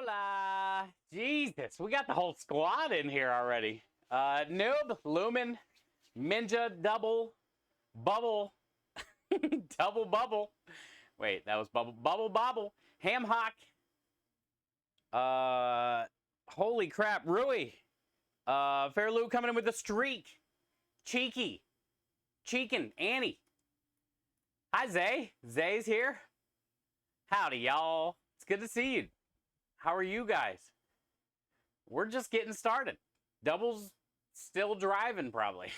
Hola! Jesus, we got the whole squad in here already. Noob, Lumen, Ninja, Double, Bubble, Double Bubble. Wait, that was Bubble, Bubble Bobble, Ham Hock. Holy crap, Rui. Fairlou coming in with a streak. Cheeky, Cheekin, Annie. Hi, Zay. Zay's here. Howdy, y'all. It's good to see you. How are you guys? We're just getting started. Double's still driving, probably.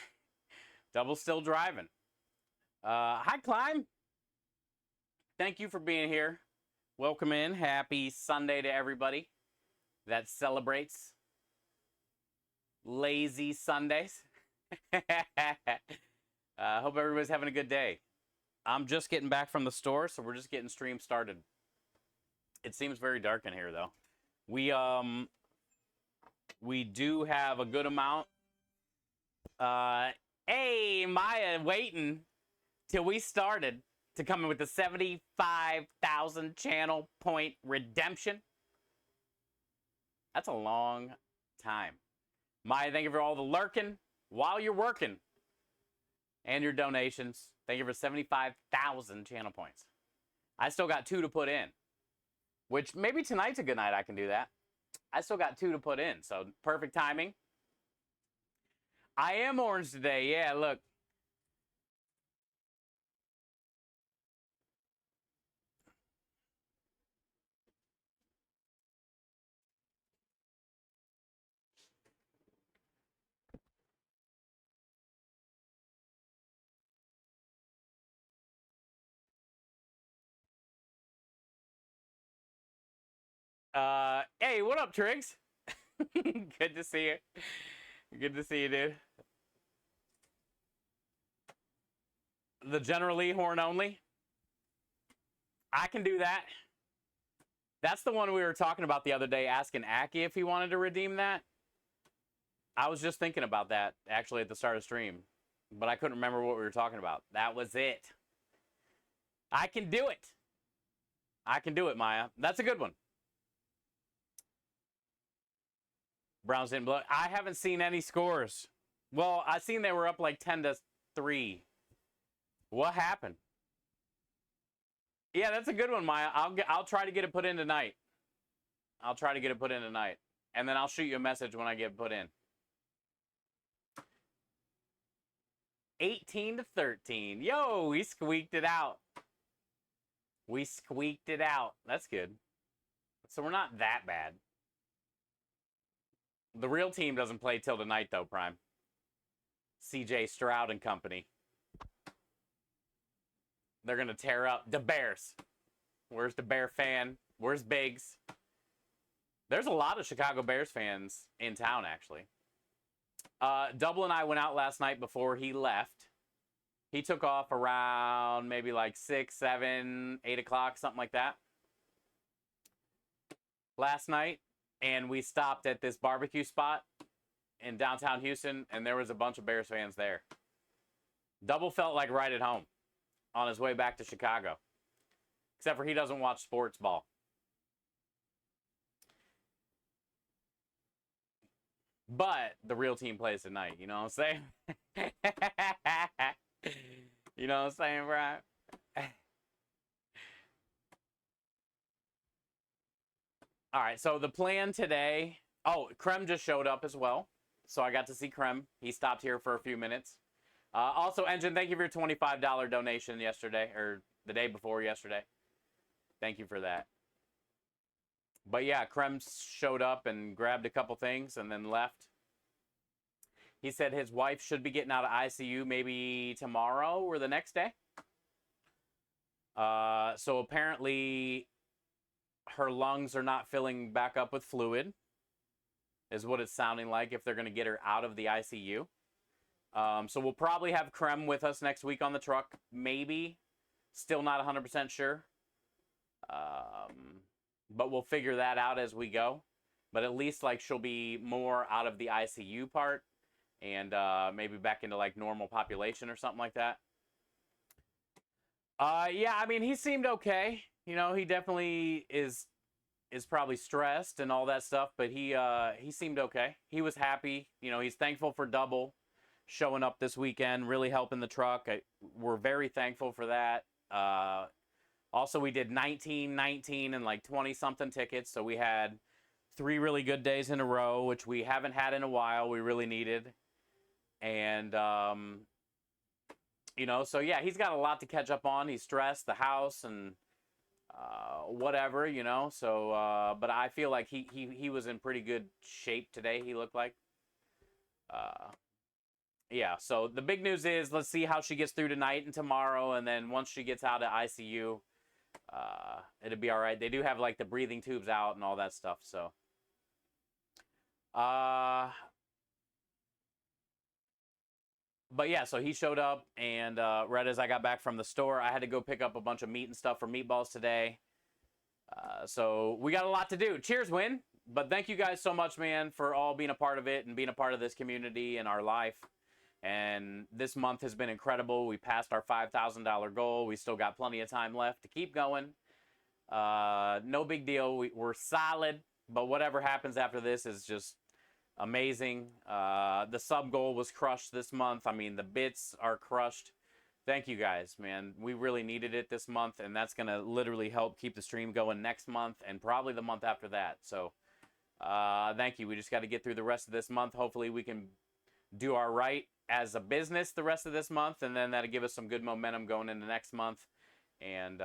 Double's still driving. Hi, Climb. Thank you for being here. Welcome in. Happy Sunday to everybody that celebrates lazy Sundays. Hope everybody's having a good day. I'm just getting back from the store, so we're just getting stream started. It seems very dark in here, though. We do have a good amount. Hey, Maya, waiting till we started to come in with the 75,000 channel point redemption. That's a long time. Maya, thank you for all the lurking while you're working and your donations. Thank you for 75,000 channel points. I still got 2 to put in, which maybe tonight's a good night I can do that. I still got 2 to put in, so perfect timing. I am orange today. Yeah, look. Hey, what up, Triggs? Good to see you. Good to see you, dude. The General Lee horn only. I can do that. That's the one we were talking about the other day, asking Aki if he wanted to redeem that. I was just thinking about that, actually, at the start of stream. But I couldn't remember what we were talking about. That was it. I can do it. I can do it, Maya. That's a good one. Browns didn't blow. I haven't seen any scores. Well, I seen they were up like 10-3. What happened? Yeah, that's a good one, Maya. I'll try to get it put in tonight. I'll try to get it put in tonight. And then I'll shoot you a message when I get it put in. 18-13. Yo, we squeaked it out. We squeaked it out. That's good. So we're not that bad. The real team doesn't play till tonight, though, Prime. CJ Stroud and company. They're going to tear up the Bears. Where's the Bear fan? Where's Biggs? There's a lot of Chicago Bears fans in town, actually. Double and I went out last night before he left. He took off around maybe like 6, 7, 8 o'clock, something like that. Last night. And we stopped at this barbecue spot in downtown Houston, and there was a bunch of Bears fans there. Double felt like right at home on his way back to Chicago. Except for he doesn't watch sports ball. But the real team plays tonight, you know what I'm saying? You know what I'm saying, Brian? All right, so the plan today... Oh, Krem just showed up as well. So I got to see Krem. He stopped here for a few minutes. Also, Engine, thank you for your $25 donation yesterday, or the day before yesterday. Thank you for that. But yeah, Krem showed up and grabbed a couple things and then left. He said his wife should be getting out of ICU maybe tomorrow or the next day. So apparently her lungs are not filling back up with fluid, is what it's sounding like, if they're going to get her out of the ICU. So we'll probably have Krem with us next week on the truck. Maybe. Still not 100% sure. But we'll figure that out as we go. But at least like she'll be more out of the ICU part and maybe back into like normal population or something like that. Yeah, I mean, he seemed okay. You know, he definitely is is probably stressed and all that stuff, but he seemed okay. He was happy. You know, he's thankful for Double showing up this weekend, really helping the truck. We're very thankful for that. Also, we did 19, 19, and like 20-something tickets, so we had 3 really good days in a row, which we haven't had in a while. We really needed. And, you know, so yeah, he's got a lot to catch up on. He's stressed, the house, and whatever, you know. So, but I feel like he was in pretty good shape today, he looked like. Yeah, so the big news is let's see how she gets through tonight and tomorrow, and then once she gets out of ICU, it'll be all right. They do have like the breathing tubes out and all that stuff, so. But yeah, so he showed up, and right as I got back from the store, I had to go pick up a bunch of meat and stuff for Meatballs today. So we got a lot to do. Cheers, Win. But thank you guys so much, man, for all being a part of it and being a part of this community and our life. And this month has been incredible. We passed our $5,000 goal. We still got plenty of time left to keep going. No big deal. We're solid, but whatever happens after this is just amazing. The sub goal was crushed this month. I mean, the bits are crushed. Thank you guys, man. We really needed it this month, and that's going to literally help keep the stream going next month and probably the month after that. So thank you. We just got to get through the rest of this month. Hopefully we can do our right as a business the rest of this month, and then that'll give us some good momentum going into next month. And,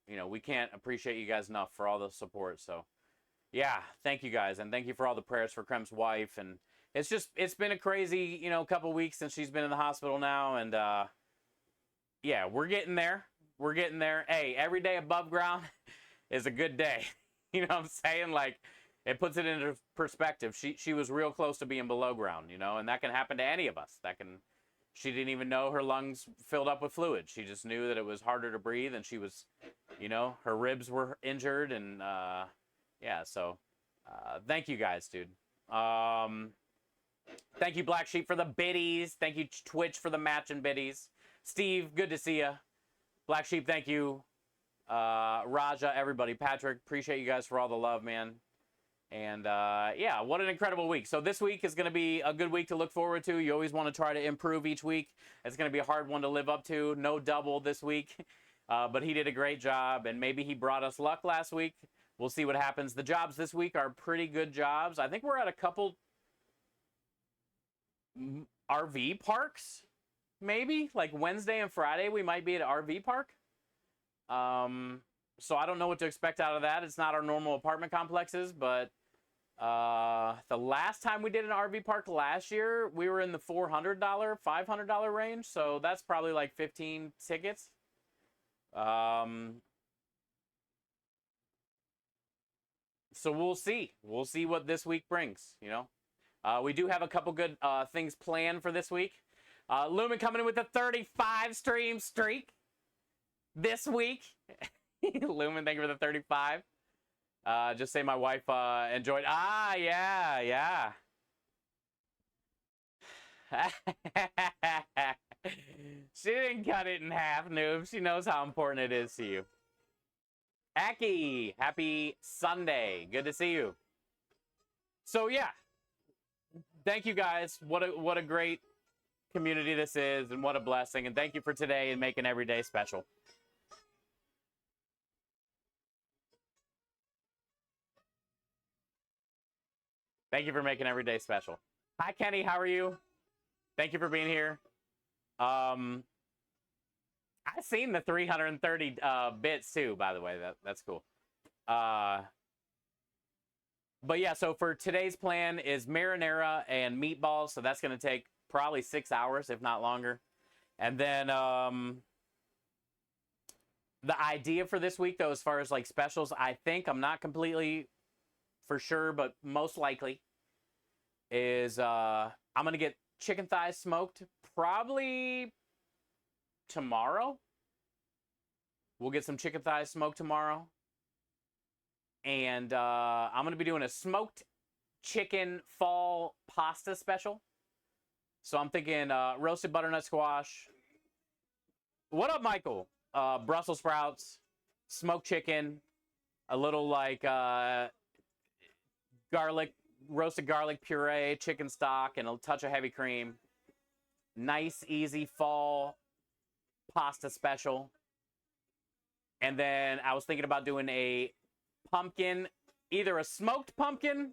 you know, we can't appreciate you guys enough for all the support. So, yeah, thank you guys, and thank you for all the prayers for Krem's wife. And it's been a crazy, you know, couple weeks since she's been in the hospital now, and yeah, we're getting there. We're getting there. Hey, every day above ground is a good day. You know what I'm saying? Like, it puts it into perspective. She was real close to being below ground, you know, and that can happen to any of us. She didn't even know her lungs filled up with fluid. She just knew that it was harder to breathe, and she was, you know, her ribs were injured, and yeah, so thank you guys, dude. Thank you, Black Sheep, for the biddies. Thank you, Twitch, for the matching biddies. Steve, good to see you. Black Sheep, thank you. Raja, everybody. Patrick, appreciate you guys for all the love, man. And yeah, what an incredible week. So this week is going to be a good week to look forward to. You always want to try to improve each week. It's going to be a hard one to live up to. No Double this week, but he did a great job, and maybe he brought us luck last week. We'll see what happens. The jobs this week are pretty good jobs. I think we're at a couple RV parks, maybe. Like Wednesday and Friday, we might be at an RV park. So I don't know what to expect out of that. It's not our normal apartment complexes, but the last time we did an RV park last year, we were in the $400, $500 range. So that's probably like 15 tickets. So we'll see. We'll see what this week brings, you know. We do have a couple good things planned for this week. Lumen coming in with a 35 stream streak this week. Lumen, thank you for the 35. Just say my wife enjoyed. Ah, yeah, yeah. She didn't cut it in half, noob. She knows how important it is to you. Aki, happy Sunday. Good to see you. So yeah, thank you guys. What a great community this is, and what a blessing. And thank you for today and making every day special. Thank you for making every day special. Hi, Kenny. How are you? Thank you for being here. I've seen the 330 bits too, by the way. That's cool. But yeah, so for today's plan is marinara and meatballs. So that's going to take probably 6 hours, if not longer. And then the idea for this week, though, as far as like specials, I think, I'm not completely for sure, but most likely is I'm going to get chicken thighs smoked probably tomorrow. We'll get some chicken thighs smoked tomorrow. And I'm going to be doing a smoked chicken fall pasta special. So I'm thinking roasted butternut squash. What up, Michael? Brussels sprouts, smoked chicken, a little like roasted garlic puree, chicken stock, and a touch of heavy cream. Nice, easy fall pasta special. And then I was thinking about doing a pumpkin, either a smoked pumpkin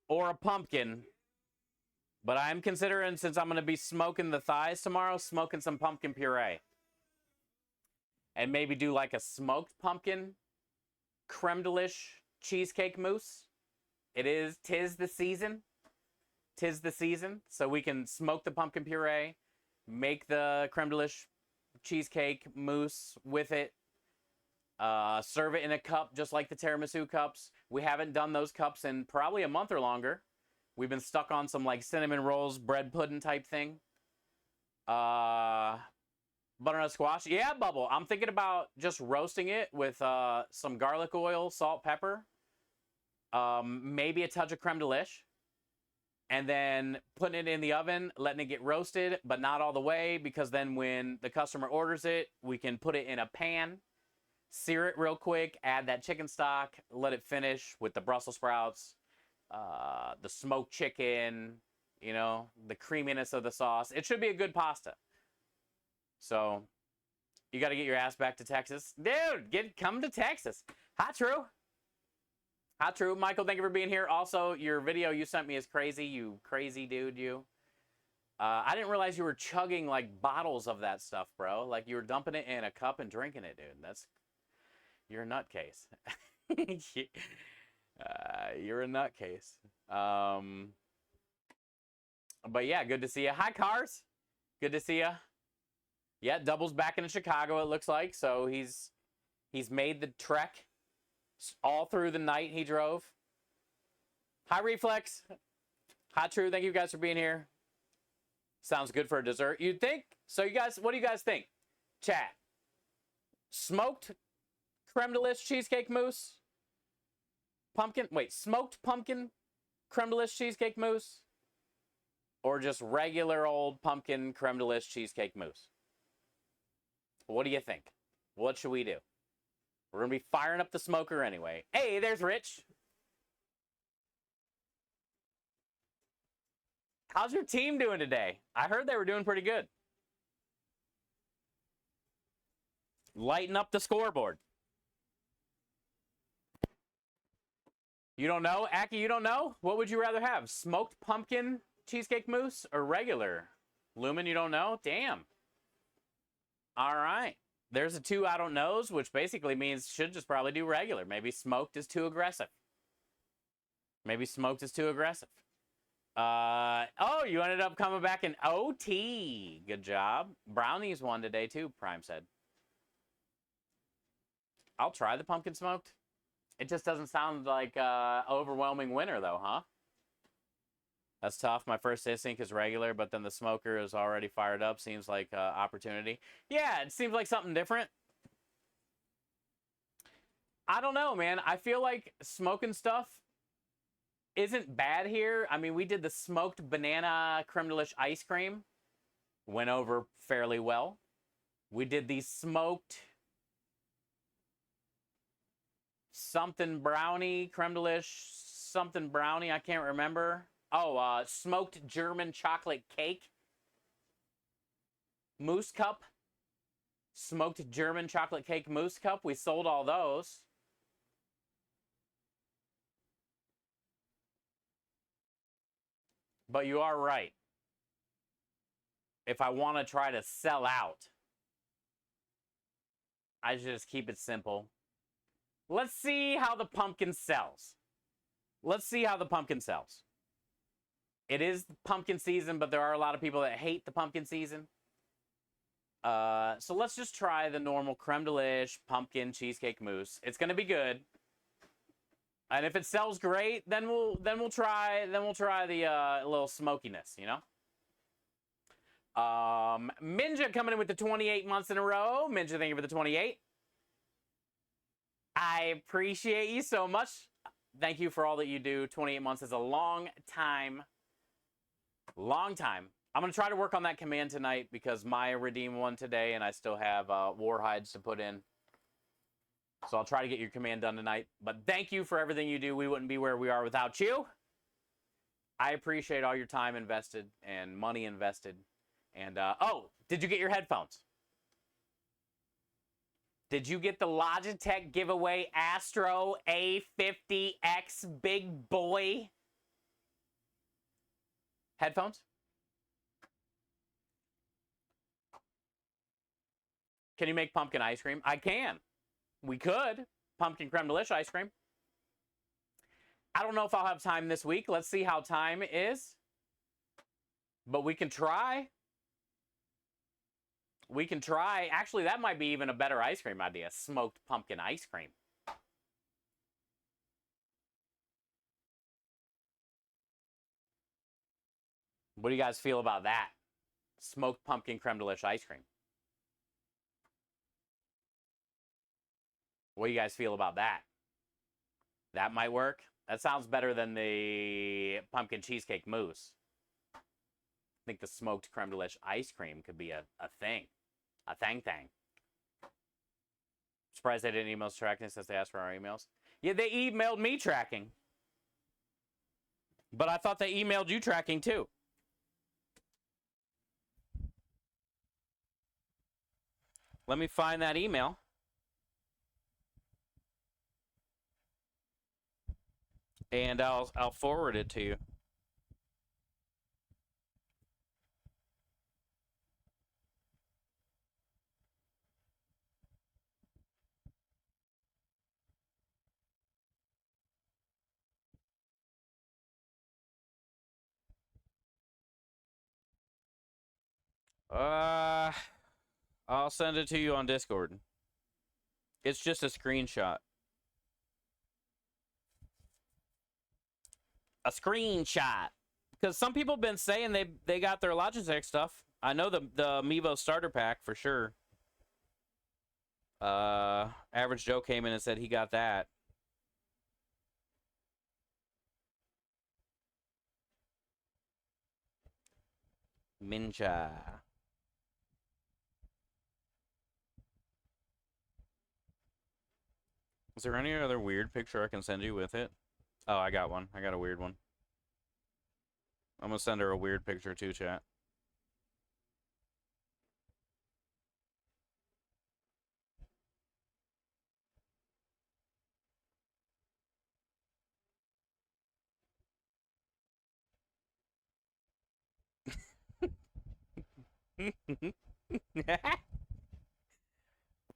or a pumpkin. But I'm considering, since I'm going to be smoking the thighs tomorrow, smoking some pumpkin puree. And maybe do like a smoked pumpkin creme delish cheesecake mousse. Tis the season. Tis the season. So we can smoke the pumpkin puree, make the creme delish cheesecake mousse with it, serve it in a cup just like the tiramisu cups. We haven't done those cups in probably a month or longer. We've been stuck on some like cinnamon rolls, bread pudding type thing. Butternut squash. Yeah, Bubble. I'm thinking about just roasting it with some garlic oil, salt, pepper, maybe a touch of creme delish. And then putting it in the oven, letting it get roasted, but not all the way, because then when the customer orders it, we can put it in a pan, sear it real quick, add that chicken stock, let it finish with the Brussels sprouts, the smoked chicken, you know, the creaminess of the sauce. It should be a good pasta. So you got to get your ass back to Texas. Dude, come to Texas. Hi, True. Hi, True. Michael, thank you for being here. Also, your video you sent me is crazy. You crazy dude, you. I didn't realize you were chugging, like, bottles of that stuff, bro. Like, you were dumping it in a cup and drinking it, dude. You're a nutcase. You're a nutcase. But, yeah, good to see you. Hi, Cars. Good to see you. Yeah, Double's back in Chicago, it looks like. So, he's made the trek. All through the night he drove. Hi, Reflex. Hi, True. Thank you guys for being here. Sounds good for a dessert. You'd think? So you guys, what do you guys think? Chat. Smoked creme delish cheesecake mousse? Smoked pumpkin creme delish cheesecake mousse? Or just regular old pumpkin creme delish cheesecake mousse? What do you think? What should we do? We're going to be firing up the smoker anyway. Hey, there's Rich. How's your team doing today? I heard they were doing pretty good. Lighten up the scoreboard. You don't know? Aki, you don't know? What would you rather have? Smoked pumpkin cheesecake mousse or regular? Lumen, you don't know? Damn. All right. There's a 2 I don't knows, which basically means should just probably do regular. Maybe smoked is too aggressive. Maybe smoked is too aggressive. Oh, you ended up coming back in OT. Good job. Brownies won today too, Prime said. I'll try the pumpkin smoked. It just doesn't sound like overwhelming winner though, huh? That's tough. My first instinct is regular, but then the smoker is already fired up. Seems like opportunity. Yeah, it seems like something different. I don't know, man. I feel like smoking stuff isn't bad here. I mean, we did the smoked banana creme delish ice cream. Went over fairly well. We did the smoked something brownie, creme delish, something brownie. I can't remember. Oh, smoked German chocolate cake. Mousse cup. Smoked German chocolate cake mousse cup. We sold all those. But you are right. If I want to try to sell out, I should just keep it simple. Let's see how the pumpkin sells. Let's see how the pumpkin sells. It is pumpkin season, but there are a lot of people that hate the pumpkin season. So let's just try the normal creme delish pumpkin cheesecake mousse. It's gonna be good. And if it sells great, then we'll try the little smokiness, you know. Minja coming in with the 28 months in a row. Minja, thank you for the 28. I appreciate you so much. Thank you for all that you do. 28 months is a long time. Long time. I'm going to try to work on that command tonight because Maya redeemed one today and I still have war hides to put in. So I'll try to get your command done tonight. But thank you for everything you do. We wouldn't be where we are without you. I appreciate all your time invested and money invested. And, oh, did you get your headphones? Did you get the Logitech giveaway Astro A50X Big Boy headphones? Can you make pumpkin ice cream? I can. We could. Pumpkin creme delish ice cream. I don't know if I'll have time this week. Let's see how time is. But we can try. We can try. Actually, that might be even a better ice cream idea. Smoked pumpkin ice cream. What do you guys feel about that? Smoked pumpkin creme delish ice cream. What do you guys feel about that? That might work. That sounds better than the pumpkin cheesecake mousse. I think the smoked creme delish ice cream could be a thing. A thang. Surprised they didn't email us tracking since they asked for our emails. Yeah, they emailed me tracking. But I thought they emailed you tracking too. Let me find that email. And I'll forward it to you. I'll send it to you on Discord. It's just a screenshot. A screenshot. Because some people have been saying they got their Logitech stuff. I know the Amiibo starter pack for sure. Average Joe came in and said he got that. Mincha. Is there any other weird picture I can send you with it? Oh, I got one. I got a weird one. I'm gonna send her a weird picture too, chat.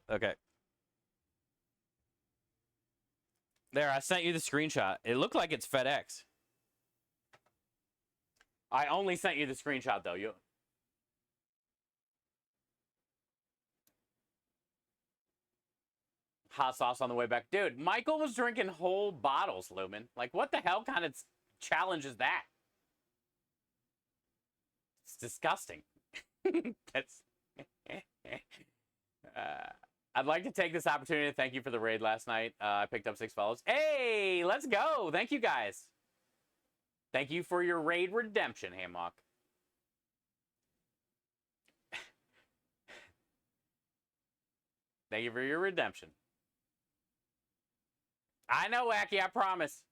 Okay. There, I sent you the screenshot. It looked like it's FedEx. I only sent you the screenshot, though. Hot sauce on the way back. Dude, Michael was drinking whole bottles, Lumen. Like, what the hell kind of challenge is that? It's disgusting. That's... I'd like to take this opportunity to thank you for the raid last night. I picked up 6 follows. Hey, let's go. Thank you, guys. Thank you for your raid redemption, Hammock. Thank you for your redemption. I know, Wacky, I promise.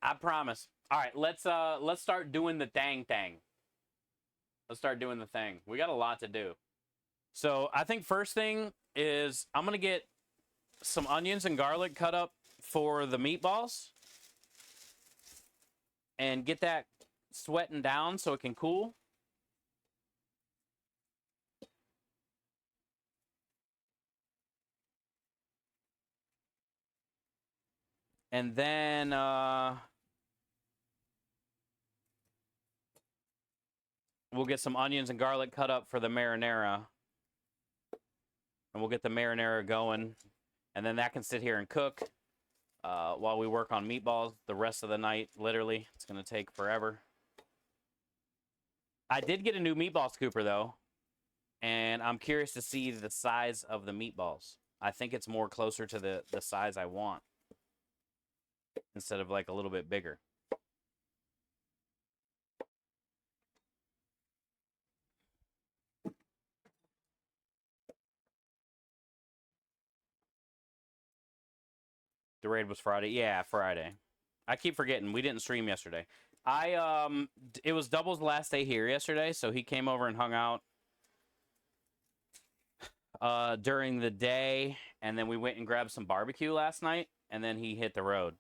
I promise. All right, let's start doing the thing. Let's start doing the thing. We got a lot to do. So I think first thing is I'm gonna get some onions and garlic cut up for the meatballs and get that sweating down so it can cool. And then we'll get some onions and garlic cut up for the marinara. And we'll get the marinara going. And then that can sit here and cook while we work on meatballs the rest of the night. Literally, it's going to take forever. I did get a new meatball scooper, though. And I'm curious to see the size of the meatballs. I think it's more closer to the size I want. Instead of like a little bit bigger. The raid was Friday. Yeah, Friday. I keep forgetting. We didn't stream yesterday. It was Double's last day here yesterday, so he came over and hung out during the day, and then we went and grabbed some barbecue last night, and then he hit the road.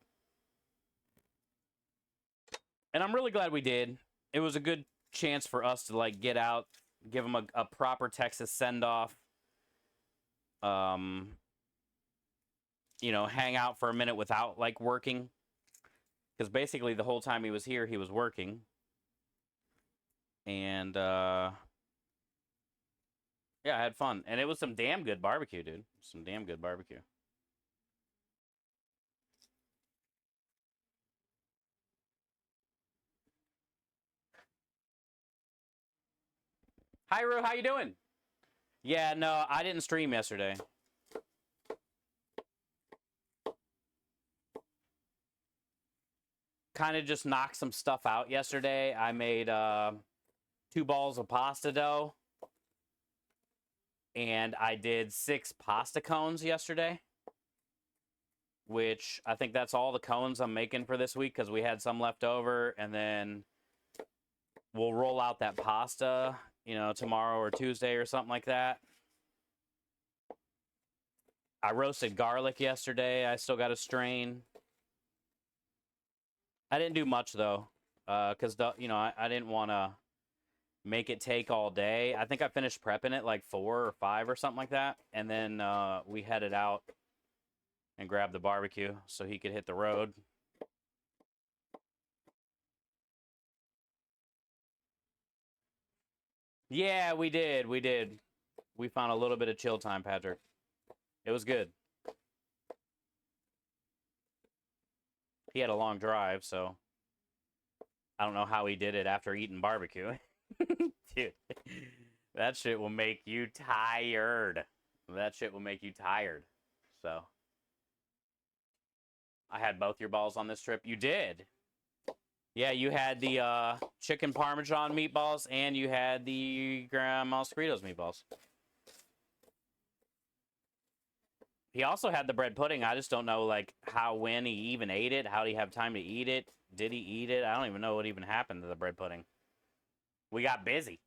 And I'm really glad we did. It was a good chance for us to, like, get out, give him a proper Texas send-off. You know, hang out for a minute without, like, working. Because basically the whole time he was here, he was working. And, yeah, I had fun. And it was some damn good barbecue, dude. Some damn good barbecue. Hi, Rue. How you doing? Yeah, no, I didn't stream yesterday. Kind of just knocked some stuff out yesterday. I made 2 balls of pasta dough. And I did 6 pasta cones yesterday. Which I think that's all the cones I'm making for this week because we had some left over. And then we'll roll out that pasta, you know, tomorrow or Tuesday or something like that. I roasted garlic yesterday. I still got a strain. I didn't do much, though, because, you know, I didn't want to make it take all day. I think I finished prepping it like 4 or 5 or something like that. And then we headed out and grabbed the barbecue so he could hit the road. Yeah, we did. We did. We found a little bit of chill time, Patrick. It was good. He had a long drive, so I don't know how he did it after eating barbecue. Dude, that shit will make you tired. That shit will make you tired. So, I had both your balls on this trip. You did. Yeah, you had the chicken parmesan meatballs, and you had the Grandma Cerritos meatballs. He also had the bread pudding. I just don't know, like, when he even ate it. How did he have time to eat it? Did he eat it? I don't even know what even happened to the bread pudding. We got busy.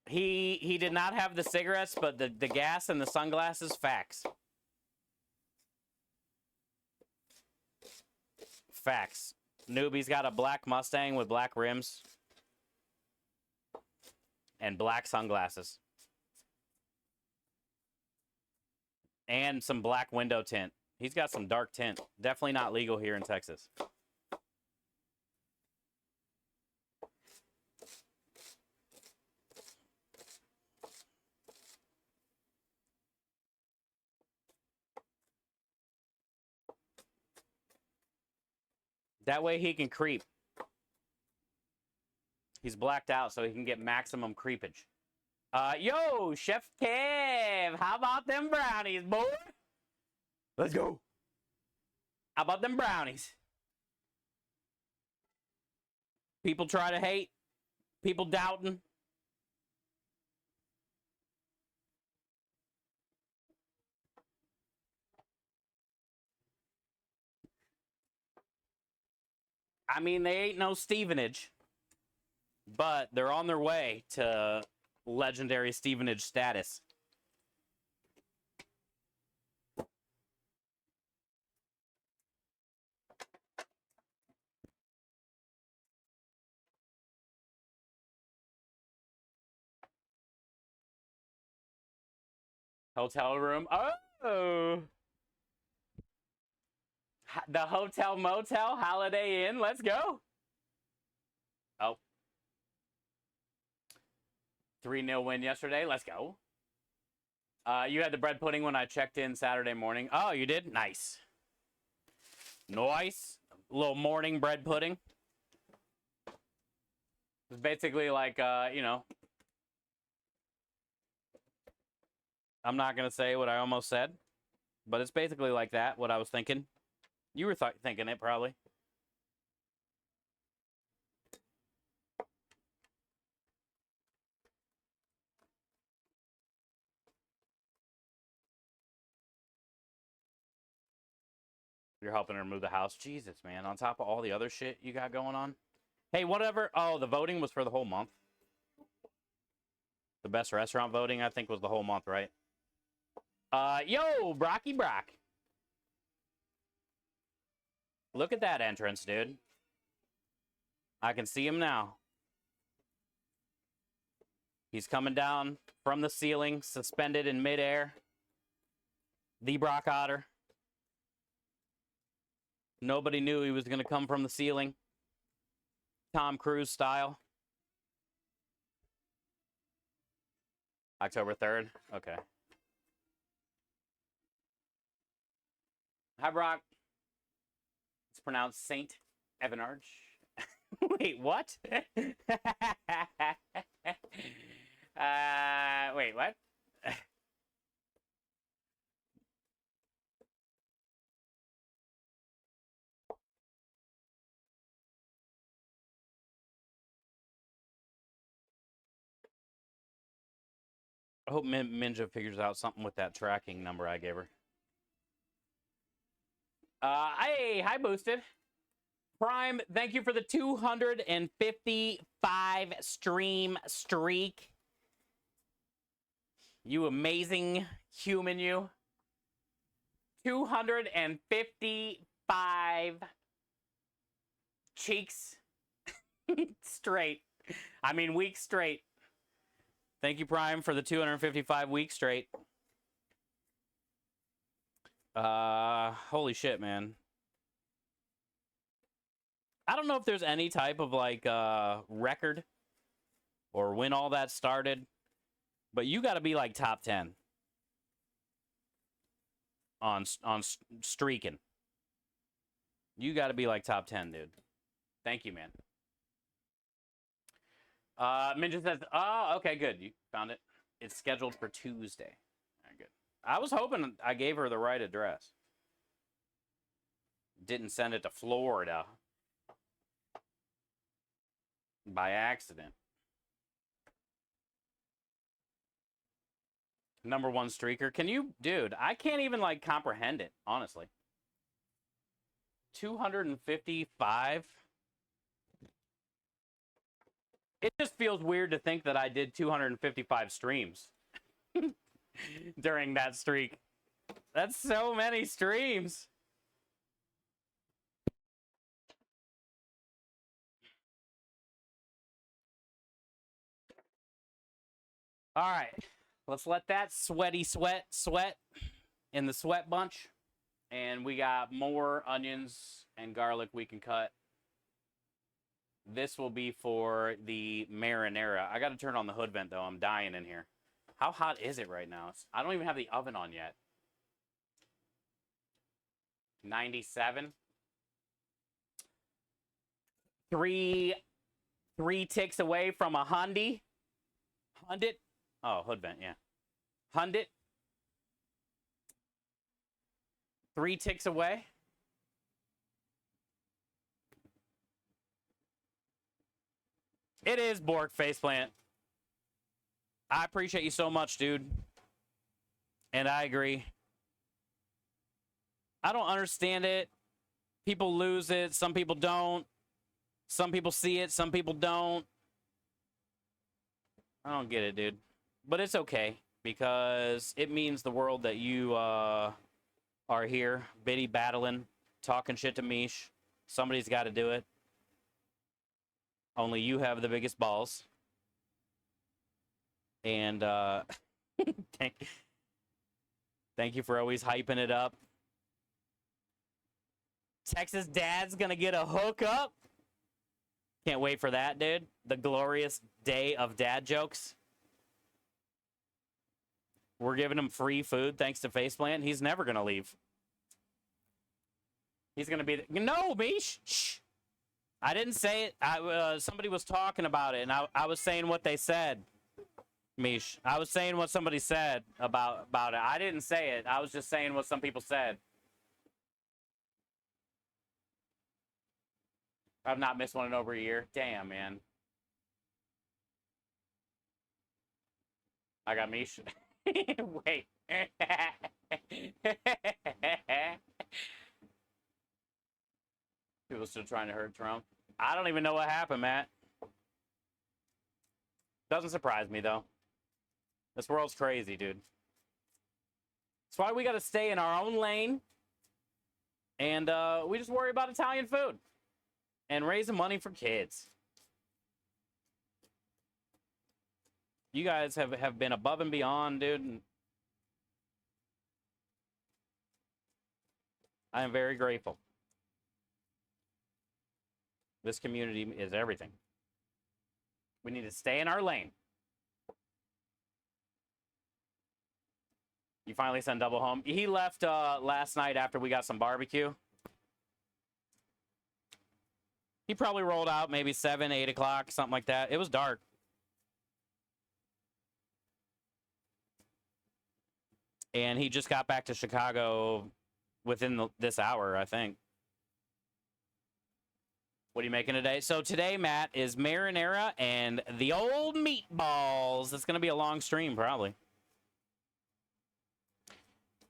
He did not have the cigarettes, but the gas and the sunglasses, facts. Facts. Newbie's got a black Mustang with black rims. And black sunglasses. And some black window tint. He's got some dark tint. Definitely not legal here in Texas. That way he can creep. He's blacked out so he can get maximum creepage. Yo, Chef Kev, how about them brownies, boy? Let's go. How about them brownies? People try to hate. People doubting. I mean, they ain't no Stevenage, but they're on their way to legendary Stevenage status. Hotel room. Oh! The Hotel Motel Holiday Inn. Let's go. Oh. 3-0 win yesterday. Let's go. You had the bread pudding when I checked in Saturday morning. Oh, you did? Nice. Nice. A little morning bread pudding. It's basically like, you know, I'm not going to say what I almost said, but it's basically like that, what I was thinking. You were thinking it, probably. You're helping her move the house. Jesus, man. On top of all the other shit you got going on. Hey, whatever. Oh, the voting was for the whole month. The best restaurant voting, I think, was the whole month, right? Yo, Brocky Brock. Look at that entrance, dude. I can see him now. He's coming down from the ceiling, suspended in midair. The Brock Otter. Nobody knew he was going to come from the ceiling. Tom Cruise style. October 3rd? Okay. Hi, Brock. It's pronounced Saint Evanarge. Wait, what? Wait, what? I hope Minja figures out something with that tracking number I gave her. Hey, hi, Boosted. Prime, thank you for the 255 stream streak. You amazing human, you. 255 cheeks straight. I mean, weeks straight. Thank you, Prime, for the 255 weeks straight. Holy shit, man. I don't know if there's any type of, like, record or when all that started, but you got to be, like, top 10 on streaking. You got to be, like, top 10, dude. Thank you, man. Minja says, oh, okay, good. You found it. It's scheduled for Tuesday. All right, good. I was hoping I gave her the right address. Didn't send it to Florida by accident. Number one streaker. Can you, dude, I can't even, like, comprehend it, honestly. 255? It just feels weird to think that I did 255 streams during that streak. That's so many streams. All right. Let's let that sweaty sweat in the sweat bunch. And we got more onions and garlic we can cut. This will be for the marinara. I got to turn on the hood vent, though. I'm dying in here. How hot is it right now? I don't even have the oven on yet. 97. Three ticks away from a hundy. Hundit. Oh, hood vent, yeah. Hundit. 3 ticks away. It is Bork Faceplant. I appreciate you so much, dude. And I agree. I don't understand it. People lose it. Some people don't. Some people see it. Some people don't. I don't get it, dude. But it's okay. Because it means the world that you are here. Biddy battling. Talking shit to Mish. Somebody's got to do it. Only you have the biggest balls. And thank you for always hyping it up. Texas Dad's gonna get a hookup. Can't wait for that, dude. The glorious day of dad jokes. We're giving him free food thanks to Faceplant. He's never gonna leave. He's gonna be no, Mish. Shh. I didn't say it. Somebody was talking about it, and I was saying what they said. Mish, I was saying what somebody said about it. I didn't say it. I was just saying what some people said. I've not missed one in over a year. Damn, man. I got Mish. Wait. people still trying to hurt Trump. I don't even know what happened, Matt. Doesn't surprise me, though. This world's crazy, dude. That's why we got to stay in our own lane. And we just worry about Italian food. And raising money for kids. You guys have been above and beyond, dude. I am very grateful. This community is everything. We need to stay in our lane. You finally sent Double home. He left last night after we got some barbecue. He probably rolled out maybe 7, 8 o'clock, something like that. It was dark. And he just got back to Chicago within this hour, I think. What are you making today? So today, Matt, is marinara and the old meatballs. It's going to be a long stream, probably.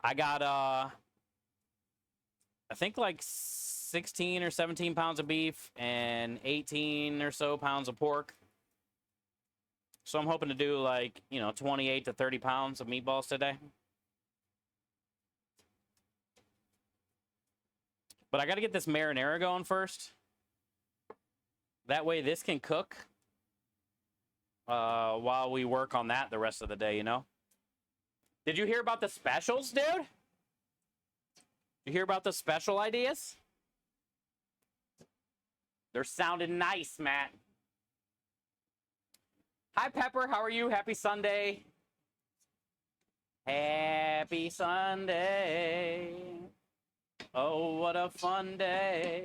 I got, I think like 16 or 17 pounds of beef and 18 or so pounds of pork. So I'm hoping to do like, 28 to 30 pounds of meatballs today. But I got to get this marinara going first. That way this can cook while we work on that the rest of the day, Did you hear about the specials, dude? Did you hear about the special ideas? They're sounding nice, Matt. Hi, Pepper. How are you? Happy Sunday. Happy Sunday. Oh, what a fun day.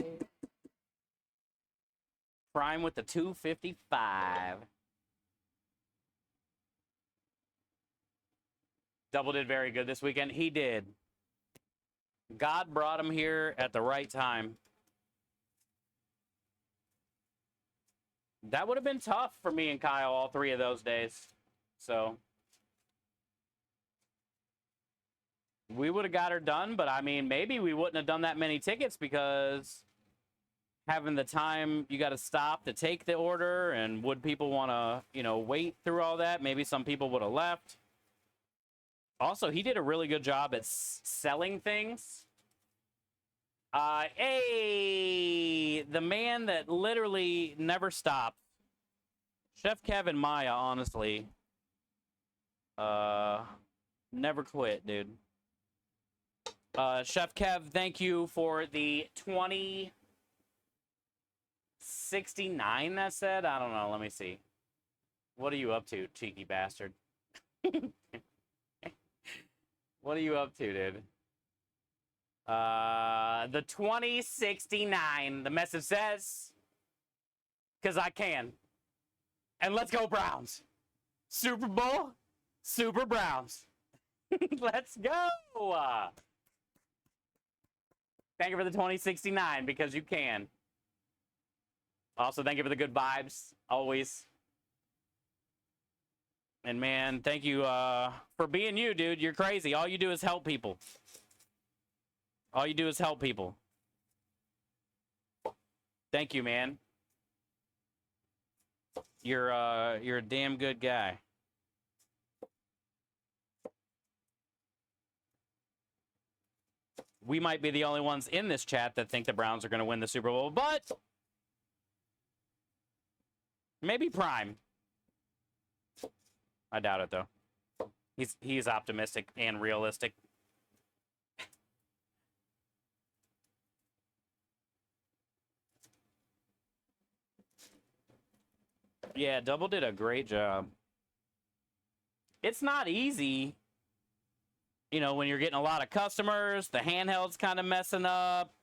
Prime with the 255. Double did very good this weekend. He did. God brought him here at the right time. That would have been tough for me and Kyle all 3 of those days. So we would have got her done, but I mean, maybe we wouldn't have done that many tickets because having the time, you got to stop to take the order, and would people want to, wait through all that? Maybe some people would have left. Also, he did a really good job at selling things. Hey, the man that literally never stopped. Chef Kevin Maya, honestly. Never quit, dude. Chef Kev, thank you for the 2069 that said. I don't know. Let me see. What are you up to, cheeky bastard? What are you up to, dude? The 2069. The message says, because I can. And let's go Browns. Super Bowl, Super Browns. Let's go. Thank you for the 2069 because you can. Also, thank you for the good vibes, always. And man, thank you for being you, dude. You're crazy. All you do is help people. All you do is help people. Thank you, man. You're a damn good guy. We might be the only ones in this chat that think the Browns are going to win the Super Bowl, but maybe Prime. I doubt it, though. He's optimistic and realistic. Yeah, Double did a great job. It's not easy, when you're getting a lot of customers, the handheld's kind of messing up,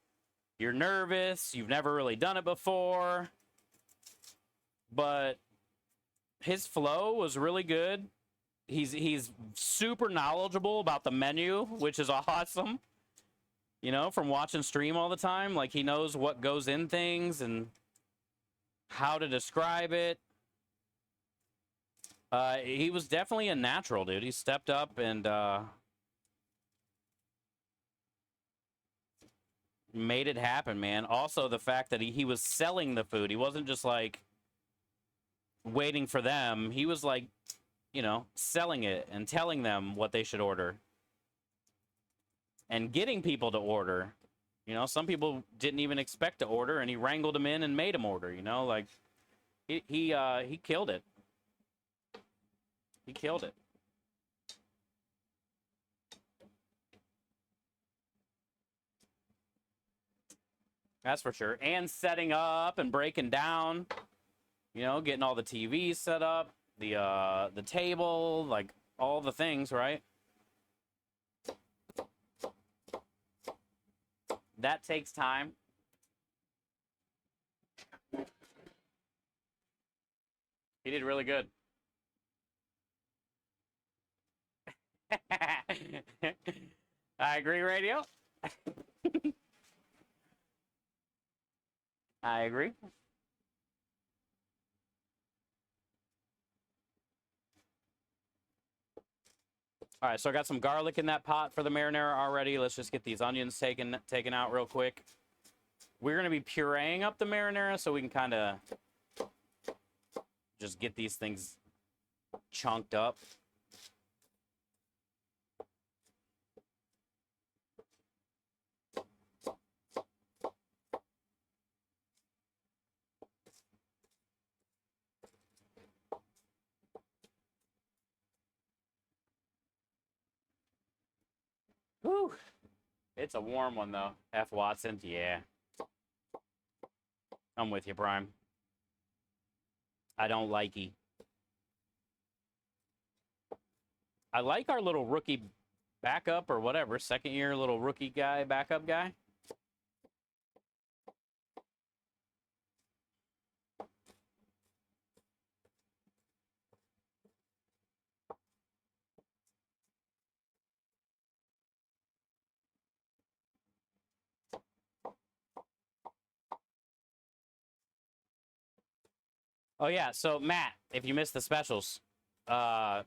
you're nervous, you've never really done it before. But his flow was really good. He's super knowledgeable about the menu, which is awesome. From watching stream all the time, like he knows what goes in things and how to describe it. He was definitely a natural, dude. He stepped up and made it happen, man. Also, the fact that he was selling the food. He wasn't just like waiting for them. He was like, you know, selling it and telling them what they should order and getting people to order. You know, some people didn't even expect to order, and he wrangled them in and made them order. You know, like he killed it. He killed it. That's for sure. And setting up and breaking down, you know, getting all the TVs set up, the table, like all the things, right? That takes time. He did really good. I agree, radio. I agree. All right, so I got some garlic in that pot for the marinara already. Let's just get these onions taken out real quick. We're going to be pureeing up the marinara so we can kind of just get these things chunked up. Whew. It's a warm one, though. F. Watson, yeah. I'm with you, Prime. I don't likey. I like our little rookie backup or whatever, second year little rookie guy, backup guy. Oh, yeah. So, Matt, if you missed the specials, we're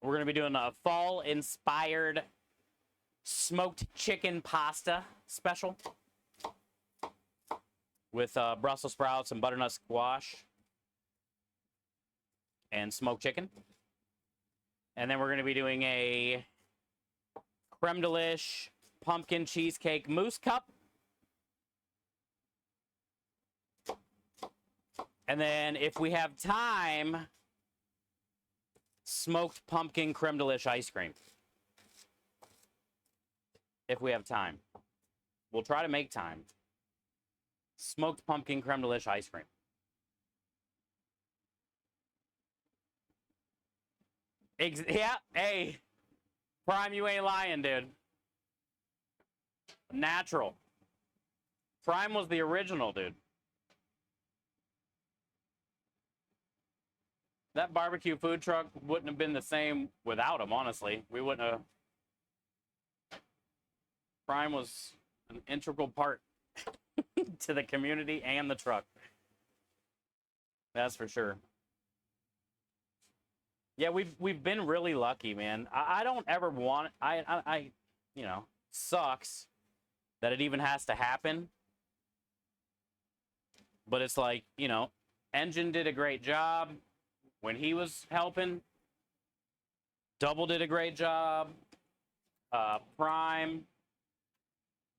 going to be doing a fall-inspired smoked chicken pasta special with Brussels sprouts and butternut squash and smoked chicken. And then we're going to be doing a creme de lish pumpkin cheesecake mousse cup. And then, if we have time, smoked pumpkin creme de lish ice cream. If we have time. We'll try to make time. Smoked pumpkin creme de lish ice cream. Yeah, hey. Prime, you ain't lying, dude. Natural. Prime was the original, dude. That barbecue food truck wouldn't have been the same without him, honestly. We wouldn't have. Prime was an integral part to the community and the truck. That's for sure. Yeah, we've been really lucky, man. I don't ever want I you know, sucks that it even has to happen. But it's like, you know, Engine did a great job when he was helping. Double did a great job. Prime,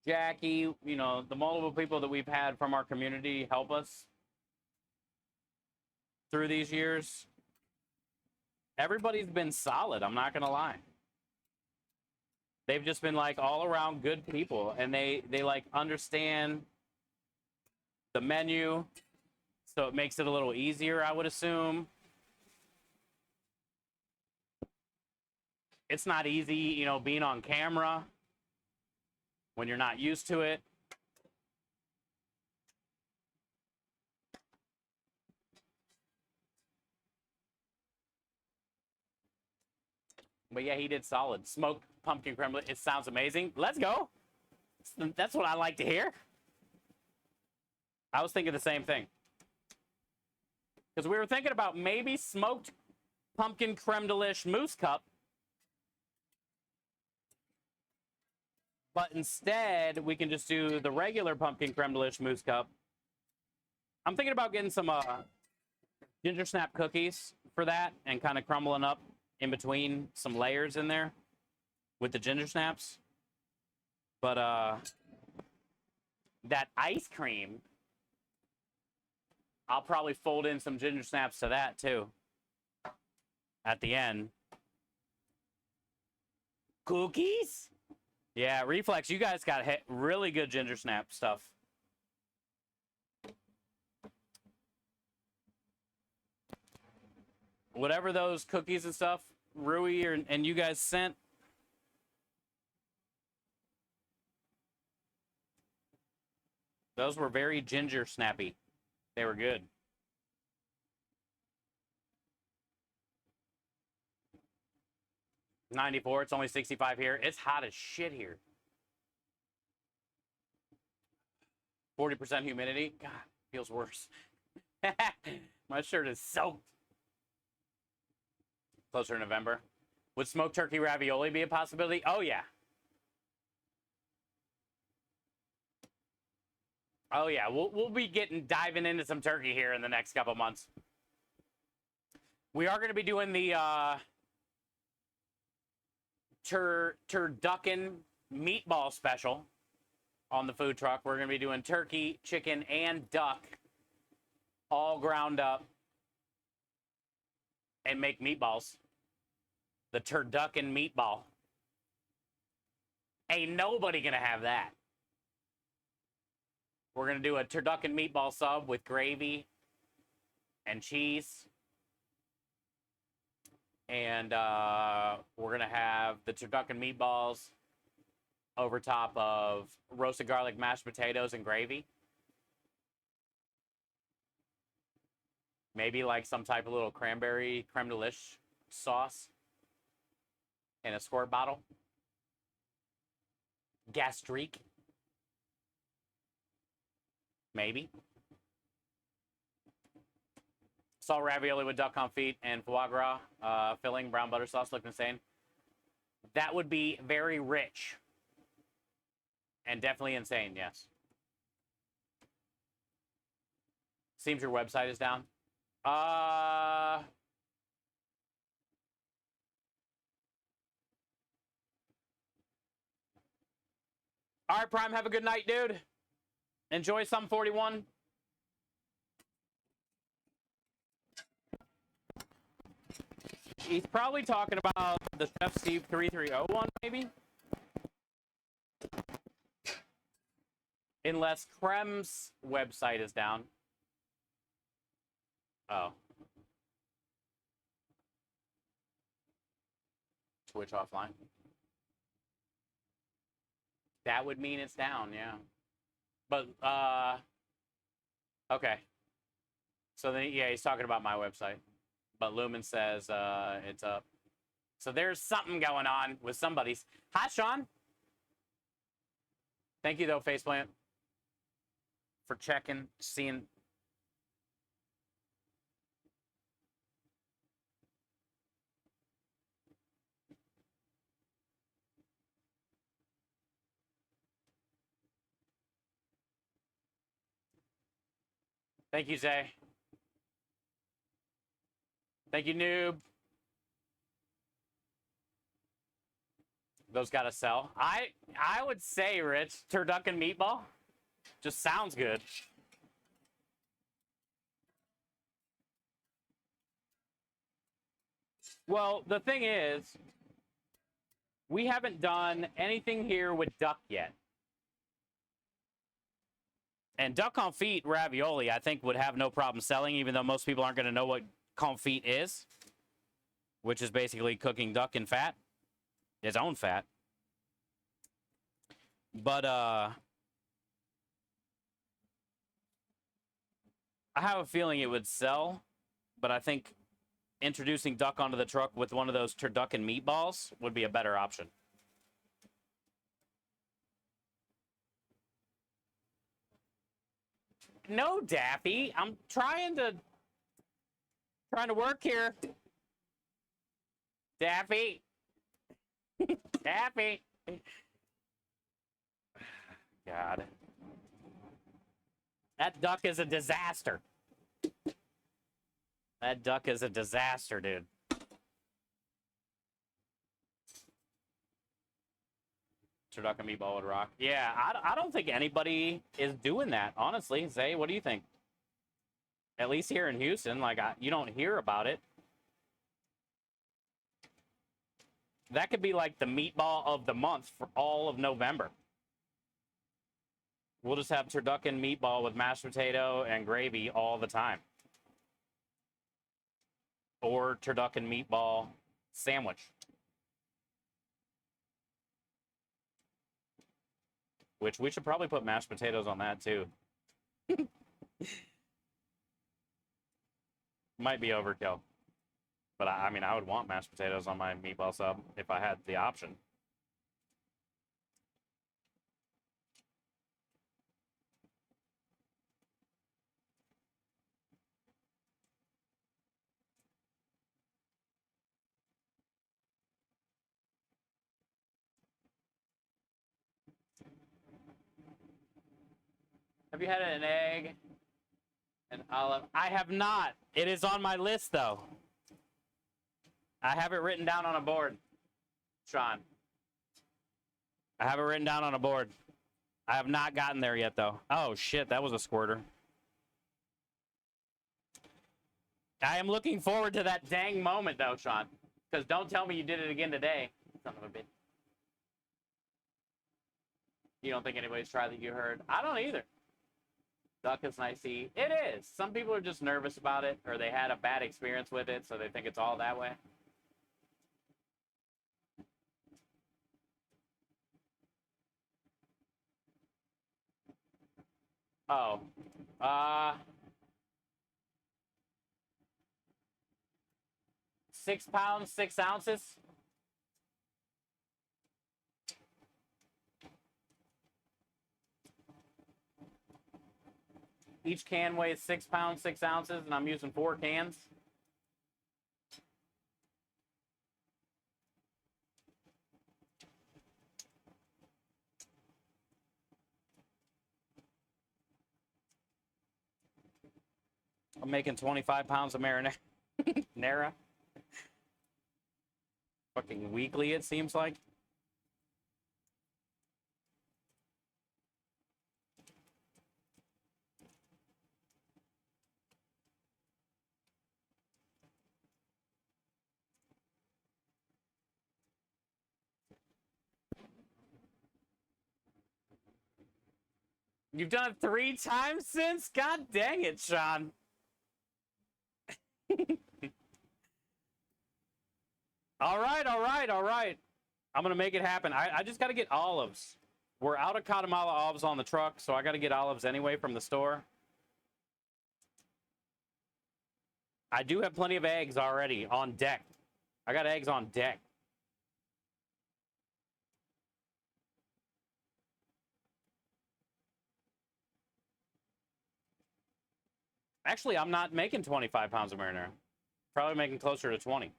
Jackie, you know, the multiple people that we've had from our community help us through these years. Everybody's been solid, I'm not gonna lie. They've just been like all around good people, and they like understand the menu, so it makes it a little easier, I would assume. It's not easy, you know, being on camera when you're not used to it. But yeah, he did solid. Smoked pumpkin creme. It sounds amazing. Let's go. That's what I like to hear. I was thinking the same thing. Because we were thinking about maybe smoked pumpkin creme de lish mousse cup. But instead, we can just do the regular pumpkin creme delish mousse cup. I'm thinking about getting some ginger snap cookies for that and kind of crumbling up in between some layers in there with the ginger snaps. But that ice cream, I'll probably fold in some ginger snaps to that too at the end. Cookies? Yeah, Reflex, you guys got really good ginger snap stuff. Whatever those cookies and stuff, Rui and you guys sent, those were very ginger snappy. They were good. $94, it's only 65 here. It's hot as shit here. 40% humidity. God, feels worse. My shirt is soaked. Closer to November. Would smoked turkey ravioli be a possibility? Oh, yeah. Oh, yeah. We'll be diving into some turkey here in the next couple months. We are going to be doing the turducken meatball special on the food truck. We're going to be doing turkey, chicken, and duck all ground up and make meatballs. The turducken meatball. Ain't nobody going to have that. We're going to do a turducken meatball sub with gravy and cheese. And we're going to have the turducken meatballs over top of roasted garlic mashed potatoes and gravy. Maybe like some type of little cranberry creme delish sauce in a squirt bottle. Gastrique. Maybe. Salt ravioli with duck confit and foie gras filling, brown butter sauce, looked insane. That would be very rich. And definitely insane, yes. Seems your website is down. All right, Prime, have a good night, dude. Enjoy some 41. He's probably talking about the Chef Steve 3301, maybe? Unless Krem's website is down. Oh. Twitch offline. That would mean it's down, yeah. But, okay. So then, yeah, he's talking about my website. But Lumen says it's up. So there's something going on with somebody's. Hi, Sean. Thank you, though, Faceplant, for checking, seeing. Thank you, Zay. Thank you, Noob. Those gotta sell. I would say, Rich, turducken meatball just sounds good. Well, the thing is, we haven't done anything here with duck yet. And duck confit ravioli, I think, would have no problem selling, even though most people aren't going to know what confit is, which is basically cooking duck in fat, its own fat. But I have a feeling it would sell, but I think introducing duck onto the truck with one of those turducken meatballs would be a better option. No, Daffy. I'm trying to work here. Daffy. Daffy. God. That duck is a disaster. That duck is a disaster, dude. Turducken meatball would rock. Yeah, I don't think anybody is doing that, honestly. Zay, what do you think? At least here in Houston, like, you don't hear about it. That could be like the meatball of the month for all of November. We'll just have turducken meatball with mashed potato and gravy all the time. Or turducken meatball sandwich. Which we should probably put mashed potatoes on that too. Might be overkill. But I mean, I would want mashed potatoes on my meatball sub if I had the option. Have you had an egg? An olive? I have not. It is on my list, though. I have it written down on a board, Sean. I have it written down on a board. I have not gotten there yet, though. Oh, shit, that was a squirter. I am looking forward to that dang moment, though, Sean. Because don't tell me you did it again today. Son of a bitch. You don't think anybody's tried that you heard? I don't either. Duck is nice to eat. It is. Some people are just nervous about it, or they had a bad experience with it, so they think it's all that way. Oh. 6 pounds, 6 ounces. Each can weighs 6 pounds, 6 ounces, and I'm using 4 cans. I'm making 25 pounds of marinara. Fucking weekly, it seems like. You've done it 3 times since? God dang it, Sean. All right. I'm going to make it happen. I just got to get olives. We're out of Guatemala olives on the truck, so I got to get olives anyway from the store. I do have plenty of eggs already on deck. I got eggs on deck. Actually, I'm not making 25 pounds of marinara. Probably making closer to 20.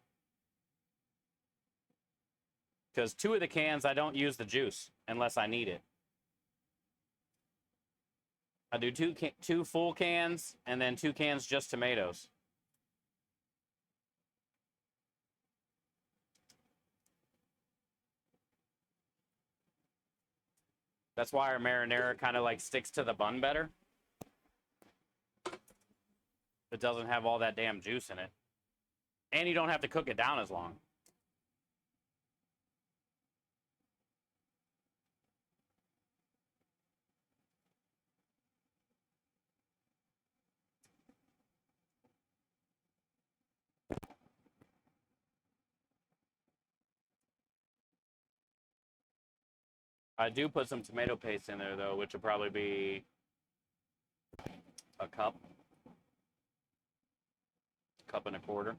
Because 2 of the cans, I don't use the juice unless I need it. I do 2 full cans and then 2 cans just tomatoes. That's why our marinara kind of like sticks to the bun better. It doesn't have all that damn juice in it. And you don't have to cook it down as long. I do put some tomato paste in there, though, which will probably be a cup. Cup and a quarter.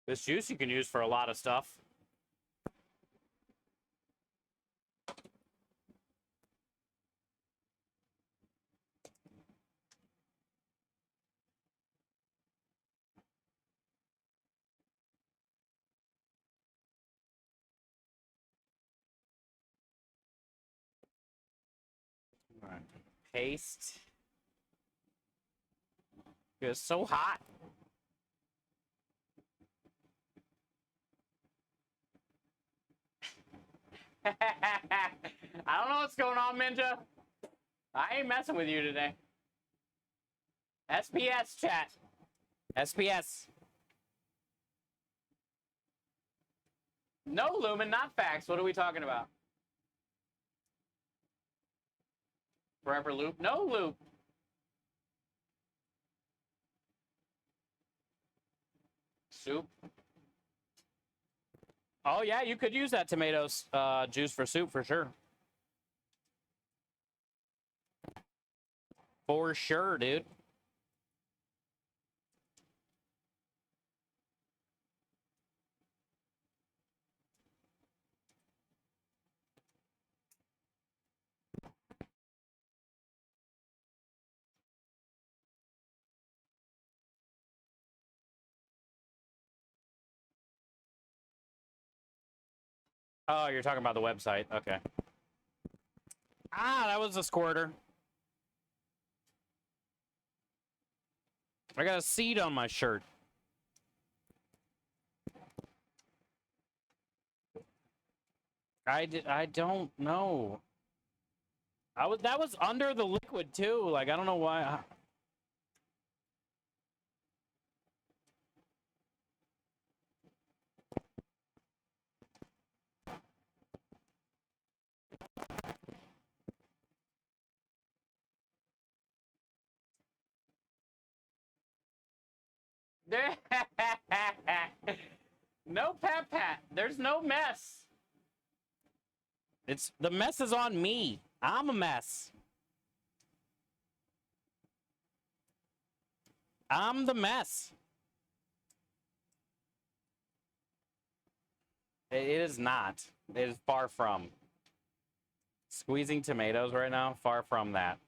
This juice you can use for a lot of stuff. Paste. It's so hot. I don't know what's going on, Minja. I ain't messing with you today. SPS, chat. SPS. No, Lumen, not facts. What are we talking about? Forever loop? No loop. Soup. Oh, yeah, you could use that tomatoes juice for soup for sure. For sure, dude. Oh, you're talking about the website. Okay. Ah, that was a squirter. I got a seed on my shirt. I don't know. That was under the liquid too. Like I don't know why. No pat. There's no mess. The mess is on me. I'm a mess. I'm the mess. It is not. It is far from. Squeezing tomatoes right now, far from that.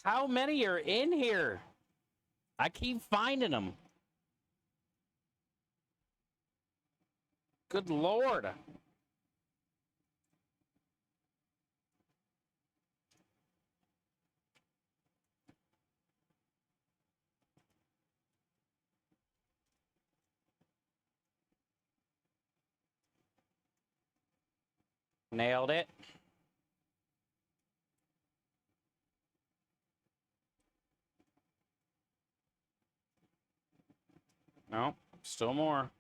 How many are in here? I keep finding them. Good Lord. Nailed it. No, still more.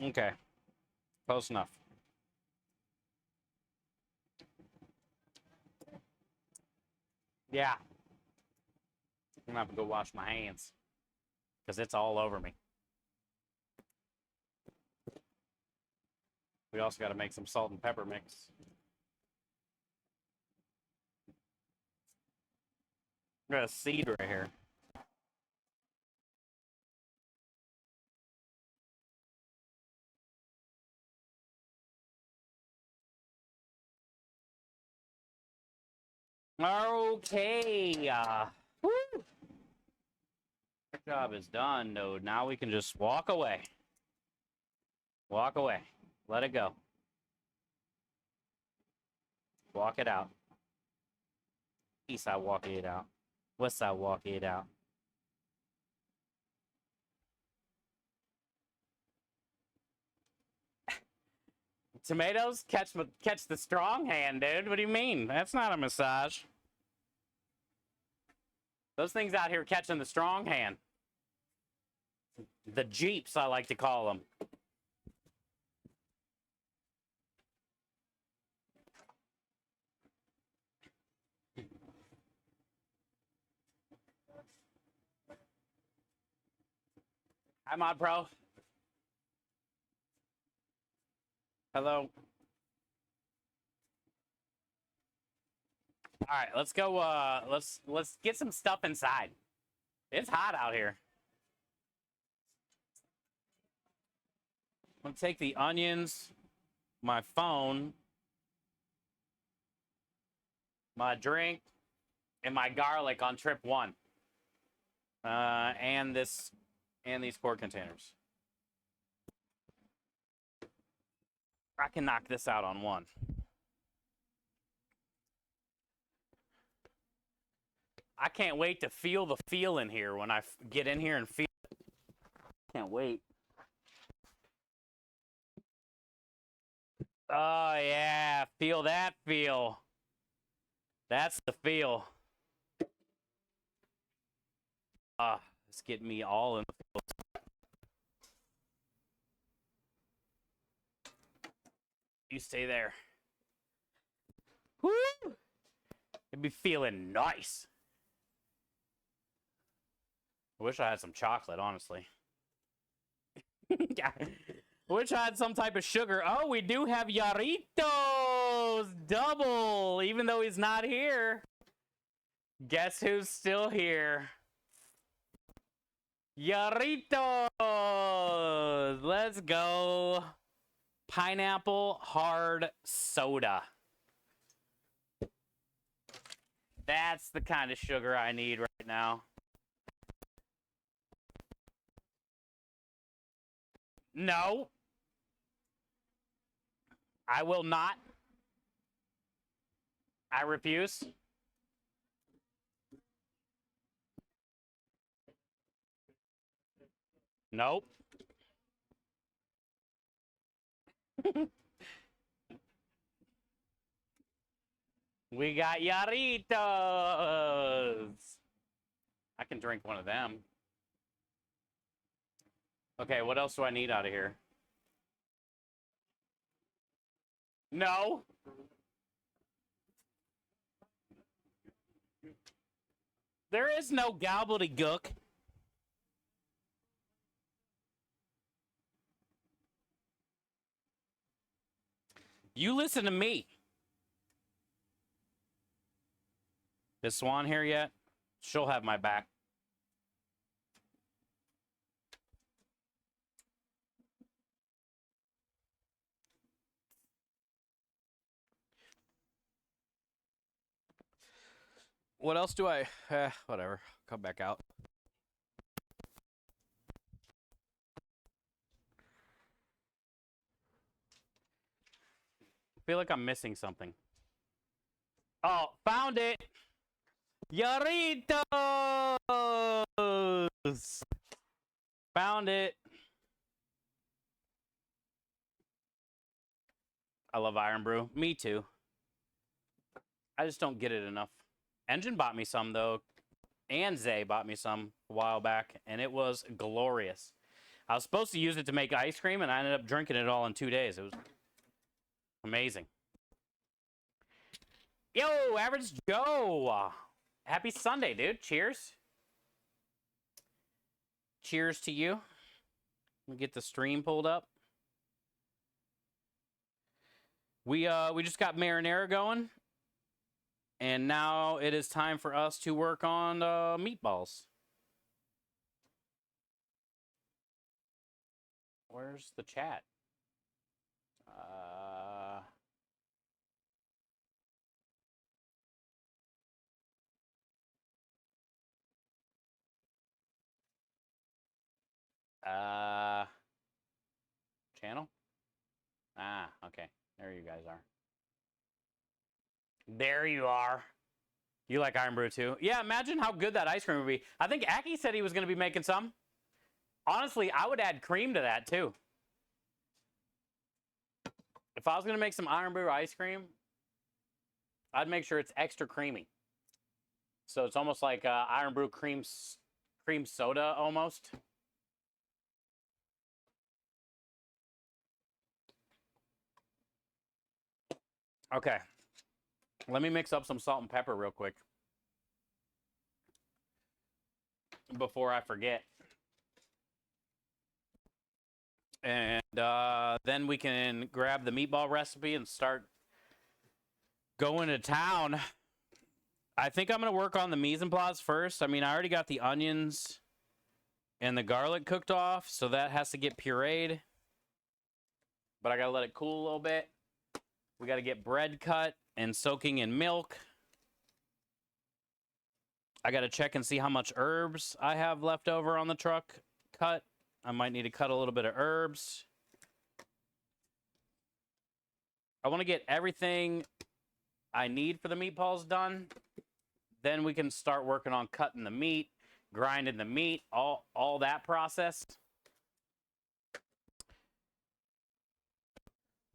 Okay. Close enough. Yeah. I'm gonna have to go wash my hands. Because it's all over me. We also got to make some salt and pepper mix. I got a seed right here. Okay. Woo. Our job is done, dude. Now we can just walk away. Walk away. Let it go. Walk it out. East side walk it out. West side walk it out. Tomatoes catch the strong hand, dude. What do you mean? That's not a massage. Those things out here catching the strong hand. The Jeeps, I like to call them. Hi, Mod Pro. Hello. All right, let's go. Let's get some stuff inside. It's hot out here. I'm gonna take the onions, my phone. my drink, and my garlic on trip 1. And these quart containers. I can knock this out on 1. I can't wait to feel the feel in here when I get in here and feel it. Can't wait. Oh, yeah. Feel that feel. That's the feel. It's getting me all in the feels. You stay there. Woo! It'd be feeling nice. I wish I had some chocolate, honestly. Wish I had some type of sugar. Oh, we do have Yarritos double, even though he's not here. Guess who's still here? Yarritos! Let's go. Pineapple hard soda. That's the kind of sugar I need right now. No. I will not. I refuse. Nope. We got Yarritos. I can drink one of them. Okay, what else do I need out of here? No. There is no gobbledygook. You listen to me. Is Swan here yet? She'll have my back. What else do I... whatever. Come back out. I feel like I'm missing something. Oh, found it! Yarritos! Found it. I love Iron Brew. Me too. I just don't get it enough. Engine bought me some, though. And Zay bought me some a while back, and it was glorious. I was supposed to use it to make ice cream, and I ended up drinking it all in 2 days. It was amazing. Yo, Average Joe. Happy Sunday, dude. Cheers. Cheers to you. Let me get the stream pulled up. We just got Marinara going. And now it is time for us to work on meatballs. Where's the chat? Channel? Ah, okay. There you guys are. There you are. You like Iron Brew too? Yeah, imagine how good that ice cream would be. I think Aki said he was going to be making some. Honestly, I would add cream to that too. If I was going to make some Iron Brew ice cream, I'd make sure it's extra creamy. So it's almost like Iron Brew cream soda almost. Okay. Let me mix up some salt and pepper real quick before I forget. And then we can grab the meatball recipe and start going to town. I think I'm going to work on the mise en place first. I mean, I already got the onions and the garlic cooked off, so that has to get pureed. But I got to let it cool a little bit. We got to get bread cut and soaking in milk. I got to check and see how much herbs I have left over on the truck cut. I might need to cut a little bit of herbs. I want to get everything I need for the meatballs done. Then we can start working on cutting the meat, grinding the meat, all that process.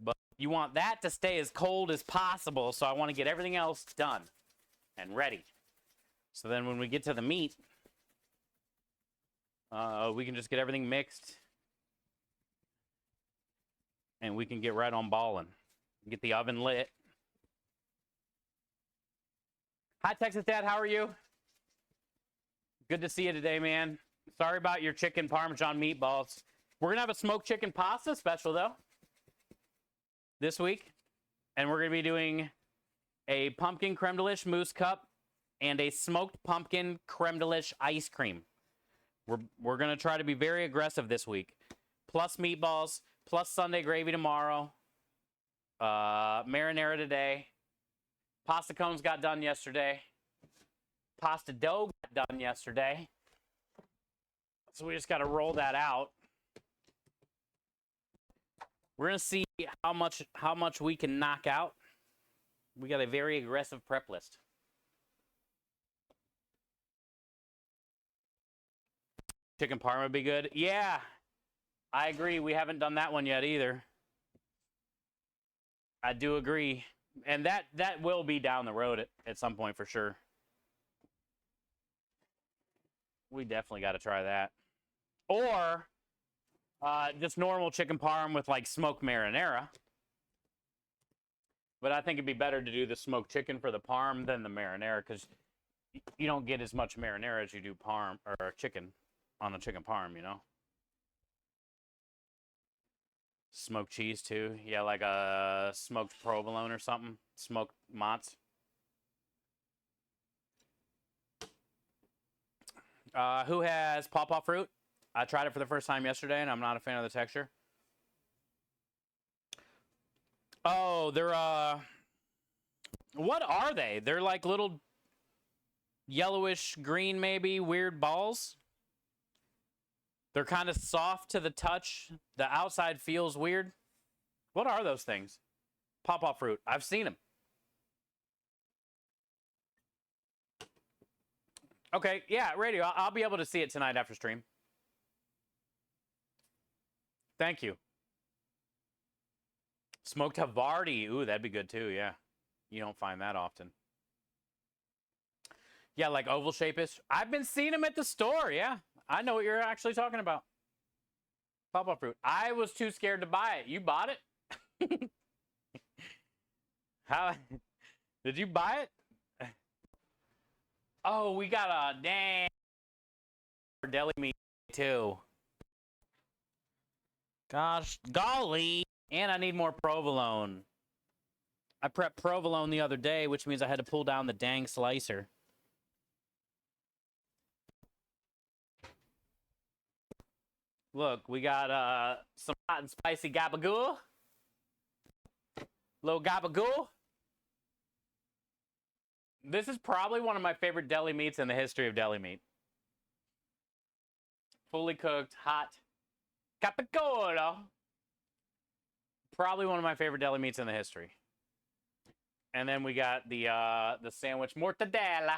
But you want that to stay as cold as possible, so I want to get everything else done and ready. So then when we get to the meat, we can just get everything mixed and we can get right on balling. Get the oven lit. Hi, Texas Dad. How are you? Good to see you today, man. Sorry about your chicken Parmesan meatballs. We're going to have a smoked chicken pasta special, though, this week. And we're going to be doing a pumpkin creme delish mousse cup and a smoked pumpkin creme delish ice cream. We're going to try to be very aggressive this week. Plus meatballs, plus Sunday gravy tomorrow. Marinara today. Pasta cones got done yesterday. Pasta dough got done yesterday. So we just got to roll that out. We're going to see how much we can knock out. We got a very aggressive prep list. Chicken parma would be good. Yeah, I agree. We haven't done that one yet either. I do agree. And that will be down the road at some point for sure. We definitely got to try that. Or just normal chicken parm with like smoked marinara. But I think it'd be better to do the smoked chicken for the parm than the marinara because you don't get as much marinara as you do parm or chicken on the chicken parm, you know. Smoked cheese too. Yeah, like a smoked provolone or something. Smoked mozz. Who has pawpaw fruit? I tried it for the first time yesterday, and I'm not a fan of the texture. Oh, they're what are they? They're like little yellowish green, maybe weird balls. They're kind of soft to the touch. The outside feels weird. What are those things? Pawpaw fruit. I've seen them. Okay, yeah, radio. I'll be able to see it tonight after stream. Thank you. Smoked Havarti. Ooh, that'd be good too, yeah. You don't find that often. Yeah, like oval shape-ish. I've been seeing them at the store, yeah. I know what you're actually talking about. Pawpaw fruit. I was too scared to buy it. You bought it? How did you buy it? Oh, we got a dang deli meat too. Gosh, golly. And I need more provolone. I prepped provolone the other day, which means I had to pull down the dang slicer. Look, we got some hot and spicy gabagool. Little gabagool. This is probably one of my favorite deli meats in the history of deli meat. Fully cooked, hot gabagool. Probably one of my favorite deli meats in the history. And then we got the sandwich mortadella.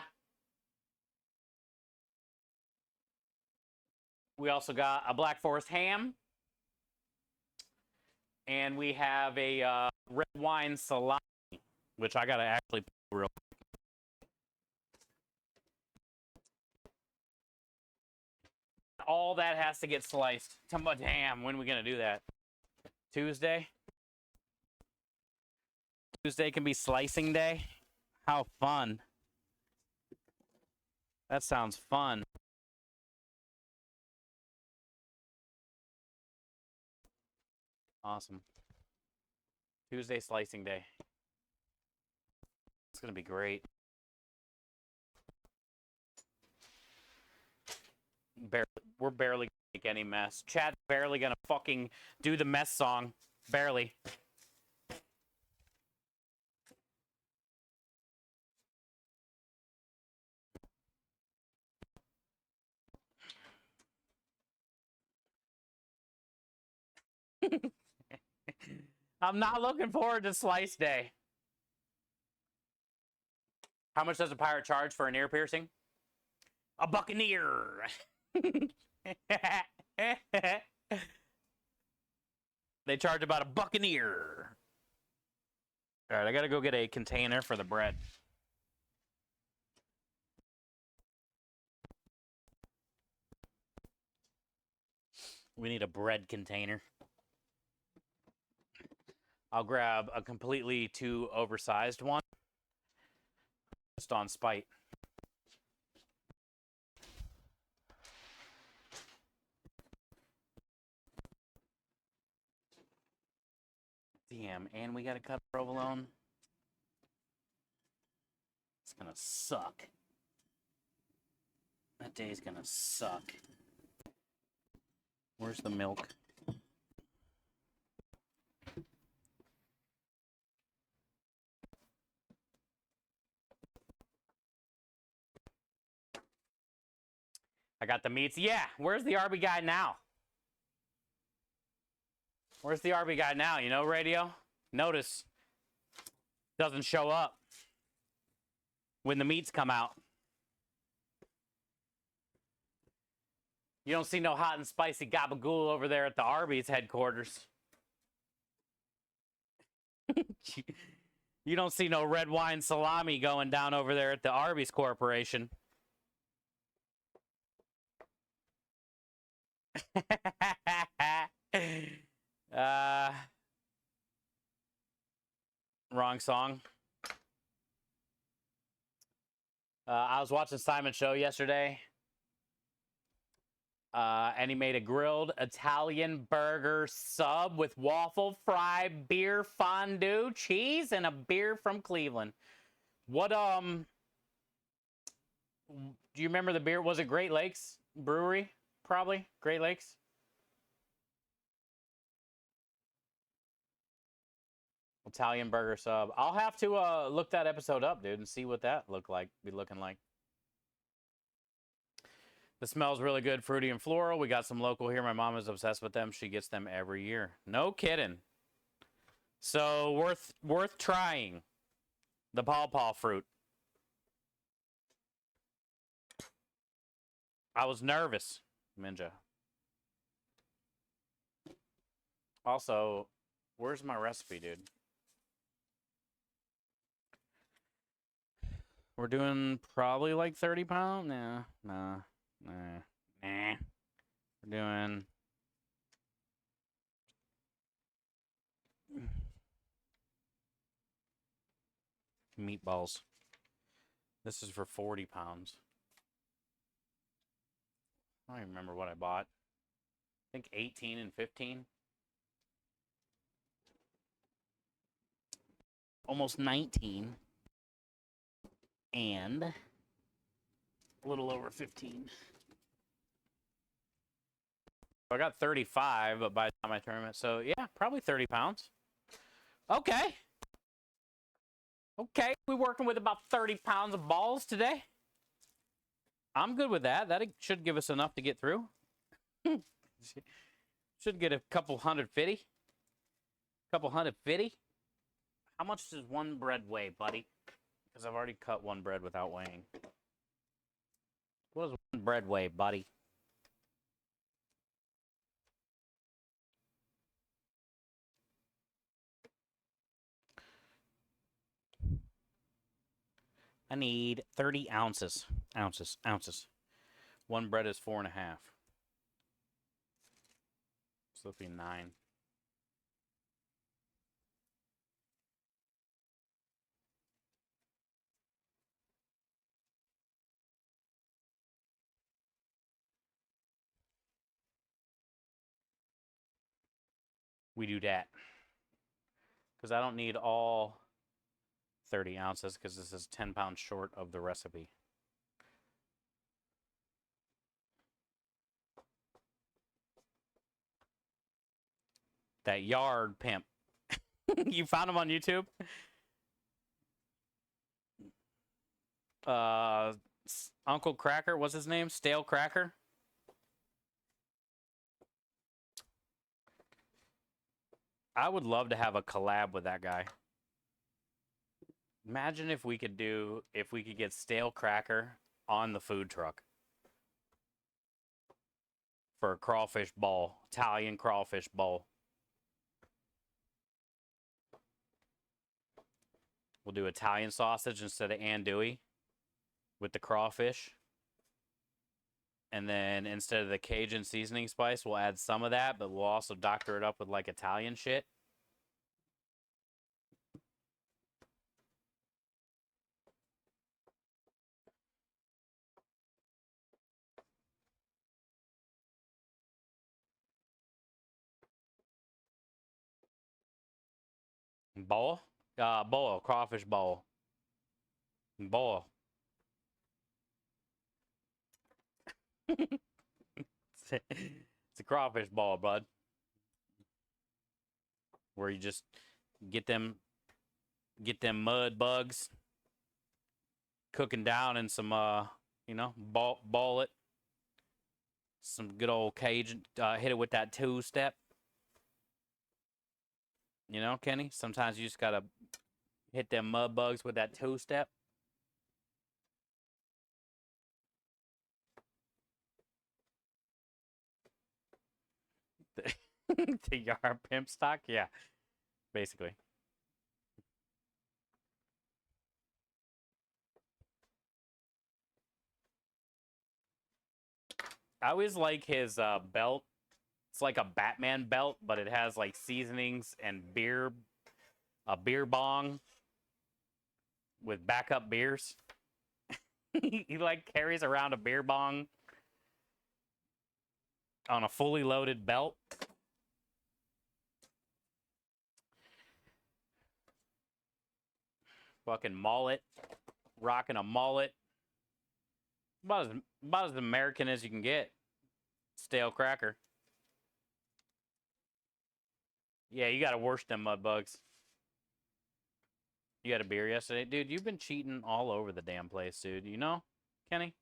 We also got a Black Forest ham. And we have a red wine salami, which I got to actually put real quick. All that has to get sliced. Damn, when are we going to do that? Tuesday? Tuesday can be slicing day? How fun. That sounds fun. Awesome. Tuesday slicing day. It's going to be great. We're barely going to make any mess. Chad's barely going to fucking do the mess song. Barely. I'm not looking forward to Slice Day. How much does a pirate charge for an ear piercing? A buccaneer. They charge about a buccaneer. All right, I gotta go get a container for the bread. We need a bread container. I'll grab a completely too oversized one. Just on spite. Damn, and we gotta cut provolone. It's gonna suck. That day's gonna suck. Where's the milk? I got the meats. Yeah, where's the Arby guy now? Where's the Arby guy now? You know, radio? Notice. Doesn't show up when the meats come out. You don't see no hot and spicy gabagool over there at the Arby's headquarters. You don't see no red wine salami going down over there at the Arby's Corporation. Wrong song. I was watching Simon's show yesterday. And he made a grilled Italian burger sub with waffle fry, beer fondue, cheese, and a beer from Cleveland. What, do you remember the beer? Was it Great Lakes Brewery? Probably. Great Lakes? Italian burger sub. I'll have to look that episode up, dude, and see what that be looking like. The smell's really good, fruity and floral. We got some local here. My mom is obsessed with them. She gets them every year. No kidding. So worth trying. The pawpaw fruit. I was nervous, Minja. Also, where's my recipe, dude? We're doing probably like 30 pounds. Nah. We're doing meatballs. This is for 40 pounds. I don't even remember what I bought. I think 18 and 15. Almost 19. And a little over 15. I got 35, but by the time I tournament, so yeah, probably 30 pounds. Okay. Okay, we're working with about 30 pounds of balls today. I'm good with that. That should give us enough to get through. Should get a couple 150. Couple 150. How much does one bread weigh, buddy? Because I've already cut one bread without weighing. What does one bread weigh, buddy? I need 30 ounces. Ounces. One bread is 4.5. So it'll be 9. We do that. Because I don't need all 30 ounces because this is 10 pounds short of the recipe. That yard pimp. You found him on YouTube? Uncle Cracker, what's his name? Stale Cracker? I would love to have a collab with that guy. Imagine if we could get stale cracker on the food truck for a crawfish bowl, Italian crawfish bowl. We'll do Italian sausage instead of andouille with the crawfish. And then instead of the Cajun seasoning spice, we'll add some of that, but we'll also doctor it up with like Italian shit. Bowl? Bowl, crawfish bowl. Bowl. It's a crawfish ball, bud. Where you just get them mud bugs cooking down in some ball it. Some good old Cajun, hit it with that two-step. You know, Kenny? Sometimes you just gotta hit them mud bugs with that two-step. The yard pimp stock? Yeah, basically. I always like his belt. It's like a Batman belt, but it has like seasonings and a beer bong with backup beers. He like carries around a beer bong on a fully loaded belt. Fucking mullet. Rocking a mullet. About as American as you can get. Stale cracker. Yeah, you gotta wash them mud bugs. You had a beer yesterday? Dude, you've been cheating all over the damn place, dude. You know, Kenny?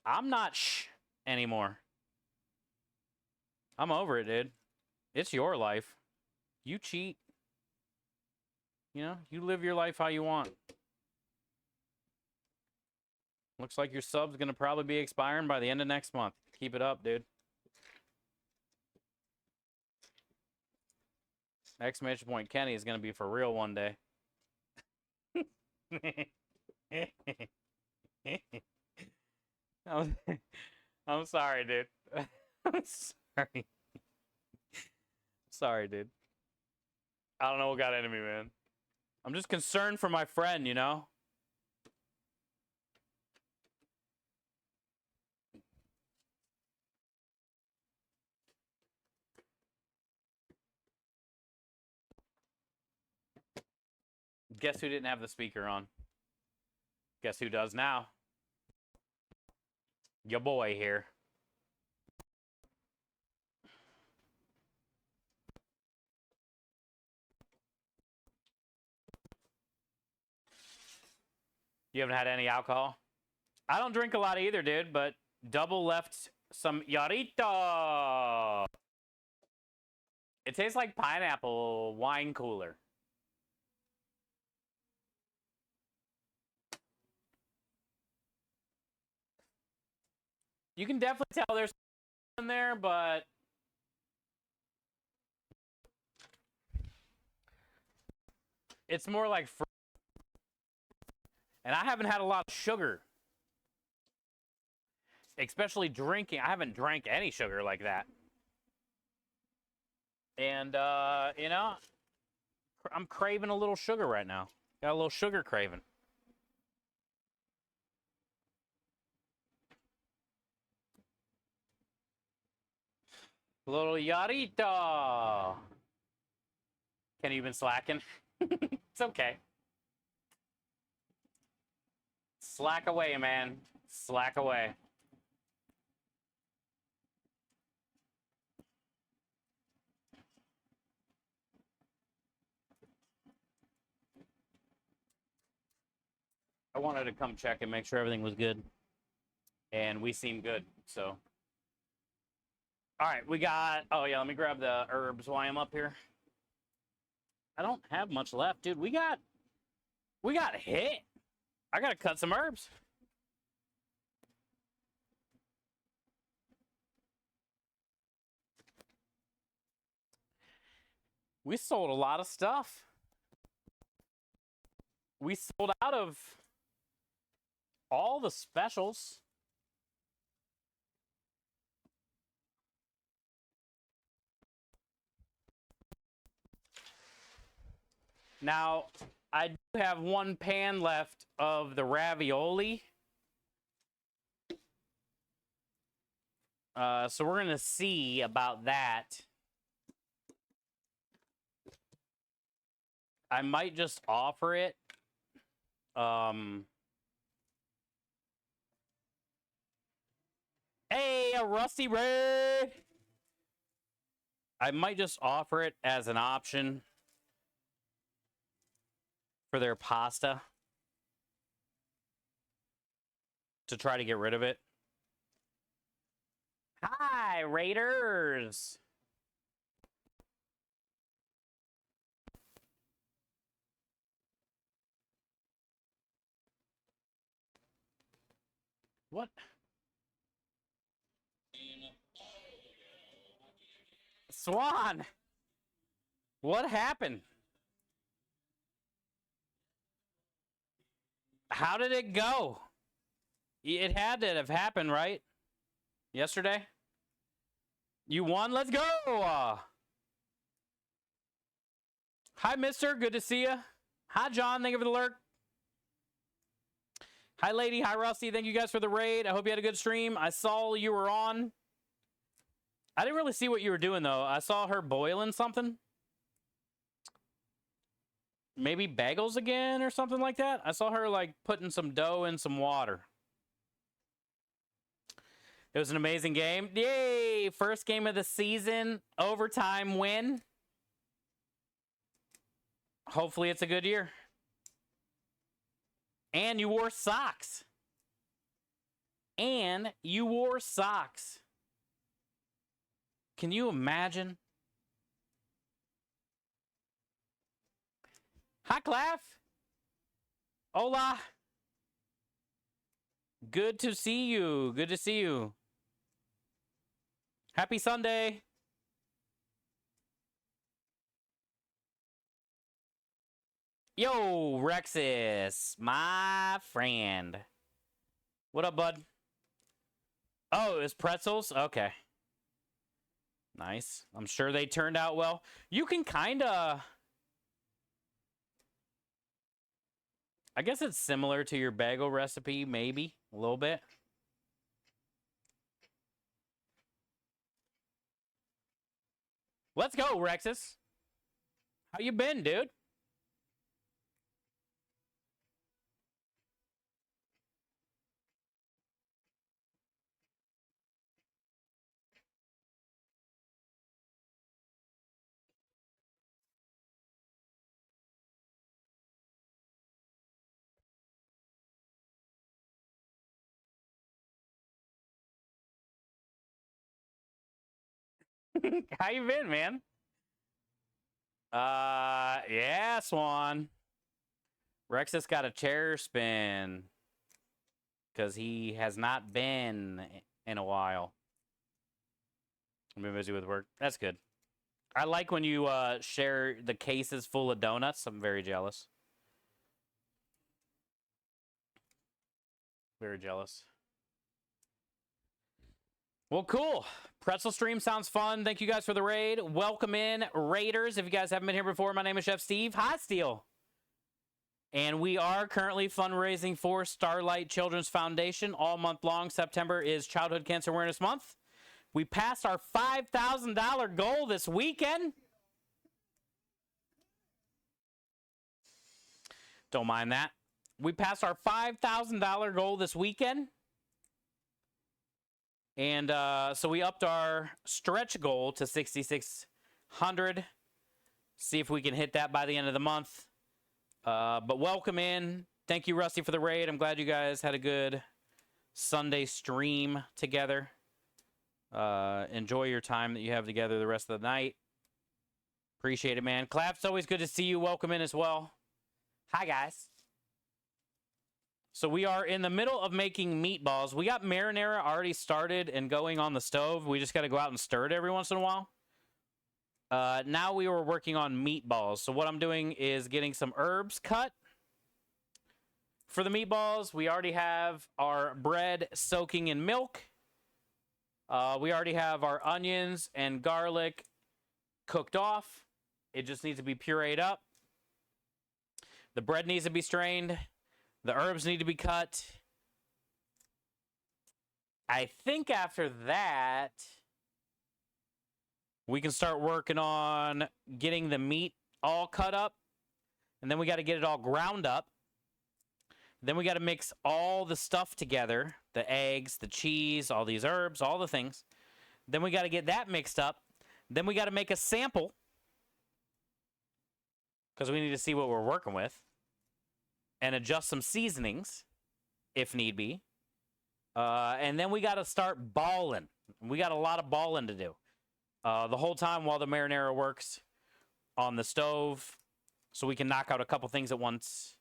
I'm not anymore. I'm over it, dude. It's your life. You cheat. You know, you live your life how you want. Looks like your sub's going to probably be expiring by the end of next month. Keep it up, dude. Exclamation point Kenny is going to be for real one day. I'm sorry, dude. I'm sorry. Sorry, dude. I don't know what got into me, man. I'm just concerned for my friend, you know? Guess who didn't have the speaker on? Guess who does now? Your boy here. You haven't had any alcohol? I don't drink a lot either, dude, but Double left some Yarito. It tastes like pineapple wine cooler. You can definitely tell there's in there, but it's more like fruit. And I haven't had a lot of sugar. Especially drinking. I haven't drank any sugar like that. And, you know, I'm craving a little sugar right now. Got a little sugar craving. Little Yarito. Can you been slacking? It's okay. Slack away, man. Slack away. I wanted to come check and make sure everything was good. And we seem good, so. All right, we got. Oh yeah, let me grab the herbs while I'm up here. I don't have much left, dude. We got hit. I gotta cut some herbs. We sold a lot of stuff. We sold out of all the specials. Now, I do have one pan left of the ravioli. So we're going to see about that. I might just offer it. Hey, a Rusty Red! I might just offer it as an option for their pasta to try to get rid of it. Hi, Raiders! What? Swan! What happened? How did it go? It had to have happened, right? Yesterday? You won? Let's go! Hi, mister. Good to see you. Hi, John. Thank you for the lurk. Hi, lady. Hi, Rusty. Thank you guys for the raid. I hope you had a good stream. I saw you were on. I didn't really see what you were doing, though. I saw her boiling something. Maybe bagels again or something like that. I saw her, like, putting some dough in some water. It was an amazing game. Yay! First game of the season. Overtime win. Hopefully it's a good year. And you wore socks. And you wore socks. Can you imagine? Hi, Claff. Hola. Good to see you. Good to see you. Happy Sunday. Yo, Rexus, my friend. What up, bud? Oh, it was pretzels? Okay. Nice. I'm sure they turned out well. You can kind of... I guess it's similar to your bagel recipe, maybe. A little bit. Let's go, Rexus. How you been, dude? How you been, man? Yeah, Swan. Rexus got a chair spin because he has not been in a while. I've been busy with work. That's good. I like when you share the cases full of donuts. I'm very jealous. Very jealous. Well, cool. Pretzel stream sounds fun. Thank you guys for the raid. Welcome in, Raiders. If you guys haven't been here before, my name is Chef Steve. Hi, Steel. And we are currently fundraising for Starlight Children's Foundation all month long. September is Childhood Cancer Awareness Month. We passed our $5,000 goal this weekend. Don't mind that. We passed our $5,000 goal this weekend. And so we upped our stretch goal to 6,600. See if we can hit that by the end of the month. But welcome in. Thank you, Rusty, for the raid. I'm glad you guys had a good Sunday stream together. Enjoy your time that you have together the rest of the night. Appreciate it, man. Clap's always good to see you. Welcome in as well. Hi, guys. So we are in the middle of making meatballs. We got marinara already started and going on the stove. We just got to go out and stir it every once in a while. Now we were working on meatballs. So what I'm doing is getting some herbs cut. For the meatballs, we already have our bread soaking in milk. We already have our onions and garlic cooked off. It just needs to be pureed up. The bread needs to be strained. The herbs need to be cut. I think after that, we can start working on getting the meat all cut up. And then we got to get it all ground up. Then we got to mix all the stuff together. The eggs, the cheese, all these herbs, all the things. Then we got to get that mixed up. Then we got to make a sample. Because we need to see what we're working with. And adjust some seasonings, if need be. And then we got to start balling. We got a lot of balling to do. The whole time while the marinara works on the stove. So we can knock out a couple things at once.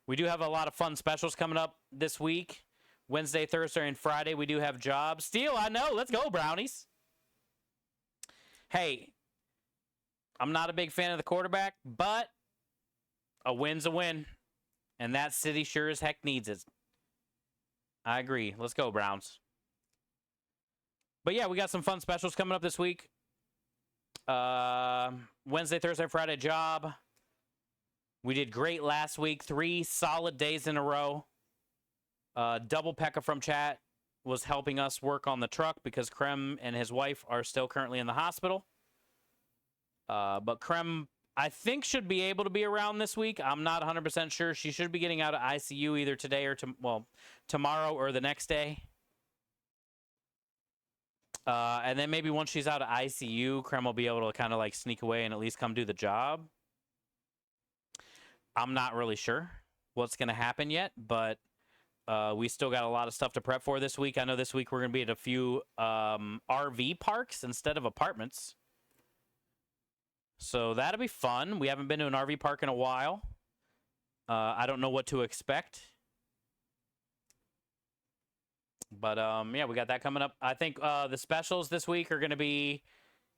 We do have a lot of fun specials coming up this week. Wednesday, Thursday, and Friday, we do have jobs. Steele, I know. Let's go, Brownies. Hey, I'm not a big fan of the quarterback, but a win's a win. And that city sure as heck needs it. I agree. Let's go, Browns. But yeah, we got some fun specials coming up this week. Wednesday, Thursday, Friday job. We did great last week. 3 solid days in a row. Double Pekka from chat was helping us work on the truck because Krem and his wife are still currently in the hospital. But Krem, I think, should be able to be around this week. I'm not 100% sure. She should be getting out of ICU either today or tomorrow or the next day. And then maybe once she's out of ICU, Krem will be able to kind of like sneak away and at least come do the job. I'm not really sure what's going to happen yet, but we still got a lot of stuff to prep for this week. I know this week we're going to be at a few RV parks instead of apartments. So that'll be fun. We haven't been to an RV park in a while. I don't know what to expect. But, yeah, we got that coming up. I think the specials this week are going to be,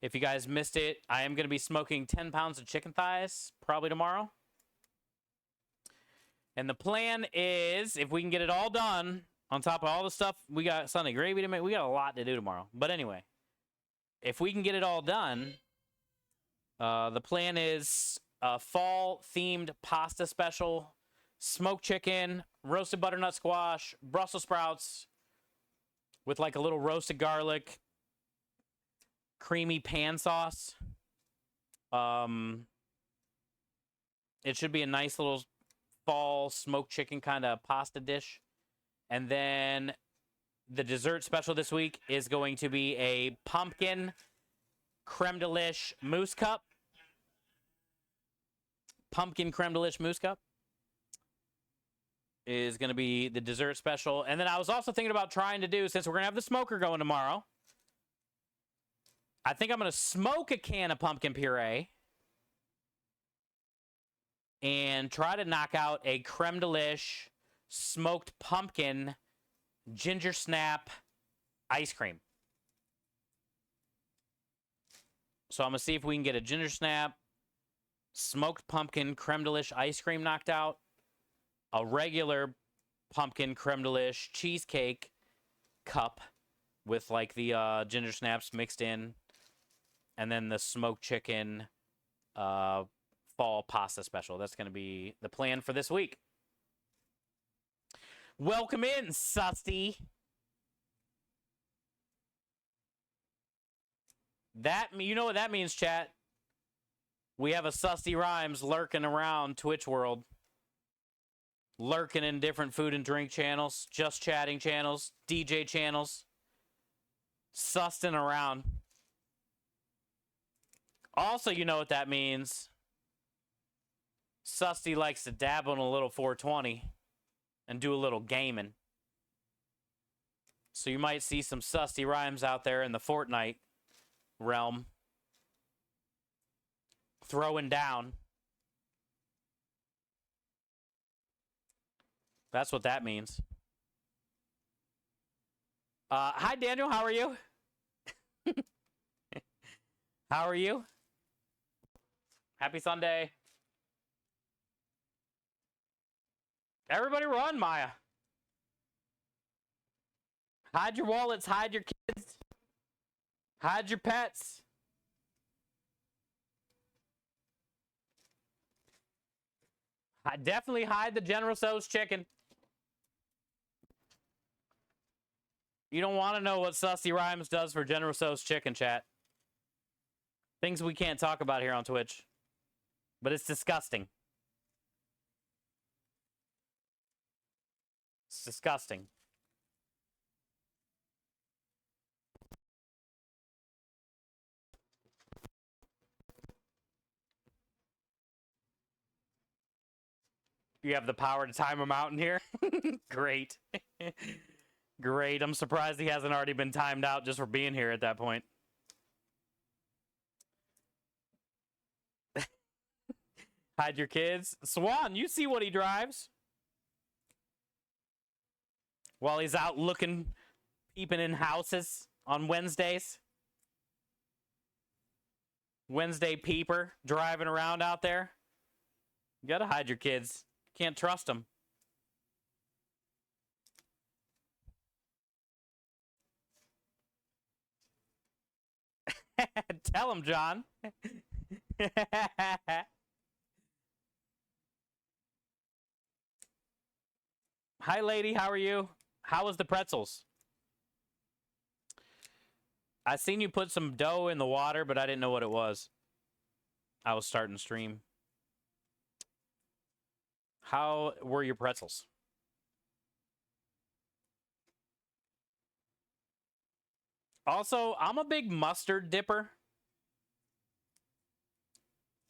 if you guys missed it, I am going to be smoking 10 pounds of chicken thighs probably tomorrow. And the plan is, if we can get it all done, on top of all the stuff, we got Sunday gravy to make. We got a lot to do tomorrow. But anyway, if we can get it all done, the plan is a fall-themed pasta special, smoked chicken, roasted butternut squash, Brussels sprouts, with like a little roasted garlic, creamy pan sauce. It should be a nice little fall smoked chicken kind of pasta dish. And then the dessert special this week is going to be a pumpkin creme de lish mousse cup. Pumpkin creme de lish mousse cup is going to be the dessert special. And then I was also thinking about trying to do, since we're going to have the smoker going tomorrow, I think I'm going to smoke a can of pumpkin puree and try to knock out a creme de lish smoked pumpkin ginger snap ice cream. So I'm going to see if we can get a ginger snap, smoked pumpkin creme de lish ice cream knocked out, a regular pumpkin creme de lish cheesecake cup with like the ginger snaps mixed in, and then the smoked chicken fall pasta special. That's going to be the plan for this week. Welcome in, Susty. You know what that means, chat? We have a Susty Rhymes lurking around Twitch world. Lurking in different food and drink channels, just chatting channels, DJ channels. Sussing around. Also, you know what that means. Susty likes to dabble in a little 420 and do a little gaming. So you might see some susty rhymes out there in the Fortnite realm. Throwing down. That's what that means. Hi, Daniel. How are you? How are you? Happy Sunday. Everybody run, Maya. Hide your wallets. Hide your kids. Hide your pets. I definitely hide the General Tso's chicken. You don't want to know what Sussy Rhymes does for General Tso's chicken, chat. Things we can't talk about here on Twitch. But it's disgusting. It's disgusting. You have the power to time him out in here? Great. Great. I'm surprised he hasn't already been timed out just for being here at that point. Hide your kids. Swan, you see what he drives. While he's out looking, peeping in houses on Wednesdays. Wednesday peeper, driving around out there. You gotta hide your kids. Can't trust them. Tell him, John. Hi, lady. How are you? How was the pretzels? I seen you put some dough in the water, but I didn't know what it was. I was starting to stream. How were your pretzels? Also, I'm a big mustard dipper.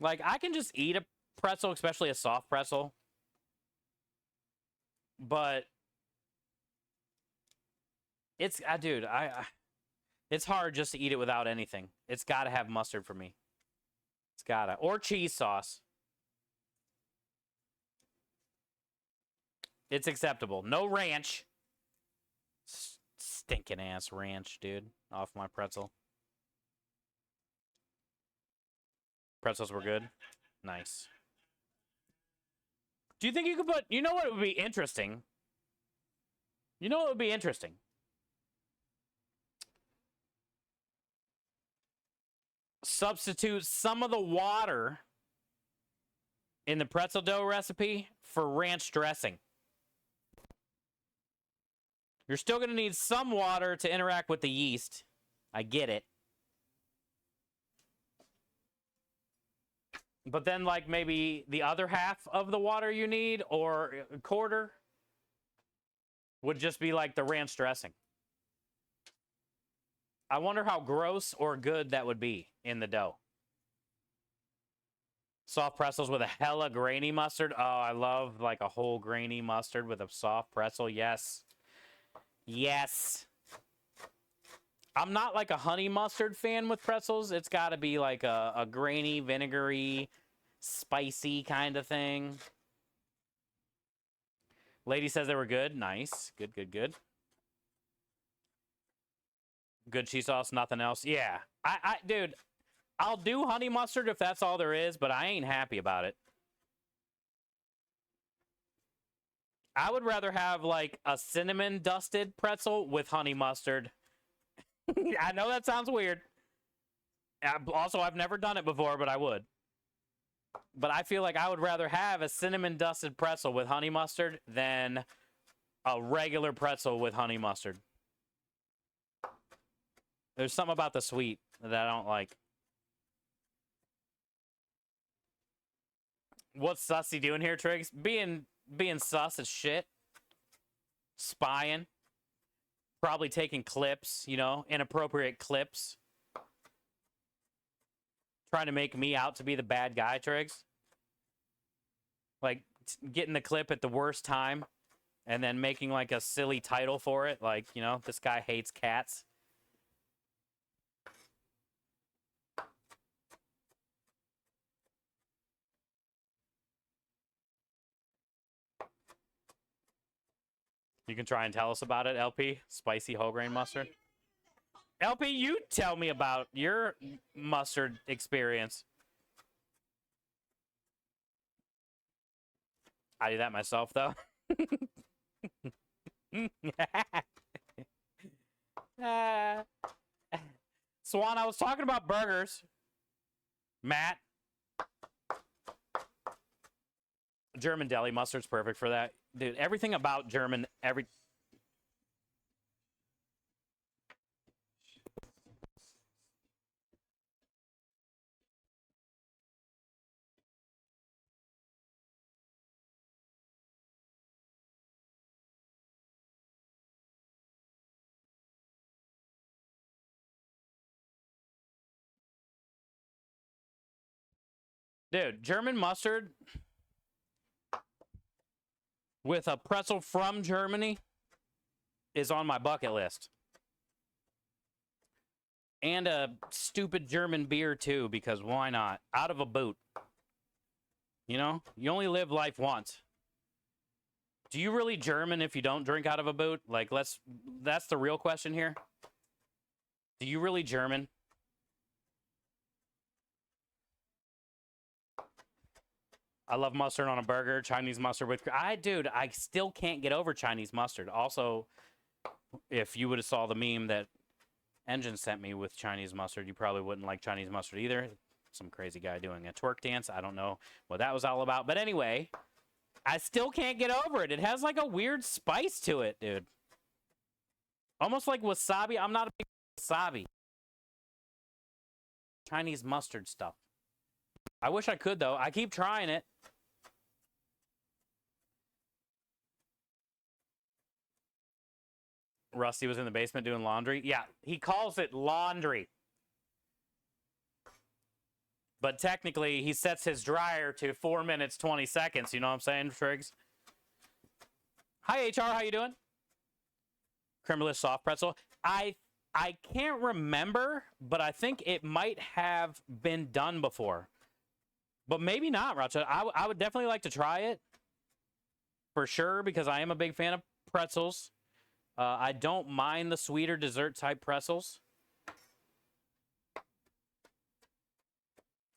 Like, I can just eat a pretzel, especially a soft pretzel. But it's, dude, it's hard just to eat it without anything. It's got to have mustard for me. It's got to. Or cheese sauce. It's acceptable. No ranch. Stinking ass ranch, dude. Off my pretzel. Pretzels were good. Nice. Do you think you could put... You know what would be interesting? You know what would be interesting? Substitute some of the water in the pretzel dough recipe for ranch dressing. You're still going to need some water to interact with the yeast. I get it. But then, like, maybe the other half of the water you need, or a quarter, would just be like the ranch dressing. I wonder how gross or good that would be in the dough. Soft pretzels with a hella grainy mustard. Oh, I love, like, a whole grainy mustard with a soft pretzel. Yes. Yes. I'm not like a honey mustard fan with pretzels. It's got to be like a grainy, vinegary, spicy kind of thing. Lady says they were good. Nice. Good, good, good. Good cheese sauce, nothing else. Yeah. Dude, I'll do honey mustard if that's all there is, but I ain't happy about it. I would rather have like a cinnamon dusted pretzel with honey mustard. I know that sounds weird. Also, I've never done it before, but I would. But I feel like I would rather have a cinnamon dusted pretzel with honey mustard than a regular pretzel with honey mustard. There's something about the sweet that I don't like. What's Sussy doing here, Triggs? Being sus as shit. Spying. Probably taking clips, you know, inappropriate clips. Trying to make me out to be the bad guy, Triggs. Like, getting the clip at the worst time. and then making like a silly title for it, like, you know, this guy hates cats. You can try and tell us about it, LP. Spicy whole grain mustard. LP, you tell me about your mustard experience. I do that myself, though. Swan, I was talking about burgers. Matt. German deli mustard's perfect for that. Dude, everything about German, dude, German mustard with a pretzel from Germany is on my bucket list. And a stupid German beer, too, because why not? Out of a boot. You know? You only live life once. Do you really German if you don't drink out of a boot? Like, that's the real question here. Do you really German? I love mustard on a burger. Chinese mustard with... Dude, I still can't get over Chinese mustard. Also, if you would have saw the meme that Engine sent me with Chinese mustard, you probably wouldn't like Chinese mustard either. Some crazy guy doing a twerk dance. I don't know what that was all about. But anyway, I still can't get over it. It has like a weird spice to it, dude. Almost like wasabi. I'm not a big wasabi. Chinese mustard stuff. I wish I could, though. I keep trying it. Rusty was in the basement doing laundry. Yeah, he calls it laundry. But technically, he sets his dryer to 4 minutes, 20 seconds. You know what I'm saying, Triggs? Hi, HR. How you doing? Cremeless soft pretzel. I can't remember, but I think it might have been done before. But maybe not, Racha. I would definitely like to try it. For sure, because I am a big fan of pretzels. I don't mind the sweeter dessert-type pretzels.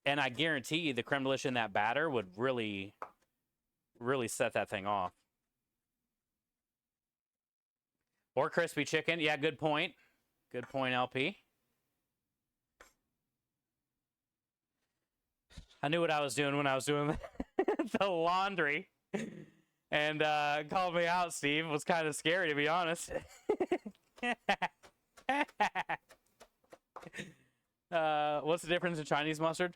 And I guarantee you the creme delish in that batter would really, really set that thing off. Or crispy chicken. Yeah, good point. Good point, LP. I knew what I was doing when I was doing the laundry. And called me out, Steve. It was kind of scary, to be honest. What's the difference in Chinese mustard?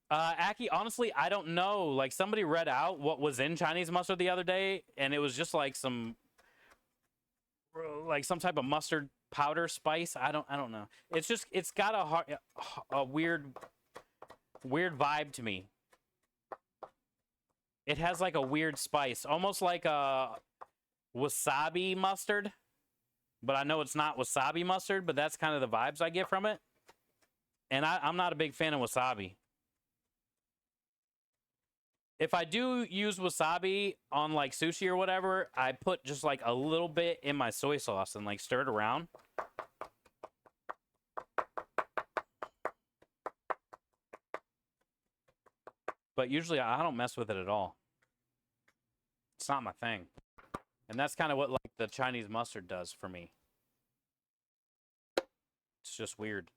Aki, honestly, I don't know. Like, somebody read out what was in Chinese mustard the other day, and it was just like some type of mustard powder spice. I don't know. It's just, it's got a weird vibe to me. It has like a weird spice, almost like a wasabi mustard. But I know it's not wasabi mustard, but that's kind of the vibes I get from it. And I'm not a big fan of wasabi. If I do use wasabi on like sushi or whatever, I put just like a little bit in my soy sauce and like stir it around. But usually I don't mess with it at all. It's not my thing. And that's kind of what like the Chinese mustard does for me. It's just weird.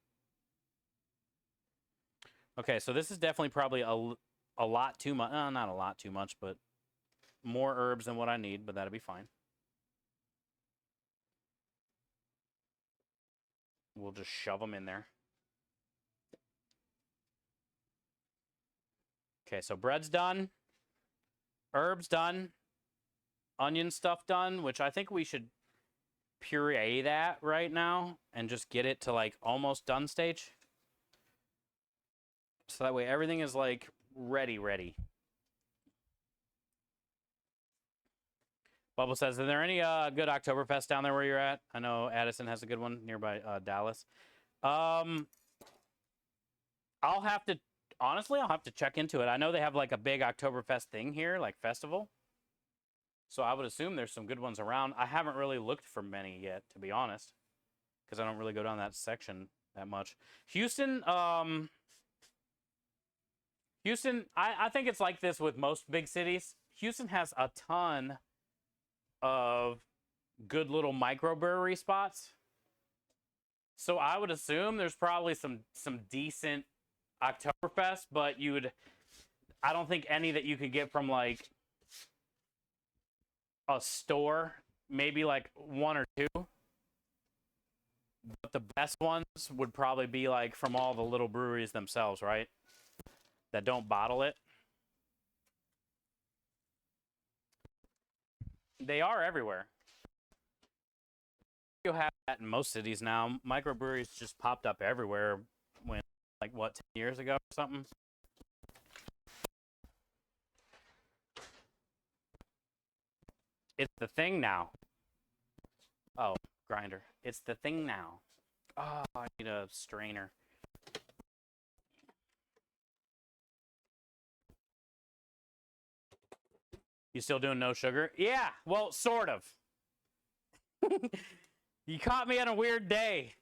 Okay, so this is definitely probably a lot too much. Not a lot too much, but more herbs than what I need, but that'll be fine. We'll just shove them in there. Okay, so bread's done. Herbs done. Onion stuff done, which I think we should puree that right now and just get it to like almost done stage. So that way everything is like ready. Bubble says, are there any good Oktoberfest down there where you're at? I know Addison has a good one nearby Dallas. I'll have to, honestly, I'll have to check into it. I know they have like a big Oktoberfest thing here, like festival. So I would assume there's some good ones around. I haven't really looked for many yet, to be honest, because I don't really go down that section that much. Houston, I think it's like this with most big cities. Houston has a ton of good little microbrewery spots. So I would assume there's probably some decent Oktoberfest, but I don't think any that you could get from like a store, maybe like one or two. But the best ones would probably be like from all the little breweries themselves, right? That don't bottle it. They are everywhere. You have that in most cities now. Microbreweries just popped up everywhere when, like, what, 10 years ago or something? It's the thing now. Oh, grinder. It's the thing now. Oh, I need a strainer. You still doing no sugar? Yeah, well, sort of. You caught me on a weird day.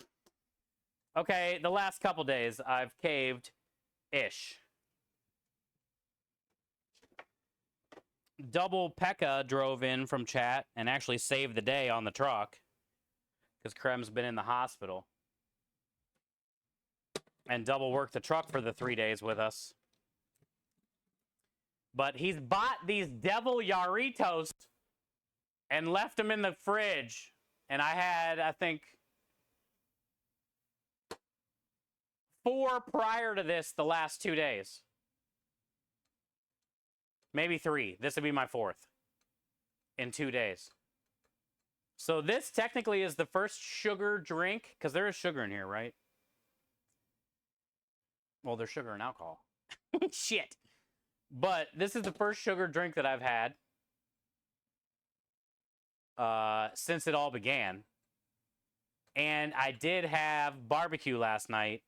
Okay, the last couple days I've caved-ish. Double Pekka drove in from chat and actually saved the day on the truck because Krem's been in the hospital. And Double worked the truck for the 3 days with us. But he's bought these devil Yarritos and left them in the fridge. And I had, I think, 4 prior to this the last 2 days. Maybe 3. This would be my 4th in 2 days. So this technically is the first sugar drink, because there is sugar in here, right? Well, there's sugar and alcohol. Shit. But this is the first sugar drink that I've had since it all began. And I did have barbecue last night,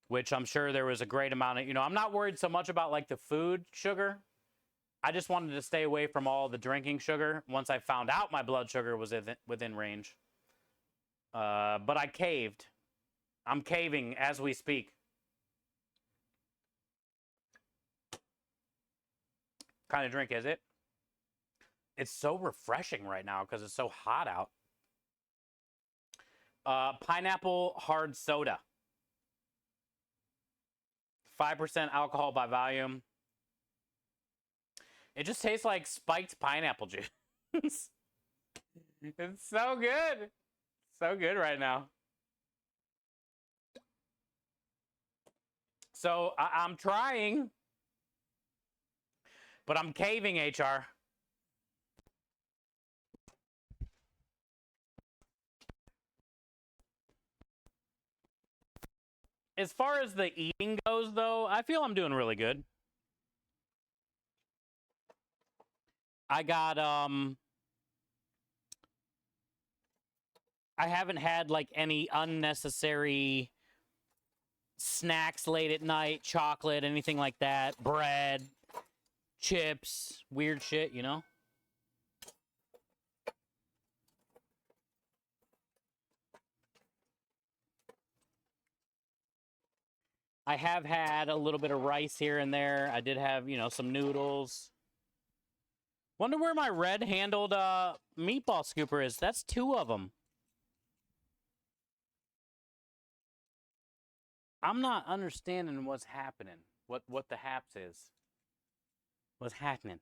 which I'm sure there was a great amount of, I'm not worried so much about like the food sugar. I just wanted to stay away from all the drinking sugar once I found out my blood sugar was within range. But I caved. I'm caving as we speak. What kind of drink is it? It's so refreshing right now because it's so hot out. Pineapple hard soda. 5% alcohol by volume. It just tastes like spiked pineapple juice. It's so good. So good right now. So I'm trying, but I'm caving, HR. As far as the eating goes, though, I feel I'm doing really good. I got, I haven't had, like, any unnecessary snacks late at night, chocolate, anything like that, bread, chips, weird shit, I have had a little bit of rice here and there. I did have, some noodles. Wonder where my red-handled meatball scooper is. That's 2 of them. I'm not understanding what's happening. What the haps is. What's happening?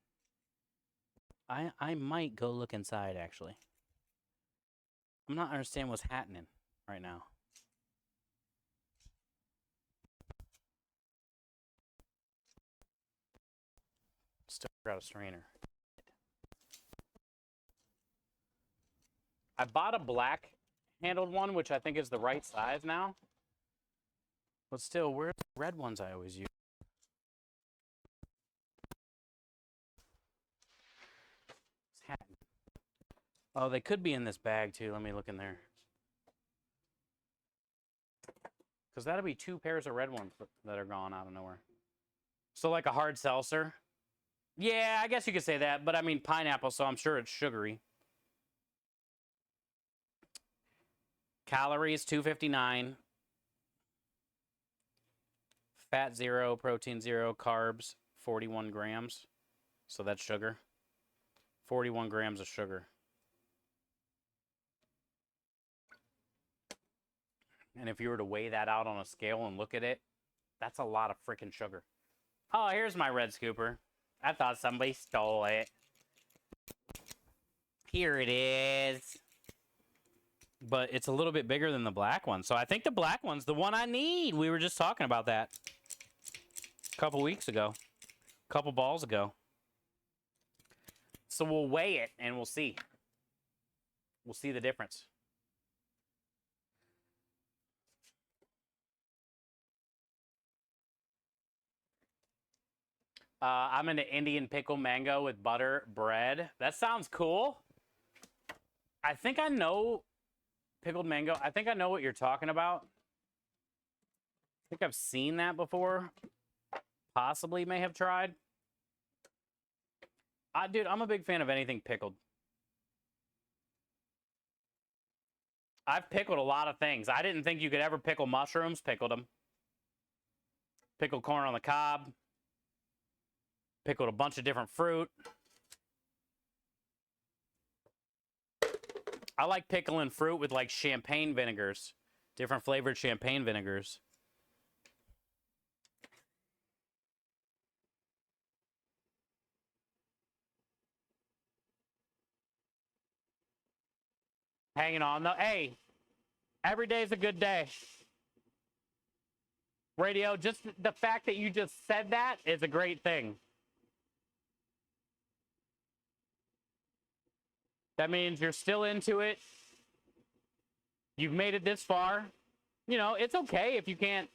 I might go look inside, actually. I'm not understanding what's happening right now. Still got a strainer. I bought a black handled one, which I think is the right size now. But still, where's the red ones I always use? Oh, they could be in this bag, too. Let me look in there. Because that'll be 2 pairs of red ones that are gone out of nowhere. So, like a hard seltzer. Yeah, I guess you could say that. But, I mean, pineapple, so I'm sure it's sugary. Calories, 259. Fat 0, protein 0, carbs, 41 grams. So that's sugar. 41 grams of sugar. And if you were to weigh that out on a scale and look at it, that's a lot of freaking sugar. Oh, here's my red scooper. I thought somebody stole it. Here it is. But it's a little bit bigger than the black one. So I think the black one's the one I need. We were just talking about that a couple weeks ago. A couple balls ago. So we'll weigh it and we'll see. We'll see the difference. I'm into Indian pickle mango with butter bread. That sounds cool. I think I know pickled mango. I think I know what you're talking about. I think I've seen that before. Possibly may have tried. Dude, I'm a big fan of anything pickled. I've pickled a lot of things. I didn't think you could ever pickle mushrooms. Pickled them. Pickled corn on the cob. Pickled a bunch of different fruit. I like pickling fruit with like champagne vinegars. Different flavored champagne vinegars. Hanging on though. Hey, every day's a good day. Radio, just the fact that you just said that is a great thing. That means you're still into it. You've made it this far. You know, it's okay if you can't,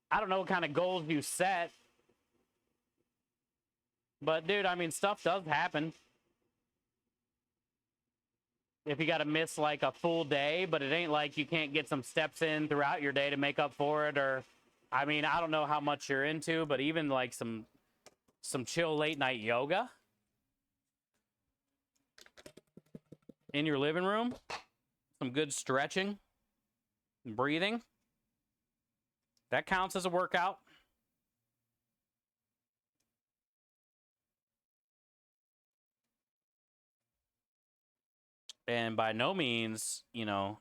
I don't know what kind of goals you set. But, dude, I mean, stuff does happen. If you got to miss, like, a full day, but it ain't like you can't get some steps in throughout your day to make up for it. Or, I mean, I don't know how much you're into, but even, like, some chill late-night yoga in your living room, some good stretching and breathing, that counts as a workout. And by no means, you know,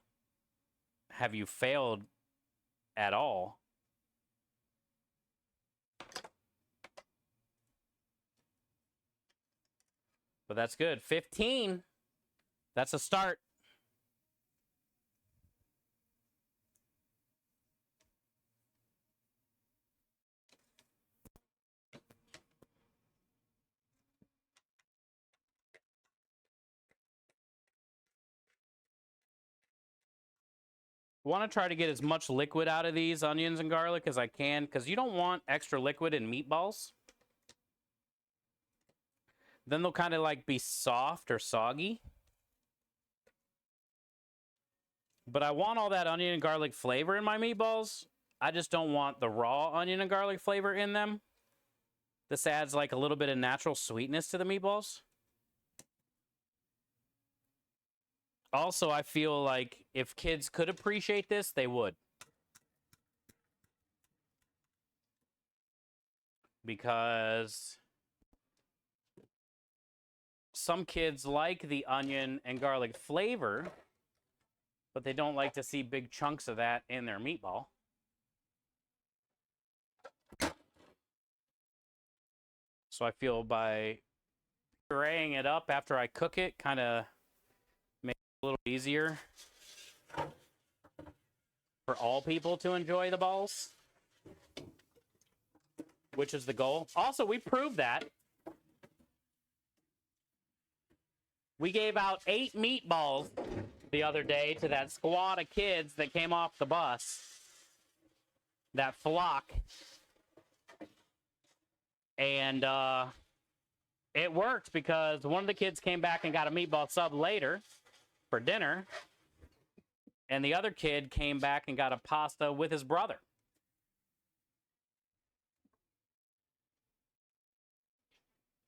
have you failed at all. But that's good. 15. That's a start. Want to try to get as much liquid out of these onions and garlic as I can, because you don't want extra liquid in meatballs. Then they'll kind of like be soft or soggy. But I want all that onion and garlic flavor in my meatballs. I just don't want the raw onion and garlic flavor in them. This adds like a little bit of natural sweetness to the meatballs. Also, I feel like if kids could appreciate this, they would. Because some kids like the onion and garlic flavor, but they don't like to see big chunks of that in their meatball. So I feel by pureeing it up after I cook it, kind of makes it a little easier for all people to enjoy the balls, which is the goal. Also, we proved that. We gave out 8 meatballs the other day to that squad of kids that came off the bus, that flock. And it worked because one of the kids came back and got a meatball sub later for dinner, and the other kid came back and got a pasta with his brother.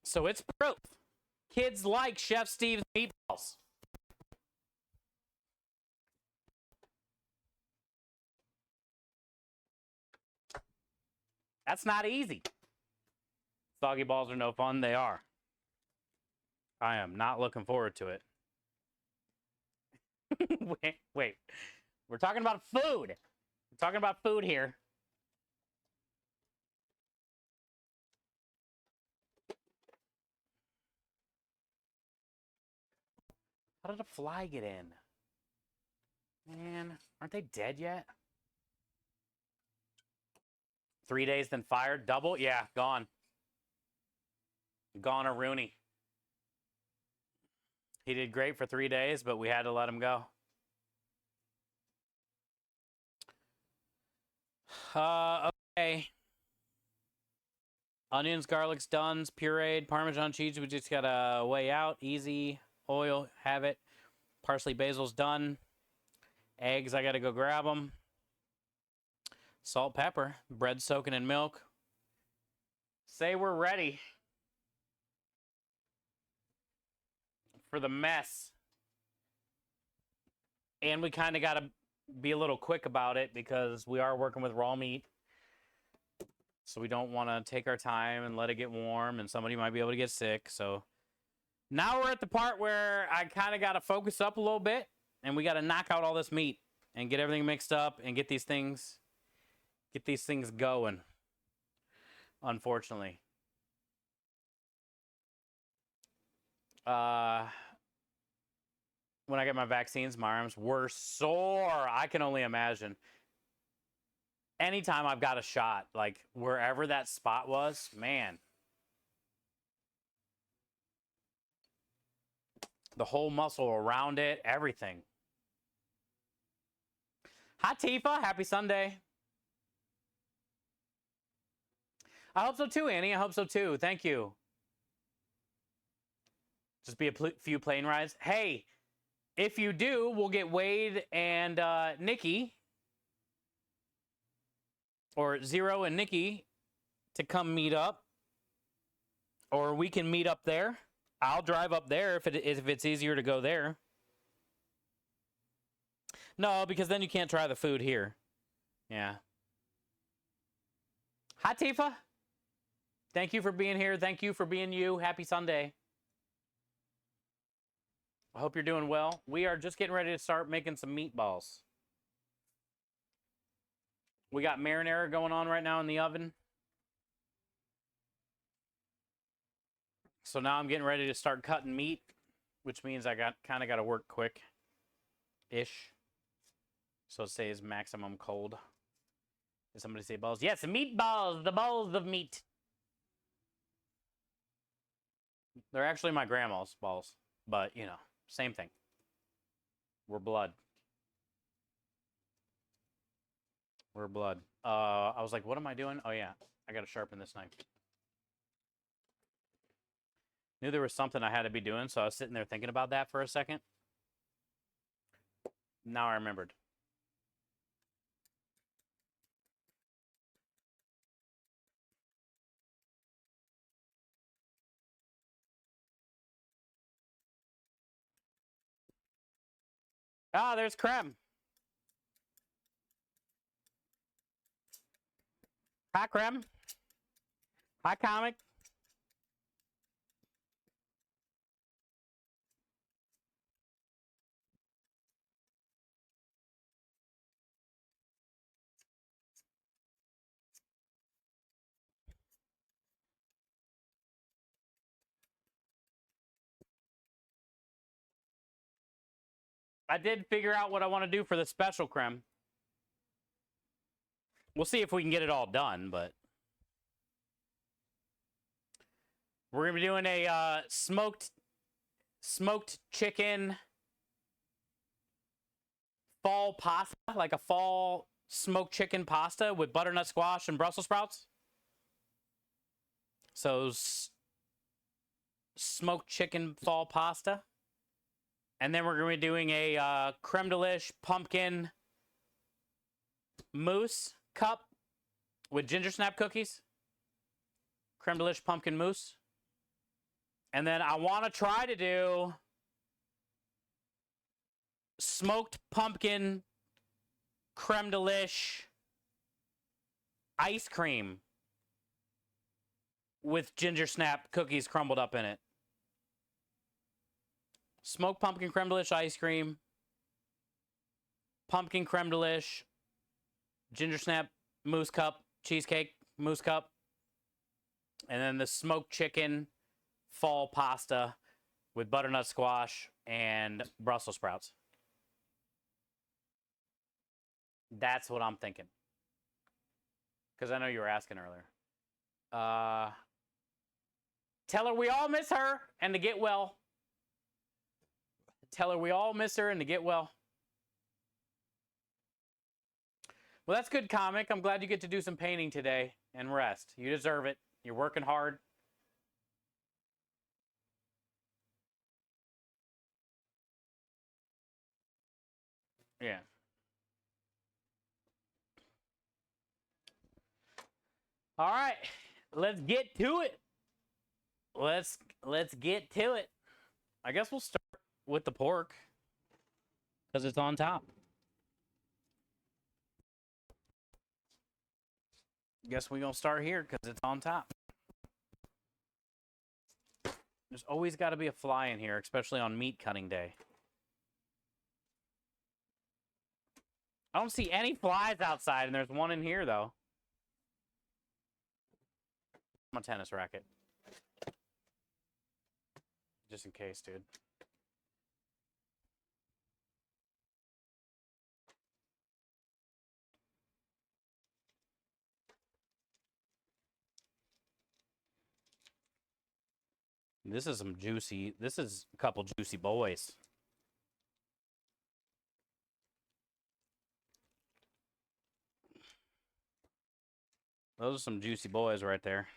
So it's proof. Kids like Chef Steve's meatballs. That's not easy. Soggy balls are no fun. They are. I am not looking forward to it. wait. We're talking about food. We're talking about food here. How did a fly get in? Man, aren't they dead yet? 3 days, then fired? Double? Yeah, gone. Gone a Rooney. He did great for 3 days, but we had to let him go. Okay. Onions, garlics, done. Pureed, Parmesan cheese. We just got to weigh out. Easy. Oil, have it. Parsley, basil's done. Eggs, I got to go grab them. Salt, pepper. Bread soaking in milk. Say we're ready for the mess. And we kind of got to be a little quick about it because we are working with raw meat. So we don't want to take our time and let it get warm and somebody might be able to get sick. So now we're at the part where I kind of got to focus up a little bit and we got to knock out all this meat and get everything mixed up and get these things going. Unfortunately. When I get my vaccines, my arms were sore. I can only imagine. Anytime I've got a shot, like wherever that spot was, man. The whole muscle around it, everything. Hi, Tifa. Happy Sunday. I hope so too, Annie. I hope so too. Thank you. Just be a few plane rides. Hey, if you do, we'll get Wade and Nikki, or Zero and Nikki, to come meet up. Or we can meet up there. I'll drive up there if it's easier to go there. No, because then you can't try the food here. Yeah. Hi, Tifa. Thank you for being here. Thank you for being you. Happy Sunday. I hope you're doing well. We are just getting ready to start making some meatballs. We got marinara going on right now in the oven. So now I'm getting ready to start cutting meat, which means I kind of got to work quick-ish. So it stays maximum cold. Did somebody say balls? Yes, meatballs, the balls of meat. They're actually my grandma's balls, but you know, same thing. We're blood. We're blood. I was like, what am I doing? Oh yeah, I gotta sharpen this knife. Knew there was something I had to be doing, so I was sitting there thinking about that for a second. Now I remembered. Ah, there's Creme. Hi, Creme. Hi, Comic. I did figure out what I want to do for the special, Creme. We'll see if we can get it all done, but we're gonna be doing a smoked chicken fall pasta, like a fall smoked chicken pasta with butternut squash and Brussels sprouts. So smoked chicken fall pasta. And then we're going to be doing a creme de lish pumpkin mousse cup with ginger snap cookies. Creme de lish pumpkin mousse. And then I want to try to do smoked pumpkin creme de lish ice cream with ginger snap cookies crumbled up in it. Smoked pumpkin creme de lish ice cream, pumpkin creme de lish, ginger snap mousse cup, cheesecake mousse cup, and then the smoked chicken fall pasta with butternut squash and Brussels sprouts. That's what I'm thinking. Because I know you were asking earlier. Tell her we all miss her and to get well. Tell her we all miss her and to get well. Well, that's good, comic. I'm glad you get to do some painting today and rest. You deserve it. You're working hard. Yeah. All right. Let's get to it. Let's get to it. I guess we'll start with the pork because it's on top. Guess we're going to start here because it's on top. There's always got to be a fly in here, especially on meat cutting day. I don't see any flies outside, and there's one in here, though. My tennis racket. Just in case, dude. This is some juicy, this is a couple juicy boys. Those are some juicy boys right there.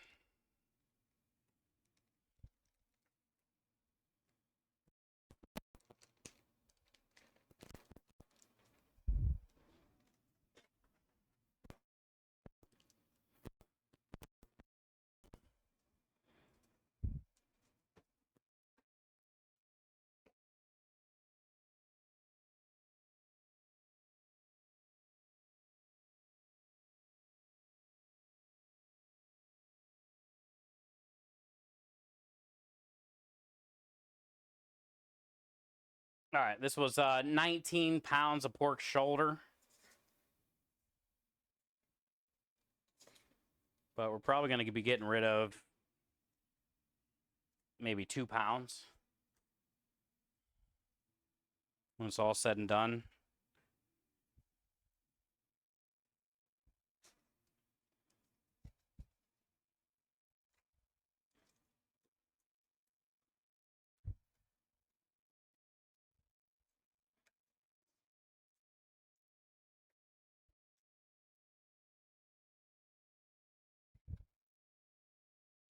All right, this was 19 pounds of pork shoulder. But we're probably going to be getting rid of maybe 2 pounds when it's all said and done.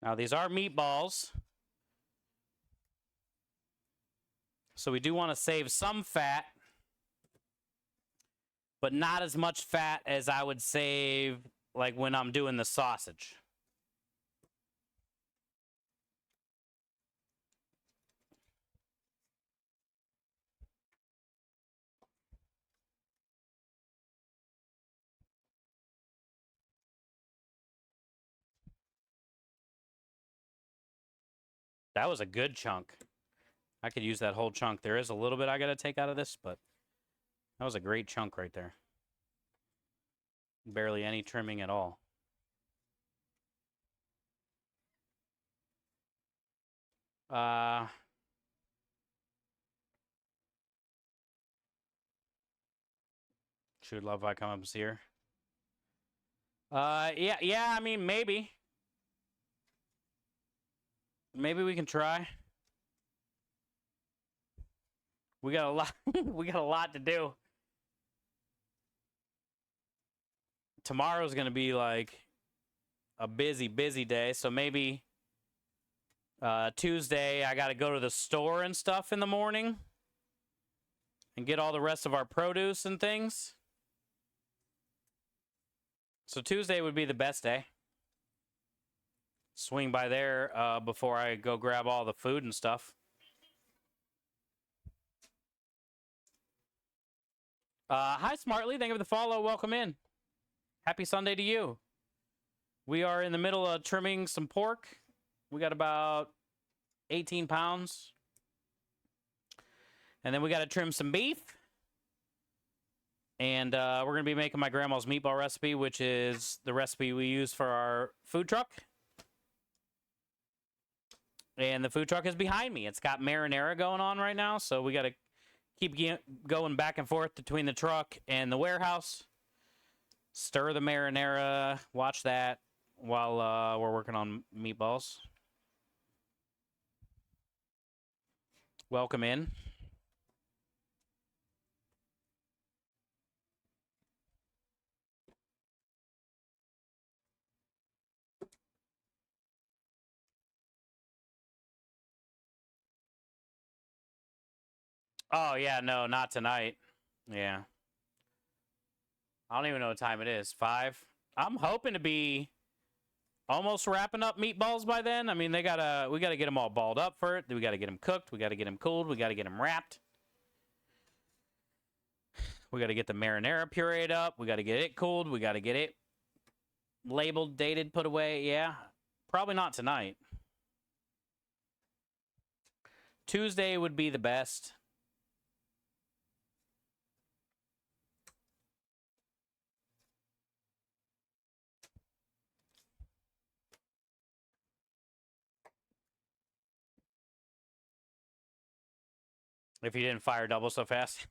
Now, these are meatballs. So we do want to save some fat, but not as much fat as I would save like when I'm doing the sausage. That was a good chunk. I could use that whole chunk. There is a little bit I got to take out of this, but that was a great chunk right there. Barely any trimming at all. She would love if I come up and see her. Yeah, I mean, maybe. Maybe we can try. We got a lot we got a lot to do. Tomorrow's going to be like a busy day, so maybe Tuesday, I got to go to the store and stuff in the morning and get all the rest of our produce and things. So Tuesday would be the best day. Swing by there before I go grab all the food and stuff. Hi, Smartly. Thank you for the follow. Welcome in. Happy Sunday to you. We are in the middle of trimming some pork. We got about 18 pounds. And then we got to trim some beef. And we're going to be making my grandma's meatball recipe, which is the recipe we use for our food truck. And the food truck is behind me. It's got marinara going on right now, so we got to keep going back and forth between the truck and the warehouse. Stir the marinara. Watch that while we're working on meatballs. Welcome in. Oh, yeah, no, not tonight. Yeah. I don't even know what time it is. 5? I'm hoping to be almost wrapping up meatballs by then. I mean, we gotta get them all balled up for it. We gotta get them cooked. We gotta get them cooled. We gotta get them wrapped. We gotta get the marinara pureed up. We gotta get it cooled. We gotta get it labeled, dated, put away. Yeah, probably not tonight. Tuesday would be the best. If you didn't fire double so fast.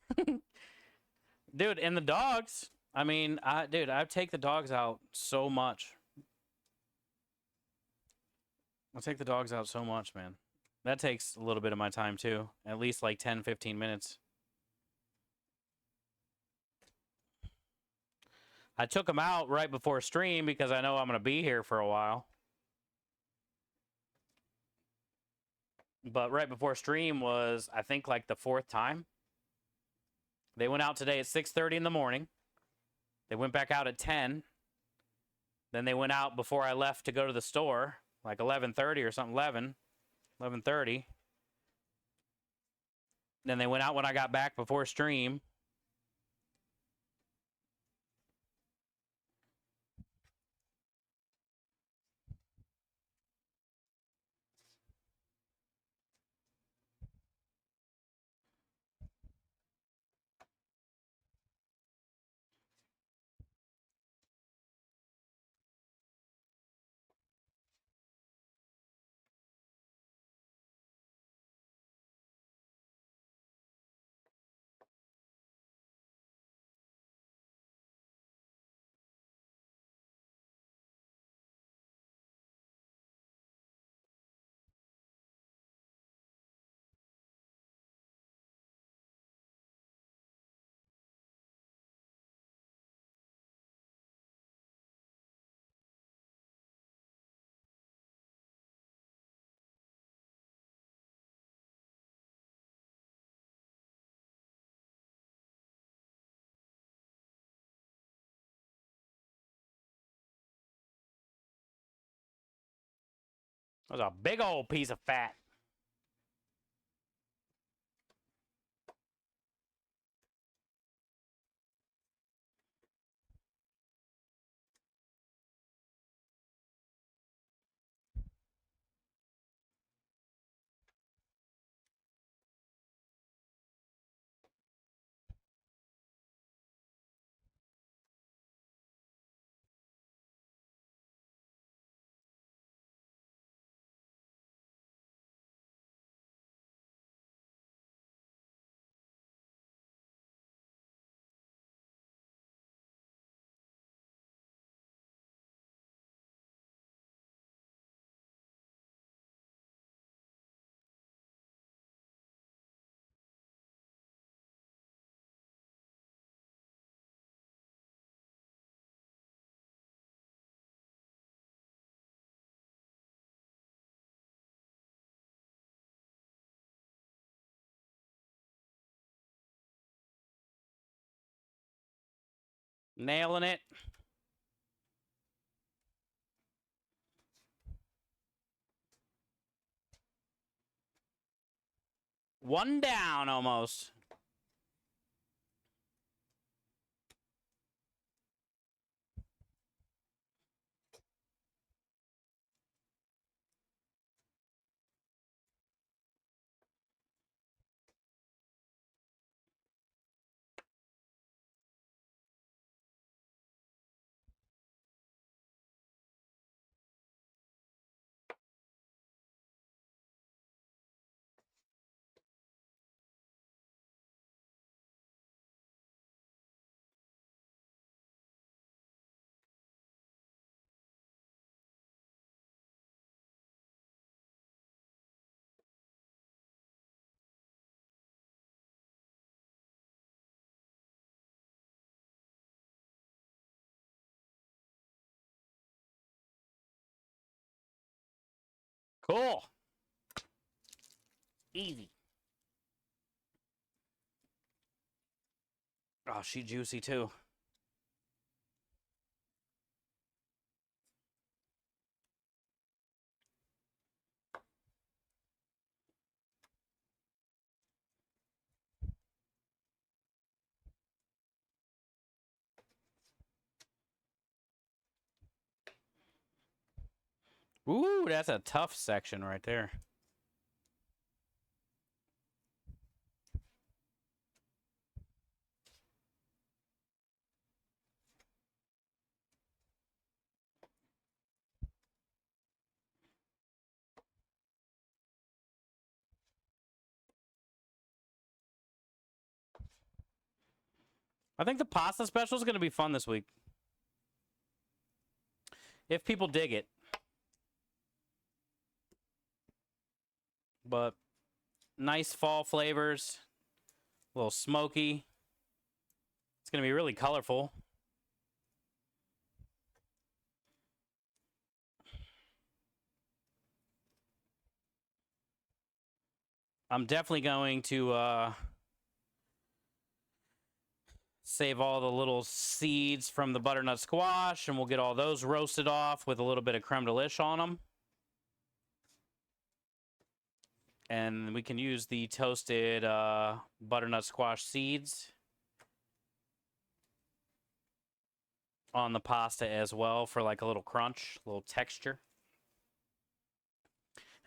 Dude, and the dogs. I mean, dude, I take the dogs out so much. I take the dogs out so much, man. That takes a little bit of my time, too. At least like 10, 15 minutes. I took them out right before stream because I know I'm going to be here for a while. But right before stream was, I think, like the 4th time. They went out today at 6:30 in the morning. They went back out at 10. Then they went out before I left to go to the store, like 11:30 or something, 11:30. Then they went out when I got back before stream. That was a big old piece of fat. Nailing it. One down almost. Cool. Easy. Oh, she juicy too. Ooh, that's a tough section right there. I think the pasta special is going to be fun this week. If people dig it. But nice fall flavors. A little smoky. It's going to be really colorful. I'm definitely going to save all the little seeds from the butternut squash, and we'll get all those roasted off with a little bit of creme de lish on them. And we can use the toasted butternut squash seeds on the pasta as well for like a little crunch, a little texture.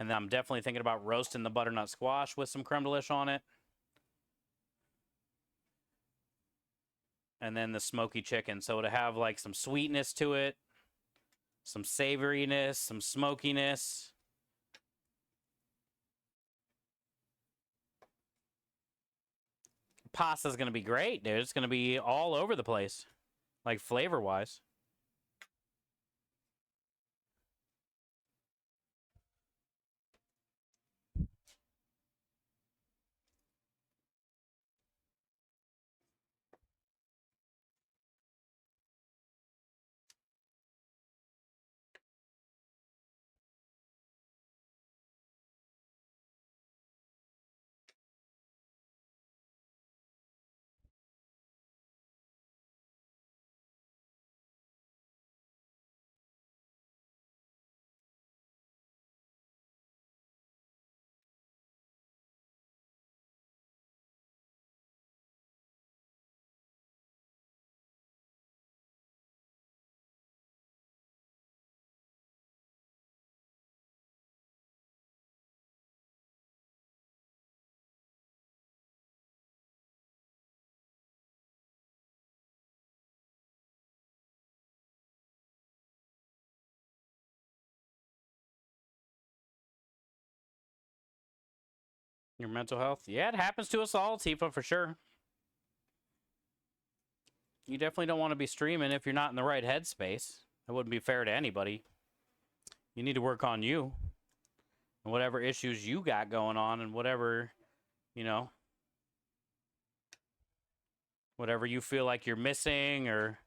And then I'm definitely thinking about roasting the butternut squash with some creme de lish on it. And then the smoky chicken. So to have like some sweetness to it, some savoriness, some smokiness. Pasta's going to be great, dude. It's going to be all over the place, like flavor-wise. Your mental health? Yeah, it happens to us all, Tifa, for sure. You definitely don't want to be streaming if you're not in the right headspace. That wouldn't be fair to anybody. You need to work on you and whatever issues you got going on and whatever, you know, whatever you feel like you're missing or,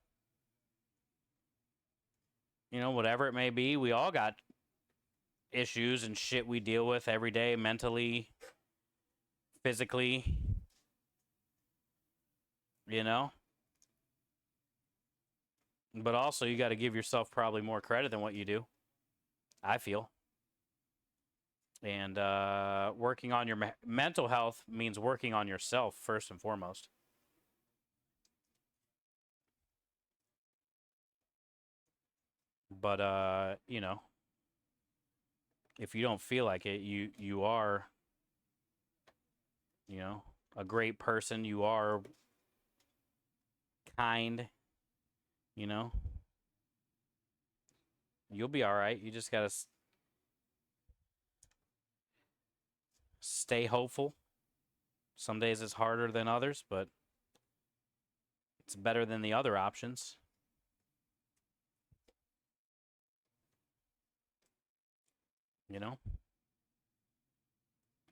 you know, whatever it may be. We all got issues and shit we deal with every day, mentally, physically, you know? But also, you got to give yourself probably more credit than what you do, I feel. And working on your mental health means working on yourself first and foremost. But you know, if you don't feel like it, you are, you know, a great person. You are kind, you know. You'll be all right. You just got to stay hopeful. Some days it's harder than others, but it's better than the other options. You know? You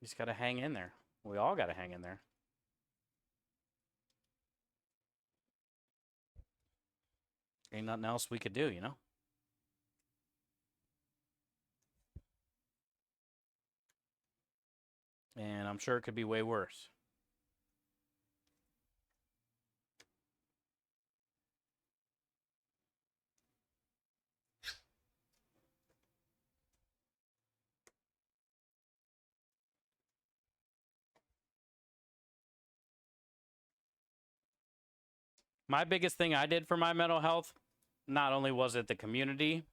just got to hang in there. We all got to hang in there. Ain't nothing else we could do, you know? And I'm sure it could be way worse. My biggest thing I did for my mental health, not only was it the community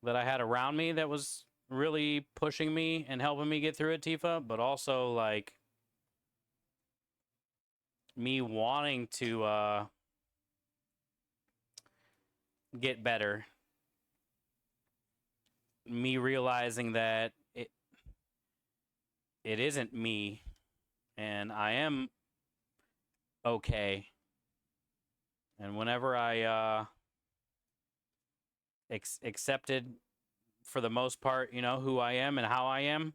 that I had around me that was really pushing me and helping me get through it, Tifa, but also like me wanting to get better, me realizing that it isn't me and I am okay. And whenever I accepted for the most part, you know, who I am and how I am,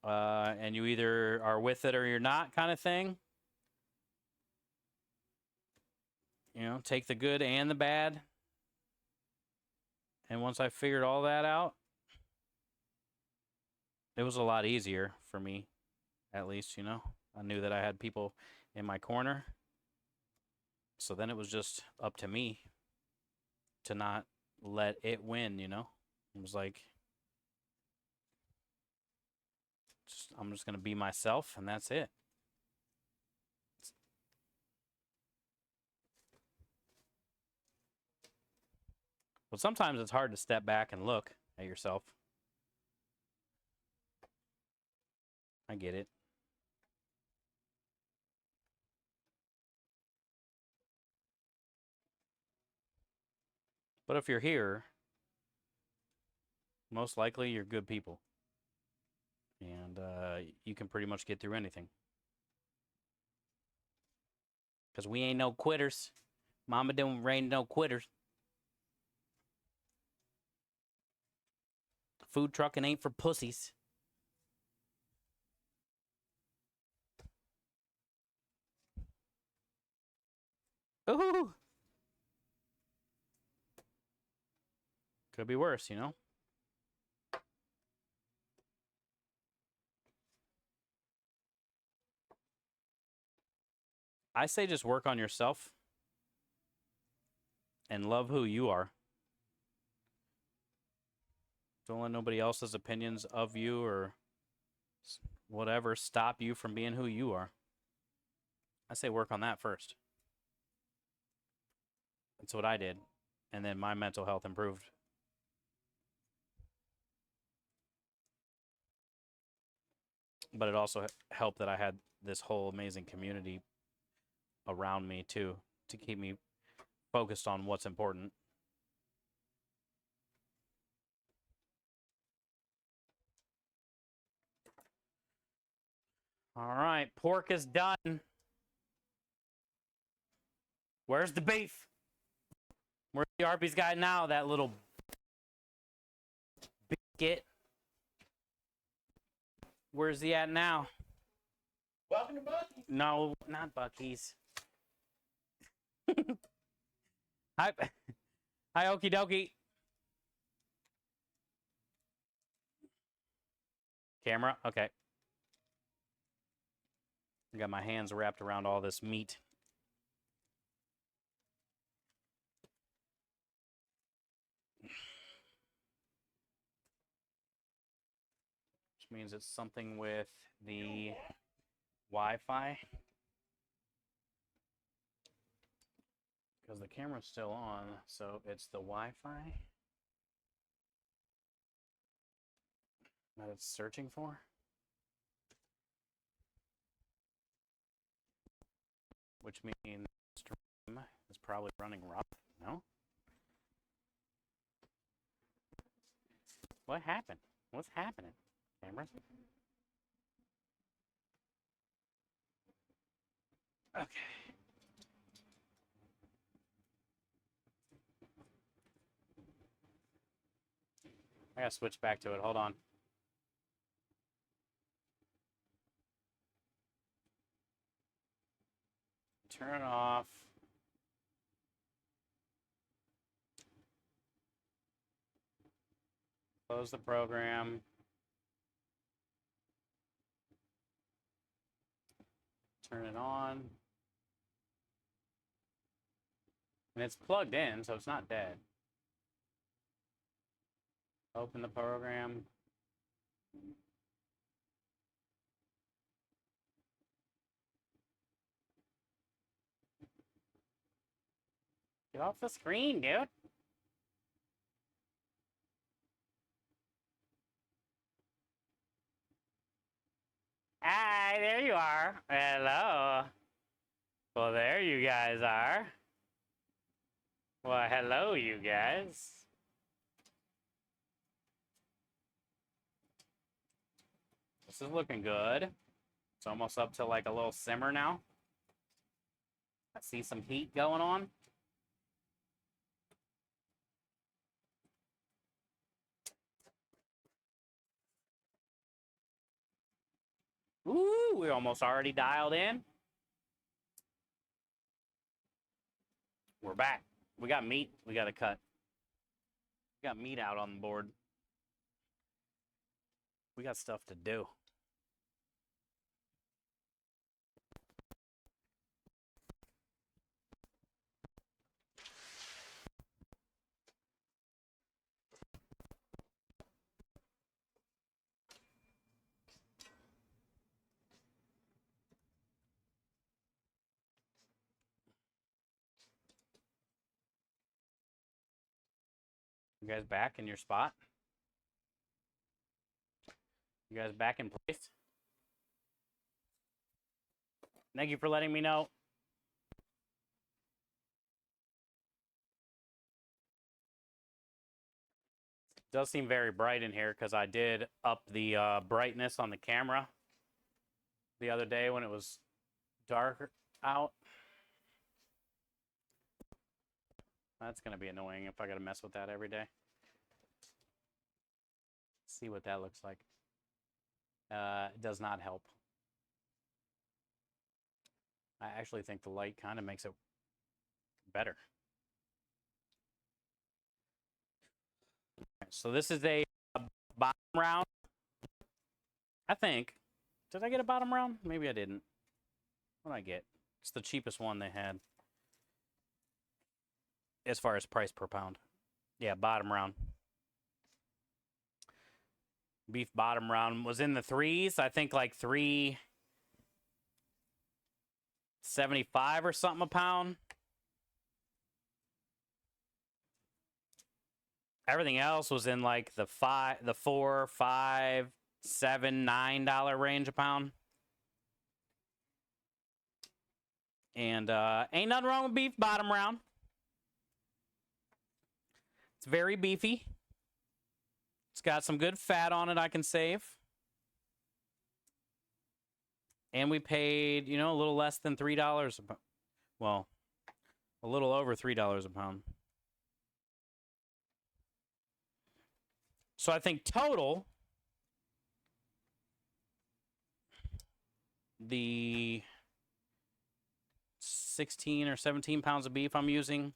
and you either are with it or you're not kind of thing, you know, take the good and the bad. And once I figured all that out, it was a lot easier for me, at least, you know. I knew that I had people in my corner. So then it was just up to me to not let it win, you know. It was like, I'm just going to be myself, and that's it. But sometimes it's hard to step back and look at yourself. I get it. But if you're here, most likely you're good people. And you can pretty much get through anything. Because we ain't no quitters. Mama don't rain no quitters. Food trucking ain't for pussies. Ooh. Could be worse, you know? I say just work on yourself and love who you are. Don't let nobody else's opinions of you or whatever stop you from being who you are. I say work on that first. That's what I did. And then my mental health improved. But it also helped that I had this whole amazing community around me too, to keep me focused on what's important. All right, pork is done. Where's the beef? Where's the Arby's guy now, that little biscuit? Where's he at now? Welcome to Bucky's. No, not Bucky's. Hi, hi, okie dokie. Camera, okay. I got my hands wrapped around all this meat. means it's something with the Wi-Fi. Because the camera's still on, so it's the Wi-Fi that it's searching for. Which means the stream is probably running rough, no? What happened? What's happening, camera? Okay. I gotta switch back to it. Hold on. Turn it off. Close the program. Turn it on. And it's plugged in, so it's not dead. Open the program. Get off the screen, dude. Hi, there you are. Hello. Well, there you guys are. Well, hello, you guys. This is looking good. It's almost up to like a little simmer now. I see some heat going on. Ooh, we're almost already dialed in. We're back. We got meat we got to cut. We got meat out on the board. We got stuff to do. You guys back in your spot? You guys back in place? Thank you for letting me know. It does seem very bright in here because I did up the brightness on the camera the other day when it was dark out. That's going to be annoying if I got to mess with that every day. See what that looks like. It does not help. I actually think the light kind of makes it better. So this is a bottom round. I think. Did I get a bottom round? Maybe I didn't. What did I get? It's the cheapest one they had. As far as price per pound. Yeah, bottom round. Beef bottom round was in the threes. I think like $3.75 or something a pound. Everything else was in like the $4, $5, $7, $9 range a pound. And ain't nothing wrong with beef bottom round. It's very beefy. It's got some good fat on it I can save. And we paid, you know, a little less than $3 a pound. Well, a little over $3 a pound. So I think total, the 16 or 17 pounds of beef I'm using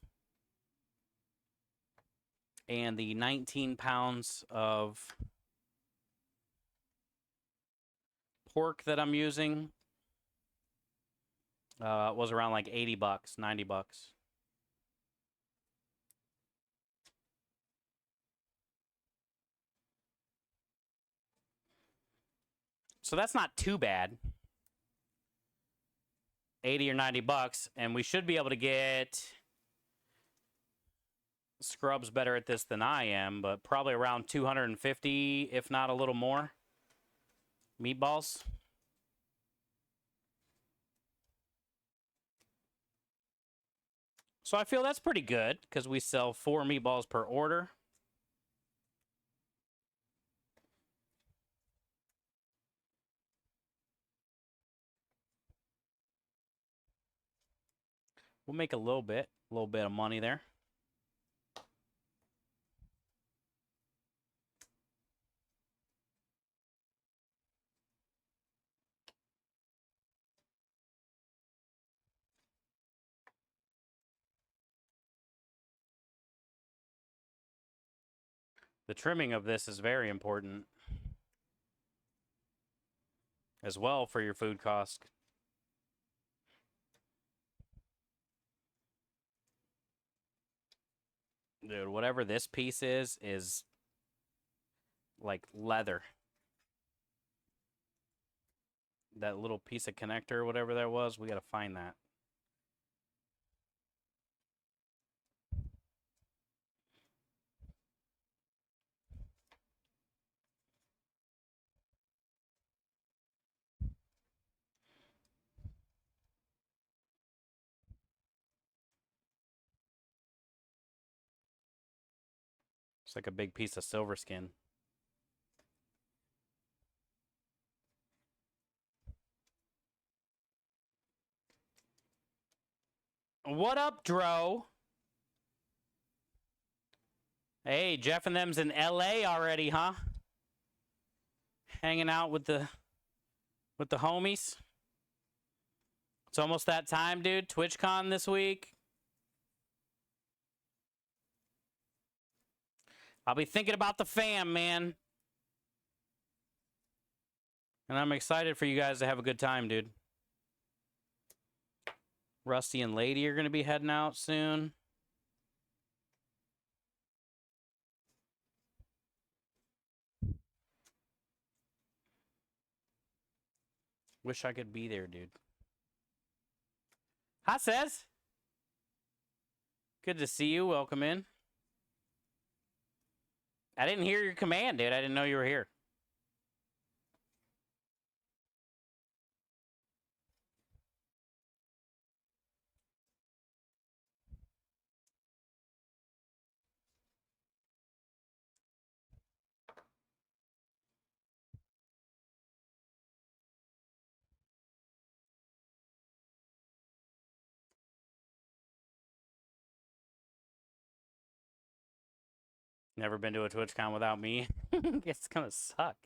and the 19 pounds of pork that I'm using was around like 80 bucks, 90 bucks. So that's not too bad. 80 or 90 bucks, and we should be able to get Scrub's better at this than I am, but probably around 250, if not a little more. Meatballs. So I feel that's pretty good because we sell 4 meatballs per order. We'll make a little bit of money there. The trimming of this is very important as well for your food cost. Dude, whatever this piece is like leather. That little piece of connector, whatever that was, we got to find that. It's like a big piece of silver skin. What up, Dro? Hey, Jeff and them's in LA already, huh? Hanging out with the homies. It's almost that time, dude. TwitchCon this week. I'll be thinking about the fam, man. And I'm excited for you guys to have a good time, dude. Rusty and Lady are going to be heading out soon. Wish I could be there, dude. Hi, Says. Good to see you. Welcome in. I didn't hear your command, dude. I didn't know you were here. Never been to a TwitchCon without me. It's gonna suck.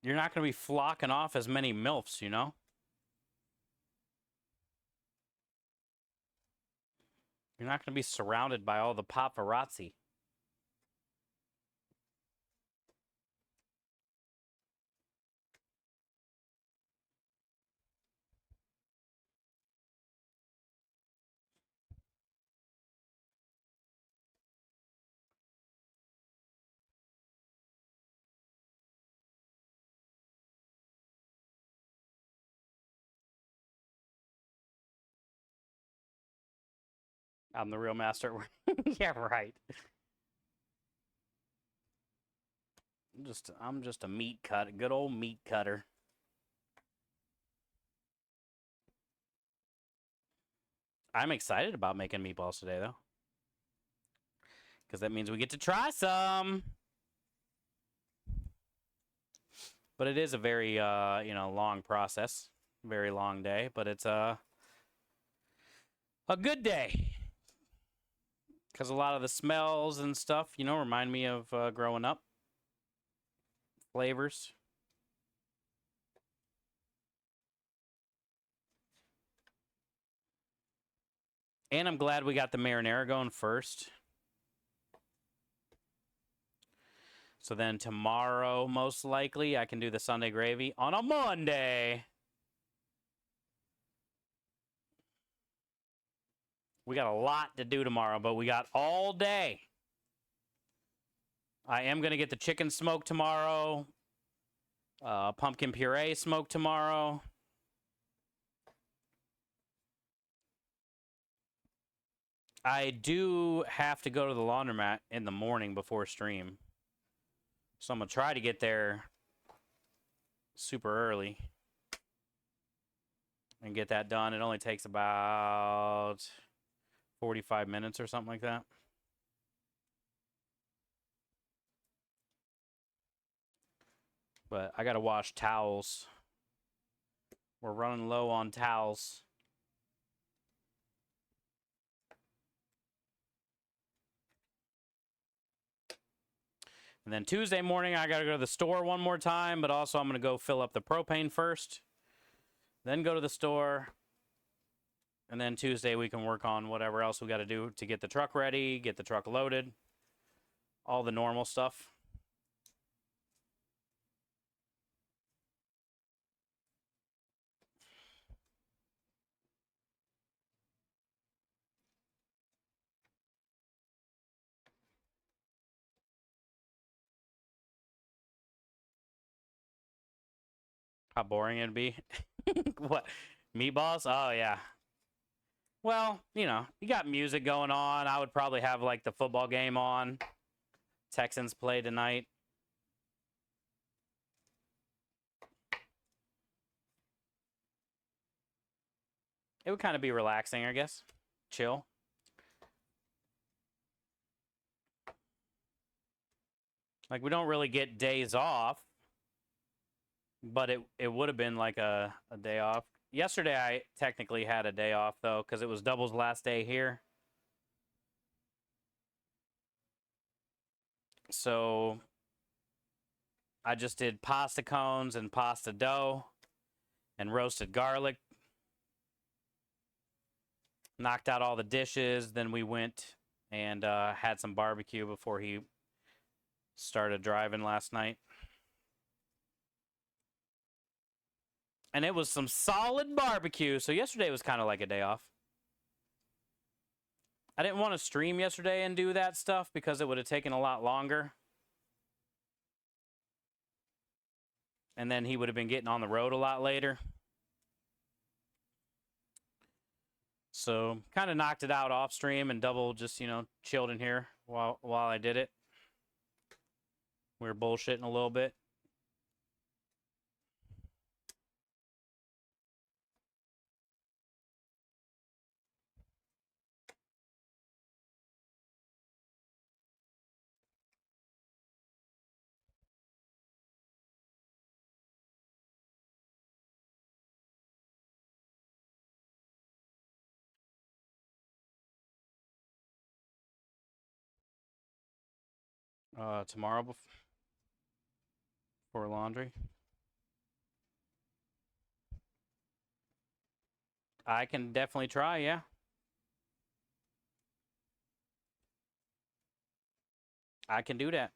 You're not gonna be flocking off as many MILFs, you know? You're not gonna be surrounded by all the paparazzi. I'm the real master. Yeah, right. I'm just a meat cutter, good old meat cutter. I'm excited about making meatballs today, though, because that means we get to try some. But it is a very, long process, very long day. But it's a good day, because a lot of the smells and stuff, remind me of growing up. Flavors. And I'm glad we got the marinara going first. So then tomorrow, most likely, I can do the Sunday gravy on a Monday. We got a lot to do tomorrow, but we got all day. I am going to get the chicken smoked tomorrow. Pumpkin puree smoked tomorrow. I do have to go to the laundromat in the morning before stream. So I'm going to try to get there super early and get that done. It only takes about 45 minutes or something like that. But I got to wash towels. We're running low on towels. And then Tuesday morning, I got to go to the store one more time, but also I'm going to go fill up the propane first, then go to the store. And then Tuesday, we can work on whatever else we got to do to get the truck ready, get the truck loaded, all the normal stuff. How boring it'd be. What? Meatballs? Oh, yeah. Well, you know, you got music going on. I would probably have, like, the football game on. Texans play tonight. It would kind of be relaxing, I guess. Chill. Like, we don't really get days off. But it would have been like a day off. Yesterday, I technically had a day off, though, because it was Double's last day here. So I just did pasta cones and pasta dough and roasted garlic. Knocked out all the dishes. Then we went and had some barbecue before he started driving last night. And it was some solid barbecue. So yesterday was kind of like a day off. I didn't want to stream yesterday and do that stuff because it would have taken a lot longer. And then he would have been getting on the road a lot later. So kind of knocked it out off stream, and Double just, you know, chilled in here while I did it. We were bullshitting a little bit. Tomorrow before laundry. I can definitely try, yeah. I can do that.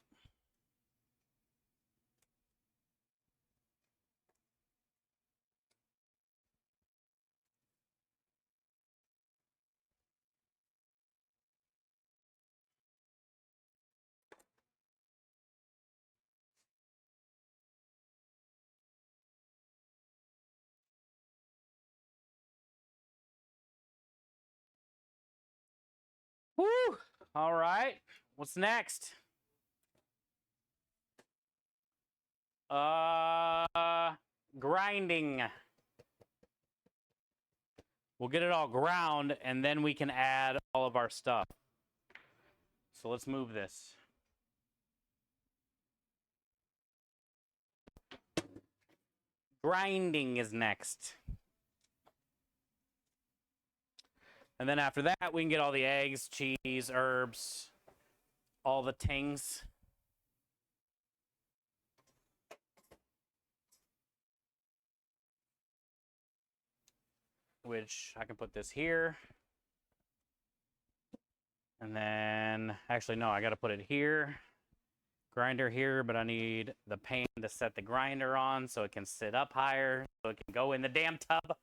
Woo! All right. What's next? Grinding. We'll get it all ground, and then we can add all of our stuff. So let's move this. Grinding is next. And then after that, we can get all the eggs, cheese, herbs, all the tings. Which I can put this here. And then, actually, no, I got to put it here. Grinder here, but I need the pan to set the grinder on so it can sit up higher, so it can go in the damn tub.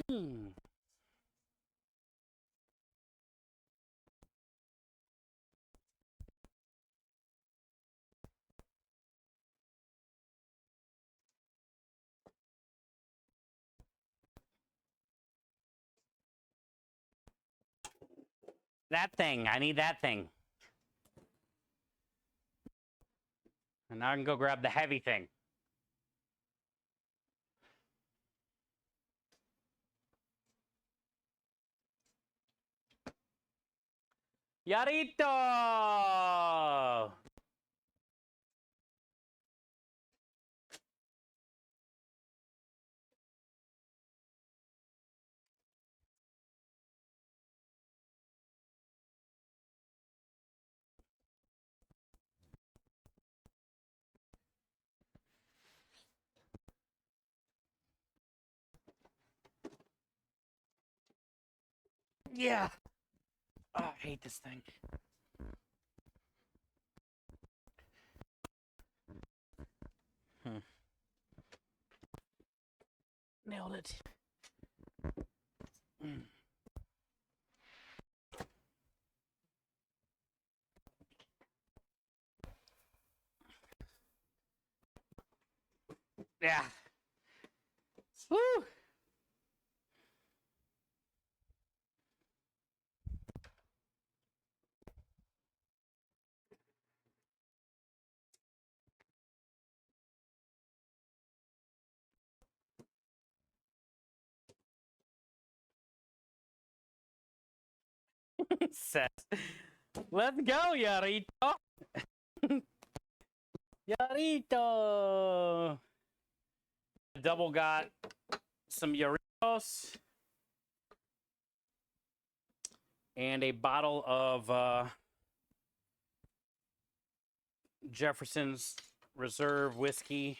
Hmm. That thing. I need that thing. And now I can go grab the heavy thing. Yarito! Yeah. Oh, I hate this thing. Nailed it. Yeah. Woo! Set. Let's go, Yarito. Yarito. Double got some Yaritos and a bottle of Jefferson's Reserve whiskey.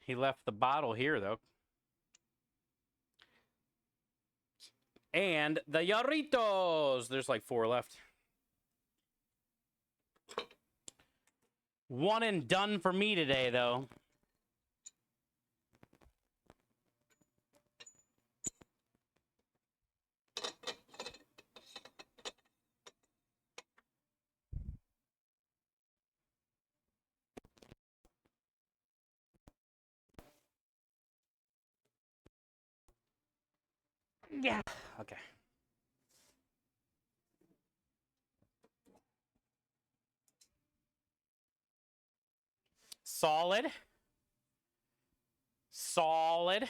He left the bottle here, though. And the Yarritos. There's like 4 left. One and done for me today, though. Yeah. Okay. Solid. Solid.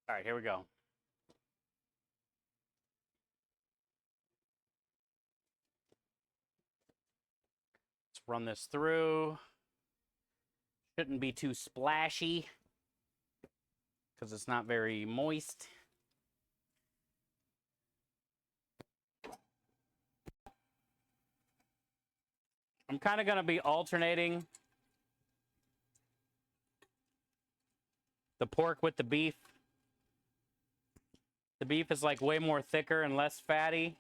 All right, here we go. Let's run this through. Shouldn't be too splashy because it's not very moist. I'm kind of going to be alternating the pork with the beef. The beef is like way more thicker and less fatty.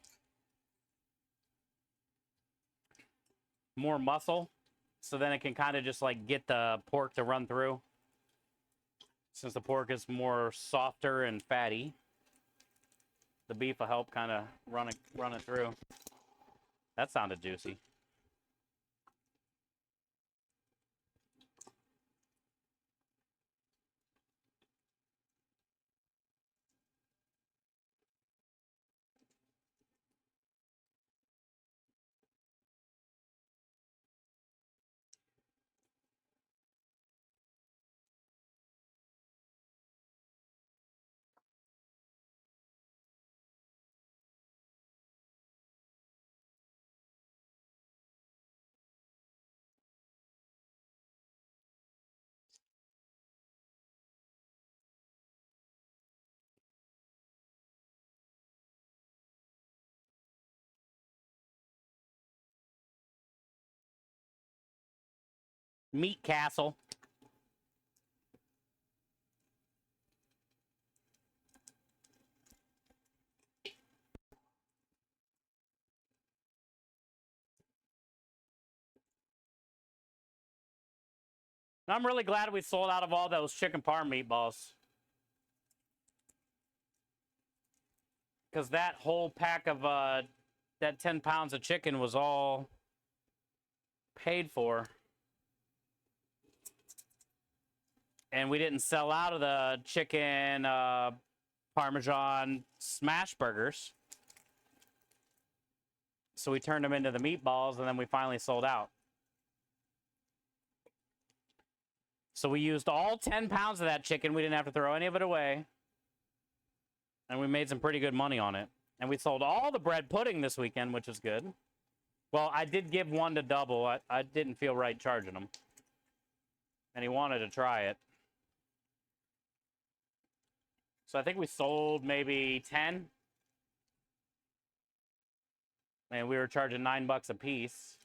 More muscle. So then it can kind of just like get the pork to run through. Since the pork is more softer and fatty, the beef will help kind of run it through. That sounded juicy. Meat Castle. I'm really glad we sold out of all those chicken parm meatballs. Because that whole pack of, that 10 pounds of chicken was all paid for. And we didn't sell out of the chicken Parmesan smash burgers. So we turned them into the meatballs, and then we finally sold out. So we used all 10 pounds of that chicken. We didn't have to throw any of it away. And we made some pretty good money on it. And we sold all the bread pudding this weekend, which is good. Well, I did give one to Double. I didn't feel right charging him. And he wanted to try it. So I think we sold maybe 10. And we were charging $9 a piece.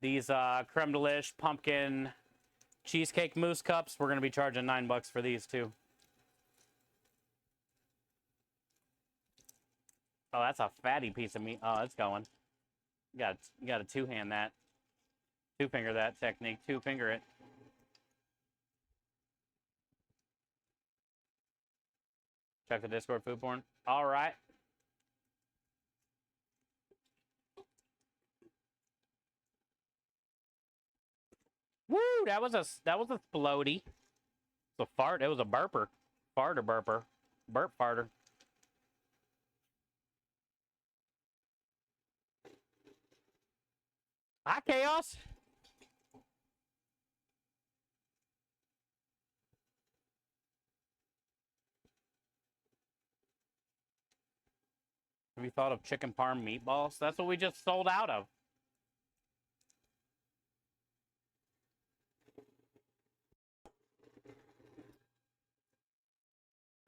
These creme delish pumpkin cheesecake mousse cups, we're going to be charging $9 for these too. Oh, that's a fatty piece of meat. Oh, it's going. You got to two-hand that. Two-finger that technique. Two-finger it. Check the Discord, food porn. All right. Woo! That was a floaty. It's a fart. It was a burper. Farter burper. Burp farter. Hi, Chaos. Have you thought of chicken parm meatballs? That's what we just sold out of.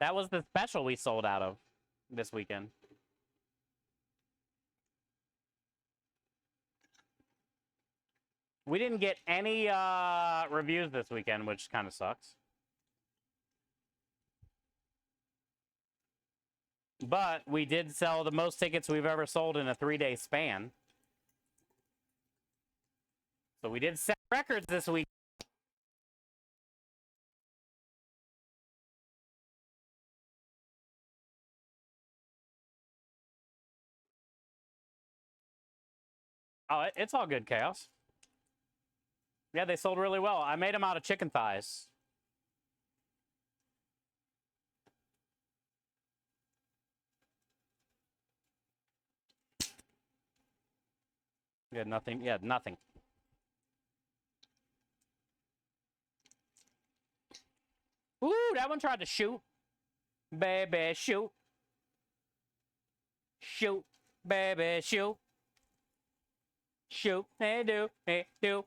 That was the special we sold out of this weekend. We didn't get any reviews this weekend, which kind of sucks. But we did sell the most tickets we've ever sold in a 3-day span. So we did set records this week. Oh, it's all good, Chaos. Yeah, they sold really well. I made them out of chicken thighs. You had nothing. Yeah, nothing. Ooh, that one tried to shoot. Baby, shoot. Shoot. Baby, shoot. Shoot. Hey, do. Hey, do.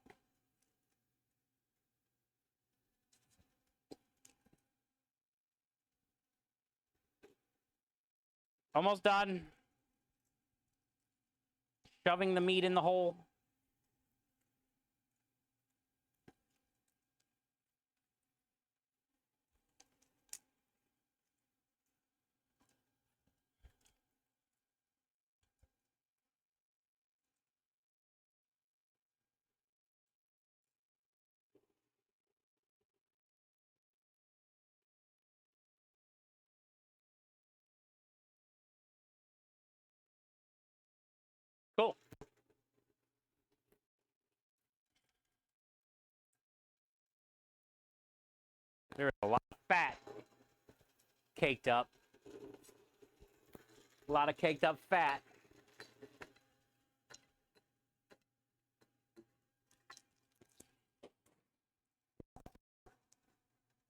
Almost done. Shoving the meat in the hole. Cool. There's a lot of fat caked up. A lot of caked up fat.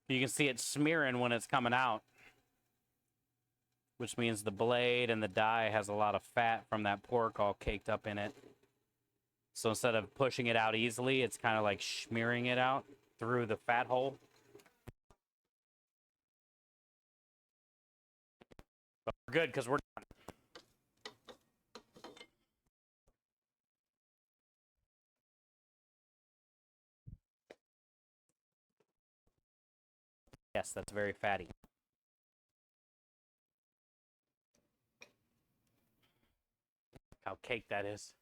You can see it smearing when it's coming out, which means the blade and the die has a lot of fat from that pork all caked up in it. So instead of pushing it out easily, it's kind of like smearing it out through the fat hole. But we're good because we're done. Yes, that's very fatty. How cake that is.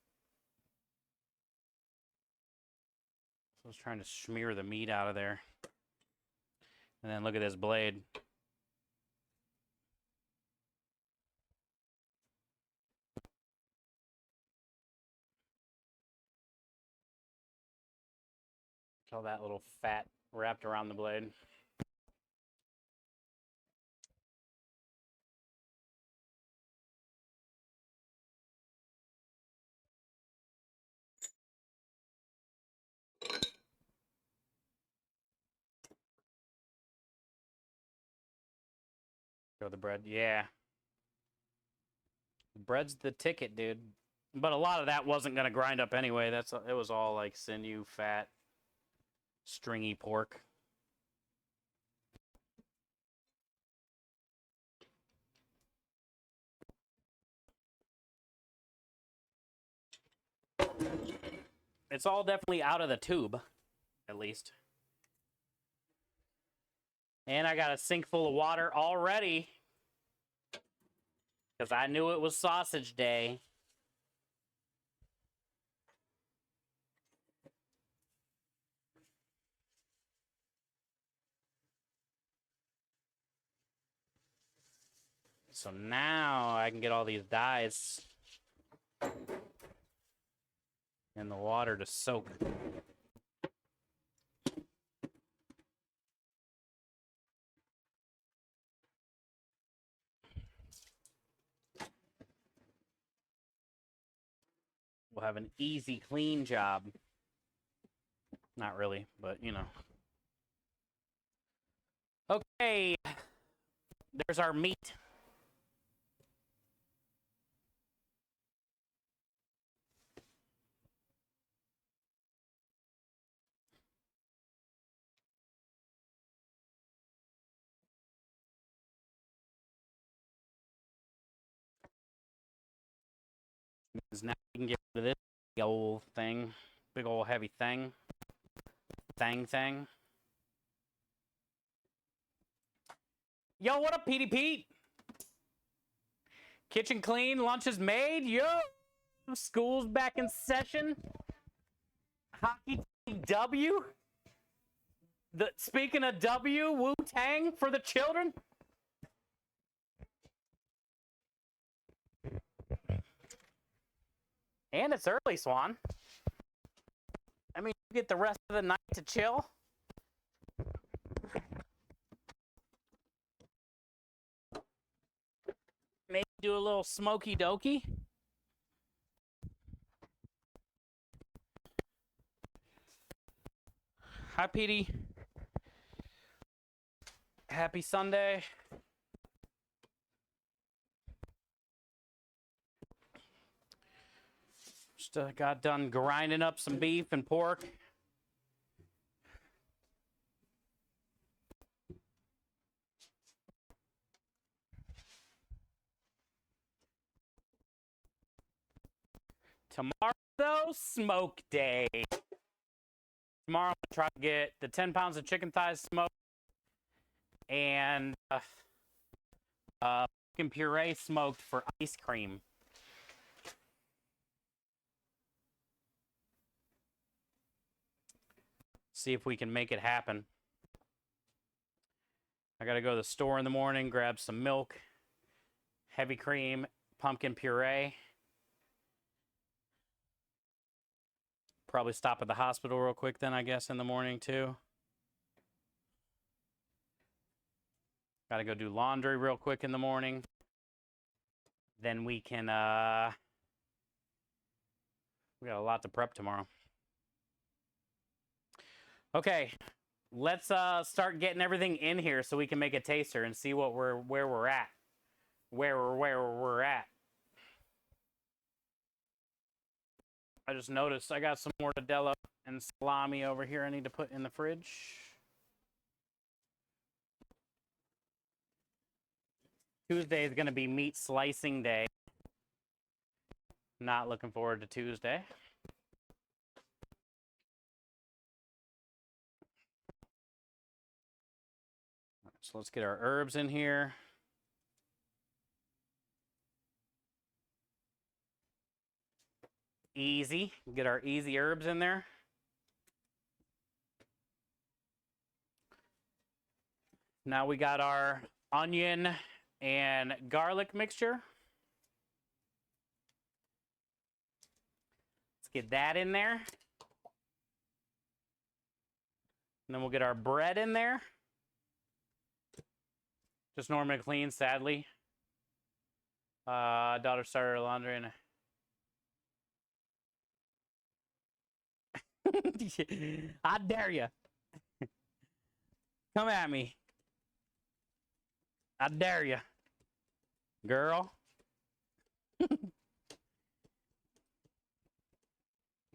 So I was trying to smear the meat out of there. And then look at this blade. All that little fat wrapped around the blade. Go the bread. Yeah. Bread's the ticket, dude. But a lot of that wasn't going to grind up anyway. It was all like sinew, fat, stringy pork. It's all definitely out of the tube, at least. And I got a sink full of water already because I knew it was sausage day. So now I can get all these dyes in the water to soak. We'll have an easy, clean job. Not really, but you know. Okay, there's our meat. Now we can get rid of this big old thing, big old heavy thing. Yo, what up, Petey Pete? Kitchen clean, lunch is made. Yo, school's back in session. Hockey team W. Speaking of W, Wu-Tang for the children. And it's early, Swan. I mean, you get the rest of the night to chill. Maybe do a little smoky dokey. Hi, Petey. Happy Sunday. Just got done grinding up some beef and pork. Tomorrow, though, smoke day. Tomorrow, I'm gonna try to get the 10 pounds of chicken thighs smoked and pumpkin puree smoked for ice cream. See if we can make it happen. I gotta go to the store in the morning, grab some milk, heavy cream, pumpkin puree. Probably stop at the hospital real quick then, I guess, in the morning too. Gotta go do laundry real quick in the morning. Then we can, we got a lot to prep tomorrow. Okay, let's start getting everything in here so we can make a taster and see what where we're at. Where we're at. I just noticed I got some mortadella and salami over here I need to put in the fridge. Tuesday is going to be meat slicing day. Not looking forward to Tuesday. So let's get our herbs in here. Easy. Get our easy herbs in there. Now we got our onion and garlic mixture. Let's get that in there. And then we'll get our bread in there. Just Norman clean, sadly. Daughter started her laundry and I dare you. Come at me. I dare you. Girl.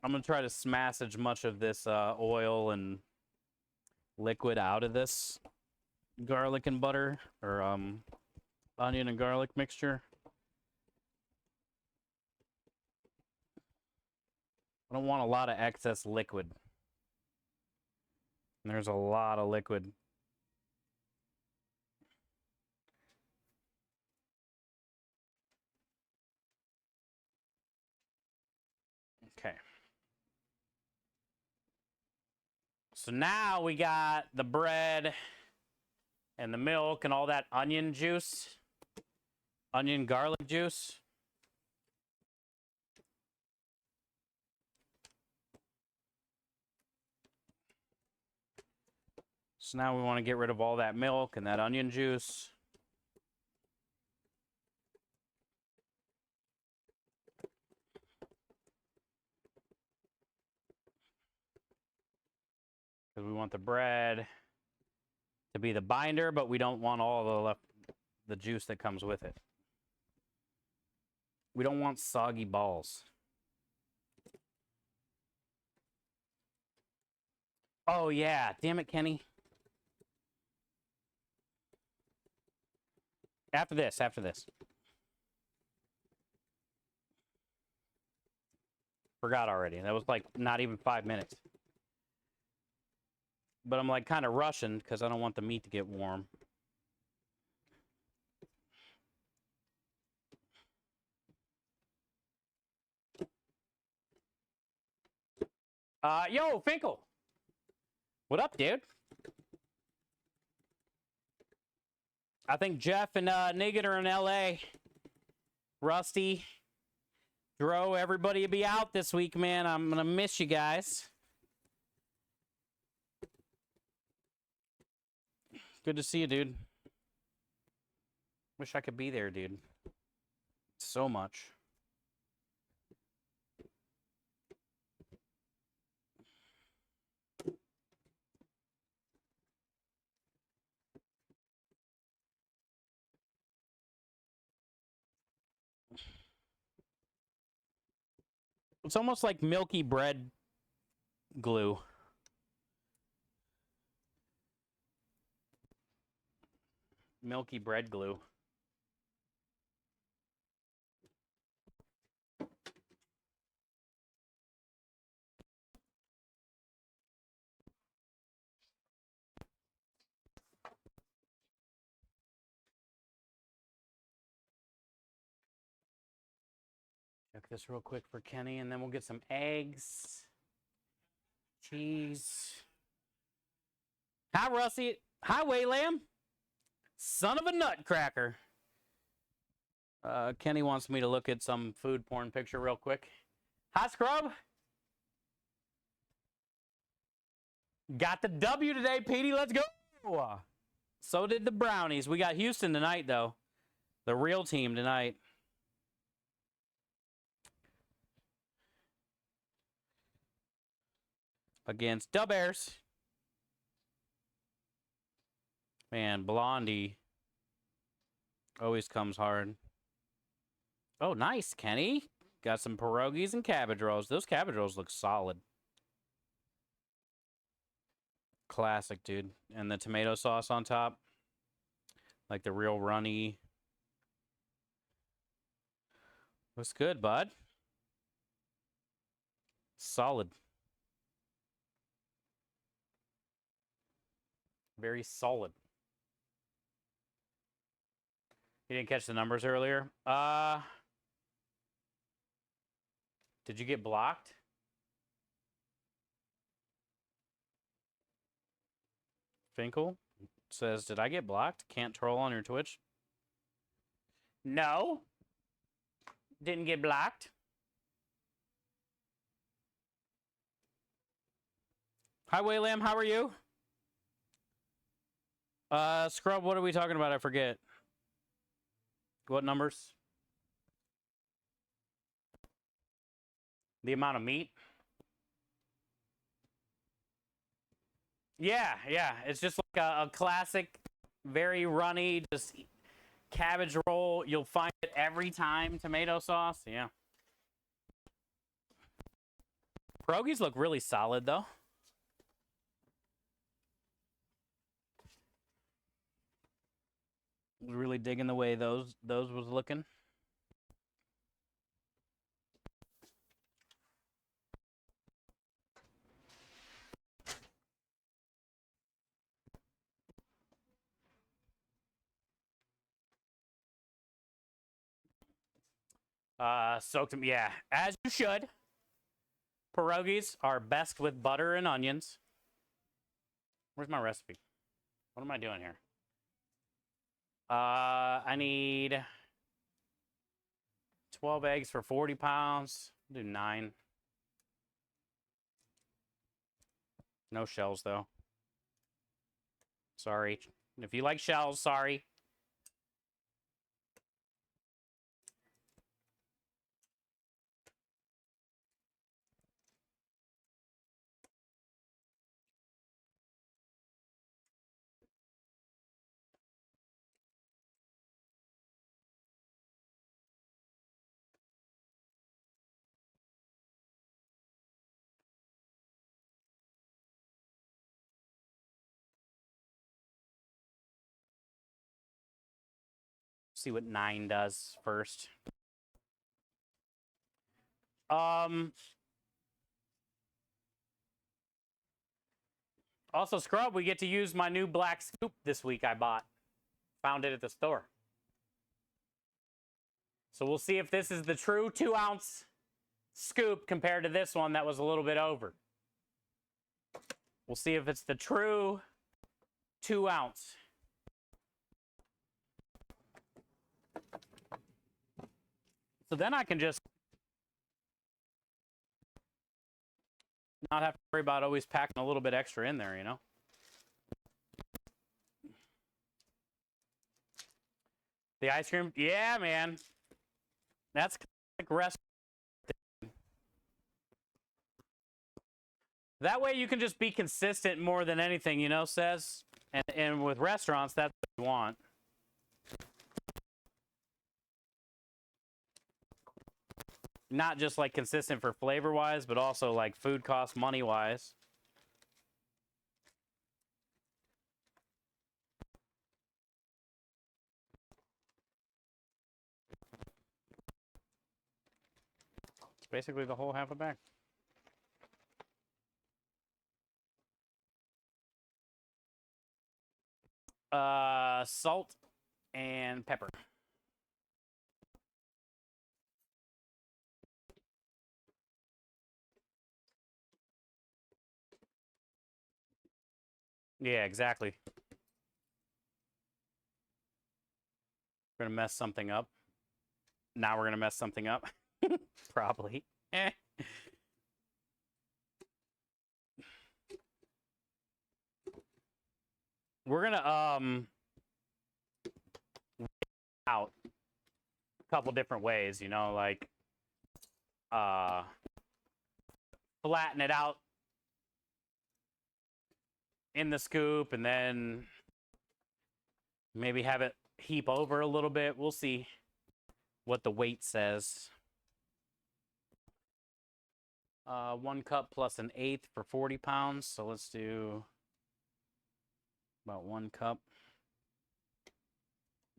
I'm going to try to smash as much of this oil and liquid out of this garlic and butter, or onion and garlic mixture. I don't want a lot of excess liquid. And there's a lot of liquid. Okay. So now we got the bread and the milk and all that onion juice, onion garlic juice. So now we want to get rid of all that milk and that onion juice. Because we want the bread to be the binder, but we don't want all the juice that comes with it. We don't want soggy balls. Oh yeah, damn it, Kenny. After this. Forgot already. That was like not even 5 minutes. But I'm like kind of rushing because I don't want the meat to get warm. Yo, Finkel. What up, dude? I think Jeff and Nigget are in LA. Rusty, Dro, everybody will be out this week, man. I'm going to miss you guys. Good to see you, dude. Wish I could be there, dude. So much. It's almost like milky bread glue. Milky bread glue. Check this real quick for Kenny, and then we'll get some eggs, cheese. Hi, Rusty. Hi, Waylam. Son of a nutcracker. Kenny wants me to look at some food porn picture real quick. Hi, Scrub. Got the W today, Petey. Let's go. So did the Brownies. We got Houston tonight, though. The real team tonight. Against the Bears. Man, Blondie always comes hard. Oh, nice, Kenny. Got some pierogies and cabbage rolls. Those cabbage rolls look solid. Classic, dude. And the tomato sauce on top. Like the real runny. Looks good, bud. Solid. Very solid. You didn't catch the numbers earlier? Did you get blocked? Finkel says, did I get blocked? Can't troll on your Twitch? No. Didn't get blocked. Hi, Waylam. How are you? Scrub, what are we talking about? I forget. What numbers? The amount of meat? Yeah. It's just like a classic, very runny, just cabbage roll. You'll find it every time. Tomato sauce. Yeah. Pierogies look really solid, though. Really digging the way those was looking. Soaked them, yeah, as you should. Pierogies are best with butter and onions. Where's my recipe? What am I doing here? I need 12 eggs for 40 pounds. I'll do 9. No shells, though. Sorry. If you like shells, sorry. See what 9 does first. Also, Scrub, we get to use my new black scoop this week I bought. Found it at the store. So we'll see if this is the true 2-ounce scoop compared to this one that was a little bit over. We'll see if it's the true 2-ounce. So then I can just not have to worry about always packing a little bit extra in there, you know? The ice cream? Yeah, man. That's like rest. That way you can just be consistent more than anything, you know, says. And with restaurants, that's what you want. Not just like consistent for flavor wise, but also like food cost money wise. It's basically the whole half a bag. Salt and pepper. Yeah, exactly. We're gonna mess something up. Now we're gonna mess something up. Probably. We're gonna out a couple different ways, you know, like flatten it out in the scoop and then maybe have it heap over a little bit. We'll see what the weight says. 1 cup plus 1/8 for 40 pounds. So let's do about 1 cup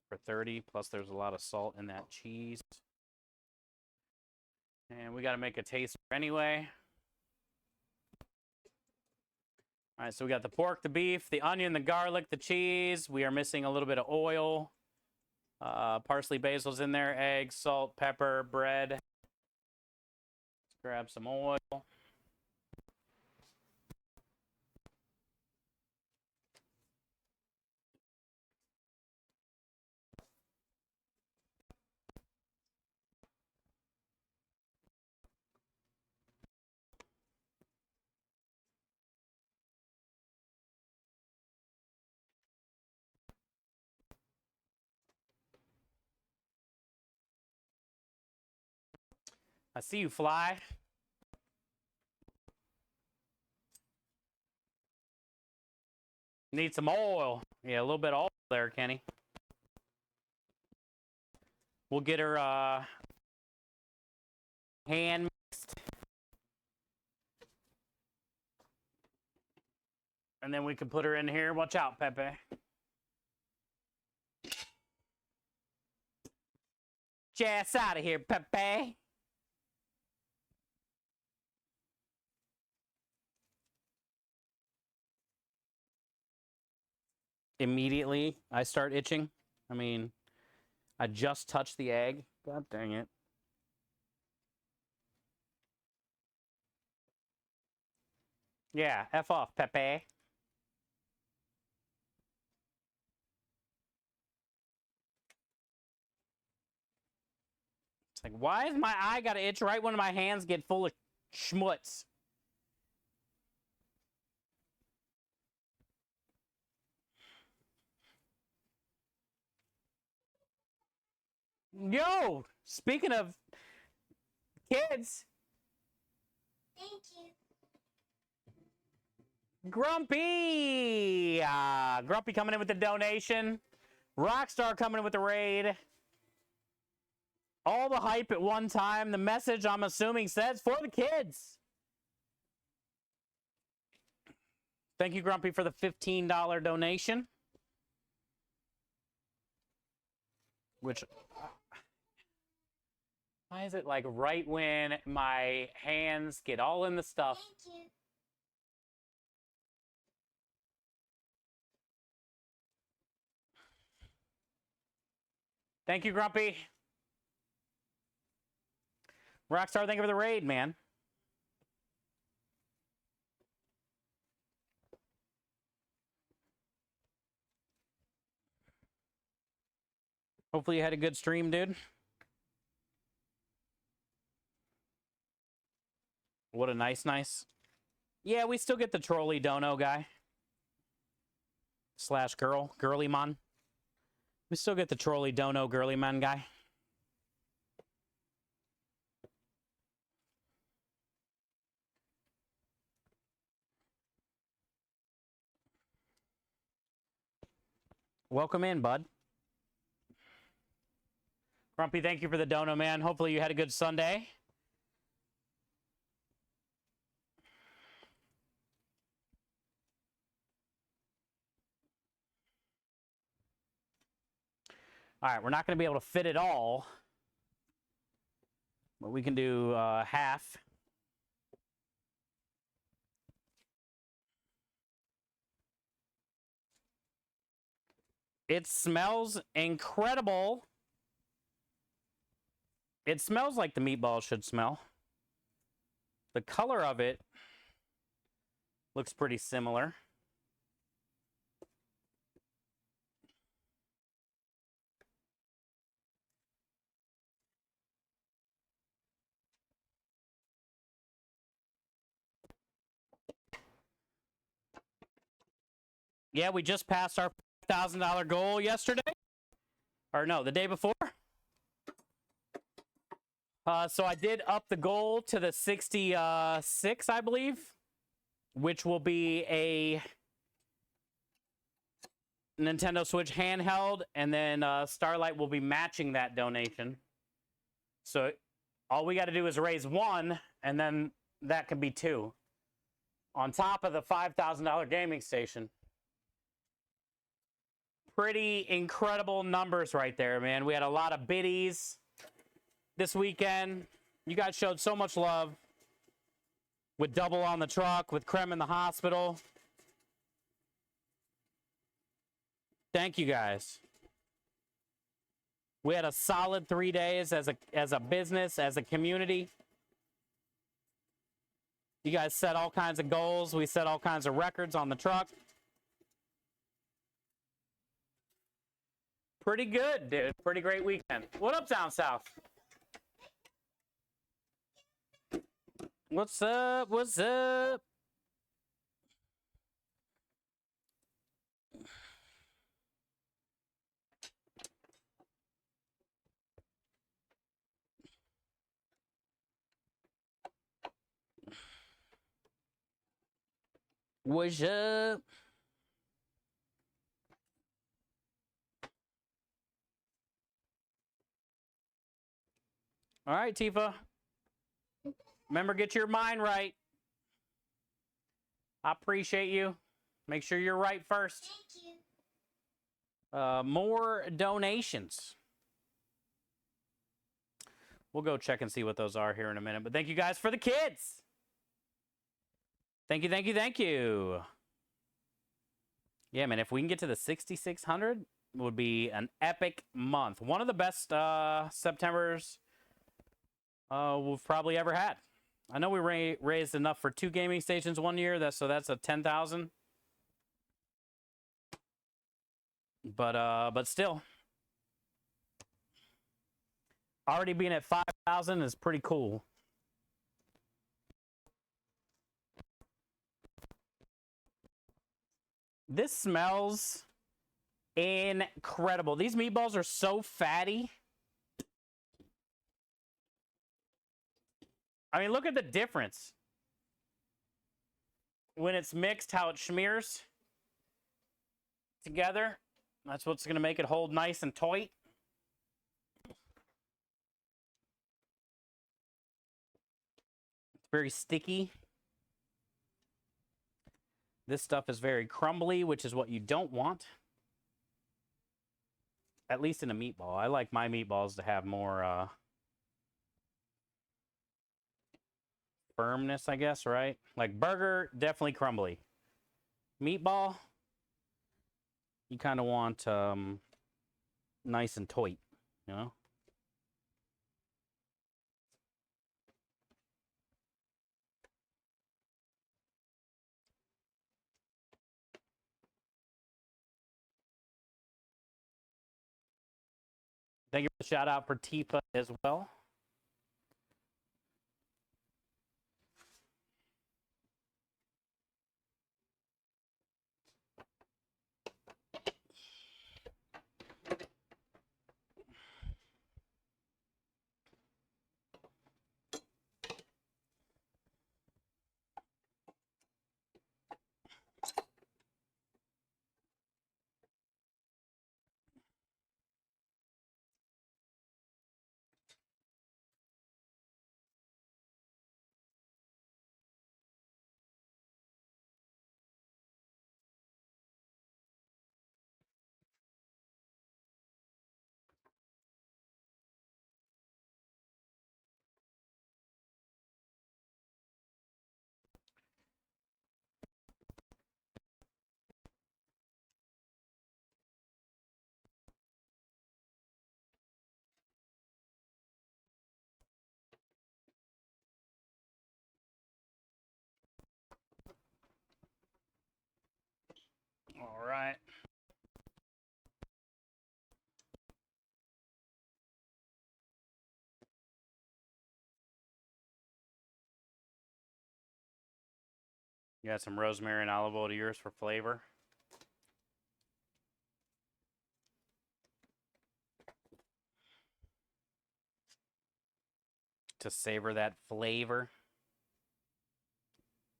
for 30. Plus there's a lot of salt in that cheese. And we got to make a taster anyway. All right, so we got the pork, the beef, the onion, the garlic, the cheese. We are missing a little bit of oil. Parsley, basil's in there, eggs, salt, pepper, bread. Grab some oil. I see you, fly. Need some oil. Yeah, a little bit of oil there, Kenny. We'll get her hand mixed. And then we can put her in here. Watch out, Pepe. Jazz out of here, Pepe. Immediately, I start itching. I mean, I just touched the egg. God dang it. Yeah, F off, Pepe. It's like, why is my eye got to itch right when my hands get full of schmutz? Yo, speaking of kids. Thank you. Grumpy! Grumpy coming in with the donation. Rockstar coming in with the raid. All the hype at one time. The message, I'm assuming, says for the kids. Thank you, Grumpy, for the $15 donation. Which... why is it like right when my hands get all in the stuff? Thank you. Thank you, Grumpy. Rockstar, thank you for the raid, man. Hopefully you had a good stream, dude. What a nice. Yeah, we still get the trolley dono guy. Slash girly man. We still get the trolley dono girly man guy. Welcome in, bud. Grumpy, thank you for the dono, man. Hopefully you had a good Sunday. All right, we're not going to be able to fit it all, but we can do half. It smells incredible. It smells like the meatballs should smell. The color of it looks pretty similar. Yeah, we just passed our $1,000 goal yesterday. Or no, the day before. So I did up the goal to the 66, I believe, which will be a Nintendo Switch handheld, and then Starlight will be matching that donation. So all we got to do is raise one, and then that can be two. On top of the $5,000 gaming station. Pretty incredible numbers right there, man. We had a lot of biddies this weekend. You guys showed so much love with Double on the truck, with Krem in the hospital. Thank you guys. We had a solid 3 days as a business, as a community. You guys set all kinds of goals. We set all kinds of records on the truck. Pretty good, dude. Pretty great weekend. What up, Down South? What's up? What's up? What's up? All right, Tifa. Remember, get your mind right. I appreciate you. Make sure you're right first. Thank you. More donations. We'll go check and see what those are here in a minute. But thank you guys for the kids. Thank you, thank you, thank you. Yeah, man, if we can get to the 6,600, it would be an epic month. One of the best Septembers we've probably ever had. I know we raised enough for 2 gaming stations one year, so that's a 10,000. But still, already being at 5,000 is pretty cool. This smells incredible. These meatballs are so fatty. I mean, look at the difference. When it's mixed, how it smears together. That's what's going to make it hold nice and tight. It's very sticky. This stuff is very crumbly, which is what you don't want. At least in a meatball. I like my meatballs to have more firmness, I guess, right? Like burger, definitely crumbly. Meatball, you kind of want nice and tight, you know? Thank you for the shout out for Tifa as well. All right. You got some rosemary and olive oil to yours for flavor. To savor that flavor.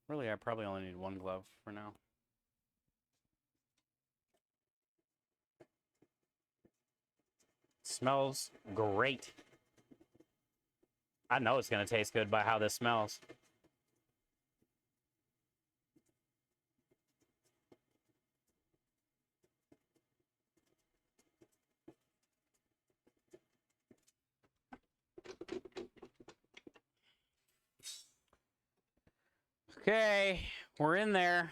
Really, I probably only need 1 glove for now. Smells great. I know it's going to taste good by how this smells. Okay, we're in there.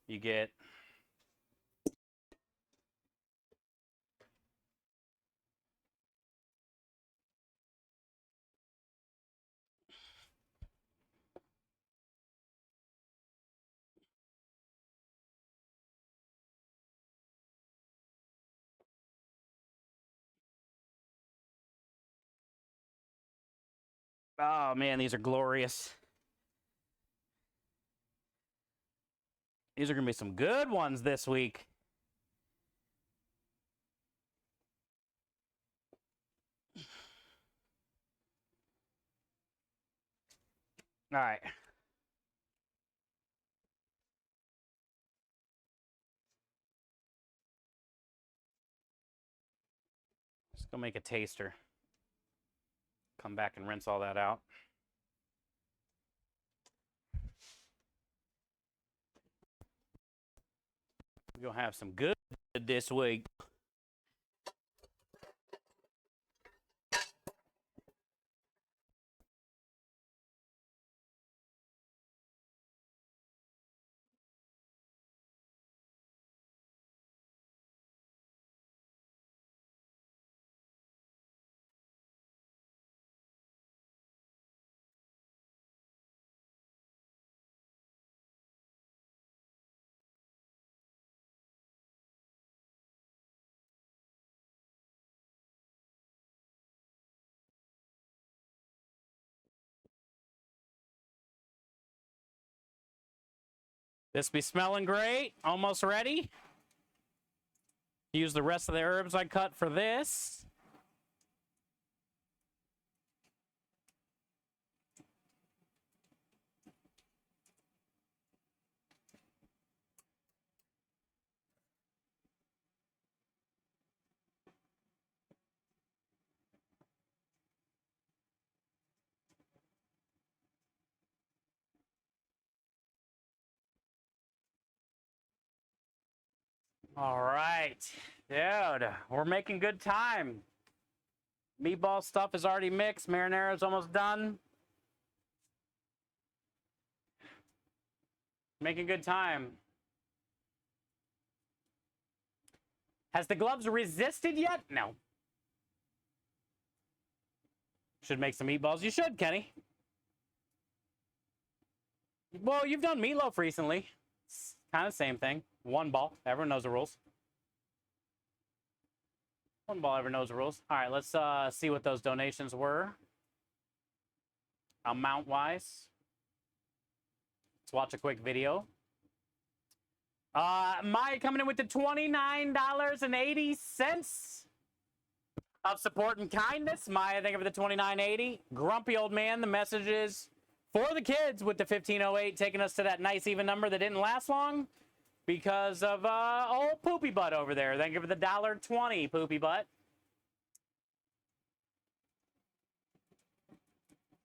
You get oh man, these are glorious. These are gonna be some good ones this week. All right. Let's go make a taster. Come back and rinse all that out. We're gonna have some good this week. This be smelling great. Almost ready. Use the rest of the herbs I cut for this. All right, dude, we're making good time. Meatball stuff is already mixed. Marinara is almost done. Making good time. Has the gloves resisted yet? No. Should make some meatballs. You should, Kenny. Well, you've done meatloaf recently. It's kind of the same thing. One ball. Everyone knows the rules. One ball, everyone knows the rules. All right, let's see what those donations were. Amount-wise. Let's watch a quick video. Maya coming in with the $29.80 of support and kindness. Maya, thank you for the $29.80. Grumpy old man, the message is for the kids with the 1508, taking us to that nice even number that didn't last long because of old Poopy Butt over there. Thank you for the $1.20, Poopy Butt.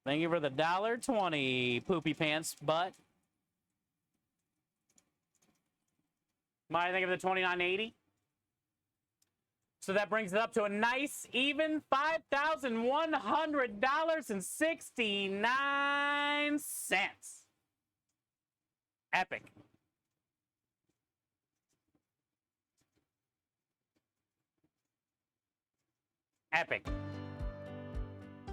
Thank you for the $1.20, Poopy Pants Butt. Maya, thank you for the $29.80. So that brings it up to a nice even $5,100.69. Epic. Epic.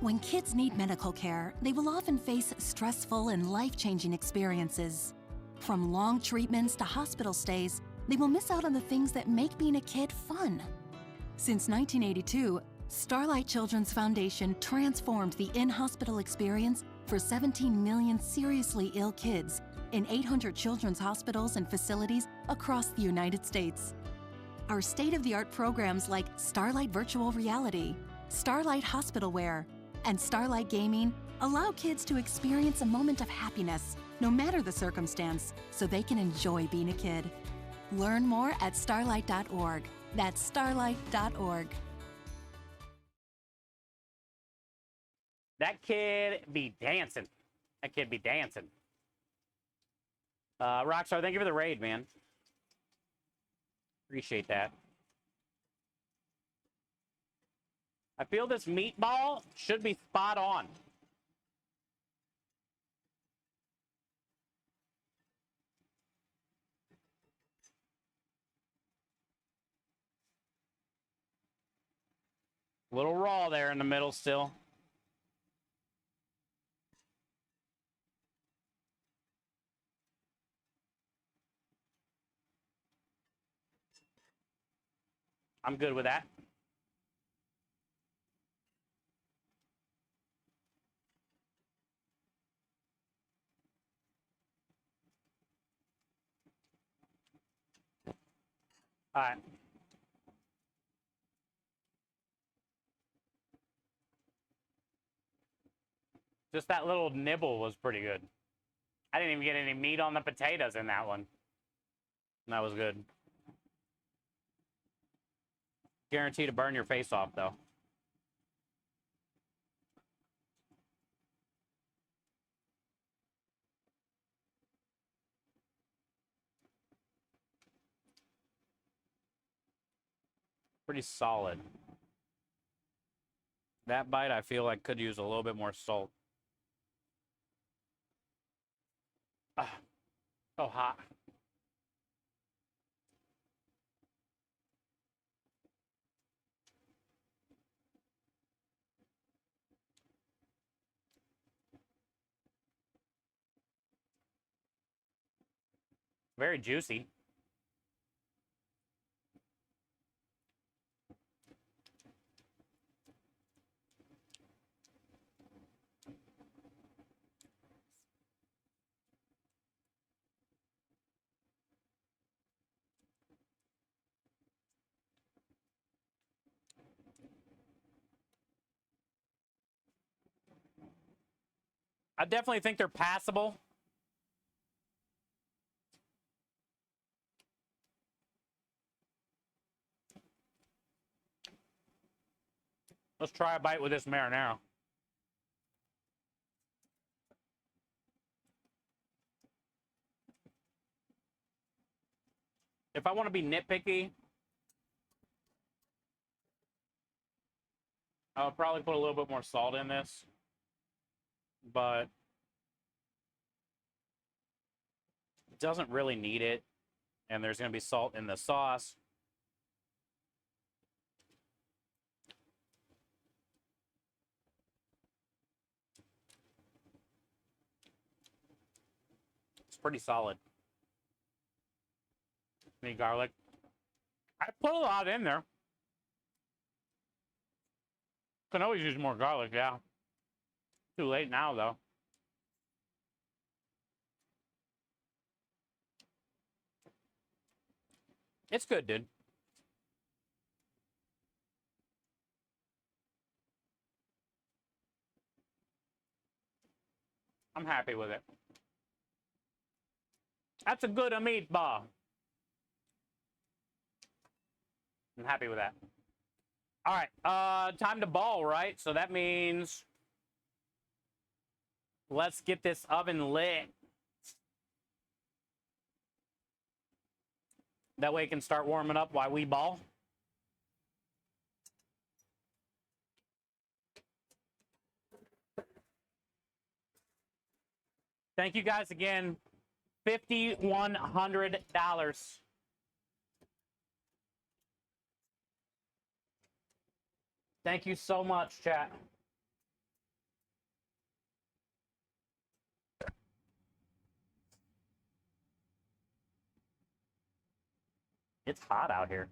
When kids need medical care, they will often face stressful and life-changing experiences. From long treatments to hospital stays, they will miss out on the things that make being a kid fun. Since 1982, Starlight Children's Foundation transformed the in-hospital experience for 17 million seriously ill kids in 800 children's hospitals and facilities across the United States. Our state-of-the-art programs like Starlight Virtual Reality, Starlight Hospital Wear, and Starlight Gaming allow kids to experience a moment of happiness, no matter the circumstance, so they can enjoy being a kid. Learn more at starlight.org. That's starlight.org. That kid be dancing. That kid be dancing. Rockstar, thank you for the raid, man. Appreciate that. I feel this meatball should be spot on. A little raw there in the middle still. I'm good with that. All right. Just that little nibble was pretty good. I didn't even get any meat on the potatoes in that one. That was good. Guaranteed to burn your face off, though. Pretty solid. That bite, I feel like could use a little bit more salt. Ah, so hot. Very juicy. I definitely think they're passable. Let's try a bite with this marinara. If I want to be nitpicky, I'll probably put a little bit more salt in this. But it doesn't really need it. And there's going to be salt in the sauce. It's pretty solid. Need garlic. I put a lot in there. Can always use more garlic, yeah. Too late now, though. It's good, dude. I'm happy with it. That's a good meatball. I'm happy with that. All right, time to ball, right? So that means let's get this oven lit. That way it can start warming up while we ball. Thank you guys again. $5,100. Thank you so much, chat. It's hot out here.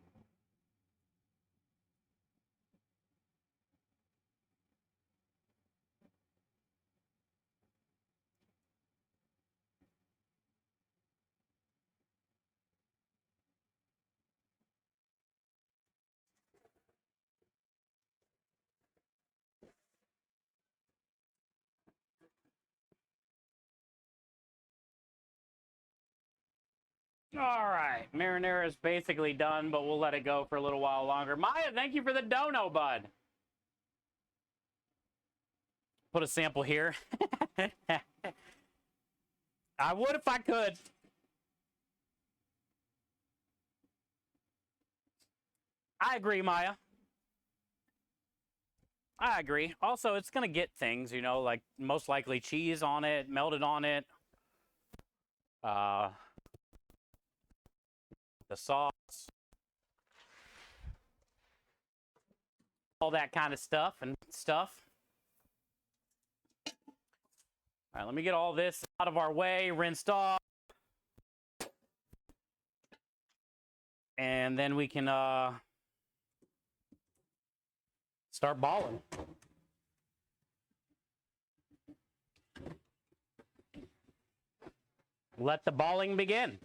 All right, marinara is basically done, but we'll let it go for a little while longer. Maya, thank you for the dono, bud. Put a sample here. I would if I could. I agree, Maya. I agree. Also, it's going to get things, you know, like most likely cheese on it, melted on it. The sauce. all that kind of stuff and stuff. All right, let me get all this out of our way, rinsed off. And then we can start balling. Let the balling begin.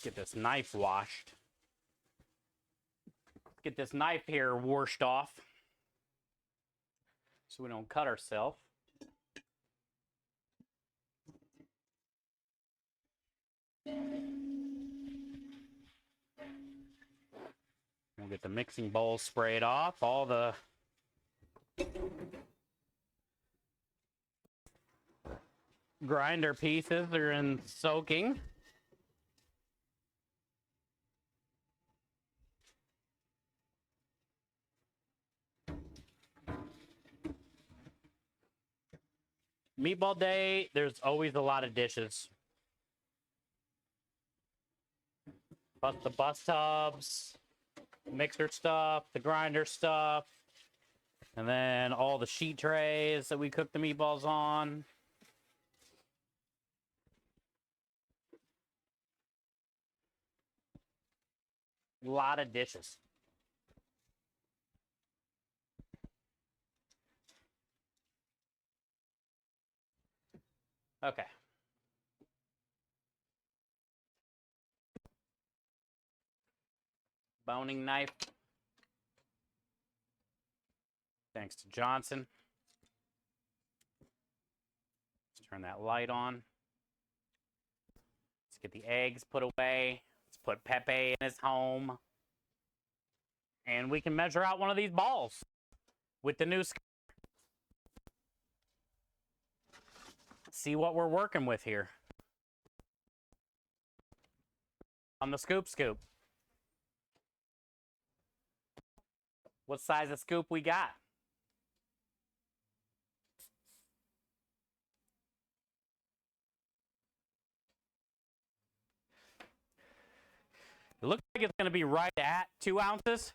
Get this knife washed. Get this knife here washed off so we don't cut ourselves. We'll get the mixing bowl sprayed off. All the grinder pieces are in soaking. Meatball day, there's always a lot of dishes. But the bus tubs, mixer stuff, the grinder stuff, and then all the sheet trays that we cook the meatballs on. A lot of dishes. Okay. Boning knife. Thanks to Johnson. Let's turn that light on. Let's get the eggs put away. Let's put Pepe in his home. And we can measure out one of these balls with the new scoop. See what we're working with here on the scoop. What size of scoop we got? It looks like it's going to be right at 2 ounces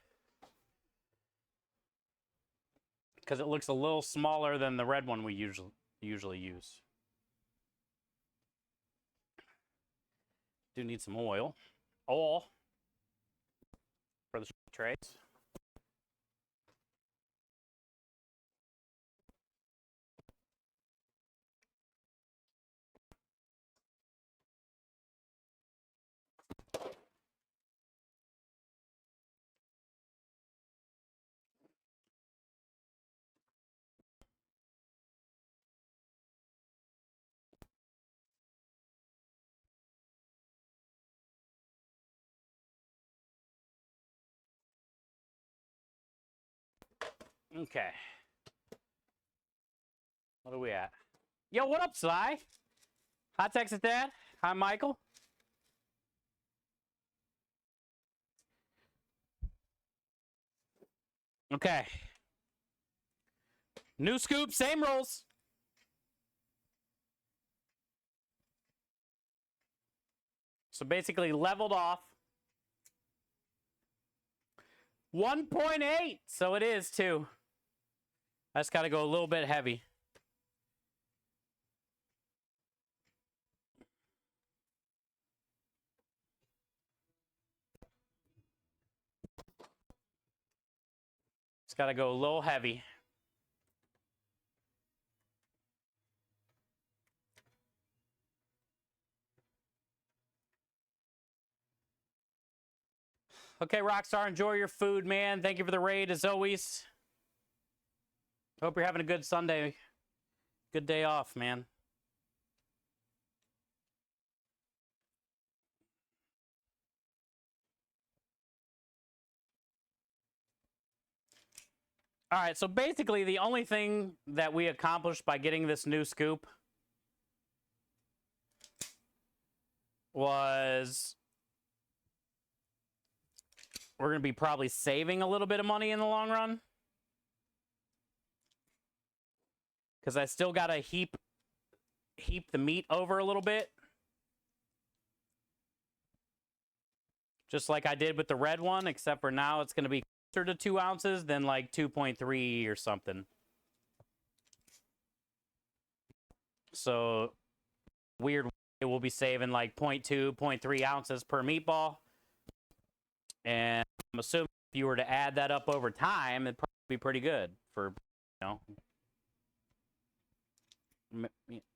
because it looks a little smaller than the red one we usually use. Do need some oil for the trays. Okay. What are we at? Yo, what up, Sly? Hi, Texas Dad. Hi, Michael. Okay. New scoop, same rolls. So basically leveled off. 1.8. So it is too. I just got to go a little bit heavy. Just got to go a little heavy. Okay, Rockstar, enjoy your food, man. Thank you for the raid, as always. Hope you're having a good Sunday. Good day off, man. All right, so basically the only thing that we accomplished by getting this new scoop was we're going to be probably saving a little bit of money in the long run. Because I still got to heap the meat over a little bit. Just like I did with the red one, except for now it's going to be closer to 2 ounces than like 2.3 or something. So, weird way, we'll be saving like 0.2, 0.3 ounces per meatball. And I'm assuming if you were to add that up over time, it'd probably be pretty good for, you know,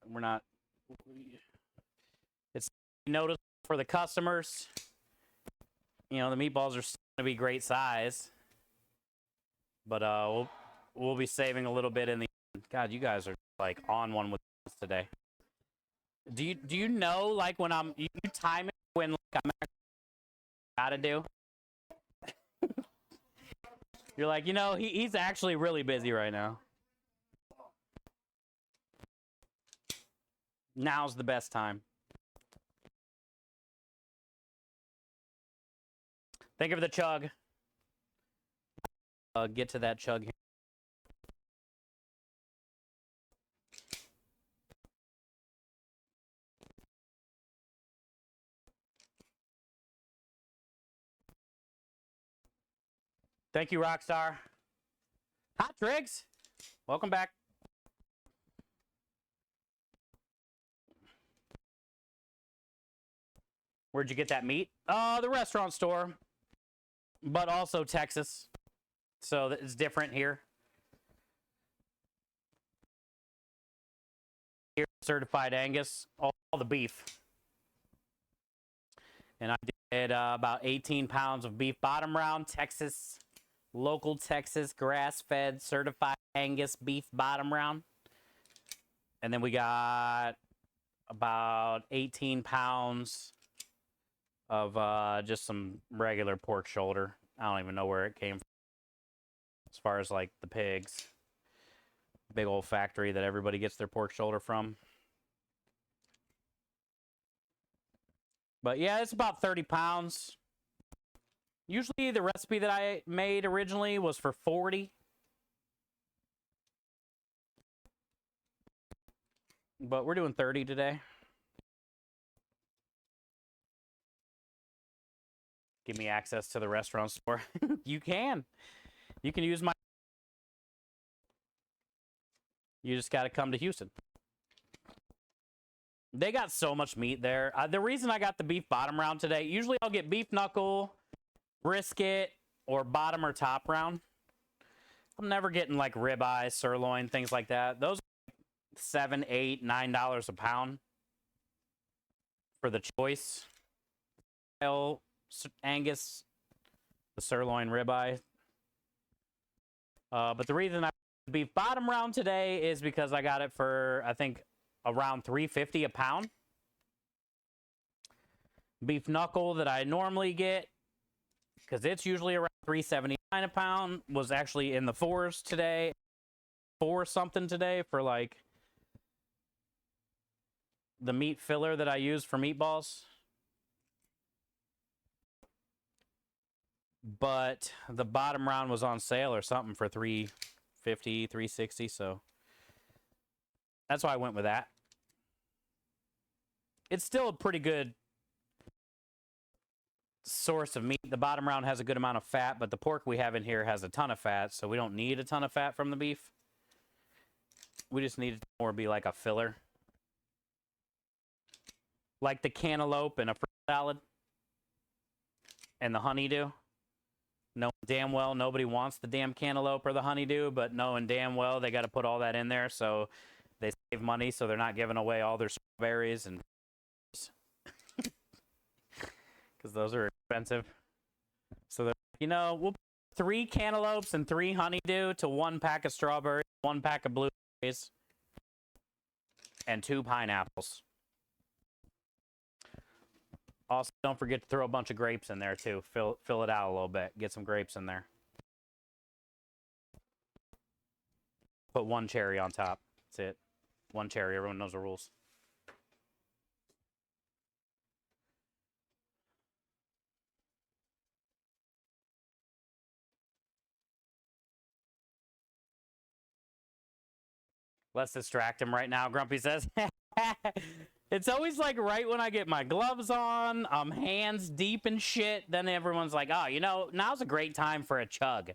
we're not, it's noticeable for the customers. You know, the meatballs are still going to be great size, but we'll be saving a little bit in the end. God, you guys are like on one with us today. Do you know, like, when you time it when like I'm actually gotta do? You're like, you know, he's actually really busy right now. Now's the best time. Thank you for the chug. Get to that chug here. Thank you, Rockstar. Hot Triggs, welcome back. Where'd you get that meat? The restaurant store, but also Texas. So it's different here. Here, certified Angus, all the beef. And I did about 18 pounds of beef bottom round, Texas, local Texas, grass-fed, certified Angus beef bottom round. And then we got about 18 pounds of just some regular pork shoulder. I don't even know where it came from. As far as like the pigs. Big old factory that everybody gets their pork shoulder from. But yeah, it's about 30 pounds. Usually the recipe that I made originally was for 40. But we're doing 30 today. Give me access to the restaurant store. You can. You can use my... You just got to come to Houston. They got so much meat there. The reason I got the beef bottom round today, usually I'll get beef knuckle, brisket, or bottom or top round. I'm never getting like ribeye, sirloin, things like that. Those are $7, $8, $9 a pound for the choice. Angus, the sirloin ribeye. But the reason I beef bottom round today is because I got it for, I think, around $3.50 a pound. Beef knuckle that I normally get, because it's usually around $3.79 a pound, was actually in the fours today. 4 something today for like the meat filler that I use for meatballs. But the bottom round was on sale or something for $3.50, $3.60, so that's why I went with that. It's still a pretty good source of meat. The bottom round has a good amount of fat, but the pork we have in here has a ton of fat, so we don't need a ton of fat from the beef. We just need it to more be like a filler. Like the cantaloupe and a fruit salad and the honeydew. Knowing damn well nobody wants the damn cantaloupe or the honeydew, but knowing damn well they got to put all that in there so they save money, so they're not giving away all their strawberries and because those are expensive. So they're, you know, we'll put 3 cantaloupes and 3 honeydew to 1 pack of strawberries, 1 pack of blueberries, and 2 pineapples. Also, don't forget to throw a bunch of grapes in there, too. Fill it out a little bit. Get some grapes in there. put one cherry on top. That's it. One cherry. Everyone knows the rules. Let's distract him right now, Grumpy says. It's always like right when I get my gloves on, I'm hands deep in shit, then everyone's like, oh, you know, now's a great time for a chug.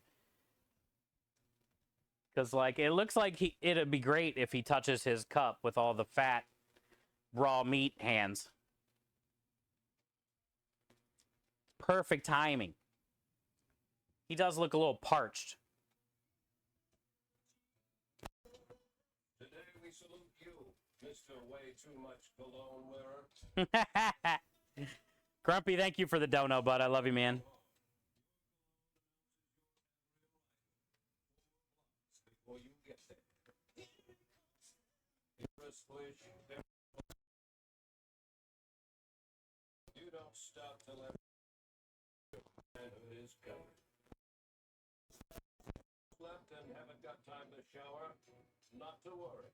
Because, like, it looks like it'd be great if he touches his cup with all the fat, raw meat hands. Perfect timing. He does look a little parched. Today we salute you, Mr. Way Too Much Cologne Wearer. Grumpy, thank you for the dono, bud. I love you, man. Before you get there. You don't stop till every is covered. Left and haven't got time to shower? Not to worry.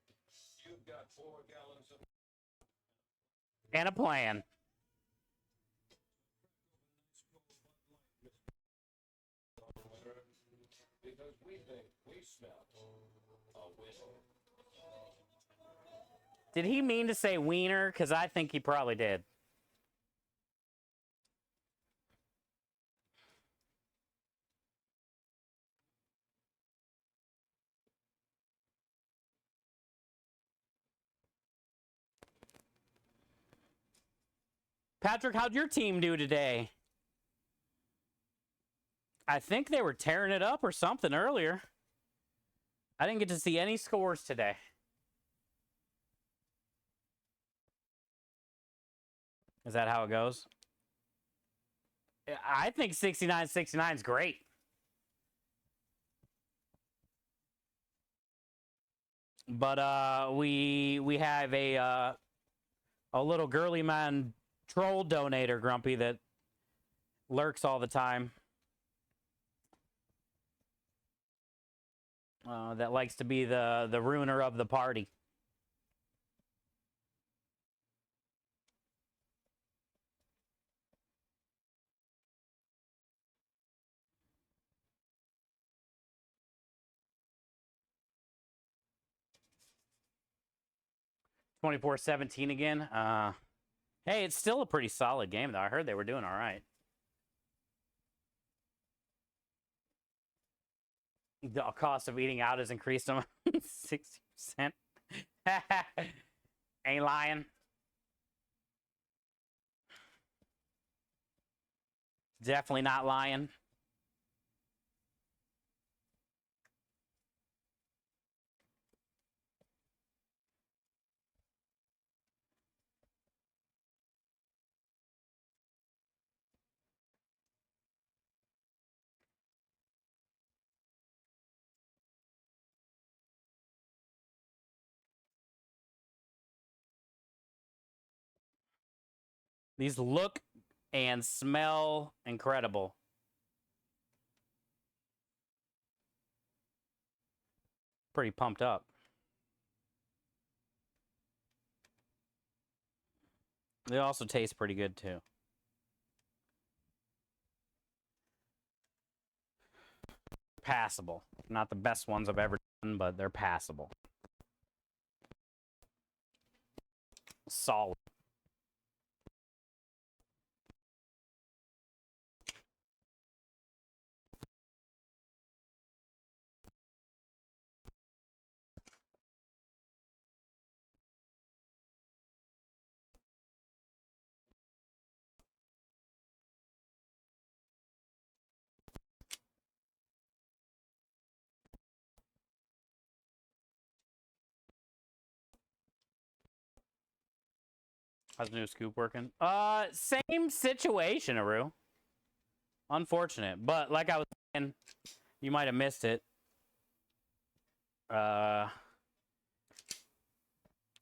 You've got 4 gallons of And a plan. because we think we smell a winner. Did he mean to say wiener? Because I think he probably did. Patrick, how'd your team do today? I think they were tearing it up or something earlier. I didn't get to see any scores today. Is that how it goes? I think 69-69 is great. But we have a little girly man troll donator, Grumpy, that lurks all the time. That likes to be the ruiner of the party. (24-17) again. Hey, it's still a pretty solid game, though. I heard they were doing all right. The cost of eating out has increased them 60%. Ain't lying. Definitely not lying. These look and smell incredible. Pretty pumped up. They also taste pretty good, too. Passable. Not the best ones I've ever done, but they're passable. Solid. How's the new scoop working? Same situation, Aru. Unfortunate. But like I was saying, you might have missed it. We're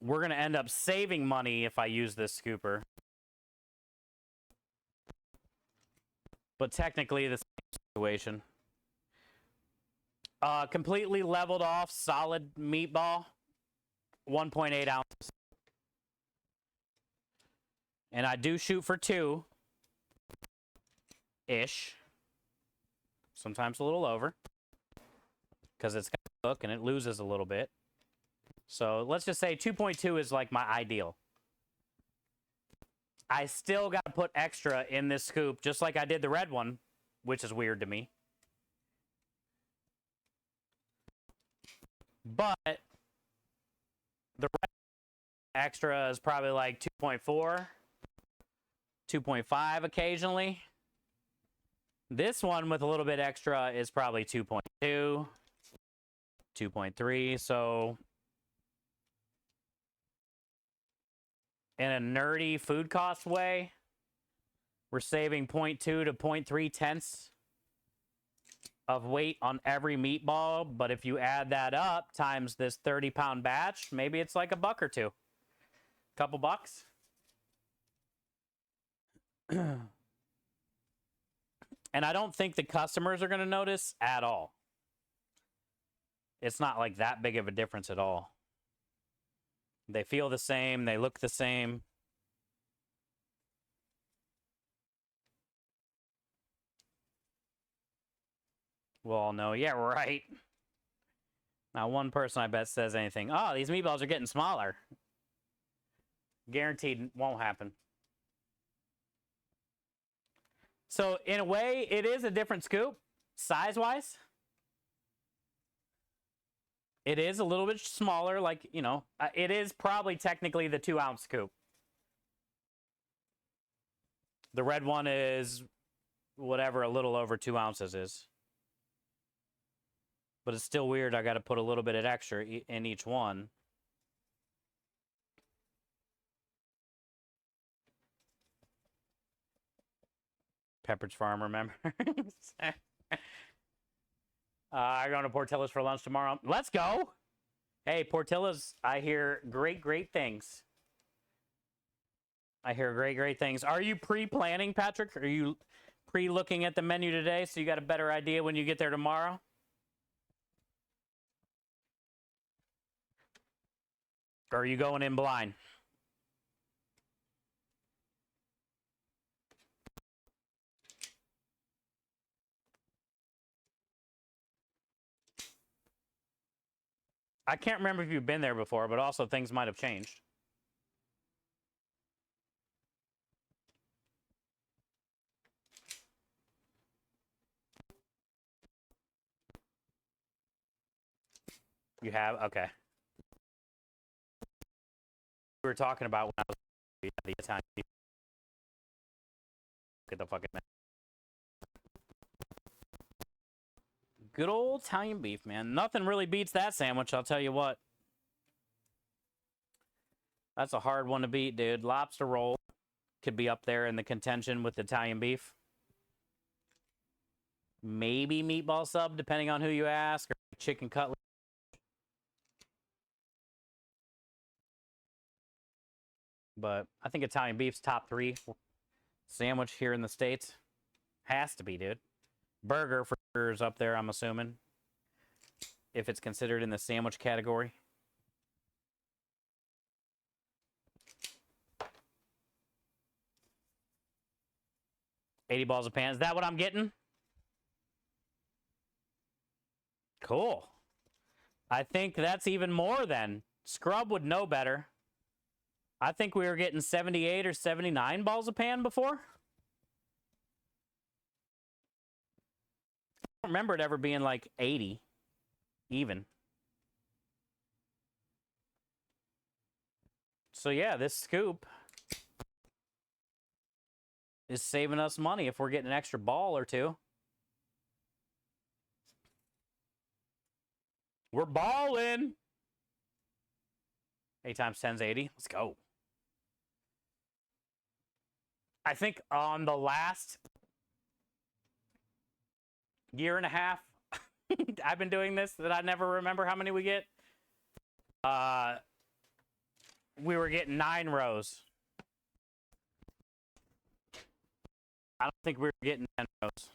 going to end up saving money if I use this scooper. But technically, the same situation. Completely leveled off, solid meatball, 1.8 ounces. And I do shoot for 2-ish. Sometimes a little over. Because it's got to cook and it loses a little bit. So let's just say 2.2 is like my ideal. I still got to put extra in this scoop, just like I did the red one, which is weird to me. But the red extra is probably like 2.4, 2.5 occasionally. This one with a little bit extra is probably 2.2, 2.3. So in a nerdy food cost way, we're saving 0.2 to 0.3 tenths of weight on every meatball. But if you add that up times this 30-pound batch, maybe it's like $1 or $2. Couple bucks. And I don't think the customers are going to notice at all. It's not like that big of a difference at all. They feel the same. They look the same. Well, no, yeah, right. Not one person, I bet, says anything. Oh, these meatballs are getting smaller. Guaranteed won't happen. So, in a way, it is a different scoop, size-wise. It is a little bit smaller, like, you know, it is probably technically the 2-ounce scoop. The red one is whatever a little over 2 ounces is. But it's still weird. I got to put a little bit of extra in each one. Pepperidge Farm, remember? I'm going to Portillo's for lunch tomorrow. Let's go. Hey, Portillo's, I hear great, great things. I hear great, great things. Are you pre-planning, Patrick? Are you pre-looking at the menu today so you got a better idea when you get there tomorrow? Or are you going in blind? I can't remember if you've been there before, but also things might have changed. You have? Okay. We were talking about when I was the Italian beef. Get the fucking man. Good old Italian beef, man. Nothing really beats that sandwich, I'll tell you what. That's a hard one to beat, dude. Lobster roll could be up there in the contention with Italian beef. Maybe meatball sub, depending on who you ask, or chicken cutlet. But I think Italian beef's top 3 sandwich here in the States. Has to be, dude. Burger for sure is up there, I'm assuming. If it's considered in the sandwich category. $80 a pan. Is that what I'm getting? Cool. I think that's even more then. Scrub would know better. I think we were getting 78 or 79 balls a pan before. I don't remember it ever being like 80 even. So yeah, this scoop is saving us money if we're getting an extra ball or 2. We're balling. 8 times 10 is 80. Let's go. I think on the last year and a half I've been doing this, that I never remember how many we get. We were getting 9 rows. I don't think we were getting 10 rows.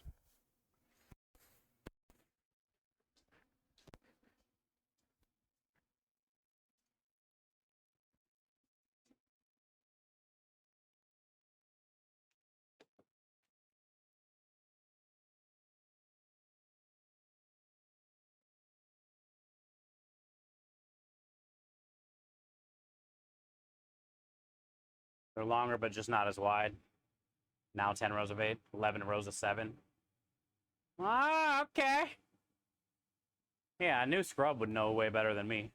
They're longer, but just not as wide. Now 10 rows of 8, 11 rows of 7. Ah, okay. Yeah, I knew Scrub would know way better than me.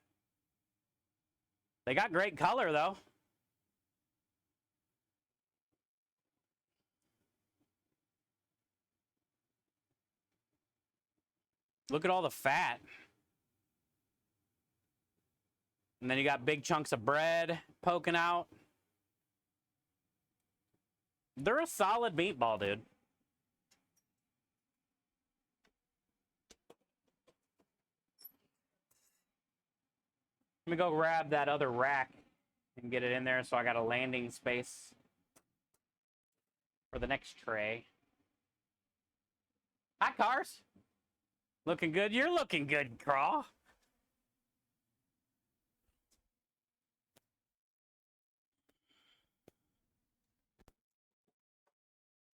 They got great color, though. Look at all the fat. And then you got big chunks of bread poking out. They're a solid meatball, dude. Let me go grab that other rack and get it in there so I got a landing space for the next tray. Hi, Cars. Looking good. You're looking good, Craw.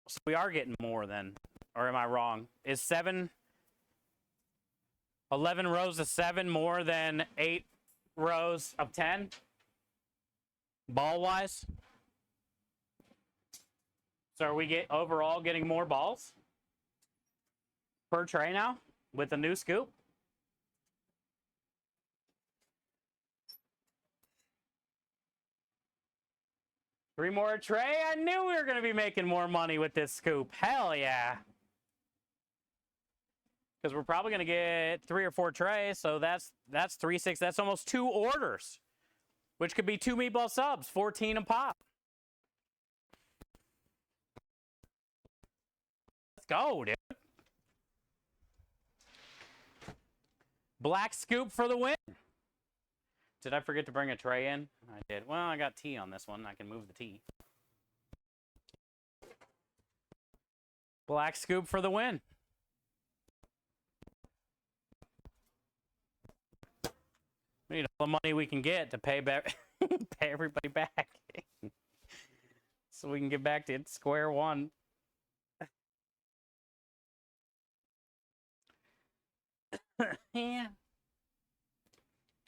So we are getting more then. Or am I wrong? Is 11 rows of 7 more than 8 rows of 10? Ball-wise? So are we overall getting more balls per tray now with the new scoop? Three more a tray? I knew we were going to be making more money with this scoop. Hell yeah. Because we're probably going to get 3 or 4 trays, so that's 3, 6. That's almost 2 orders, which could be 2 meatball subs, 14 a pop. Let's go, dude. Black scoop for the win. Did I forget to bring a tray in? I did. Well, I got tea on this one. I can move the tea. Black scoop for the win. We need all the money we can get to pay back, pay everybody back, so we can get back to square one. Yeah.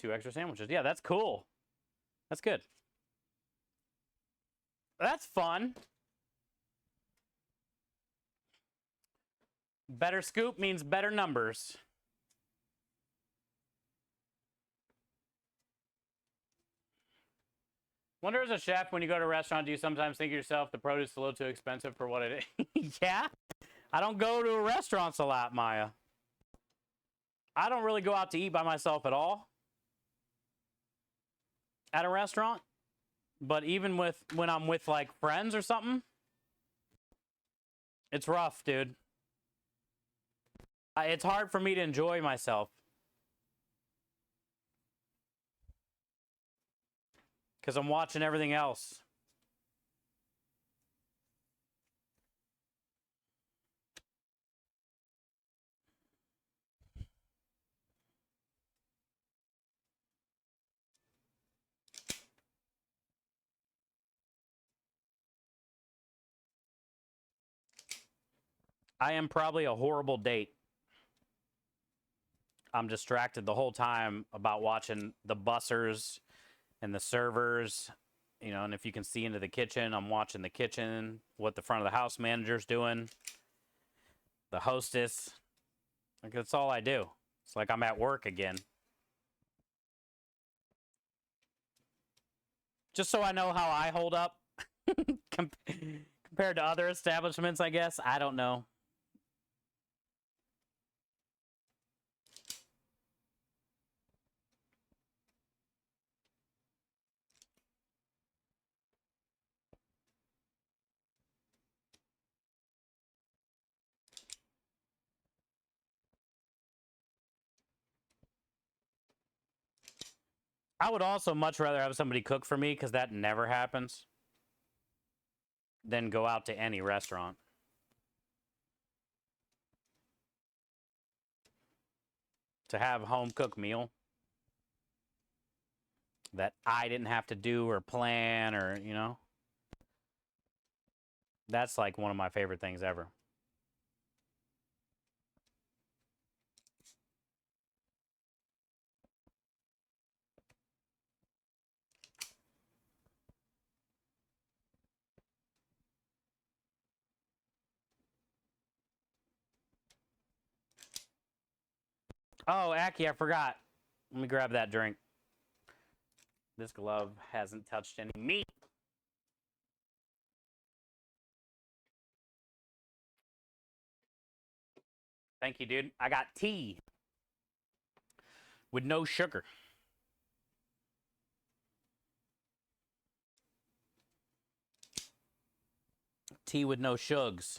2 extra sandwiches. Yeah, that's cool. That's good. That's fun. Better scoop means better numbers. Wonder as a chef, when you go to a restaurant, do you sometimes think to yourself the produce is a little too expensive for what it is? Yeah. I don't go to restaurants a lot, Maya. I don't really go out to eat by myself at all at a restaurant. But even when I'm with like friends or something, it's rough, dude. It's hard for me to enjoy myself. Because I'm watching everything else. I am probably a horrible date. I'm distracted the whole time about watching the bussers and the servers, you know, and if you can see into the kitchen, I'm watching the kitchen, what the front of the house manager's doing, the hostess. Like, that's all I do. It's like I'm at work again. Just so I know how I hold up compared to other establishments, I guess. I don't know. I would also much rather have somebody cook for me, because that never happens, than go out to any restaurant. To have a home-cooked meal that I didn't have to do or plan or, you know. That's like one of my favorite things ever. Oh, Aki, I forgot. Let me grab that drink. This glove hasn't touched any meat. Thank you, dude. I got tea with no sugar. Tea with no shugs.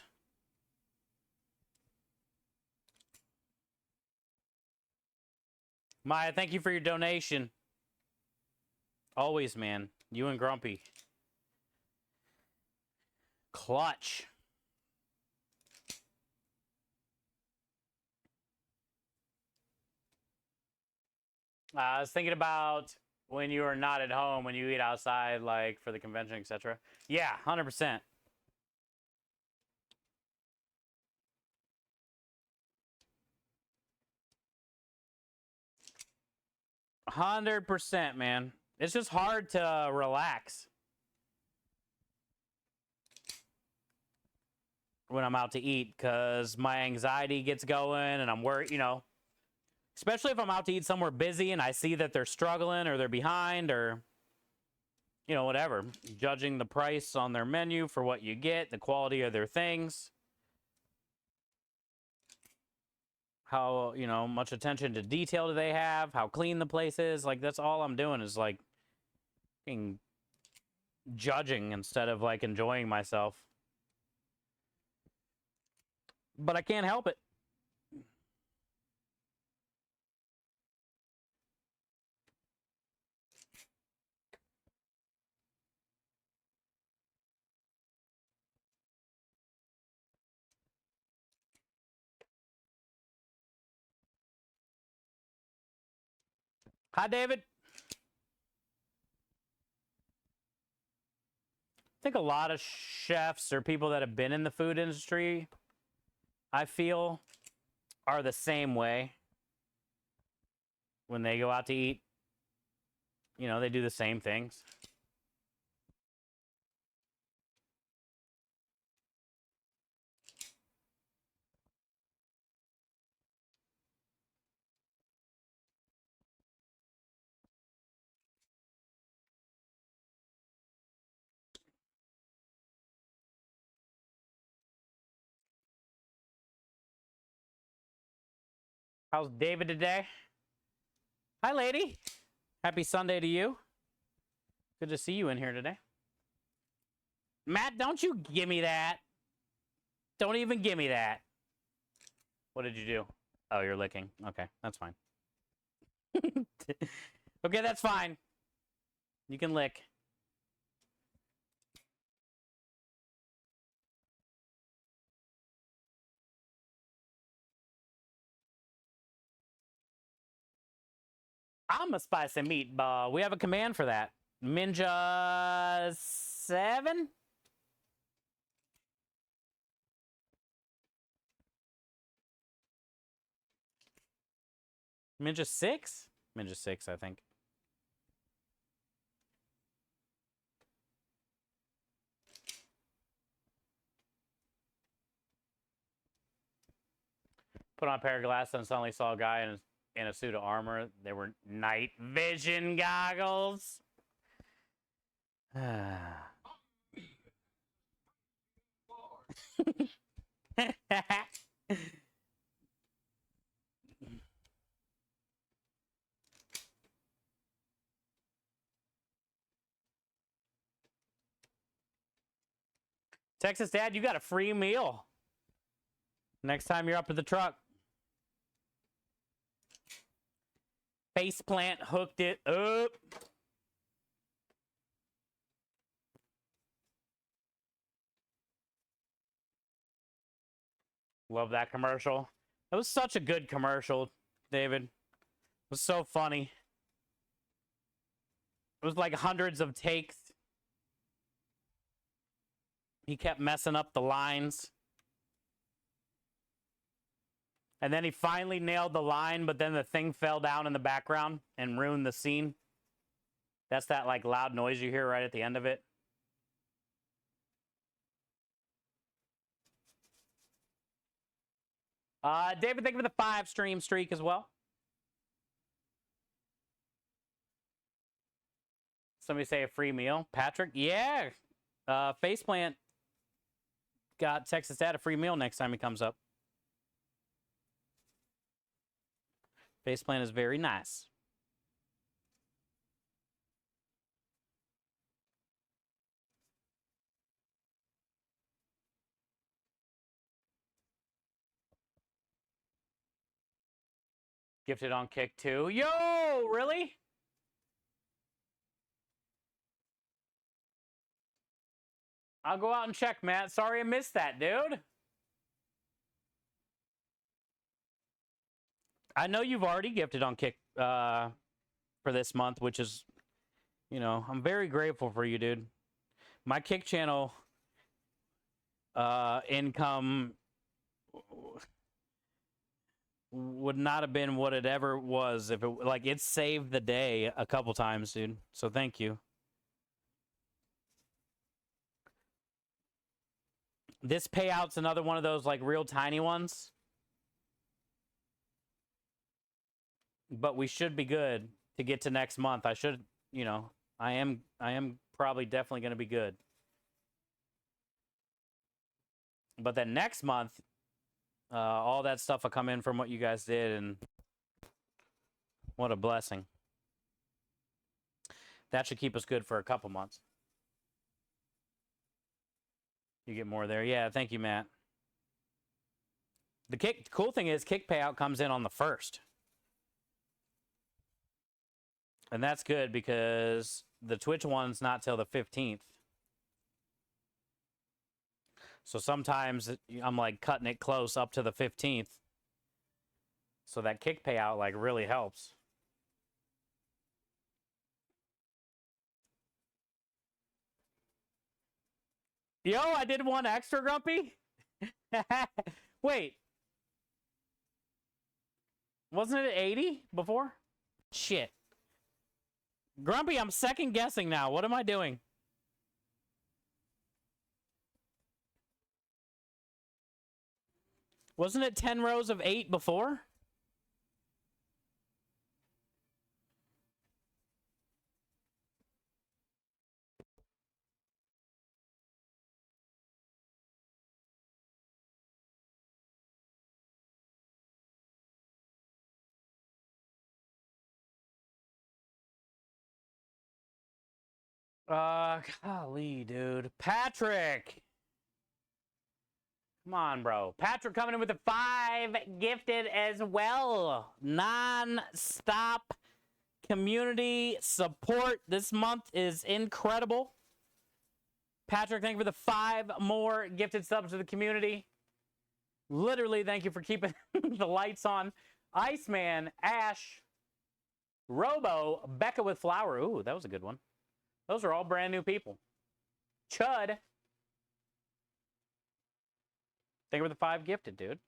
Maya, thank you for your donation. Always, man. You and Grumpy. Clutch. I was thinking about when you are not at home, when you eat outside, like for the convention, etc. Yeah, 100%. %, man. It's just hard to relax when I'm out to eat because my anxiety gets going and I'm worried, you know, especially if I'm out to eat somewhere busy and I see that they're struggling or they're behind or, you know, whatever. Judging the price on their menu for what you get, the quality of their things, how, you know, much attention to detail do they have, how clean the place is. Like, that's all I'm doing is like judging instead of like enjoying myself. But I can't help it. Hi, David. I think a lot of chefs or people that have been in the food industry, I feel, are the same way when they go out to eat. You know, they do the same things. How's David today? Hi, lady. Happy Sunday to you. Good to see you in here today. Matt, don't you give me that. Don't even give me that. What did you do? Oh, you're licking. Okay, that's fine. Okay, that's fine. You can lick. I'm a spicy meatball. We have a command for that. Ninja 7? Ninja 6? Ninja 6, I think. Put on a pair of glasses and suddenly saw a guy in a suit of armor. They were night vision goggles. Texas Dad, you got a free meal next time you're up at the truck. Faceplant hooked it up. Love that commercial. That was such a good commercial, David. It was so funny. It was like hundreds of takes. He kept messing up the lines. And then he finally nailed the line, but then the thing fell down in the background and ruined the scene. That's that like loud noise you hear right at the end of it. David, thank you for the 5 stream streak as well. Somebody say a free meal. Patrick? Yeah. Faceplant got Texas Dad a free meal next time he comes up. Faceplant is very nice. Gifted on Kick too. Yo, really? I'll go out and check, Matt. Sorry I missed that, dude. I know you've already gifted on Kick for this month, which is, you know, I'm very grateful for you, dude. My Kick channel income would not have been what it ever was if it, like, it saved the day a couple times, dude. So thank you. This payout's another one of those, like, real tiny ones. But we should be good to get to next month. I should, you know, I am probably definitely going to be good. But then next month, all that stuff will come in from what you guys did, and what a blessing. That should keep us good for a couple months. You get more there. Yeah, thank you, Matt. The cool thing is Kick payout comes in on the 1st. And that's good because the Twitch one's not till the 15th. So sometimes I'm like cutting it close up to the 15th. So that Kick payout like really helps. Yo, I did one extra, Grumpy? Wait. Wasn't it 80 before? Shit. Grumpy, I'm second guessing now. What am I doing? Wasn't it 10 rows of 8 before? Golly, dude. Patrick! Come on, bro. Patrick coming in with the 5 gifted as well. Non-stop community support this month is incredible. Patrick, thank you for the 5 more gifted subs to the community. Literally, thank you for keeping the lights on. Iceman, Ash, Robo, Becca with Flower. Ooh, that was a good one. Those are all brand new people. Chud. Thank you for the 5 gifted, dude.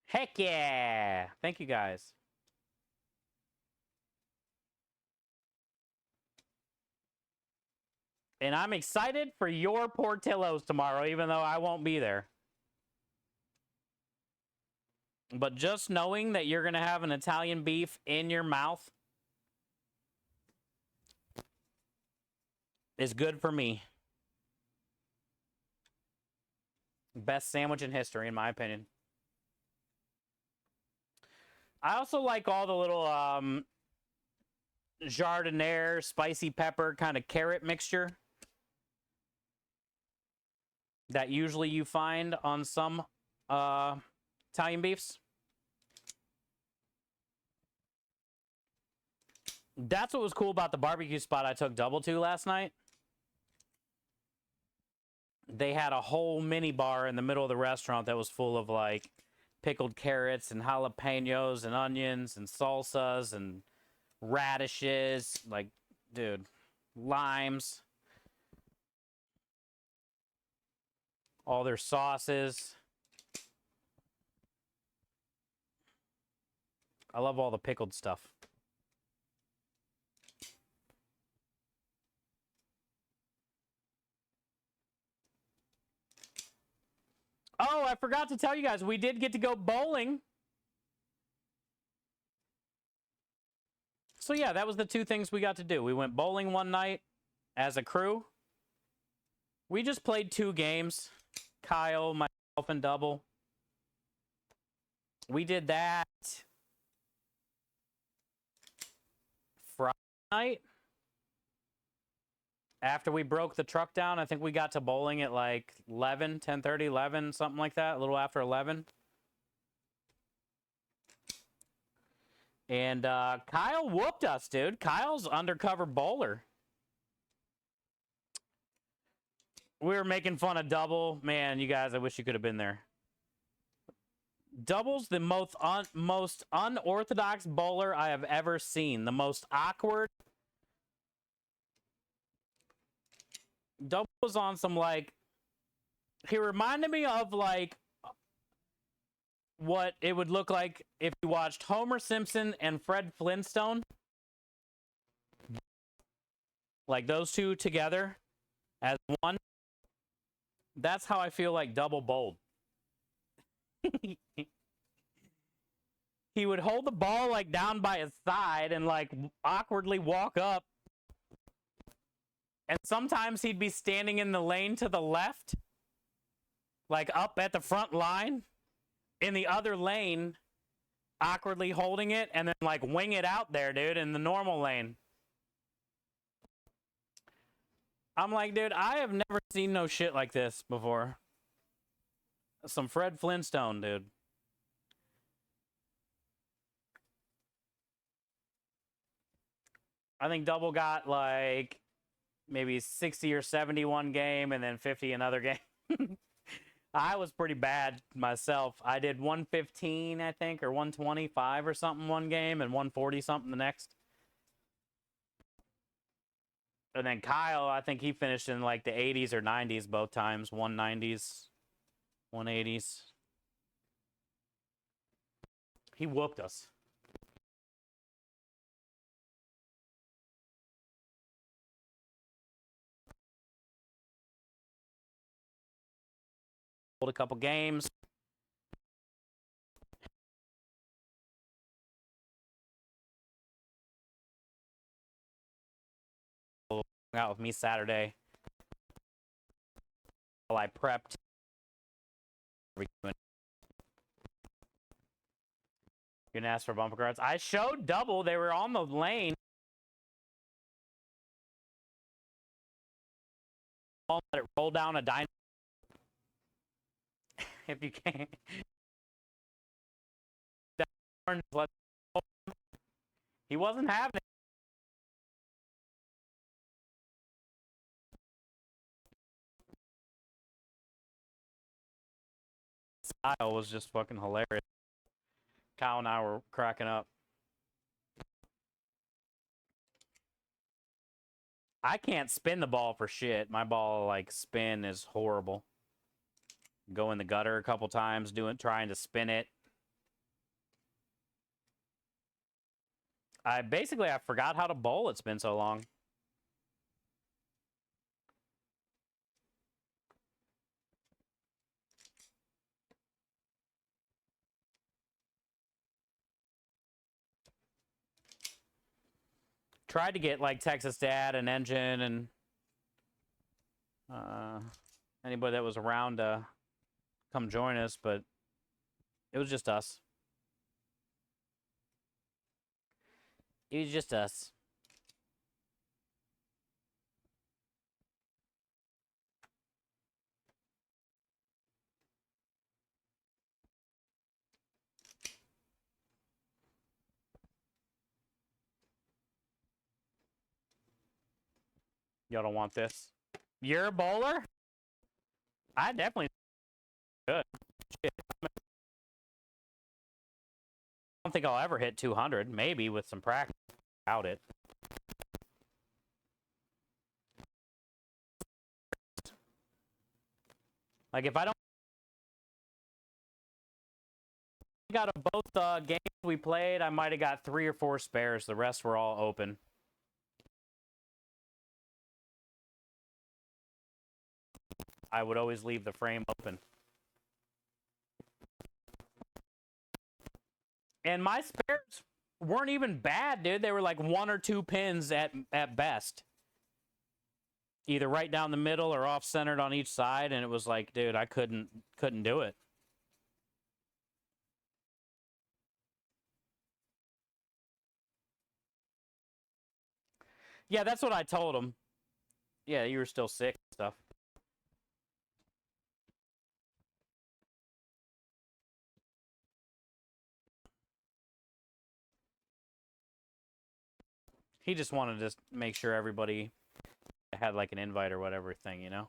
Heck yeah. Thank you, guys. And I'm excited for your Portillo's tomorrow, even though I won't be there. But just knowing that you're going to have an Italian beef in your mouth is good for me. Best sandwich in history, in my opinion. I also like all the little jardiniere, spicy pepper, kind of carrot mixture that usually you find on some Italian beefs. That's what was cool about the barbecue spot I took double to last night. They had a whole mini bar in the middle of the restaurant that was full of like pickled carrots and jalapenos and onions and salsas and radishes. Like, dude, limes. All their sauces. I love all the pickled stuff. Oh, I forgot to tell you guys, we did get to go bowling. So yeah, that was the two things we got to do. We went bowling one night as a crew. We just played 2 games. Kyle, myself, and Double. We did that Friday night. After we broke the truck down, I think we got to bowling at like 11, 10:30, 11, something like that, a little after 11. And Kyle whooped us, dude. Kyle's undercover bowler. We were making fun of Double. Man, you guys, I wish you could have been there. Double's the most unorthodox bowler I have ever seen. The most awkward. Double was on some, like... He reminded me of, like... what it would look like if you watched Homer Simpson and Fred Flintstone. Like those two together as one. That's how I feel like Double bowled. He would hold the ball like down by his side and like awkwardly walk up. And sometimes he'd be standing in the lane to the left, like up at the front line. In the other lane, awkwardly holding it, and then like wing it out there, dude, in the normal lane. I'm like, dude, I have never seen no shit like this before. Some Fred Flintstone, dude. I think Double got like maybe 60 or 70 one game, and then 50 another game. I was pretty bad myself. I did 115, I think, or 125 or something one game, and 140 something the next. And then Kyle, I think he finished in like the 80s or 90s both times. 190s, 180s. He whooped us. A couple games. Out with me Saturday. While I prepped. You're gonna ask for bumper cards. I showed Double. They were on the lane. Let it roll down a dynamo. If you can. He wasn't having it. Style was just fucking hilarious. Kyle and I were cracking up. I can't spin the ball for shit. My ball, like, spin is horrible. Go in the gutter a couple times, trying to spin it. I forgot how to bowl. It's been so long. Tried to get like Texas Dad and Engine and anybody that was around to come join us, but it was just us. It was just us. Y'all don't want this? You're a bowler? I definitely good. Shit. I don't think I'll ever hit 200. Maybe with some practice. Doubt it. Like if I don't got both games we played, I might have got 3 or 4 spares. The rest were all open. I would always leave the frame open. And my spares weren't even bad, dude. They were like 1 or 2 pins at best. Either right down the middle or off-centered on each side, and it was like, dude, I couldn't do it. Yeah, that's what I told him. Yeah, you were still sick and stuff. He just wanted to make sure everybody had like an invite or whatever thing, you know?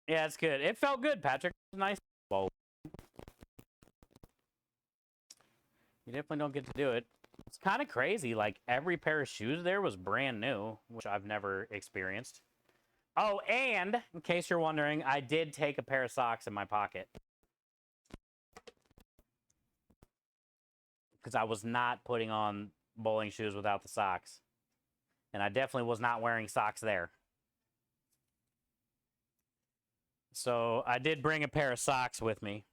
Yeah, it's good. It felt good, Patrick. It was nice bowl. You definitely don't get to do it. It's kind of crazy. Like, every pair of shoes there was brand new, which I've never experienced. Oh, and, in case you're wondering, I did take a pair of socks in my pocket. Because I was not putting on bowling shoes without the socks. And I definitely was not wearing socks there. So I did bring a pair of socks with me.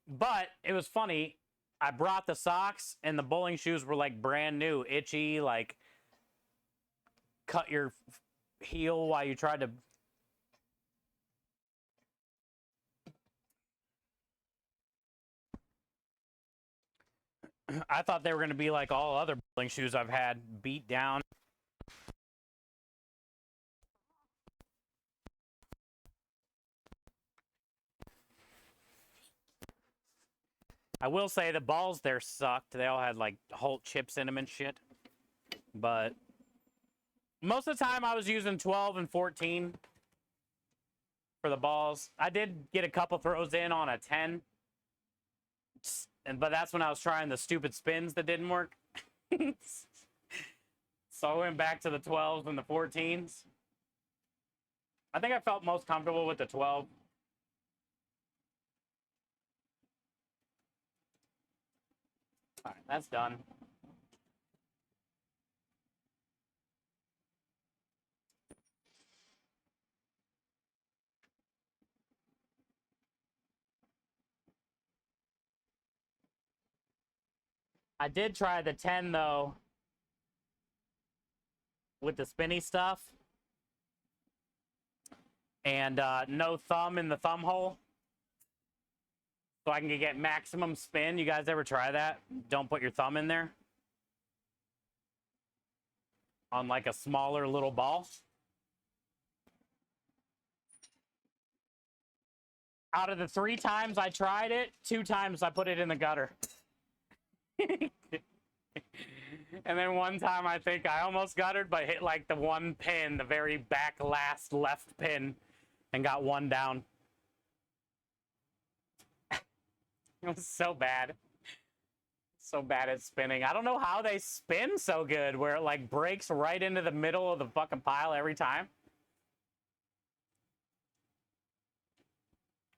But it was funny. I brought the socks and the bowling shoes were like brand new, itchy, like cut your heel while you tried to. I thought they were going to be like all other bowling shoes I've had, beat down. I will say the balls there sucked. They all had like Holt chips in them and shit. But most of the time I was using 12 and 14 for the balls. I did get a couple throws in on a 10. But that's when I was trying the stupid spins that didn't work. So I went back to the 12s and the 14s. I think I felt most comfortable with the 12. All right, that's done. I did try the 10, though, with the spinny stuff. And no thumb in the thumb hole. So I can get maximum spin. You guys ever try that? Don't put your thumb in there. On like a smaller little ball. Out of the 3 times I tried it, 2 times I put it in the gutter. And then one time I think I almost guttered, but hit like the one pin, the very back last left pin, and got one down. It was so bad. So bad at spinning. I don't know how they spin so good where it like breaks right into the middle of the fucking pile every time.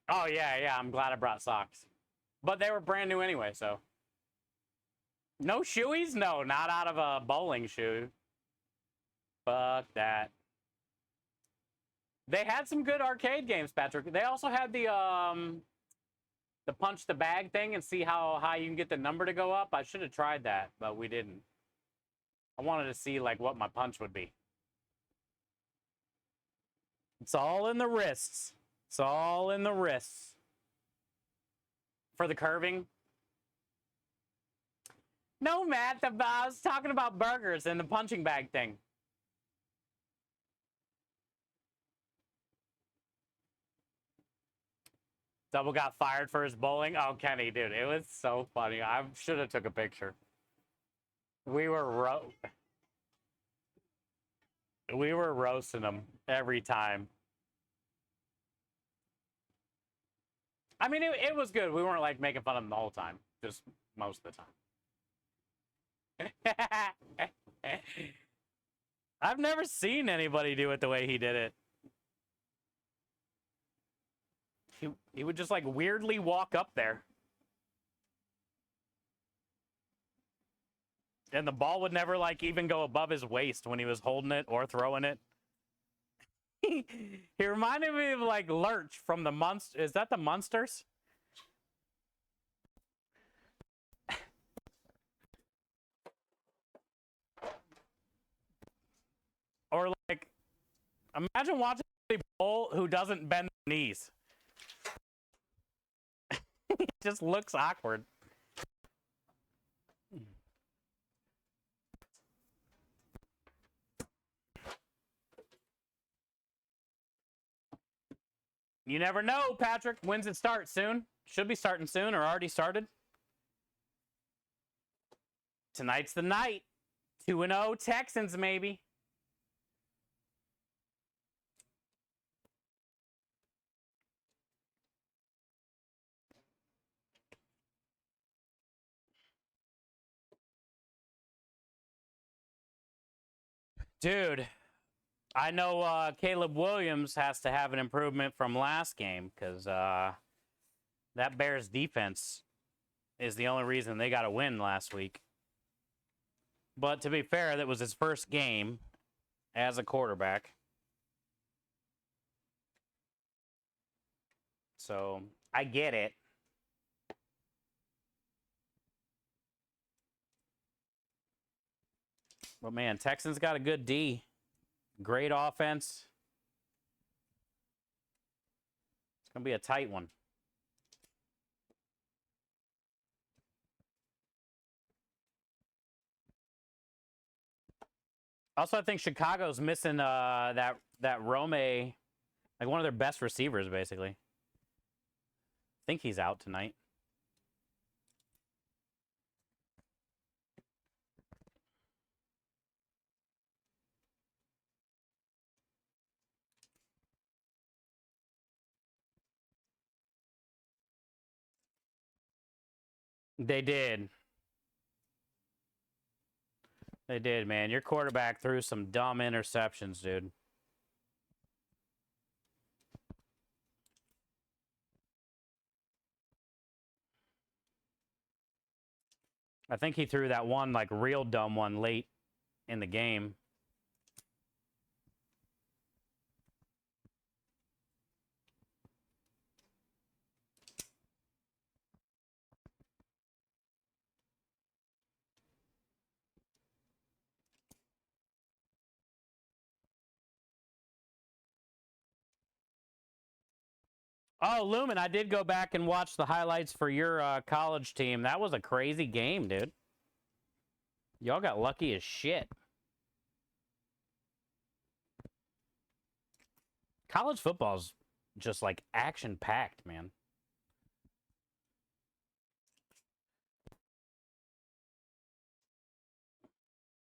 Oh, yeah, I'm glad I brought socks. But they were brand new anyway, so. No shoeies? No, not out of a bowling shoe. Fuck that. They had some good arcade games, Patrick. They also had the punch the bag thing and see how high you can get the number to go up. I should have tried that, but we didn't. I wanted to see like what my punch would be. It's all in the wrists. It's all in the wrists. For the curving. No, Matt, I was talking about burgers and the punching bag thing. Double got fired for his bowling. Oh, Kenny, dude, it was so funny. I should have took a picture. We were roasting him every time. I mean, it was good. We weren't like making fun of him the whole time, just most of the time. I've never seen anybody do it the way he did it. He would just like weirdly walk up there. And the ball would never like even go above his waist when he was holding it or throwing it. He reminded me of like Lurch from the Munsters. Is that the Munsters? Or like, imagine watching a bull who doesn't bend their knees. It just looks awkward. You never know, Patrick. When's it start? Soon? Should be starting soon or already started. Tonight's the night. 2-0 Texans, maybe. Dude, I know Caleb Williams has to have an improvement from last game because that Bears defense is the only reason they got a win last week. But to be fair, that was his first game as a quarterback. So I get it. But man, Texans got a good D. Great offense. It's going to be a tight one. Also, I think Chicago's missing that Rome, like one of their best receivers, basically. I think he's out tonight. They did. They did, man. Your quarterback threw some dumb interceptions, dude. I think he threw that one, like, real dumb one late in the game. Oh, Lumen, I did go back and watch the highlights for your college team. That was a crazy game, dude. Y'all got lucky as shit. College football's just, like, action-packed, man.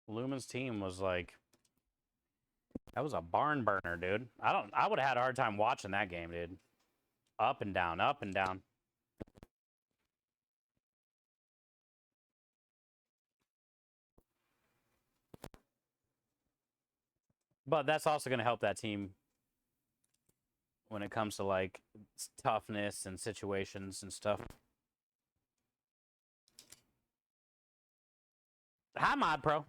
Lumen's team was, like... That was a barn burner, dude. I would have had a hard time watching that game, dude. Up and down, up and down. But that's also going to help that team when it comes to, like, toughness and situations and stuff. Hi, Mod Pro.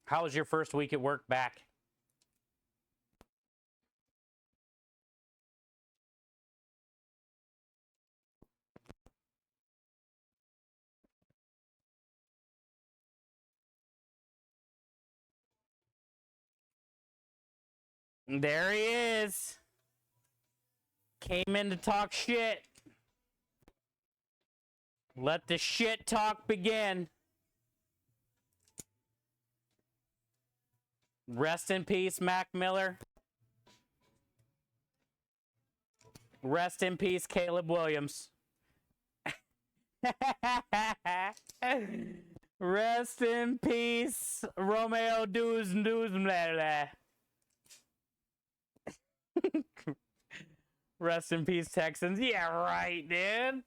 How was your first week at work back? There he is. Came in to talk shit. Let the shit talk begin. Rest in peace, Mac Miller. Rest in peace, Caleb Williams. Rest in peace, Romeo Duz. Rest in peace, Texans. Yeah, right, dude.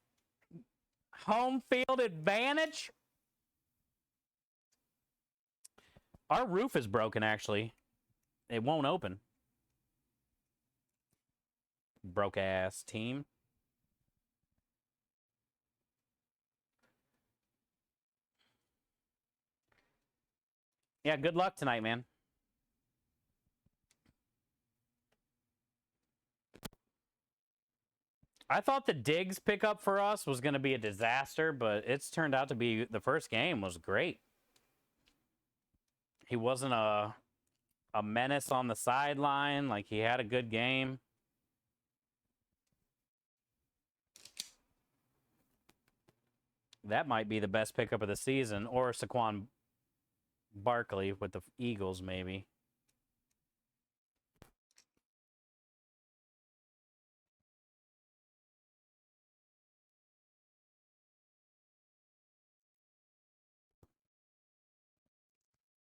Home field advantage. Our roof is broken, actually. It won't open. Broke ass team. Yeah, good luck tonight, man. I thought the Diggs pickup for us was going to be a disaster, but it's turned out to be, the first game was great. He wasn't a menace on the sideline. Like, he had a good game. That might be the best pickup of the season, or Saquon Barkley with the Eagles, maybe.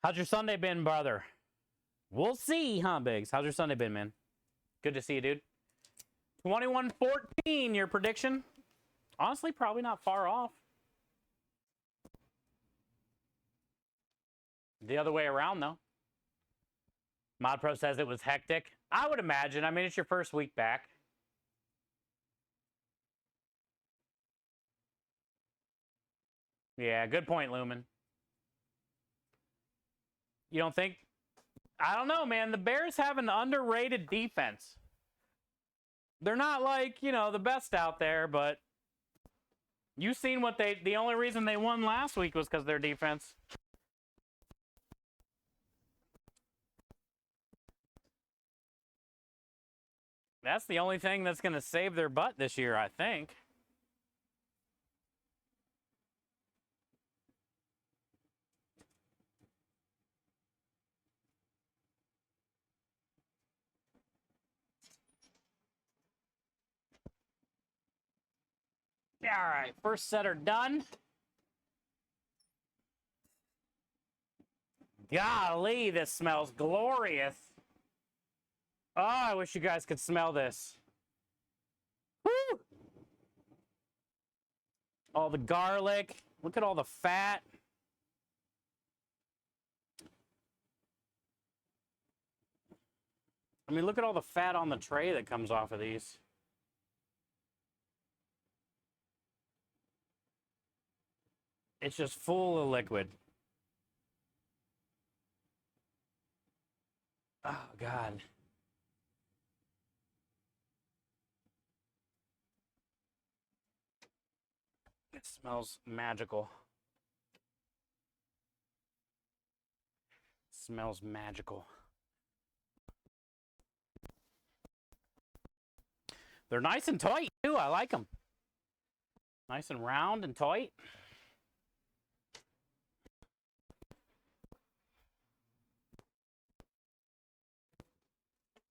How's your Sunday been, brother? We'll see, huh, Biggs? How's your Sunday been, man? Good to see you, dude. 21-14, your prediction? Honestly, probably not far off. The other way around, though. Mod Pro says it was hectic. I would imagine. I mean, it's your first week back. Yeah, good point, Lumen. You don't think? I don't know, man. The Bears have an underrated defense. They're not like, you know, the best out there, but you've seen what the only reason they won last week was because of their defense. That's the only thing that's going to save their butt this year, I think. All right, first set are done. Golly, this smells glorious. Oh, I wish you guys could smell this. Woo! All the garlic. Look at all the fat. I mean, look at all the fat on the tray that comes off of these. It's just full of liquid. Oh, God. It smells magical. It smells magical. They're nice and tight, too. I like them. Nice and round and tight.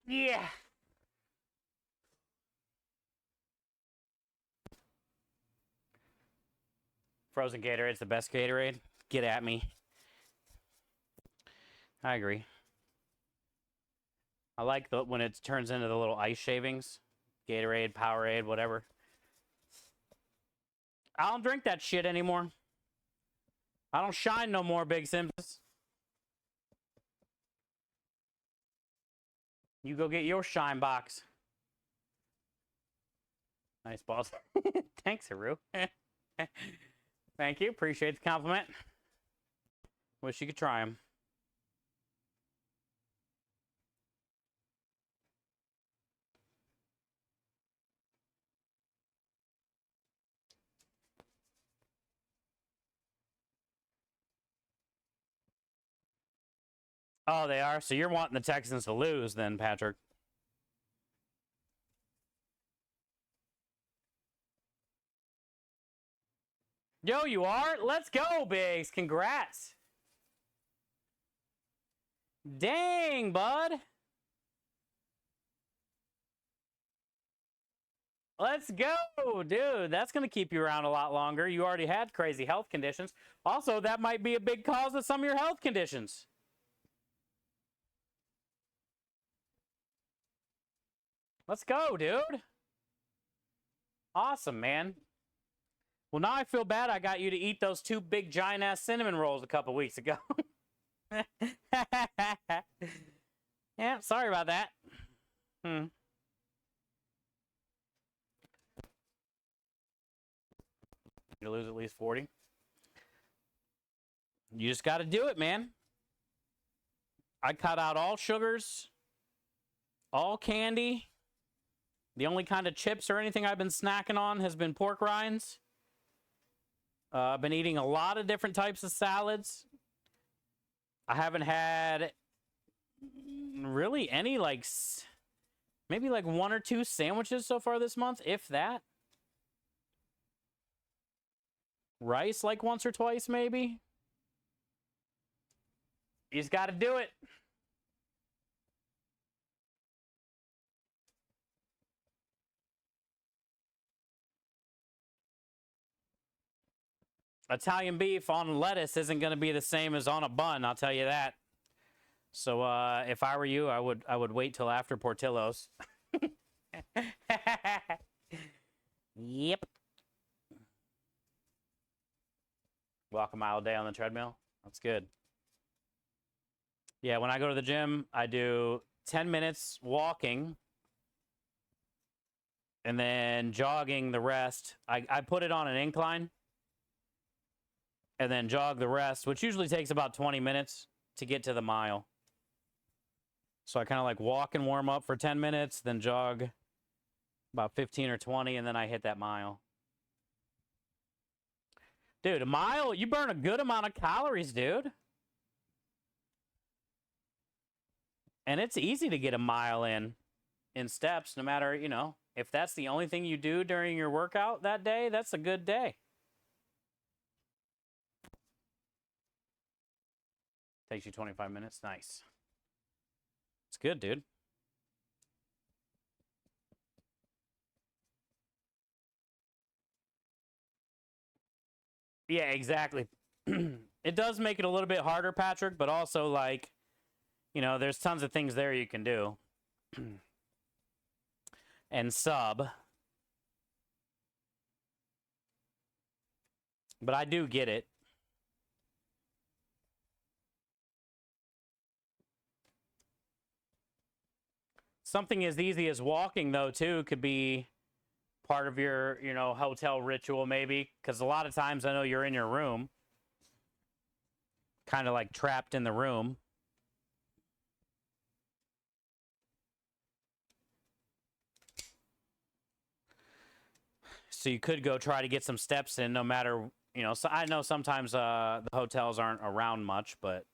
Yeah. Frozen Gatorade's the best Gatorade. Get at me. I agree. I like when it turns into the little ice shavings. Gatorade, Powerade, whatever. I don't drink that shit anymore. I don't shine no more, Big Sims. You go get your shine box. Nice balls. Thanks, Haru. Thank you. Appreciate the compliment. Wish you could try them. Oh, they are? So you're wanting the Texans to lose then, Patrick. Yo, you are? Let's go, Biggs. Congrats. Dang, bud. Let's go, dude. That's going to keep you around a lot longer. You already had crazy health conditions. Also, that might be a big cause of some of your health conditions. Let's go, dude. Awesome, man. Well, now I feel bad I got you to eat those 2 big giant-ass cinnamon rolls a couple weeks ago. Yeah, sorry about that. to lose at least 40. You just got to do it, man. I cut out all sugars, all candy. The only kind of chips or anything I've been snacking on has been pork rinds. I've been eating a lot of different types of salads. I haven't had really any, like, maybe like 1 or 2 sandwiches so far this month, if that. Rice like once or twice, maybe. You just got to do it. Italian beef on lettuce isn't going to be the same as on a bun, I'll tell you that. So if I were you, I would wait till after Portillo's. Yep. Walk a mile a day on the treadmill. That's good. Yeah, when I go to the gym, I do 10 minutes walking and then jogging the rest. I put it on an incline and then jog the rest, which usually takes about 20 minutes to get to the mile. So I kind of like walk and warm up for 10 minutes, then jog about 15 or 20, and then I hit that mile. Dude, a mile, you burn a good amount of calories, dude. And it's easy to get a mile in steps, no matter, you know, if that's the only thing you do during your workout that day, that's a good day. Takes you 25 minutes. Nice. It's good, dude. Yeah, exactly. It does make it a little bit harder, Patrick, but also, like, you know, there's tons of things there you can do. And sub. But I do get it. Something as easy as walking, though, too, could be part of your, you know, hotel ritual, maybe. Because a lot of times I know you're in your room. Kind of like trapped in the room. So you could go try to get some steps in no matter, you know, so I know sometimes the hotels aren't around much, but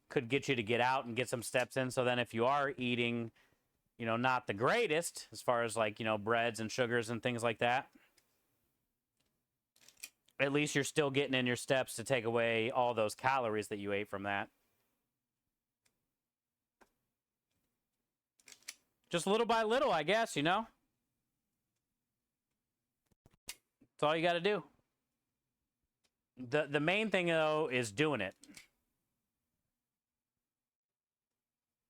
could get you to get out and get some steps in. So then if you are eating, you know, not the greatest as far as like, you know, breads and sugars and things like that, at least you're still getting in your steps to take away all those calories that you ate from that. Just little by little, I guess, you know? That's all you got to do. The main thing, though, is doing it.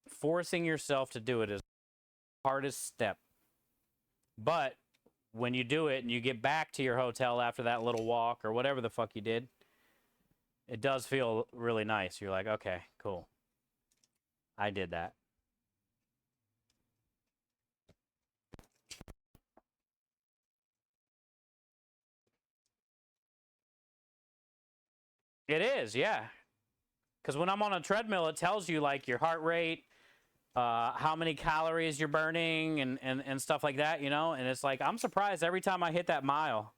Forcing yourself to do it is the hardest step. But when you do it and you get back to your hotel after that little walk or whatever the fuck you did, it does feel really nice. You're like, okay, cool. I did that. It is, yeah. Because when I'm on a treadmill, it tells you like your heart rate, how many calories you're burning and stuff like that, you know? And it's like, I'm surprised every time I hit that mile.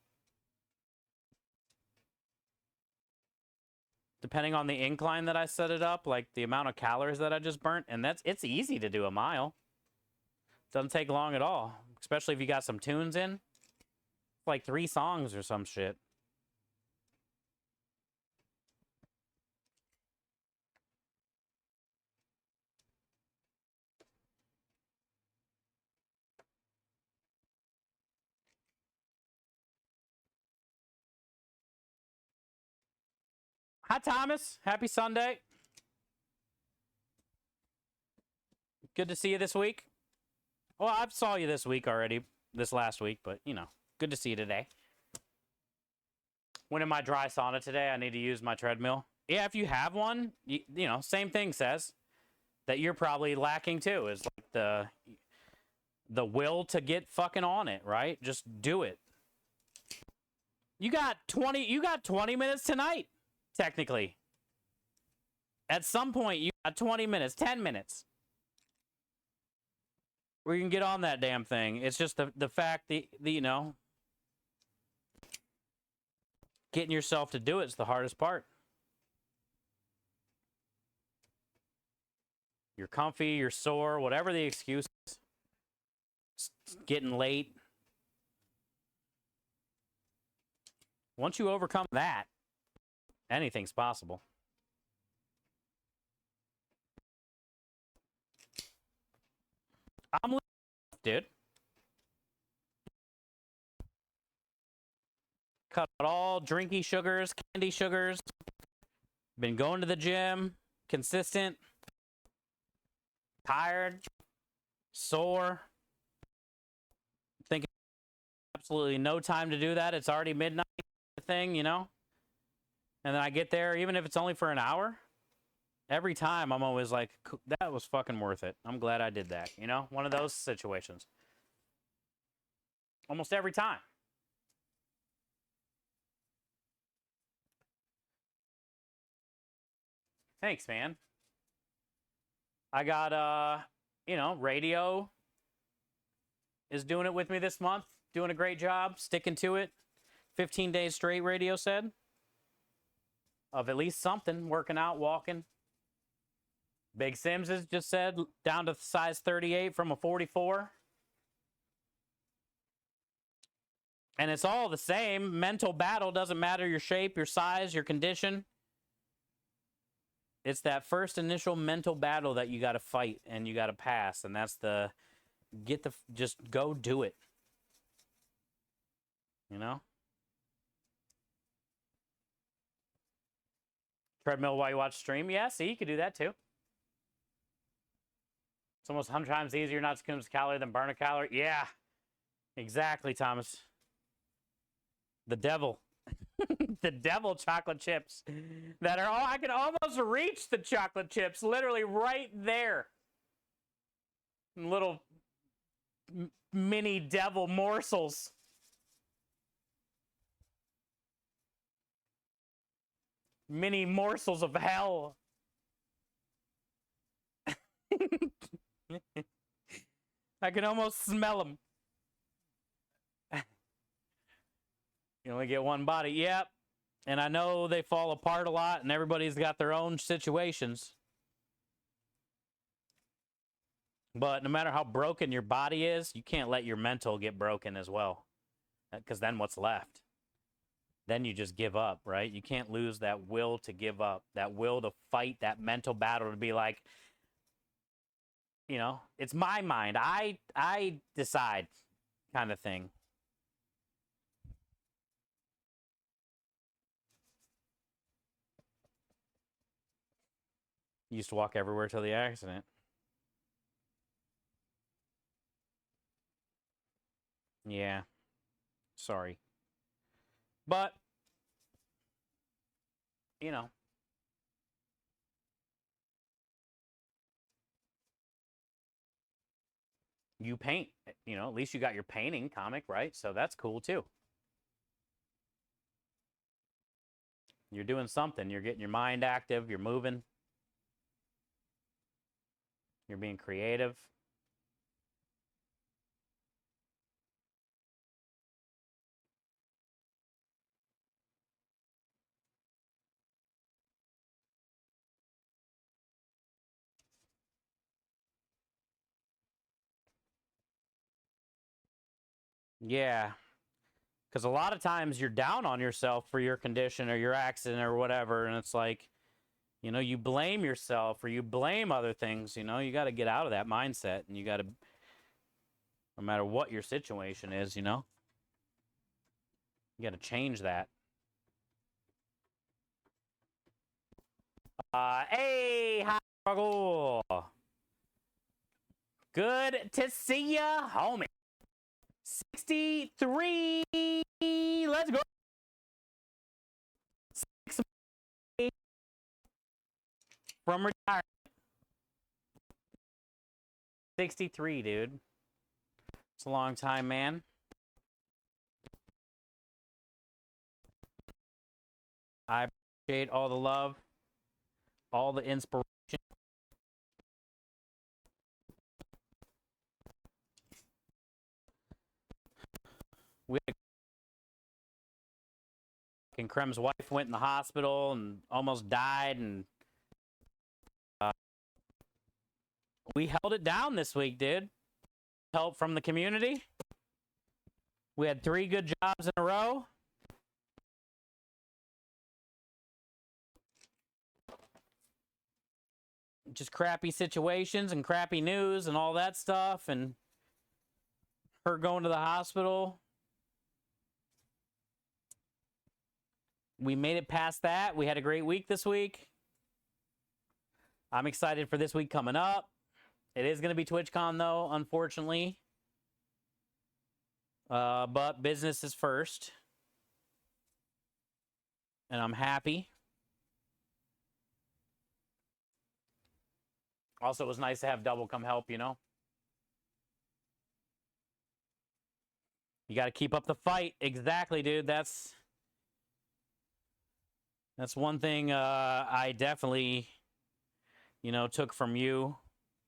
Depending on the incline that I set it up, like the amount of calories that I just burnt. And it's easy to do a mile. Doesn't take long at all. Especially if you got some tunes in. Like 3 songs or some shit. Hi, Thomas. Happy Sunday. Good to see you this week. Well, I saw you this week already, this last week, but, you know, good to see you today. Went in my dry sauna today. I need to use my treadmill. Yeah, if you have one, you know, same thing says that you're probably lacking too, is like the will to get fucking on it, right? Just do it. You got 20 minutes tonight, technically. At some point, you got 20 minutes, 10 minutes. Where you can get on that damn thing. It's just the fact that, you know, getting yourself to do it's the hardest part. You're comfy, you're sore, whatever the excuse is. It's getting late. Once you overcome that, anything's possible. I'm dude. Cut out all drinky sugars, candy sugars. Been going to the gym, consistent, tired, sore. Thinking absolutely no time to do that. It's already midnight thing, you know? And then I get there, even if it's only for an hour, every time I'm always like, that was fucking worth it. I'm glad I did that, you know? One of those situations. Almost every time. Thanks, man. I got, you know, radio is doing it with me this month. Doing a great job, sticking to it. 15 days straight, radio said. Of at least something, working out, walking. Big Sims has just said, down to size 38 from a 44. And it's all the same. Mental battle doesn't matter your shape, your size, your condition. It's that first initial mental battle that you got to fight and you got to pass. And that's just go do it. You know? Treadmill while you watch stream? Yeah, see, you could do that too. It's almost 100 times easier not to consume a calorie than burn a calorie. Yeah, exactly, Thomas. The devil. The devil chocolate chips that are all, I can almost reach the chocolate chips literally right there. Little mini devil morsels. Mini morsels of hell. I can almost smell them. You only get one body. Yep. And I know they fall apart a lot and everybody's got their own situations. But no matter how broken your body is, you can't let your mental get broken as well. Because then what's left? Then you just give up, right? You can't lose that will to give up, that will to fight, that mental battle to be like, you know, it's my mind. I decide kind of thing. Used to walk everywhere till the accident. Yeah. Sorry. But, you know. You paint, you know, at least you got your painting comic, right? So that's cool too. You're doing something. You're getting your mind active. You're moving. You're being creative. Yeah. Because a lot of times you're down on yourself for your condition or your accident or whatever. And it's like, you know, you blame yourself or you blame other things. You know, you got to get out of that mindset. And you got to, no matter what your situation is, you know, you got to change that. Hey, hi, struggle. Good to see ya, homie. 63. Let's go. 6 from retirement. 63, dude. It's a long time, man. I appreciate all the love, all the inspiration. And Krem's wife went in the hospital and almost died, and we held it down this week, dude. Help from the community. We had 3 good jobs in a row. Just crappy situations and crappy news and all that stuff, and her going to the hospital. We made it past that. We had a great week this week. I'm excited for this week coming up. It is going to be TwitchCon, though, unfortunately. But business is first. And I'm happy. Also, it was nice to have Double come help, you know? You got to keep up the fight. Exactly, dude. That's one thing I definitely, you know, took from you.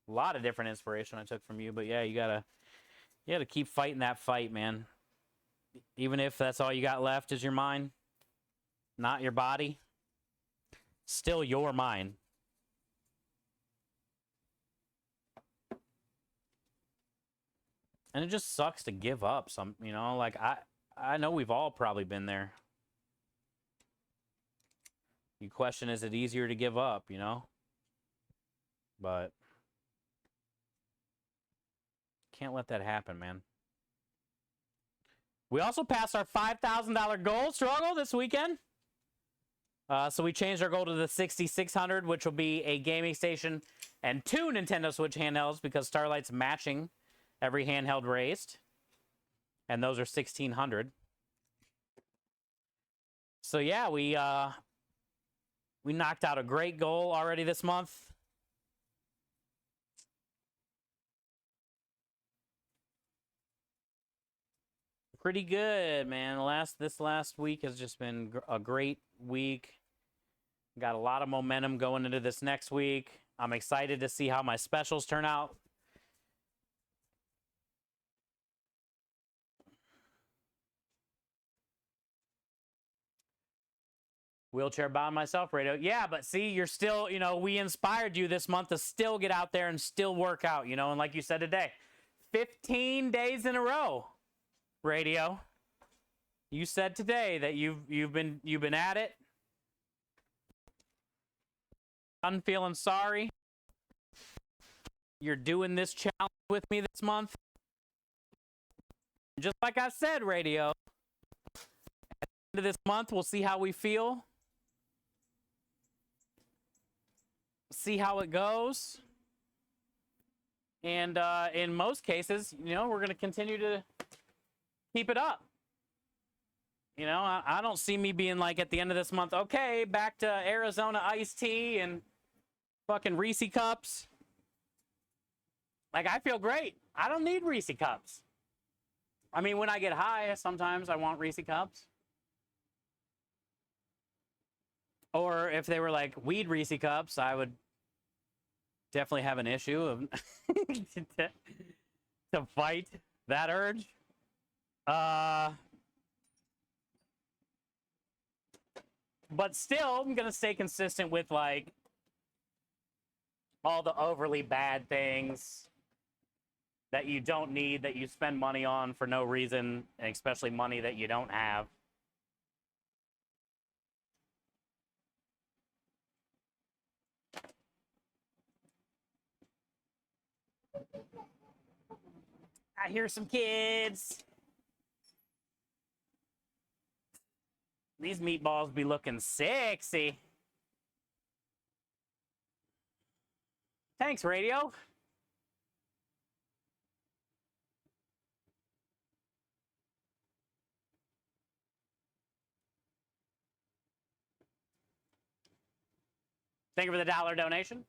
A lot of different inspiration I took from you, but yeah, you gotta keep fighting that fight, man. Even if that's all you got left is your mind, not your body, still your mind. And it just sucks to give up some, you know, like I know we've all probably been there. You question, is it easier to give up, you know? But can't let that happen, man. We also passed our $5,000 goal struggle this weekend. So we changed our goal to the 6,600, which will be a gaming station and 2 Nintendo Switch handhelds, because Starlight's matching every handheld raised. And those are 1,600. So yeah, we knocked out a great goal already this month. Pretty good, man. This last week has just been a great week. Got a lot of momentum going into this next week. I'm excited to see how my specials turn out. Wheelchair bound myself, radio. Yeah, but see, you're still, you know, we inspired you this month to still get out there and still work out, you know, and like you said today, 15 days in a row, radio. You said today that you've been at it. I'm feeling sorry. You're doing this challenge with me this month. Just like I said, radio. At the end of this month, we'll see how we feel. See how it goes. And in most cases, you know, we're going to continue to keep it up. You know, I don't see me being like at the end of this month, okay, back to Arizona iced tea and fucking Reese cups. Like, I feel great. I don't need Reese cups. I mean, when I get high, sometimes I want Reese cups. Or if they were like weed Reese cups, I would definitely have an issue of to fight that urge. But still, I'm going to stay consistent with, like, all the overly bad things that you don't need, that you spend money on for no reason, and especially money that you don't have. I hear some kids. These meatballs be looking sexy. Thanks, radio. Thank you for the $1 donation.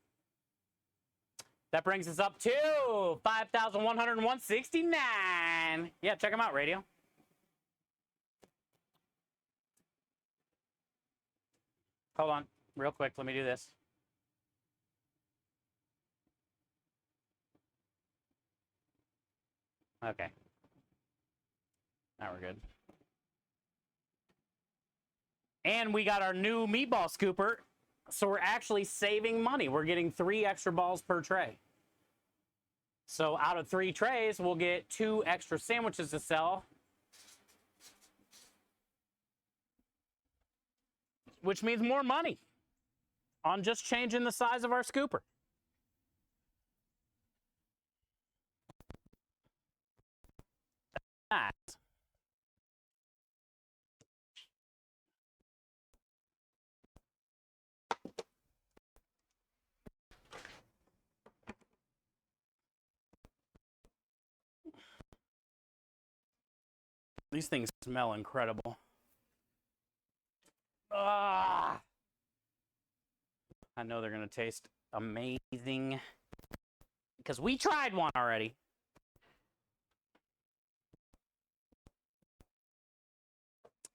That brings us up to 5,101.69. Yeah, check them out, radio. Hold on, real quick. Let me do this. Okay. Now we're good. And we got our new meatball scooper, so we're actually saving money. We're getting 3 extra balls per tray. So out of 3 trays, we'll get 2 extra sandwiches to sell, which means more money on just changing the size of our scooper. Nice. These things smell incredible. Ah! I know they're going to taste amazing because we tried one already.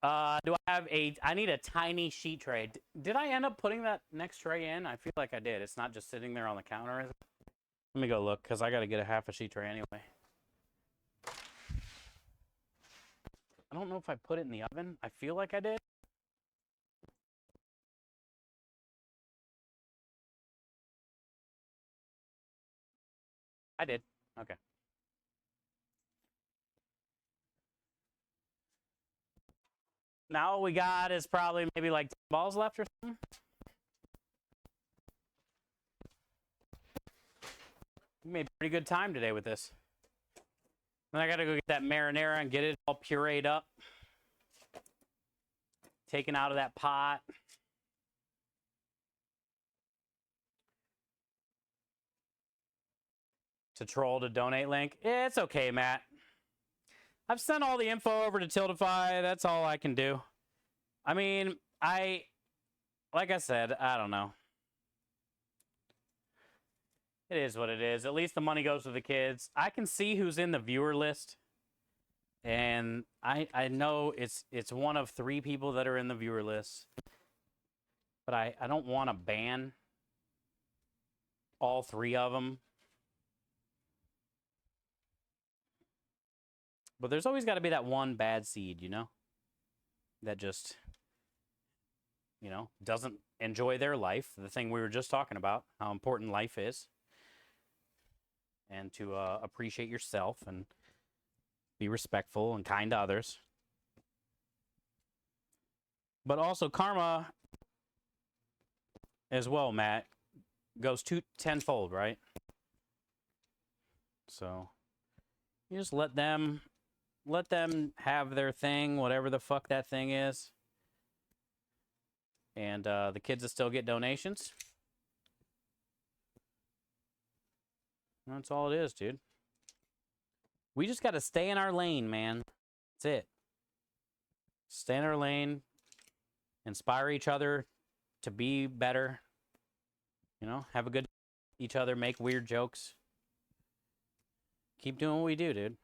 Do I have I need a tiny sheet tray. Did I end up putting that next tray in? I feel like I did. It's not just sitting there on the counter, is it? Let me go look because I got to get a half a sheet tray anyway. I don't know if I put it in the oven. I feel like I did. I did. Okay. Now all we got is probably maybe like 10 balls left or something. We made pretty good time today with this. Then I gotta go get that marinara and get it all pureed up. Taken out of that pot. To troll to donate link. It's okay, Matt. I've sent all the info over to Tiltify. That's all I can do. I mean, like I said, I don't know. It is what it is. At least the money goes to the kids. I can see who's in the viewer list. And I know it's one of 3 people that are in the viewer list. But I don't want to ban all 3 of them. But there's always got to be that one bad seed, you know? That just, you know, doesn't enjoy their life. The thing we were just talking about, how important life is. And to appreciate yourself and be respectful and kind to others. But also karma as well, Matt, goes tenfold, right? So you just let them have their thing, whatever the fuck that thing is. And the kids will still get donations. That's all it is, dude. We just got to stay in our lane, man. That's it. Stay in our lane. Inspire each other to be better. You know, have a good each other, make weird jokes. Keep doing what we do, dude.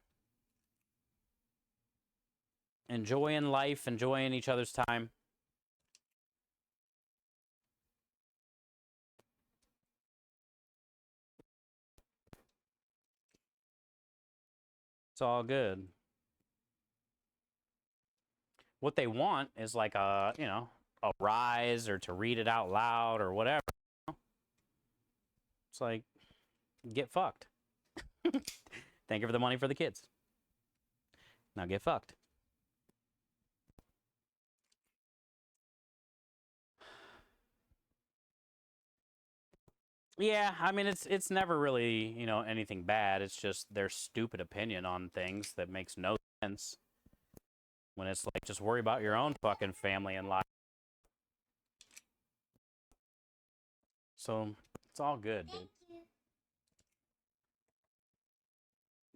Enjoying life, enjoying each other's time. It's all good. What they want is like a, you know, a rise or to read it out loud or whatever. It's like, get fucked. Thank you for the money for the kids. Now get fucked. Yeah, I mean, it's never really, you know, anything bad. It's just their stupid opinion on things that makes no sense. When it's like, just worry about your own fucking family and life. So, it's all good, dude.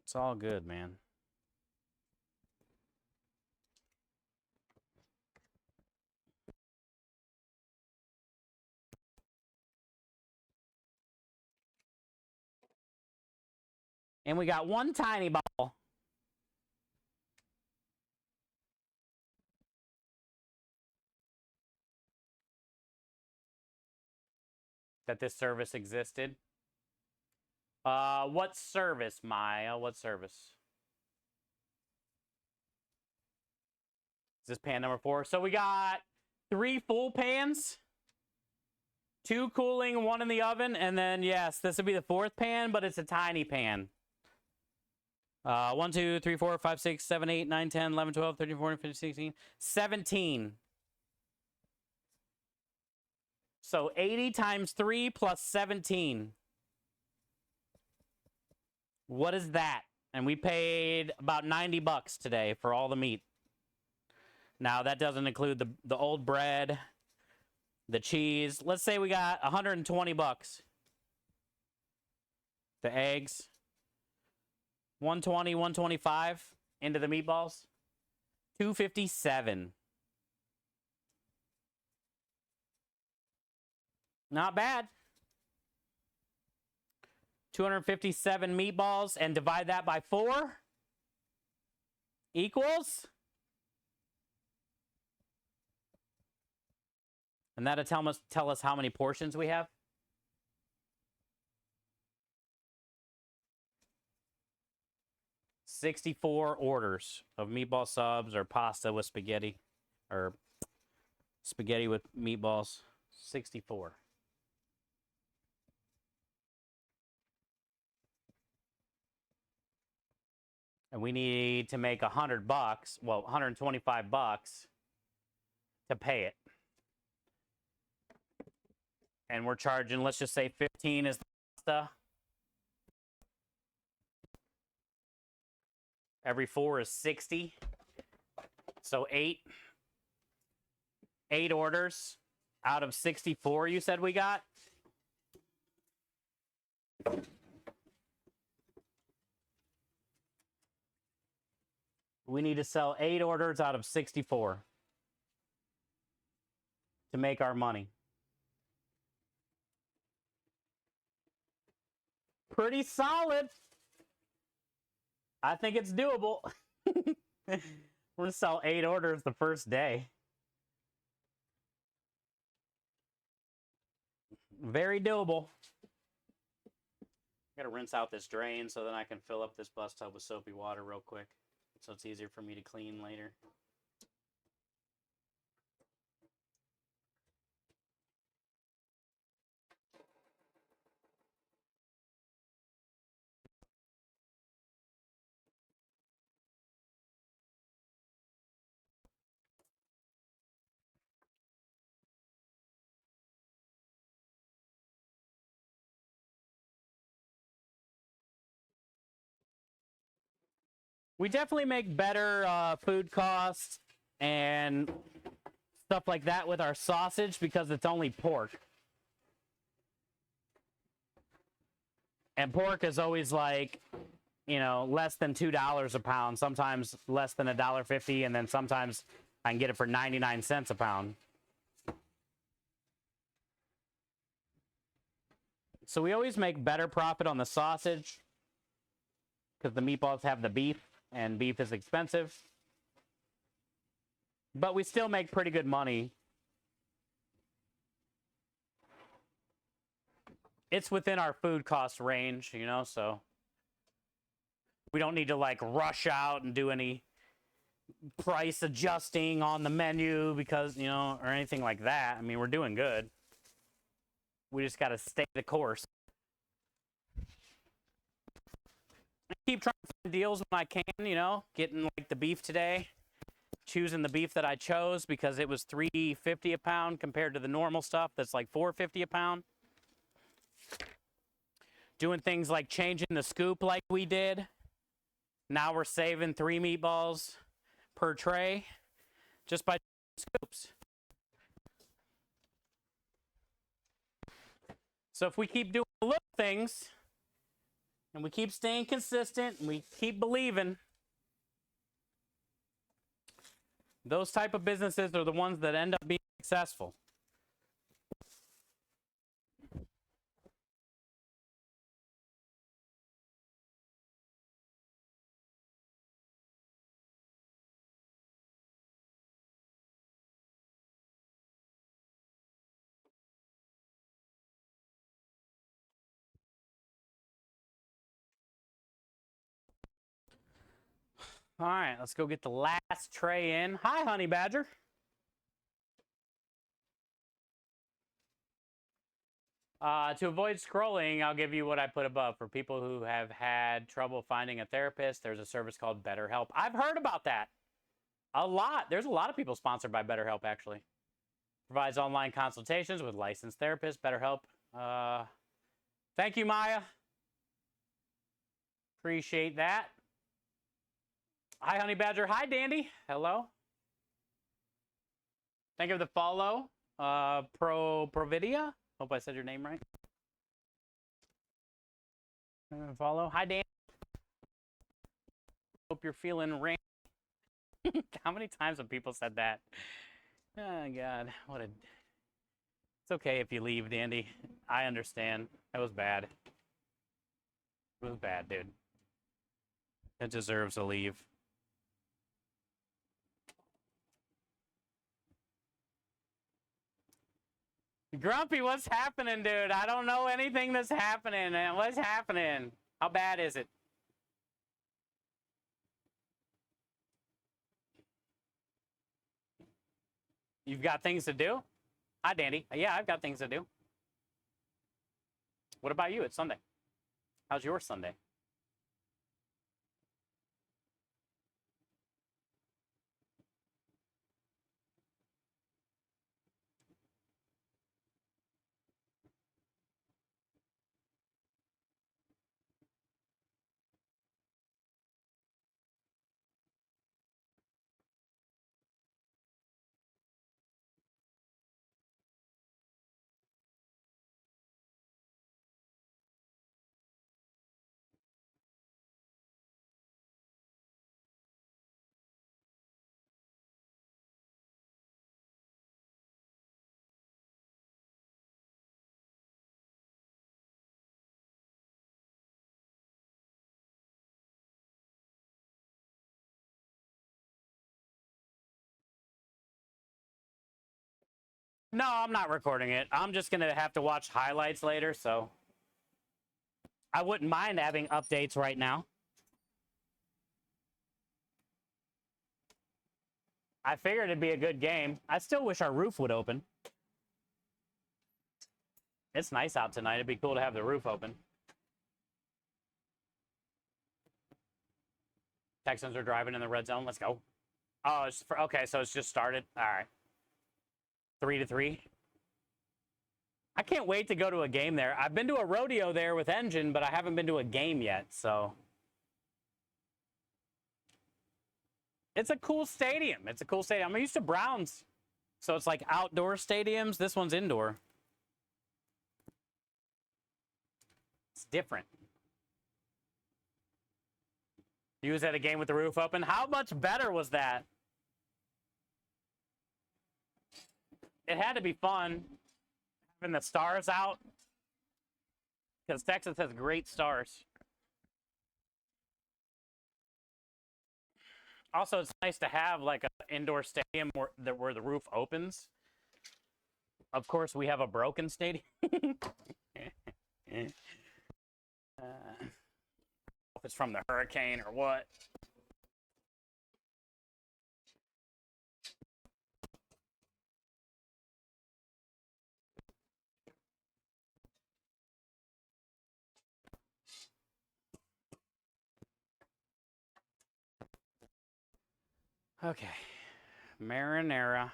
It's all good, man. And we got one tiny ball. that this service existed. What service, Maya? What service? Is this pan number 4? So we got 3 full pans, 2 cooling, 1 in the oven, and then, yes, this would be the 4th pan, but it's a tiny pan. 1, 2, 3, 4, 5, 6, 7, 8, 9, 10, 11, 12, 13, 14, 15, 16, 17. So 80 times 3 plus 17. What is that? And we paid about $90 today for all the meat. Now, that doesn't include the old bread, the cheese. Let's say we got $120. The eggs. 120, 125 into the meatballs. 257. Not bad. 257 meatballs, and divide that by 4 equals. And that'll tell us how many portions we have. $64 orders of meatball subs or pasta with spaghetti, or spaghetti with meatballs. 64. And we need to make $100, well, $125 to pay it. And we're charging, let's just say 15 is the pasta. Every 4 is 60. So 8 orders out of 64 you said we got. We need to sell 8 orders out of 64 to make our money. Pretty solid. I think it's doable. We're gonna sell 8 orders the first day. Very doable. Gotta rinse out this drain so then I can fill up this bus tub with soapy water real quick, so it's easier for me to clean later. We definitely make better food costs and stuff like that with our sausage because it's only pork. And pork is always like, you know, less than $2 a pound, sometimes less than $1.50, and then sometimes I can get it for 99 cents a pound. So we always make better profit on the sausage because the meatballs have the beef, and beef is expensive. But we still make pretty good money. It's within our food cost range, you know, so we don't need to like rush out and do any price adjusting on the menu because, you know, or anything like that. I mean, we're doing good. We just got to stay the course. I keep trying to find deals when I can, you know, getting like the beef today, choosing the beef that I chose because it was $3.50 a pound compared to the normal stuff that's like $4.50 a pound. Doing things like changing the scoop like we did. Now we're saving 3 meatballs per tray just by scoops. So if we keep doing little things and we keep staying consistent and we keep believing, those type of businesses are the ones that end up being successful. All right, let's go get the last tray in. Hi, Honey Badger. To avoid scrolling, I'll give you what I put above. For people who have had trouble finding a therapist, there's a service called BetterHelp. I've heard about that a lot. There's a lot of people sponsored by BetterHelp, actually. Provides online consultations with licensed therapists. BetterHelp. Thank you, Maya. Appreciate that. Hi, Honey Badger. Hi, Dandy. Hello. Thank you for the follow. Providia. Hope I said your name right. Follow. Hi, Dan. Hope you're feeling rain. How many times have people said that? Oh, God. What a... It's okay if you leave, Dandy. I understand. That was bad. It was bad, dude. It deserves a leave. Grumpy, what's happening, dude? I don't know anything that's happening. What's happening? How bad is it? You've got things to do? Hi, Dandy. Yeah, I've got things to do. What about you? It's Sunday. How's your Sunday? No, I'm not recording it. I'm just going to have to watch highlights later, so I wouldn't mind having updates right now. I figured it'd be a good game. I still wish our roof would open. It's nice out tonight. It'd be cool to have the roof open. Texans are driving in the red zone. Let's go. Oh, it's for, okay, so it's just started. All right. 3-3. I can't wait to go to a game there. I've been to a rodeo there with Engine, but I haven't been to a game yet, so. It's a cool stadium. It's a cool stadium. I'm used to Browns, so it's like outdoor stadiums. This one's indoor. It's different. You was at a game with the roof open. How much better was that? It had to be fun having the stars out, because Texas has great stars. Also, it's nice to have like an indoor stadium where the roof opens. Of course, we have a broken stadium. If it's from the hurricane or what. Okay, marinara,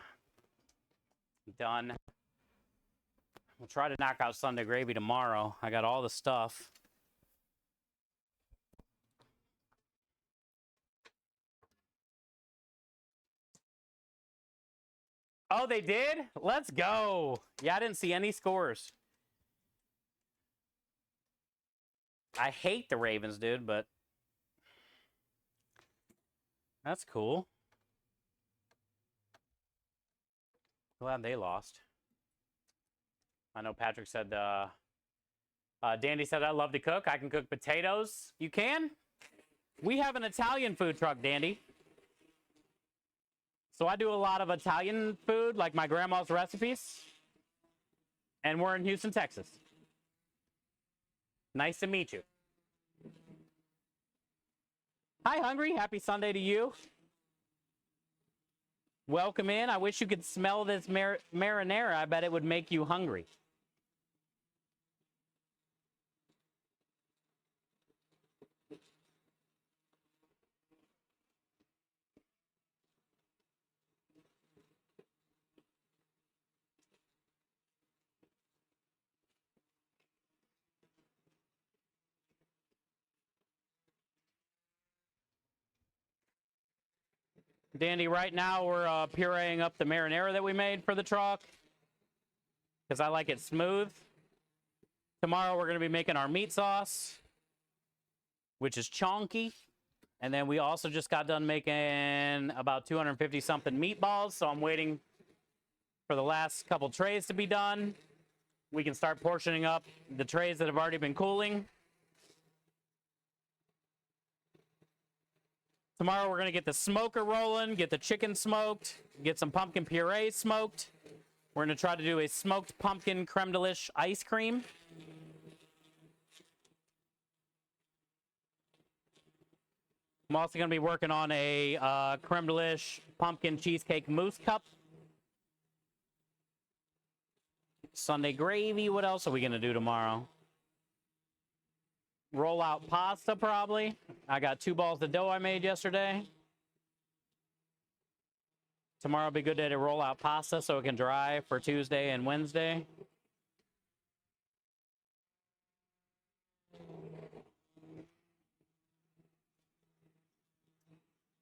done. We'll try to knock out Sunday gravy tomorrow. I got all the stuff. Oh, they did? Let's go. Yeah, I didn't see any scores. I hate the Ravens, dude, but that's cool. Glad they lost. I know Patrick said, Dandy said, I love to cook. I can cook potatoes. You can? We have an Italian food truck, Dandy. So I do a lot of Italian food, like my grandma's recipes. And we're in Houston, Texas. Nice to meet you. Hi, Hungry. Happy Sunday to you. Welcome in. I wish you could smell this marinara. I bet it would make you hungry. Dandy, right now we're pureeing up the marinara that we made for the truck because I like it smooth. Tomorrow we're going to be making our meat sauce, which is chonky. And then we also just got done making about 250 something meatballs. So I'm waiting for the last couple trays to be done. We can start portioning up the trays that have already been cooling. Tomorrow we're going to get the smoker rolling, get the chicken smoked, get some pumpkin puree smoked. We're going to try to do a smoked pumpkin creme de lish ice cream. I'm also going to be working on a creme de lish pumpkin cheesecake mousse cup. Sunday gravy. What else are we going to do tomorrow? Roll out pasta, probably. I got 2 balls of dough I made yesterday. Tomorrow will be a good day to roll out pasta so it can dry for Tuesday and Wednesday.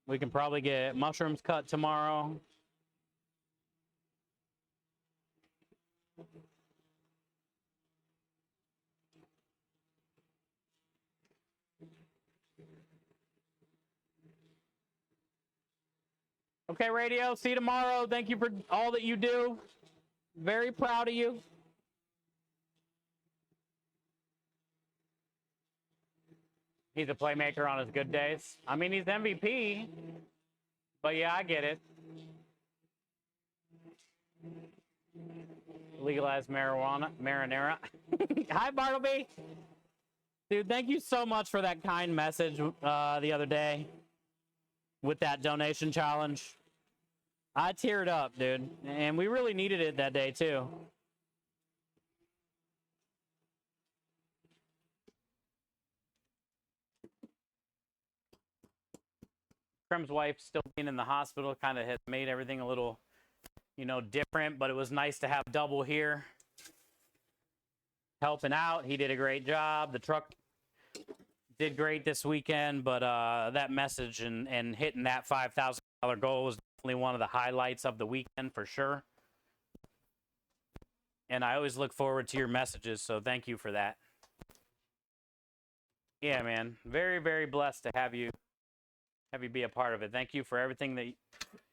We can probably get mushrooms cut tomorrow. Okay, radio, see you tomorrow. Thank you for all that you do. Very proud of you. He's a playmaker on his good days. I mean, he's MVP. But yeah, I get it. Legalized marijuana, Marinara. Hi, Bartleby. Dude, thank you so much for that kind message the other day with that donation challenge. I teared up, dude. And we really needed it that day, too. Krem's wife still being in the hospital kind of has made everything a little, you know, different, but it was nice to have Double here helping out. He did a great job. The truck did great this weekend, but that message and hitting that $5,000 goal was definitely one of the highlights of the weekend for sure. And I always look forward to your messages, so thank you for that. Yeah, man. Very, very blessed to have you be a part of it. Thank you for everything that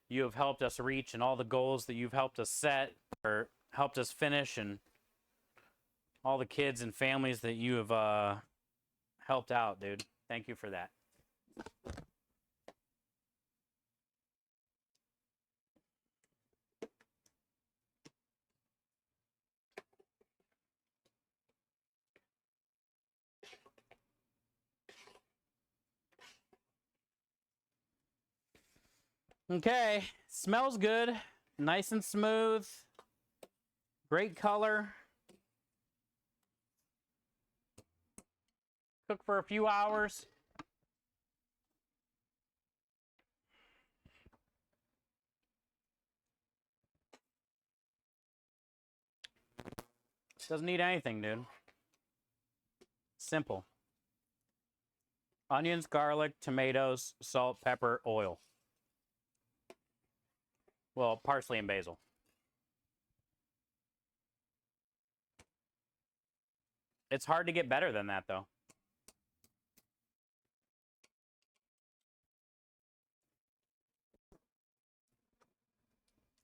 you have helped us reach and all the goals that you've helped us set or helped us finish, and all the kids and families that you have helped out, dude. Thank you for that. Okay, smells good, nice and smooth, great color. Cook for a few hours. Doesn't need anything, dude. Simple. Onions, garlic, tomatoes, salt, pepper, oil. Well, parsley and basil. It's hard to get better than that, though.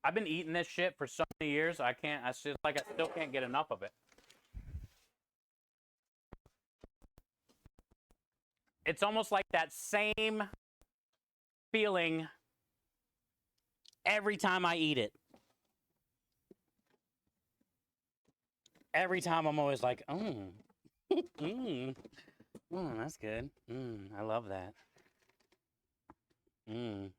I've been eating this shit for so many years. I still can't get enough of it. It's almost like that same feeling every time I eat it. Every time I'm always like, that's good. I love that. Mm.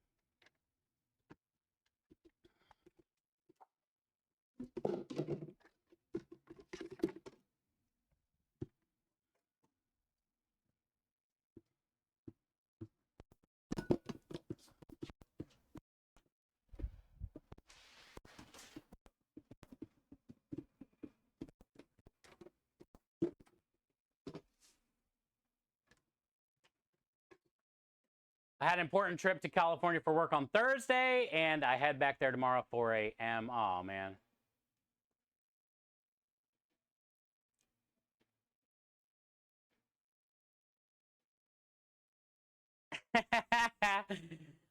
I had an important trip to California for work on Thursday, and I head back there tomorrow at 4 a.m. Oh, man.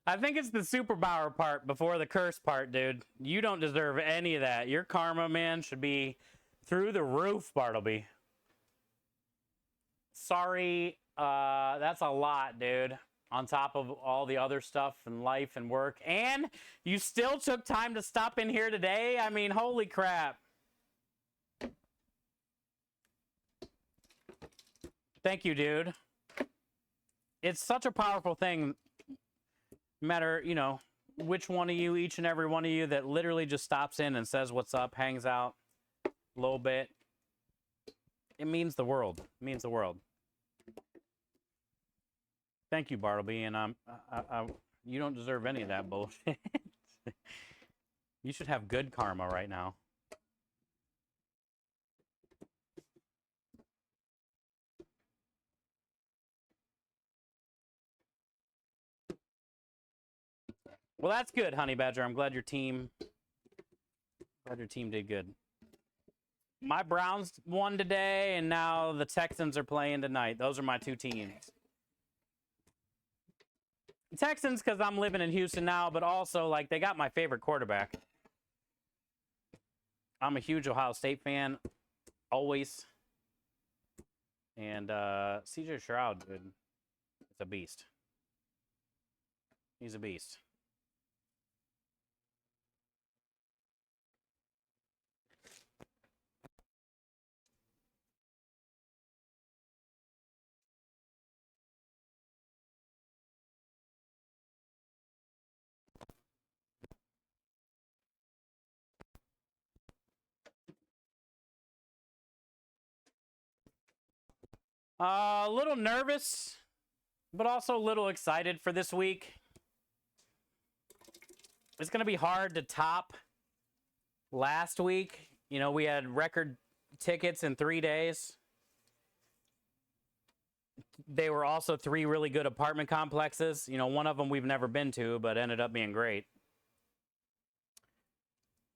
I think it's the superpower part before the curse part, dude. You don't deserve any of that. Your karma, man, should be through the roof, Bartleby. Sorry, that's a lot, dude. On top of all the other stuff and life and work. And you still took time to stop in here today? I mean, holy crap. Thank you, dude. It's such a powerful thing. No matter, you know, which one of you, each and every one of you that literally just stops in and says what's up, hangs out a little bit. It means the world. It means the world. Thank you, Bartleby, and you don't deserve any of that bullshit. You should have good karma right now. Well, that's good, Honey Badger. I'm glad your team did good. My Browns won today, and now the Texans are playing tonight. Those are my two teams. Texans, because I'm living in Houston now, but also, like, they got my favorite quarterback. I'm a huge Ohio State fan, always. And CJ Stroud, dude, it's a beast. He's a beast. A little nervous, but also a little excited for this week. It's going to be hard to top last week. You know, we had record tickets in 3 days. They were also 3 really good apartment complexes. You know, one of them we've never been to, but ended up being great.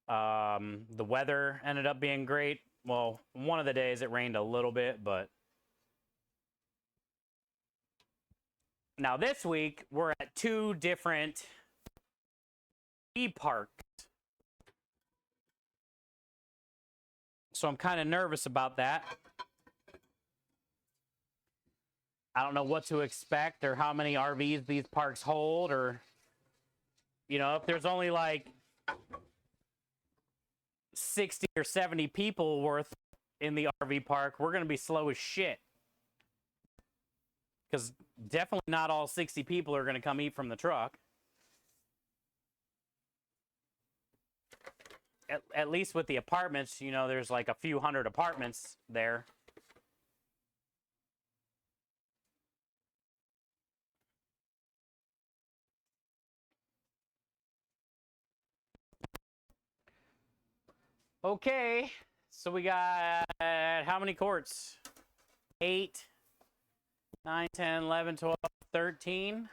The weather ended up being great. Well, one of the days it rained a little bit, but now this week we're at 2 different parks. So I'm kind of nervous about that. I don't know what to expect or how many RVs these parks hold, or, you know, if there's only like 60 or 70 people worth in the RV park, we're going to be slow as shit. Because definitely not all 60 people are going to come eat from the truck. At least with the apartments, you know, there's like a few hundred apartments there. Okay, so we got how many courts? 8, 9, 10, 11, 12, 13.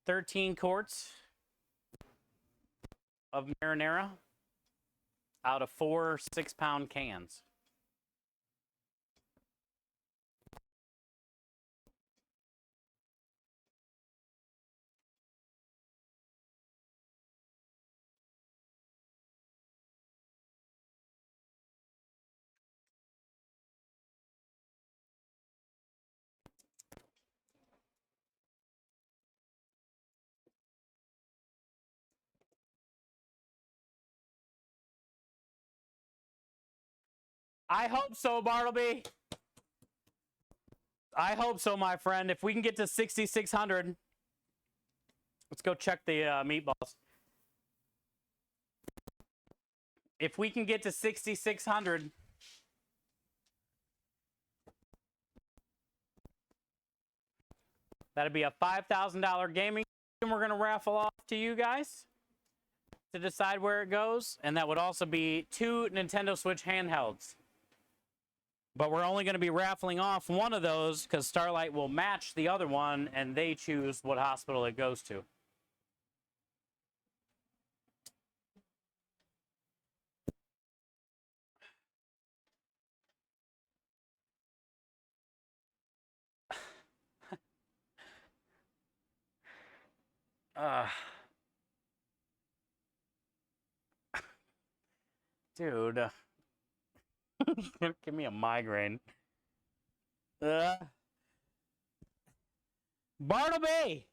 13 courts of marinara out of 4 6-pound cans. I hope so, Bartleby. I hope so, my friend. If we can get to 6,600, Let's go check the meatballs. If we can get to 6,600, that'd be a $5,000 gaming we're going to raffle off to you guys to decide where it goes. And that would also be 2 Nintendo Switch handhelds. But we're only going to be raffling off one of those because Starlight will match the other one and they choose what hospital it goes to. Dude. Give me a migraine. Bartleby!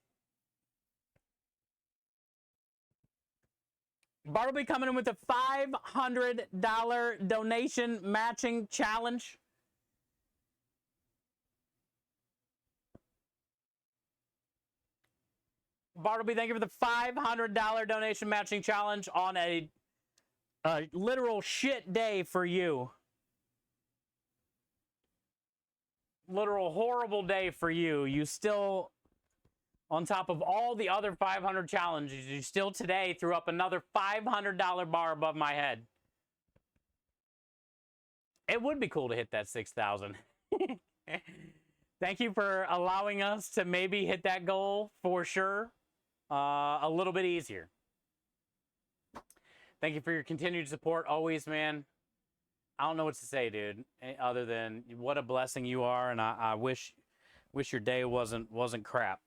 Bartleby coming in with a $500 donation matching challenge. Bartleby, thank you for the $500 donation matching challenge on a literal shit day for you. Literal horrible day for you. You still, on top of all the other 500 challenges, you still today threw up another $500 bar above my head. It would be cool to hit that 6,000. Thank you for allowing us to maybe hit that goal for sure. A little bit easier. Thank you for your continued support always, man. I don't know what to say, dude, other than what a blessing you are, and I wish your day wasn't crap.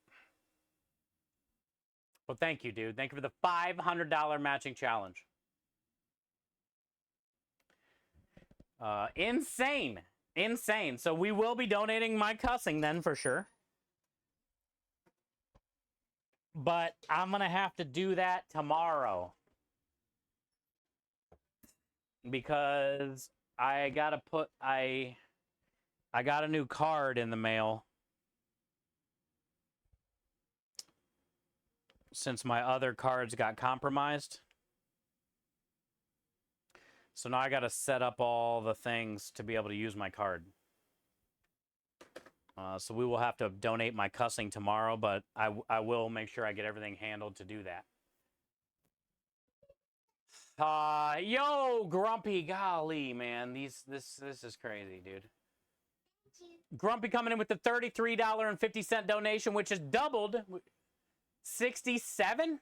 But thank you, dude. Thank you for the $500 matching challenge. Insane. Insane. So we will be donating my cussing then for sure. But I'm going to have to do that tomorrow. Because I got to put... I got a new card in the mail. Since my other cards got compromised. So now I got to set up all the things to be able to use my card. So we will have to donate my cussing tomorrow, but I will make sure I get everything handled to do that. Yo, Grumpy, golly, man, this is crazy, dude. Grumpy coming in with the $33.50 donation, which is doubled. 67?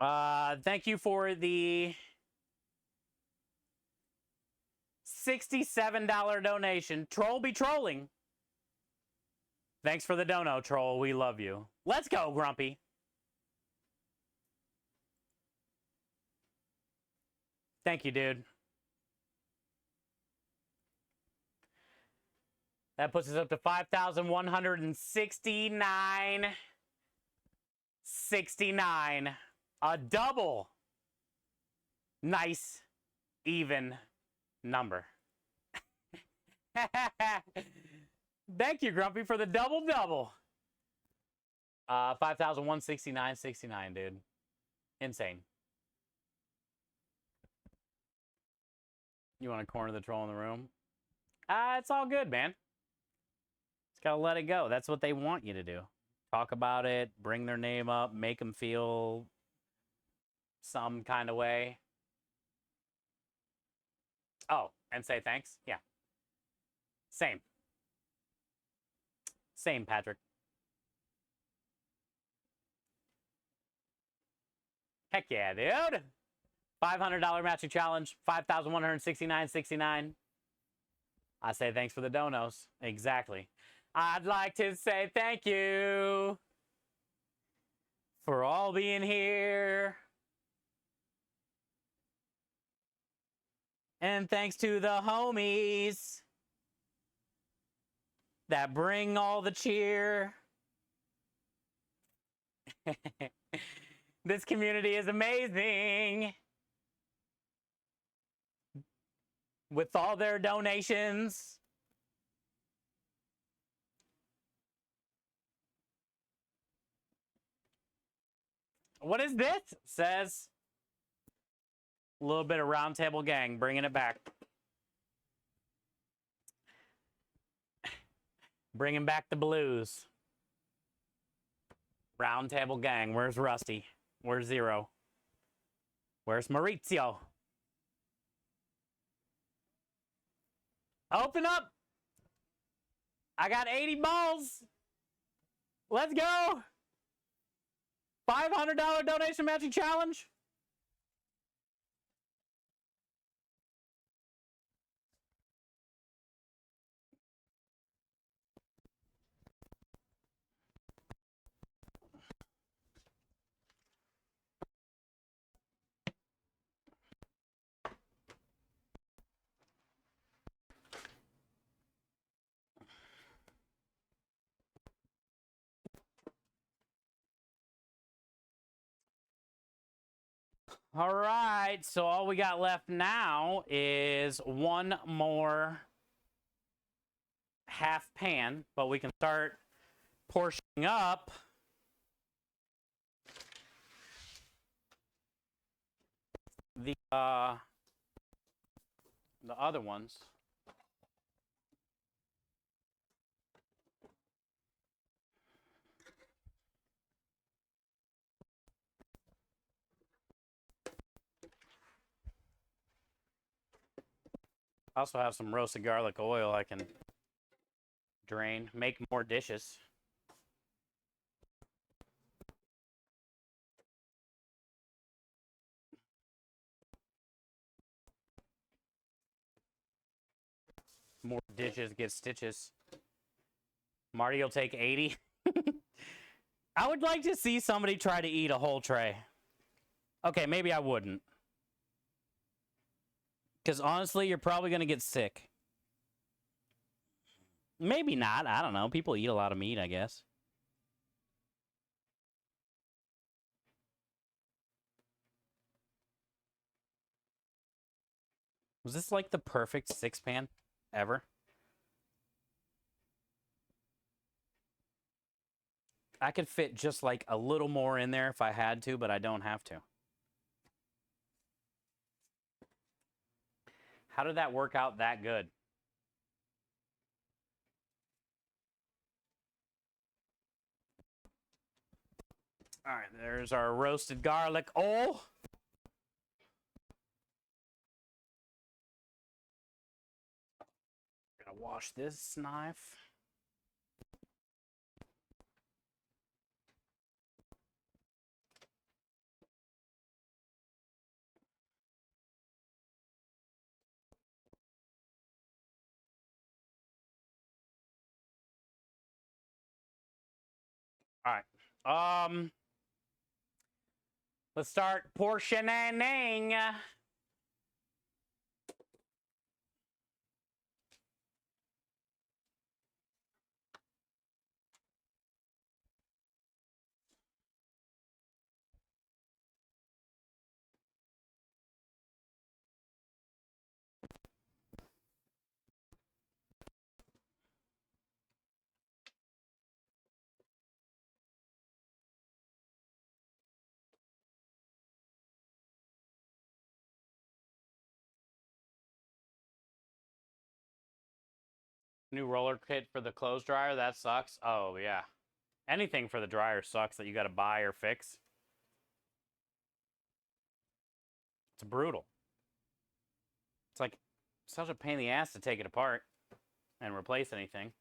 Thank you for the $67 donation. Troll be trolling. Thanks for the dono, Troll. We love you. Let's go, Grumpy. Thank you, dude. That puts us up to 5,169.69. A double. Nice, even number. Thank you, Grumpy, for the double. 5,169.69, dude. Insane. You want to corner the troll in the room? It's all good, man. Just gotta let it go. That's what they want you to do. Talk about it, bring their name up, make them feel some kind of way. Oh, and say thanks? Yeah. Same. Same, Patrick. Heck yeah, dude. $500 matching challenge, 5,169.69. I say thanks for the donos. Exactly. I'd like to say thank you for all being here. And thanks to the homies that bring all the cheer. This community is amazing. With all their donations. What is this? Says a little bit of Roundtable Gang, bringing it back. Bringing back the blues. Roundtable Gang. Where's Rusty? Where's Zero? Where's Maurizio? Open up! I got 80 balls! Let's go! $500 donation matching challenge. All right, so all we got left now is one more half pan, but we can start portioning up the other ones. I also have some roasted garlic oil I can drain, make more dishes. More dishes get stitches. Marty will take 80. I would like to see somebody try to eat a whole tray. Okay, maybe I wouldn't. Because honestly, you're probably going to get sick. Maybe not. I don't know. People eat a lot of meat, I guess. Was this like the perfect 6-pan ever? I could fit just like a little more in there if I had to, but I don't have to. How did that work out that good? All right, there's our roasted garlic. Oh! Gotta wash this knife. All right. Let's start portioning. New roller kit for the clothes dryer. That sucks. Oh, yeah. Anything for the dryer sucks that you got to buy or fix. It's brutal. It's like such a pain in the ass to take it apart and replace anything.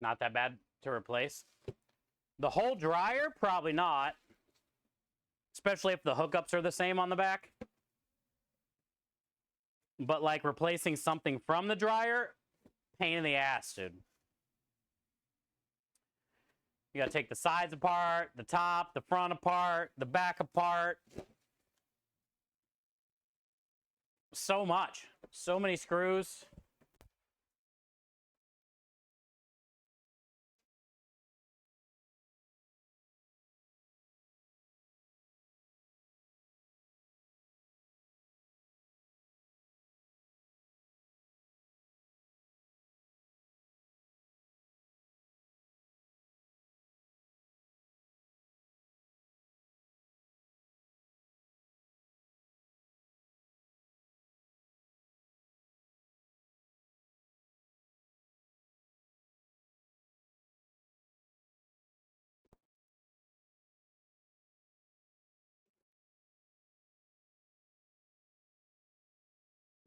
Not that bad to replace. The whole dryer? Probably not. Especially if the hookups are the same on the back. But like replacing something from the dryer, pain in the ass, dude. You gotta take the sides apart, the top, the front apart, the back apart. So much. So many screws.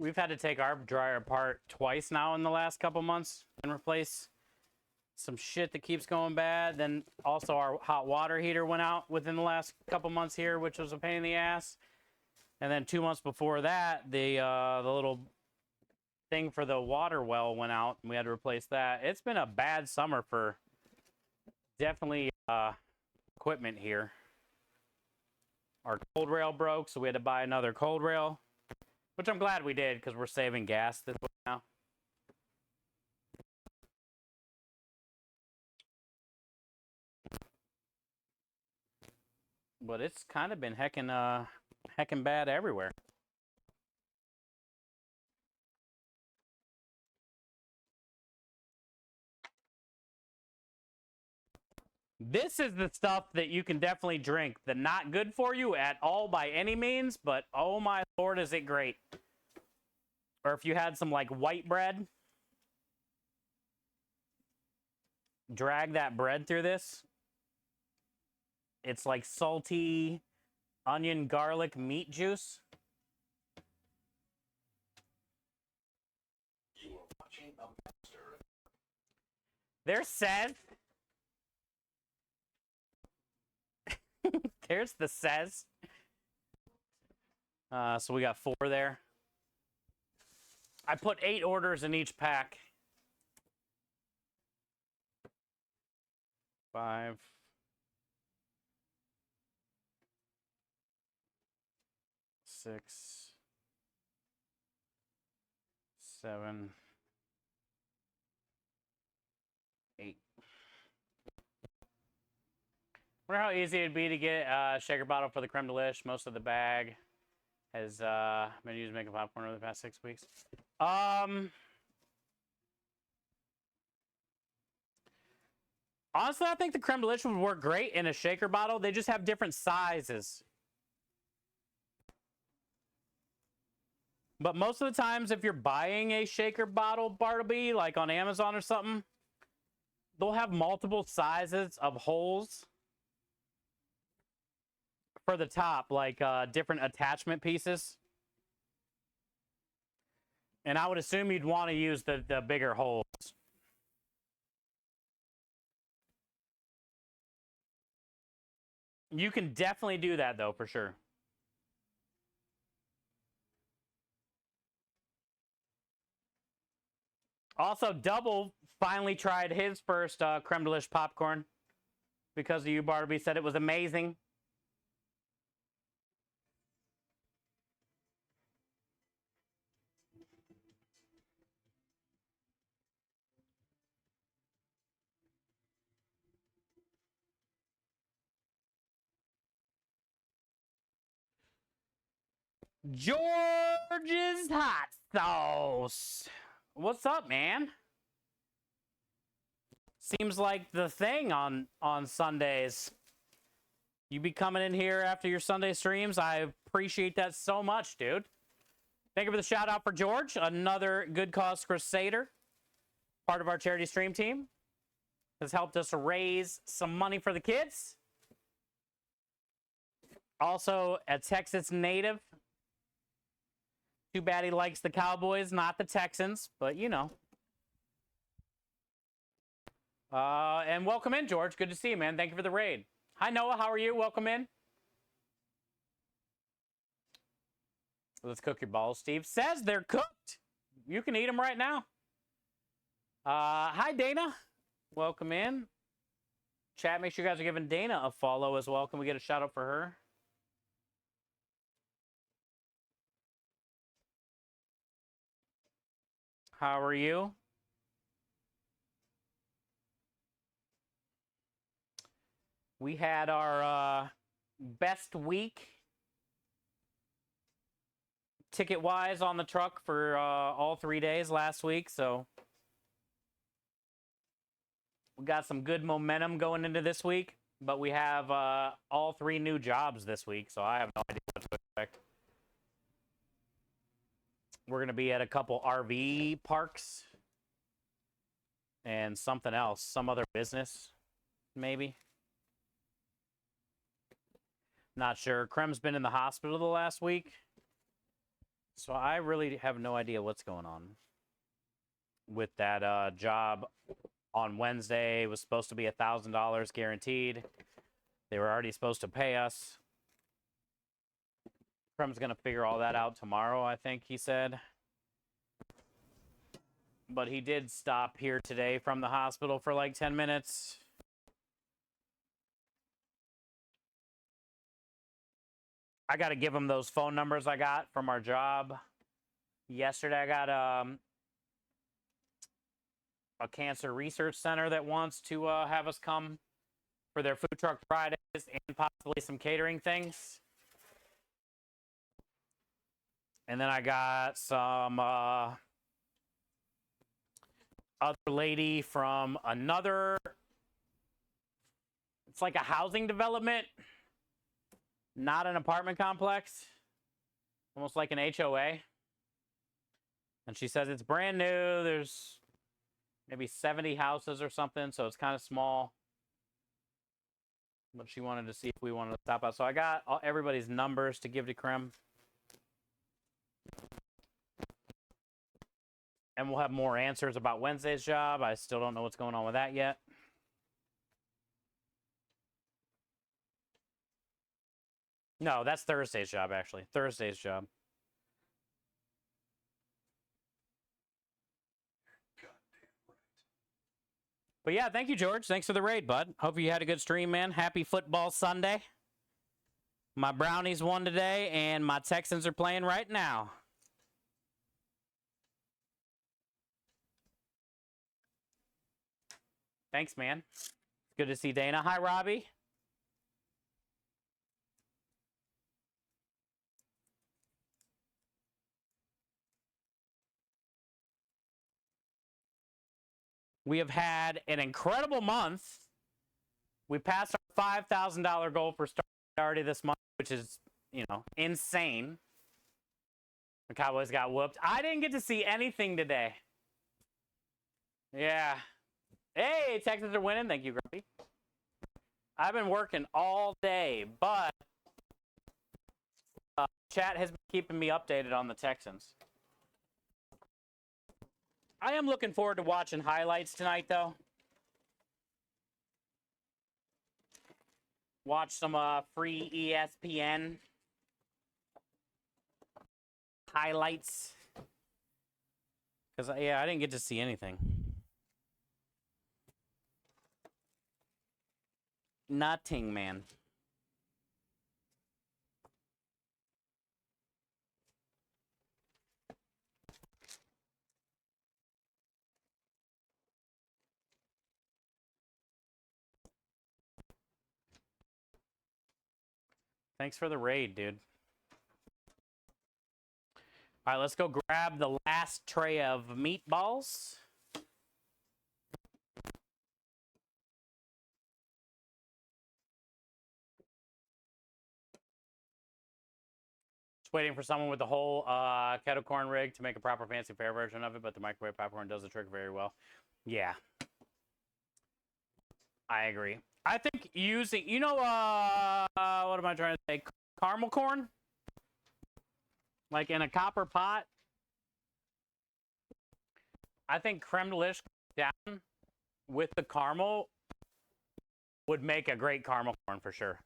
We've had to take our dryer apart twice now in the last couple months and replace some shit that keeps going bad. Then also our hot water heater went out within the last couple months here, which was a pain in the ass. And then 2 months before that, the little thing for the water well went out, and we had to replace that. It's been a bad summer for definitely equipment here. Our cold rail broke, so we had to buy another cold rail. Which I'm glad we did, because we're saving gas this way now. But it's kind of been heckin' bad everywhere. This is the stuff that you can definitely drink. The not good for you at all by any means, but oh my lord, is it great. Or if you had some like white bread, drag that bread through this. It's like salty onion, garlic, meat juice. You are watching a master. There's Seth. There's the says. So we got 4 there. I put 8 orders in each pack. 5. 6. 7. 8. Wonder how easy it'd be to get a shaker bottle for the creme delish. Most of the bag has been used making popcorn over the past 6 weeks. Honestly, I think the creme delish would work great in a shaker bottle. They just have different sizes. But most of the times, if you're buying a shaker bottle, Bartleby, like on Amazon or something, they'll have multiple sizes of holes for the top, like different attachment pieces. And I would assume you'd want to use the bigger holes. You can definitely do that, though, for sure. Also, Double finally tried his first creme delish popcorn because of you, Bartleby. Said it was amazing. George's Hot Sauce. What's up, man? Seems like the thing on Sundays. You be coming in here after your Sunday streams. I appreciate that so much, dude. Thank you for the shout out for George, another good cause crusader, part of our charity stream team. Has helped us raise some money for the kids. Also, a Texas native. Too bad he likes the Cowboys, not the Texans, but you know. And welcome in, George. Good to see you, man. Thank you for the raid. Hi, Noah. How are you? Welcome in. Let's cook your balls. Steve says they're cooked. You can eat them right now. Hi, Dana. Welcome in. Chat, make sure you guys are giving Dana a follow as well. Can we get a shout out for her? How are you? We had our best week ticket-wise on the truck for all 3 days last week, so we got some good momentum going into this week, but we have all 3 new jobs this week, so I have no idea what to expect. We're going to be at a couple RV parks and something else, some other business, maybe. Not sure. Krem's been in the hospital the last week, so I really have no idea what's going on with that job. On Wednesday, it was supposed to be $1,000 guaranteed. They were already supposed to pay us. Krem's going to figure all that out tomorrow, I think he said. But he did stop here today from the hospital for like 10 minutes. I got to give him those phone numbers I got from our job. Yesterday, I got a cancer research center that wants to have us come for their food truck Fridays and possibly some catering things. And then I got some other lady from another, it's like a housing development, not an apartment complex, almost like an HOA. And she says it's brand new. There's maybe 70 houses or something, so it's kind of small. But she wanted to see if we wanted to stop out. So I got everybody's numbers to give to Krem. And we'll have more answers about Wednesday's job. I still don't know what's going on with that yet. No, that's Thursday's job, actually. Thursday's job. But yeah, thank you, George. Thanks for the raid, bud. Hope you had a good stream, man. Happy football Sunday. My Brownies won today, and my Texans are playing right now. Thanks, man. Good to see Dana. Hi, Robbie. We have had an incredible month. We passed our $5,000 goal for starting this month, which is, you know, insane. The Cowboys got whooped. I didn't get to see anything today. Yeah. Hey, Texans are winning. Thank you, Grumpy. I've been working all day, but chat has been keeping me updated on the Texans. I am looking forward to watching highlights tonight, though. Watch some free ESPN highlights. Because, yeah, I didn't get to see anything. Nothing, man. Thanks for the raid, dude. All right, let's go grab the last tray of meatballs. Just waiting for someone with the whole kettle corn rig to make a proper fancy fair version of it, but the microwave popcorn does the trick very well. Yeah. I agree. I think using, you know, what am I trying to say? Caramel corn? Like in a copper pot? I think creme de liche down with the caramel would make a great caramel corn for sure.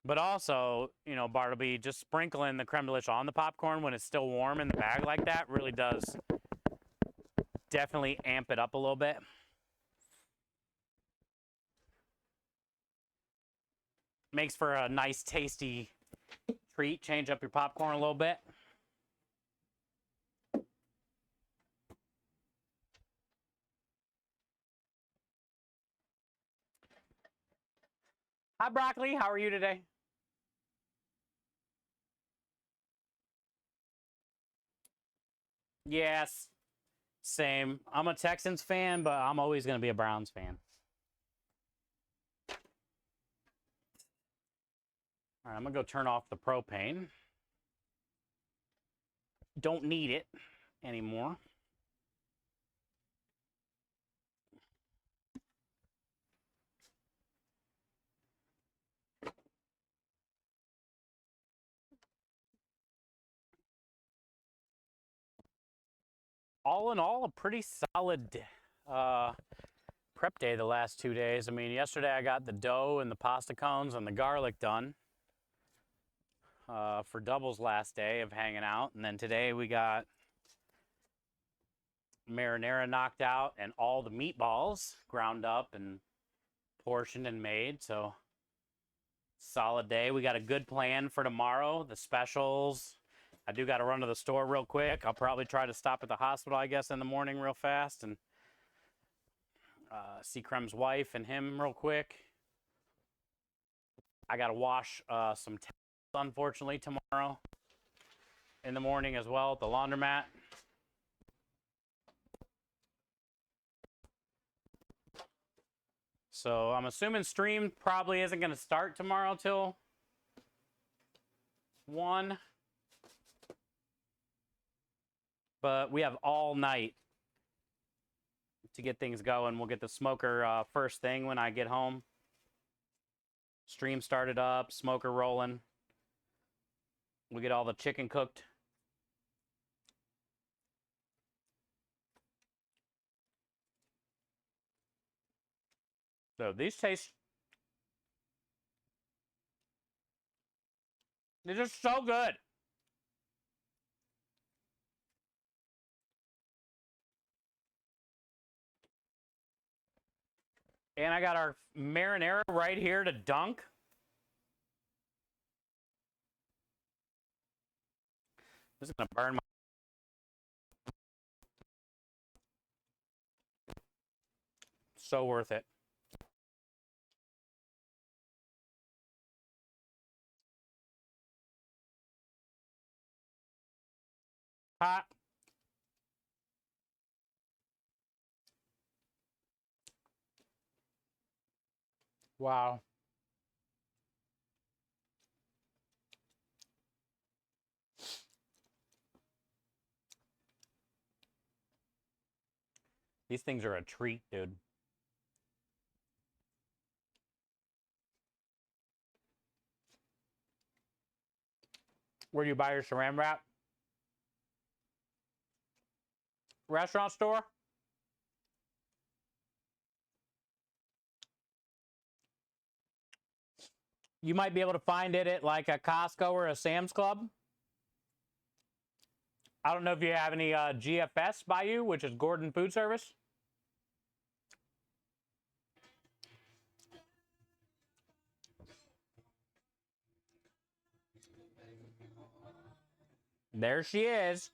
But also, you know, Bartleby, just sprinkling the creme de on the popcorn when it's still warm in the bag like that really does definitely amp it up a little bit. Makes for a nice, tasty treat. Change up your popcorn a little bit. Hi, Broccoli. How are you today? Yes, same. I'm a Texans fan, but I'm always going to be a Browns fan. All right, I'm going to go turn off the propane. Don't need it anymore. All in all, a pretty solid prep day the last 2 days. I mean, yesterday I got the dough and the pasta cones and the garlic done for Double's last day of hanging out. And then today we got marinara knocked out and all the meatballs ground up and portioned and made. So solid day. We got a good plan for tomorrow, the specials. I do got to run to the store real quick. I'll probably try to stop at the hospital, I guess, in the morning real fast and see Krem's wife and him real quick. I got to wash some towels, unfortunately, tomorrow in the morning as well at the laundromat. So I'm assuming stream probably isn't going to start tomorrow till 1. But we have all night to get things going. We'll get the smoker first thing when I get home. Stream started up, smoker rolling. We get all the chicken cooked. So these taste, they're just so good. And I got our marinara right here to dunk. This is gonna burn my. So worth it. Hot. Wow. These things are a treat, dude. Where do you buy your saran wrap? Restaurant store? You might be able to find it at like a Costco or a Sam's Club. I don't know if you have any GFS by you, which is Gordon Food Service. There she is.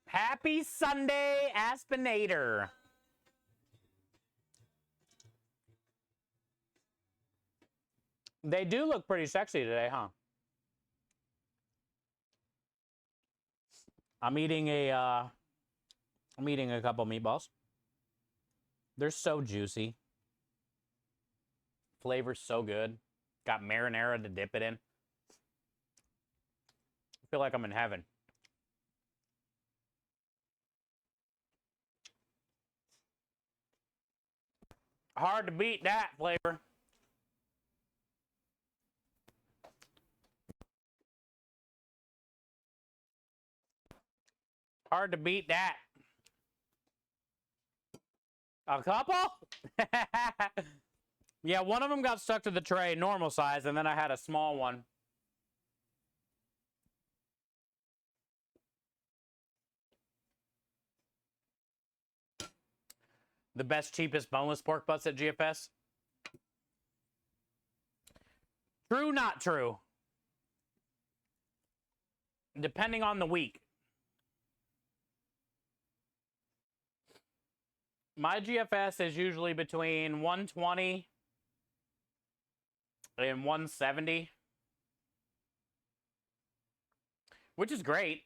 Happy Sunday, Aspinator. They do look pretty sexy today, huh? I'm eating a couple meatballs. They're so juicy. Flavor's so good. Got marinara to dip it in. I feel like I'm in heaven. Hard to beat that flavor. Hard to beat that. A couple? Yeah, one of them got stuck to the tray, normal size, and then I had a small one. The best, cheapest boneless pork butts at GFS? True, not true. Depending on the week. My GFS is usually between 120 and 170, which is great.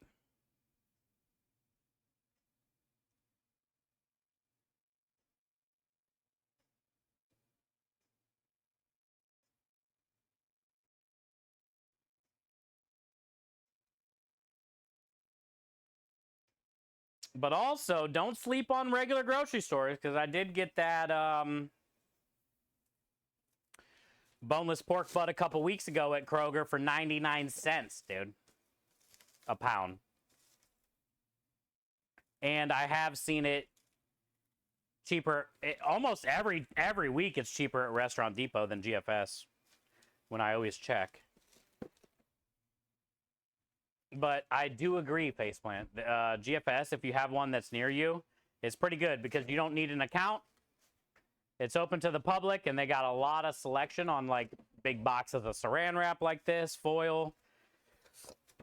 But also, don't sleep on regular grocery stores, because I did get that boneless pork butt a couple weeks ago at Kroger for 99 cents, dude. A pound. And I have seen it cheaper. Almost every week it's cheaper at Restaurant Depot than GFS when I always check. But I do agree, Faceplant. GFS, if you have one that's near you, is pretty good because you don't need an account. It's open to the public, and they got a lot of selection on, like, big boxes of saran wrap like this, foil,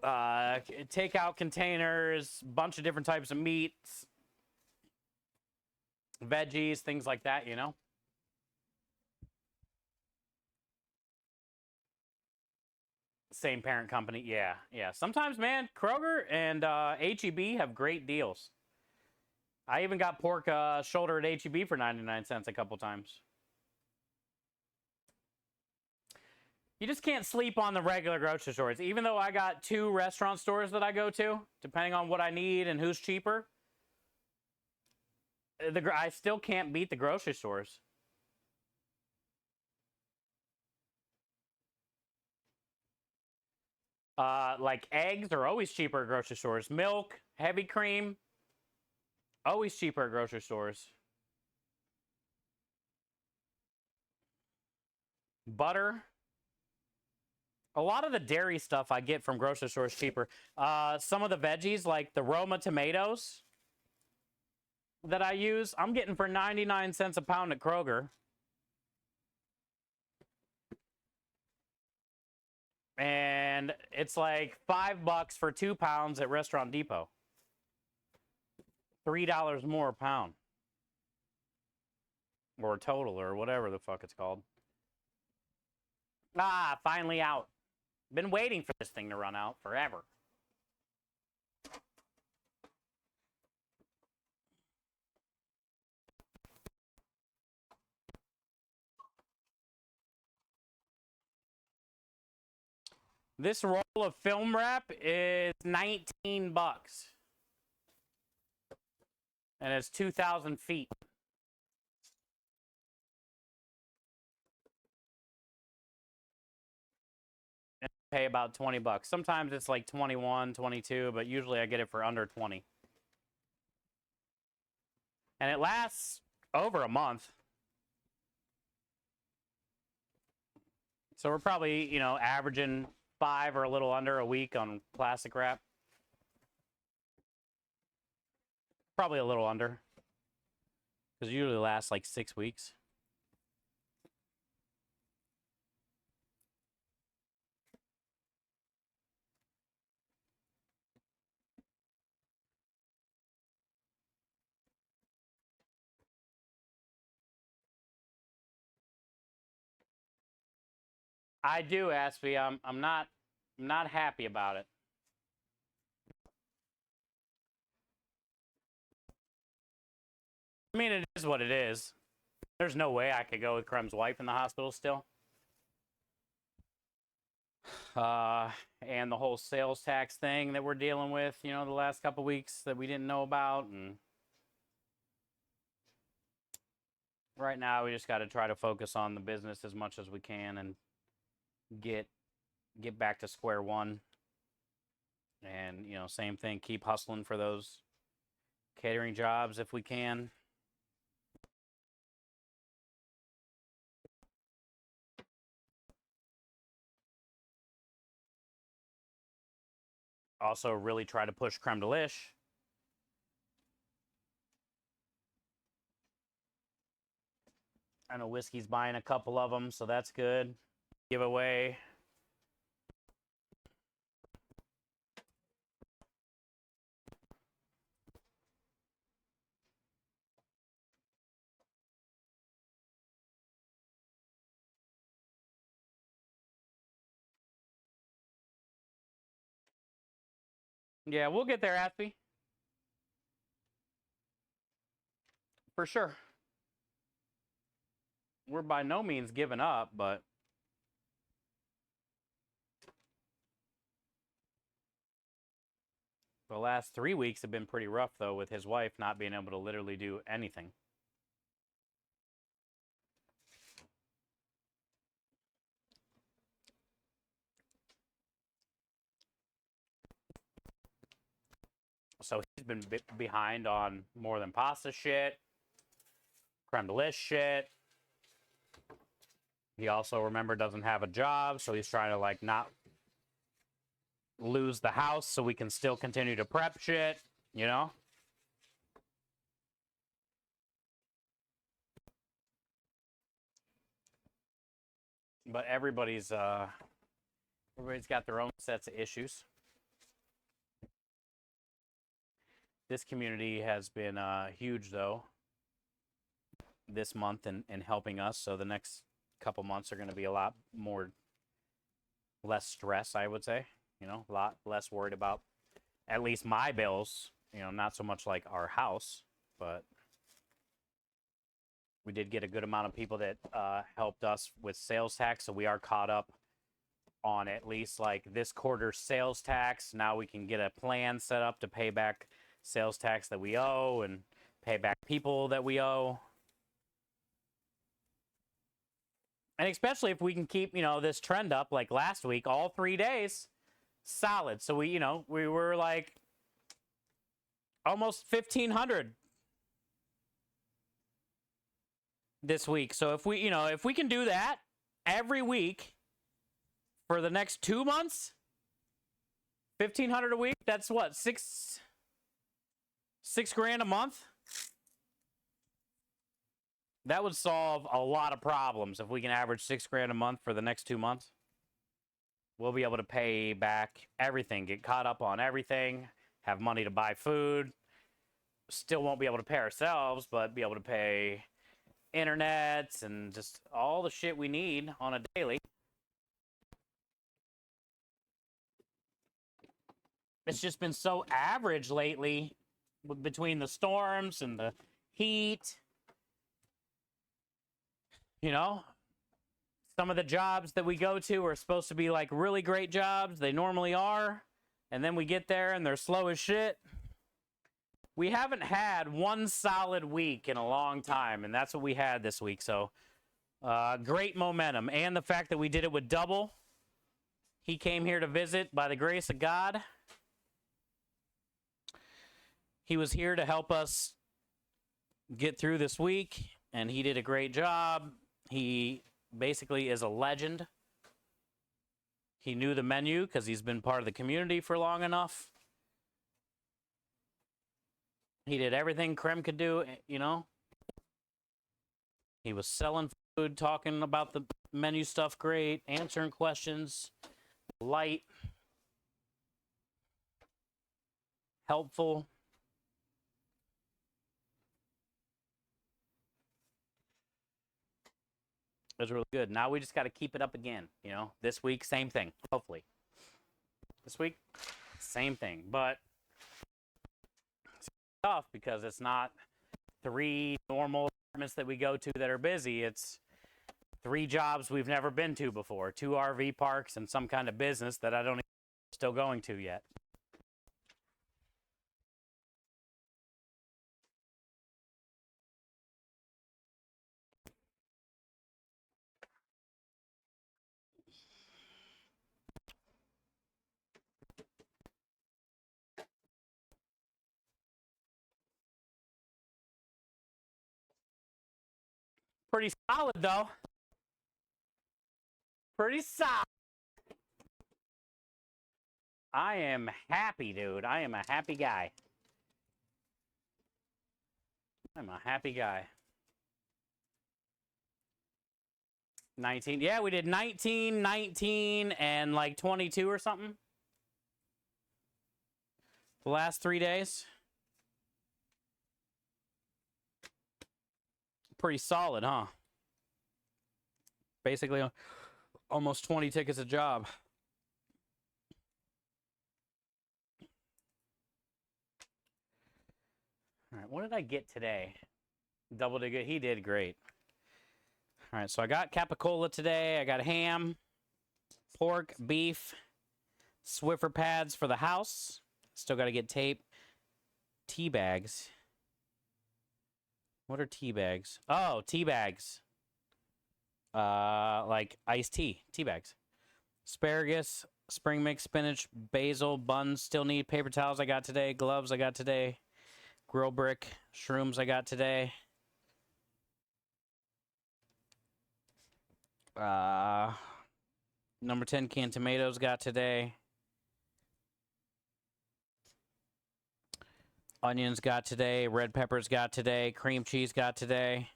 takeout containers, bunch of different types of meats, veggies, things like that, you know? Same parent company. Yeah. Sometimes, man, Kroger and H-E-B have great deals. I even got pork shoulder at H-E-B for 99 cents a couple times. You just can't sleep on the regular grocery stores. Even though I got 2 restaurant stores that I go to, depending on what I need and who's cheaper, I still can't beat the grocery stores. Like eggs are always cheaper at grocery stores. Milk, heavy cream, always cheaper at grocery stores. Butter. A lot of the dairy stuff I get from grocery stores cheaper. Some of the veggies, like the Roma tomatoes that I use, I'm getting for 99 cents a pound at Kroger. And it's like $5 for 2 pounds at Restaurant Depot. $3 more a pound. Or total, or whatever the fuck it's called. Ah, finally out. Been waiting for this thing to run out forever. This roll of film wrap is $19. And it's 2,000 feet. And I pay about $20. Sometimes it's like 21, 22, but usually I get it for under 20. And it lasts over a month. So we're probably, you know, averaging 5 or a little under a week on plastic wrap. Probably a little under. Because it usually lasts like 6 weeks. I do, Aspie. I'm not happy about it. I mean, it is what it is. There's no way I could go with Crum's wife in the hospital still. And the whole sales tax thing that we're dealing with, you know, the last couple weeks that we didn't know about. And right now, we just got to try to focus on the business as much as we can and get back to square one. And, you know, same thing, keep hustling for those Catering jobs if we can. Also, really try to push creme de lish. I know Whiskey's buying a couple of them, so that's good. Giveaway. Yeah, we'll get there, Aspie. For sure. We're by no means giving up, but the last 3 weeks have been pretty rough, though, with his wife not being able to literally do anything. So he's been behind on more than pasta shit, creme de lish shit. He also, remember, doesn't have a job, so he's trying to, like, not lose the house so we can still continue to prep shit, you know? But everybody's got their own sets of issues. This community has been huge, though, this month in helping us. So the next couple months are going to be a lot less stress, I would say. You know, a lot less worried about at least my bills. You know, not so much like our house, but we did get a good amount of people that helped us with sales tax. So we are caught up on at least like this quarter's sales tax. Now we can get a plan set up to pay back sales tax that we owe and pay back people that we owe. And especially if we can keep, you know, this trend up like last week, all 3 days, solid. So we were like almost 1,500 this week. So if we can do that every week for the next 2 months, 1,500 a week, that's what, $6 grand a month? That would solve a lot of problems if we can average $6 grand a month for the next 2 months. We'll be able to pay back everything, get caught up on everything, have money to buy food. Still won't be able to pay ourselves, but be able to pay internets and just all the shit we need on a daily. It's just been so average lately between the storms and the heat. You know, some of the jobs that we go to are supposed to be like really great jobs. They normally are. And then we get there and they're slow as shit. We haven't had one solid week in a long time, and that's what we had this week. So, great momentum. And the fact that we did it with Double. He came here to visit by the grace of God. He was here to help us get through this week, and he did a great job. He basically is a legend. He knew the menu because he's been part of the community for long enough. He did everything Krem could do, you know. He was selling food, talking about the menu stuff great, answering questions, light, helpful. It was really good. Now we just got to keep it up again, you know. This week, same thing, hopefully. This week, same thing. But it's tough because it's not 3 normal apartments that we go to that are busy. It's 3 jobs we've never been to before, 2 RV parks, and some kind of business that I don't even know still going to yet. Pretty solid, though. Pretty solid. I am happy, dude. I am a happy guy. I'm a happy guy. 19. Yeah, we did 19, 19, and like 22 or something. The last 3 days. Pretty solid, huh? Basically, almost 20 tickets a job. All right, what did I get today? Double did good. He did great. All right, so I got capicola today. I got ham, pork, beef, Swiffer pads for the house. Still got to get tape. Tea bags. What are tea bags? Oh, tea bags. Like iced tea. Tea bags. Asparagus, spring mix, spinach, basil, buns. Still need paper towels I got today. Gloves I got today. Grill brick, shrooms I got today. Number 10 canned tomatoes got today. Onions got today. Red peppers got today. Cream cheese got today.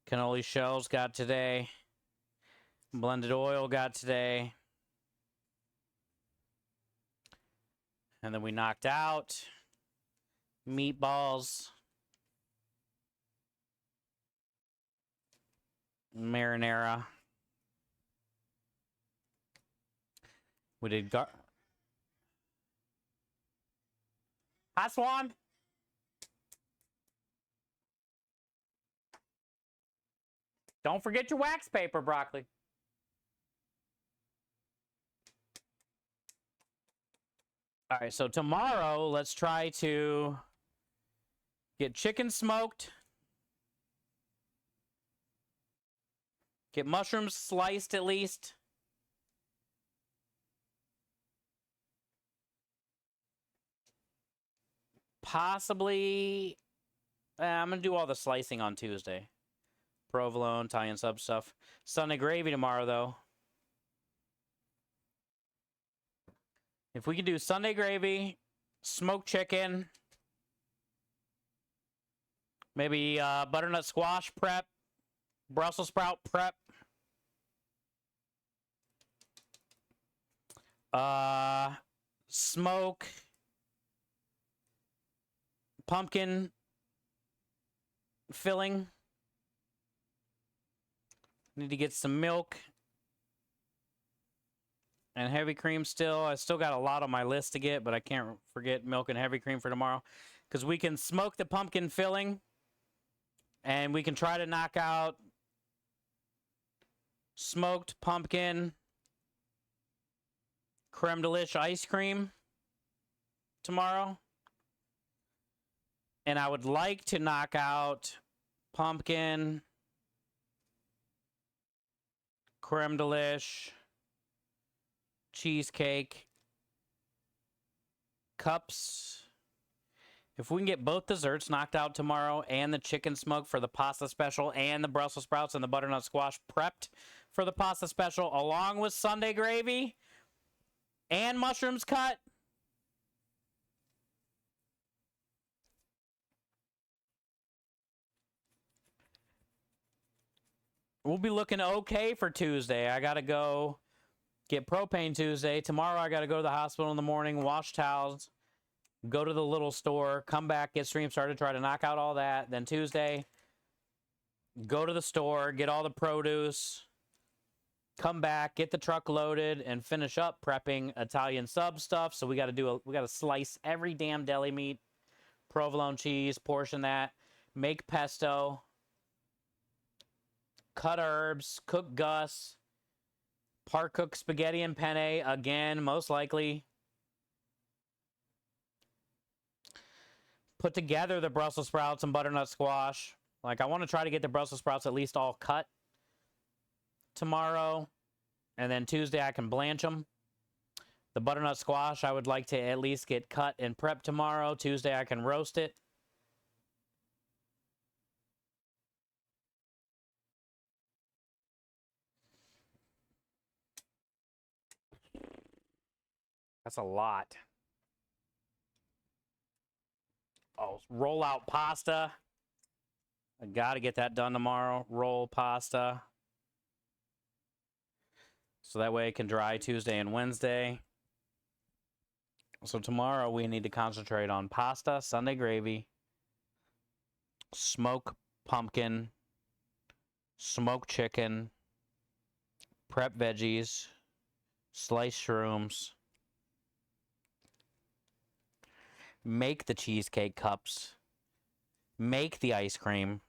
Cannoli shells got today. Blended oil got today. And then we knocked out meatballs, marinara. We did Hi, Swan. Don't forget your wax paper, broccoli. All right, so tomorrow, let's try to get chicken smoked. Get mushrooms sliced at least. Possibly, I'm going to do all the slicing on Tuesday. Provolone, Italian sub stuff. Sunday gravy tomorrow, though. If we can do Sunday gravy, smoked chicken, maybe butternut squash prep, Brussels sprout prep, smoke, pumpkin filling. Need to get some milk and heavy cream still. I still got a lot on my list to get, but I can't forget milk and heavy cream for tomorrow. Because we can smoke the pumpkin filling, and we can try to knock out smoked pumpkin creme delish ice cream tomorrow. And I would like to knock out pumpkin creme delish cheesecake cups. If we can get both desserts knocked out tomorrow and the chicken smoke for the pasta special and the Brussels sprouts and the butternut squash prepped for the pasta special, along with Sunday gravy and mushrooms cut, we'll be looking okay for Tuesday. I got to go get propane Tuesday. Tomorrow I got to go to the hospital in the morning, wash towels, go to the little store, come back, get stream started, try to knock out all that. Then Tuesday, go to the store, get all the produce, come back, get the truck loaded, and finish up prepping Italian sub stuff. So we got to slice every damn deli meat, provolone cheese, portion that, make pesto, cut herbs, cook Gus, par cook spaghetti and penne again, most likely. Put together the Brussels sprouts and butternut squash. Like, I want to try to get the Brussels sprouts at least all cut tomorrow. And then Tuesday I can blanch them. The butternut squash I would like to at least get cut and prepped tomorrow. Tuesday I can roast it. That's a lot. Oh, roll out pasta. I got to get that done tomorrow. Roll pasta. So that way it can dry Tuesday and Wednesday. So tomorrow we need to concentrate on pasta, Sunday gravy, smoked pumpkin, smoked chicken, prep veggies, sliced shrooms, make the cheesecake cups, make the ice cream.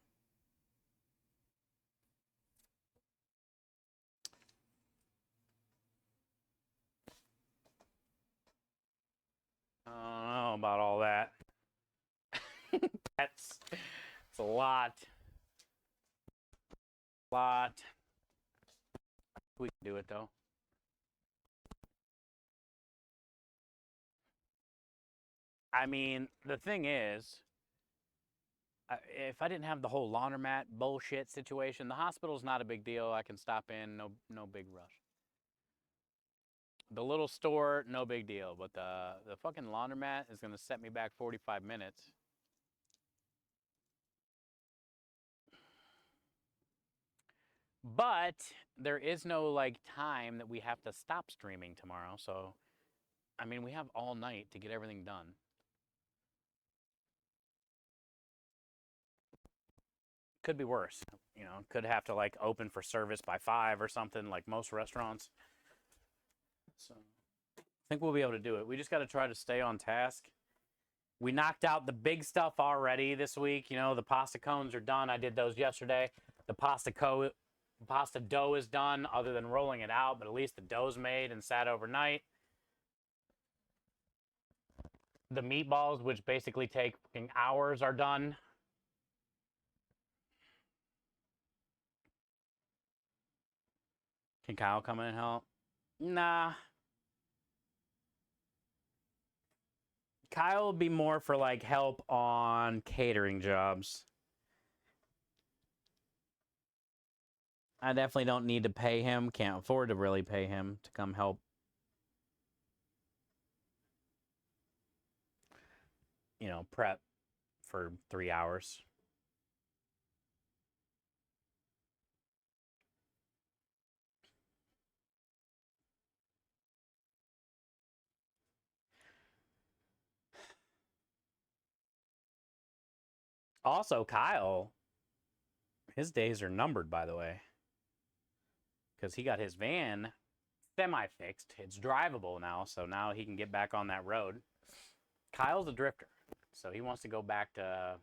I don't know about all that. It's a lot. We can do it though. I mean, the thing is, if I didn't have the whole laundromat bullshit situation, the hospital's not a big deal. I can stop in, no big rush. The little store, no big deal, but the fucking laundromat is gonna set me back 45 minutes. But there is no like time that we have to stop streaming tomorrow, so I mean we have all night to get everything done. Could be worse, you know, could have to like open for service by 5 or something like most restaurants. So I think we'll be able to do it. We just got to try to stay on task. We knocked out the big stuff already this week. You know, the pasta cones are done. I did those yesterday. The pasta dough is done other than rolling it out, but at least the dough's made and sat overnight. The meatballs, which basically take hours, are done. Can Kyle come in and help? Nah. Kyle will be more for like help on catering jobs. I definitely don't need to pay him. Can't afford to really pay him to come help. You know, prep for 3 hours. Also, Kyle, his days are numbered, by the way. Because he got his van semi-fixed. It's drivable now, so now he can get back on that road. Kyle's a drifter, so he wants to go back to,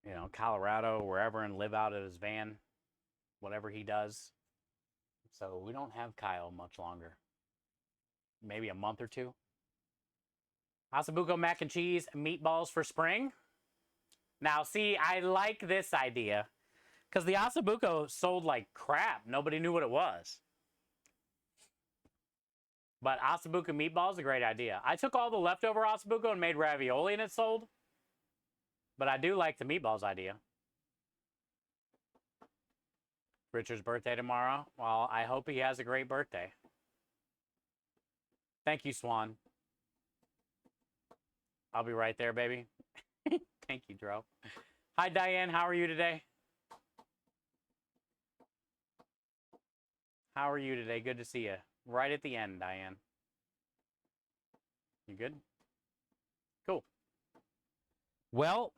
you know, Colorado, wherever, and live out of his van, whatever he does. So we don't have Kyle much longer. Maybe a month or two. Asabuco mac and cheese meatballs for spring. Now, see, I like this idea because the Asabuco sold like crap. Nobody knew what it was. But Asabuco meatballs is a great idea. I took all the leftover Asabuco and made ravioli and it sold. But I do like the meatballs idea. Richard's birthday tomorrow. Well, I hope he has a great birthday. Thank you, Swan. I'll be right there, baby. Thank you, Dro. Hi, Diane. How are you today? How are you today? Good to see you. Right at the end, Diane. You good? Cool. Well,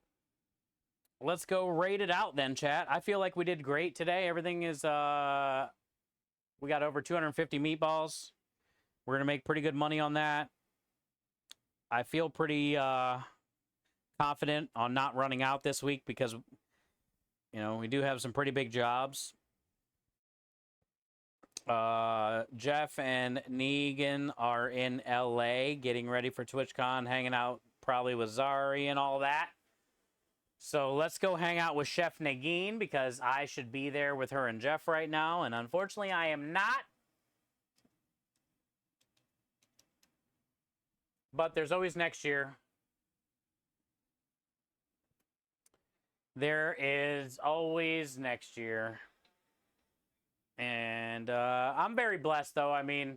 let's go rate it out then, chat. I feel like we did great today. Everything is, we got over 250 meatballs. We're going to make pretty good money on that. I feel pretty confident on not running out this week because, you know, we do have some pretty big jobs. Jeff and Negan are in LA getting ready for TwitchCon, hanging out probably with Zari and all that. So let's go hang out with Chef Nagin because I should be there with her and Jeff right now. And unfortunately, I am not. But there's always next year. There is always next year. And I'm very blessed, though. I mean,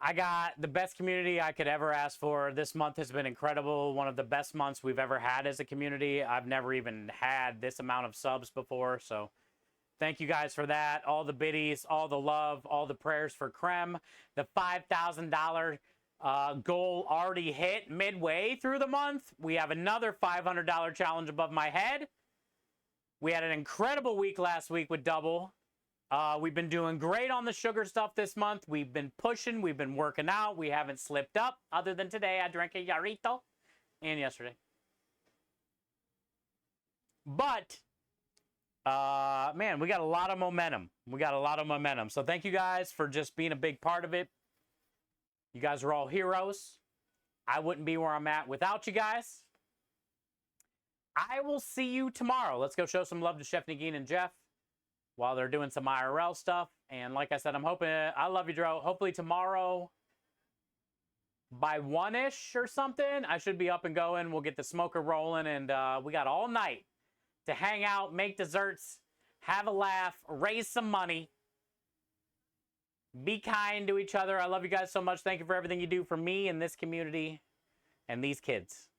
I got the best community I could ever ask for. This month has been incredible. One of the best months we've ever had as a community. I've never even had this amount of subs before. So thank you guys for that. All the biddies, all the love, all the prayers for Krem. The $5,000 goal already hit midway through the month. We have another $500 challenge above my head. We had an incredible week last week with double. We've been doing great on the sugar stuff this month. We've been pushing. We've been working out. We haven't slipped up. Other than today, I drank a Yarrito. And yesterday. But, man, we got a lot of momentum. We got a lot of momentum. So thank you guys for just being a big part of it. You guys are all heroes. I wouldn't be where I'm at without you guys. I will see you tomorrow. Let's go show some love to Chef Nagin and Jeff while they're doing some IRL stuff. And like I said, I'm hoping, I love you, Dro. Hopefully tomorrow by 1-ish or something, I should be up and going. We'll get the smoker rolling, and we got all night to hang out, make desserts, have a laugh, raise some money, be kind to each other. I love you guys so much. Thank you for everything you do for me and this community and these kids.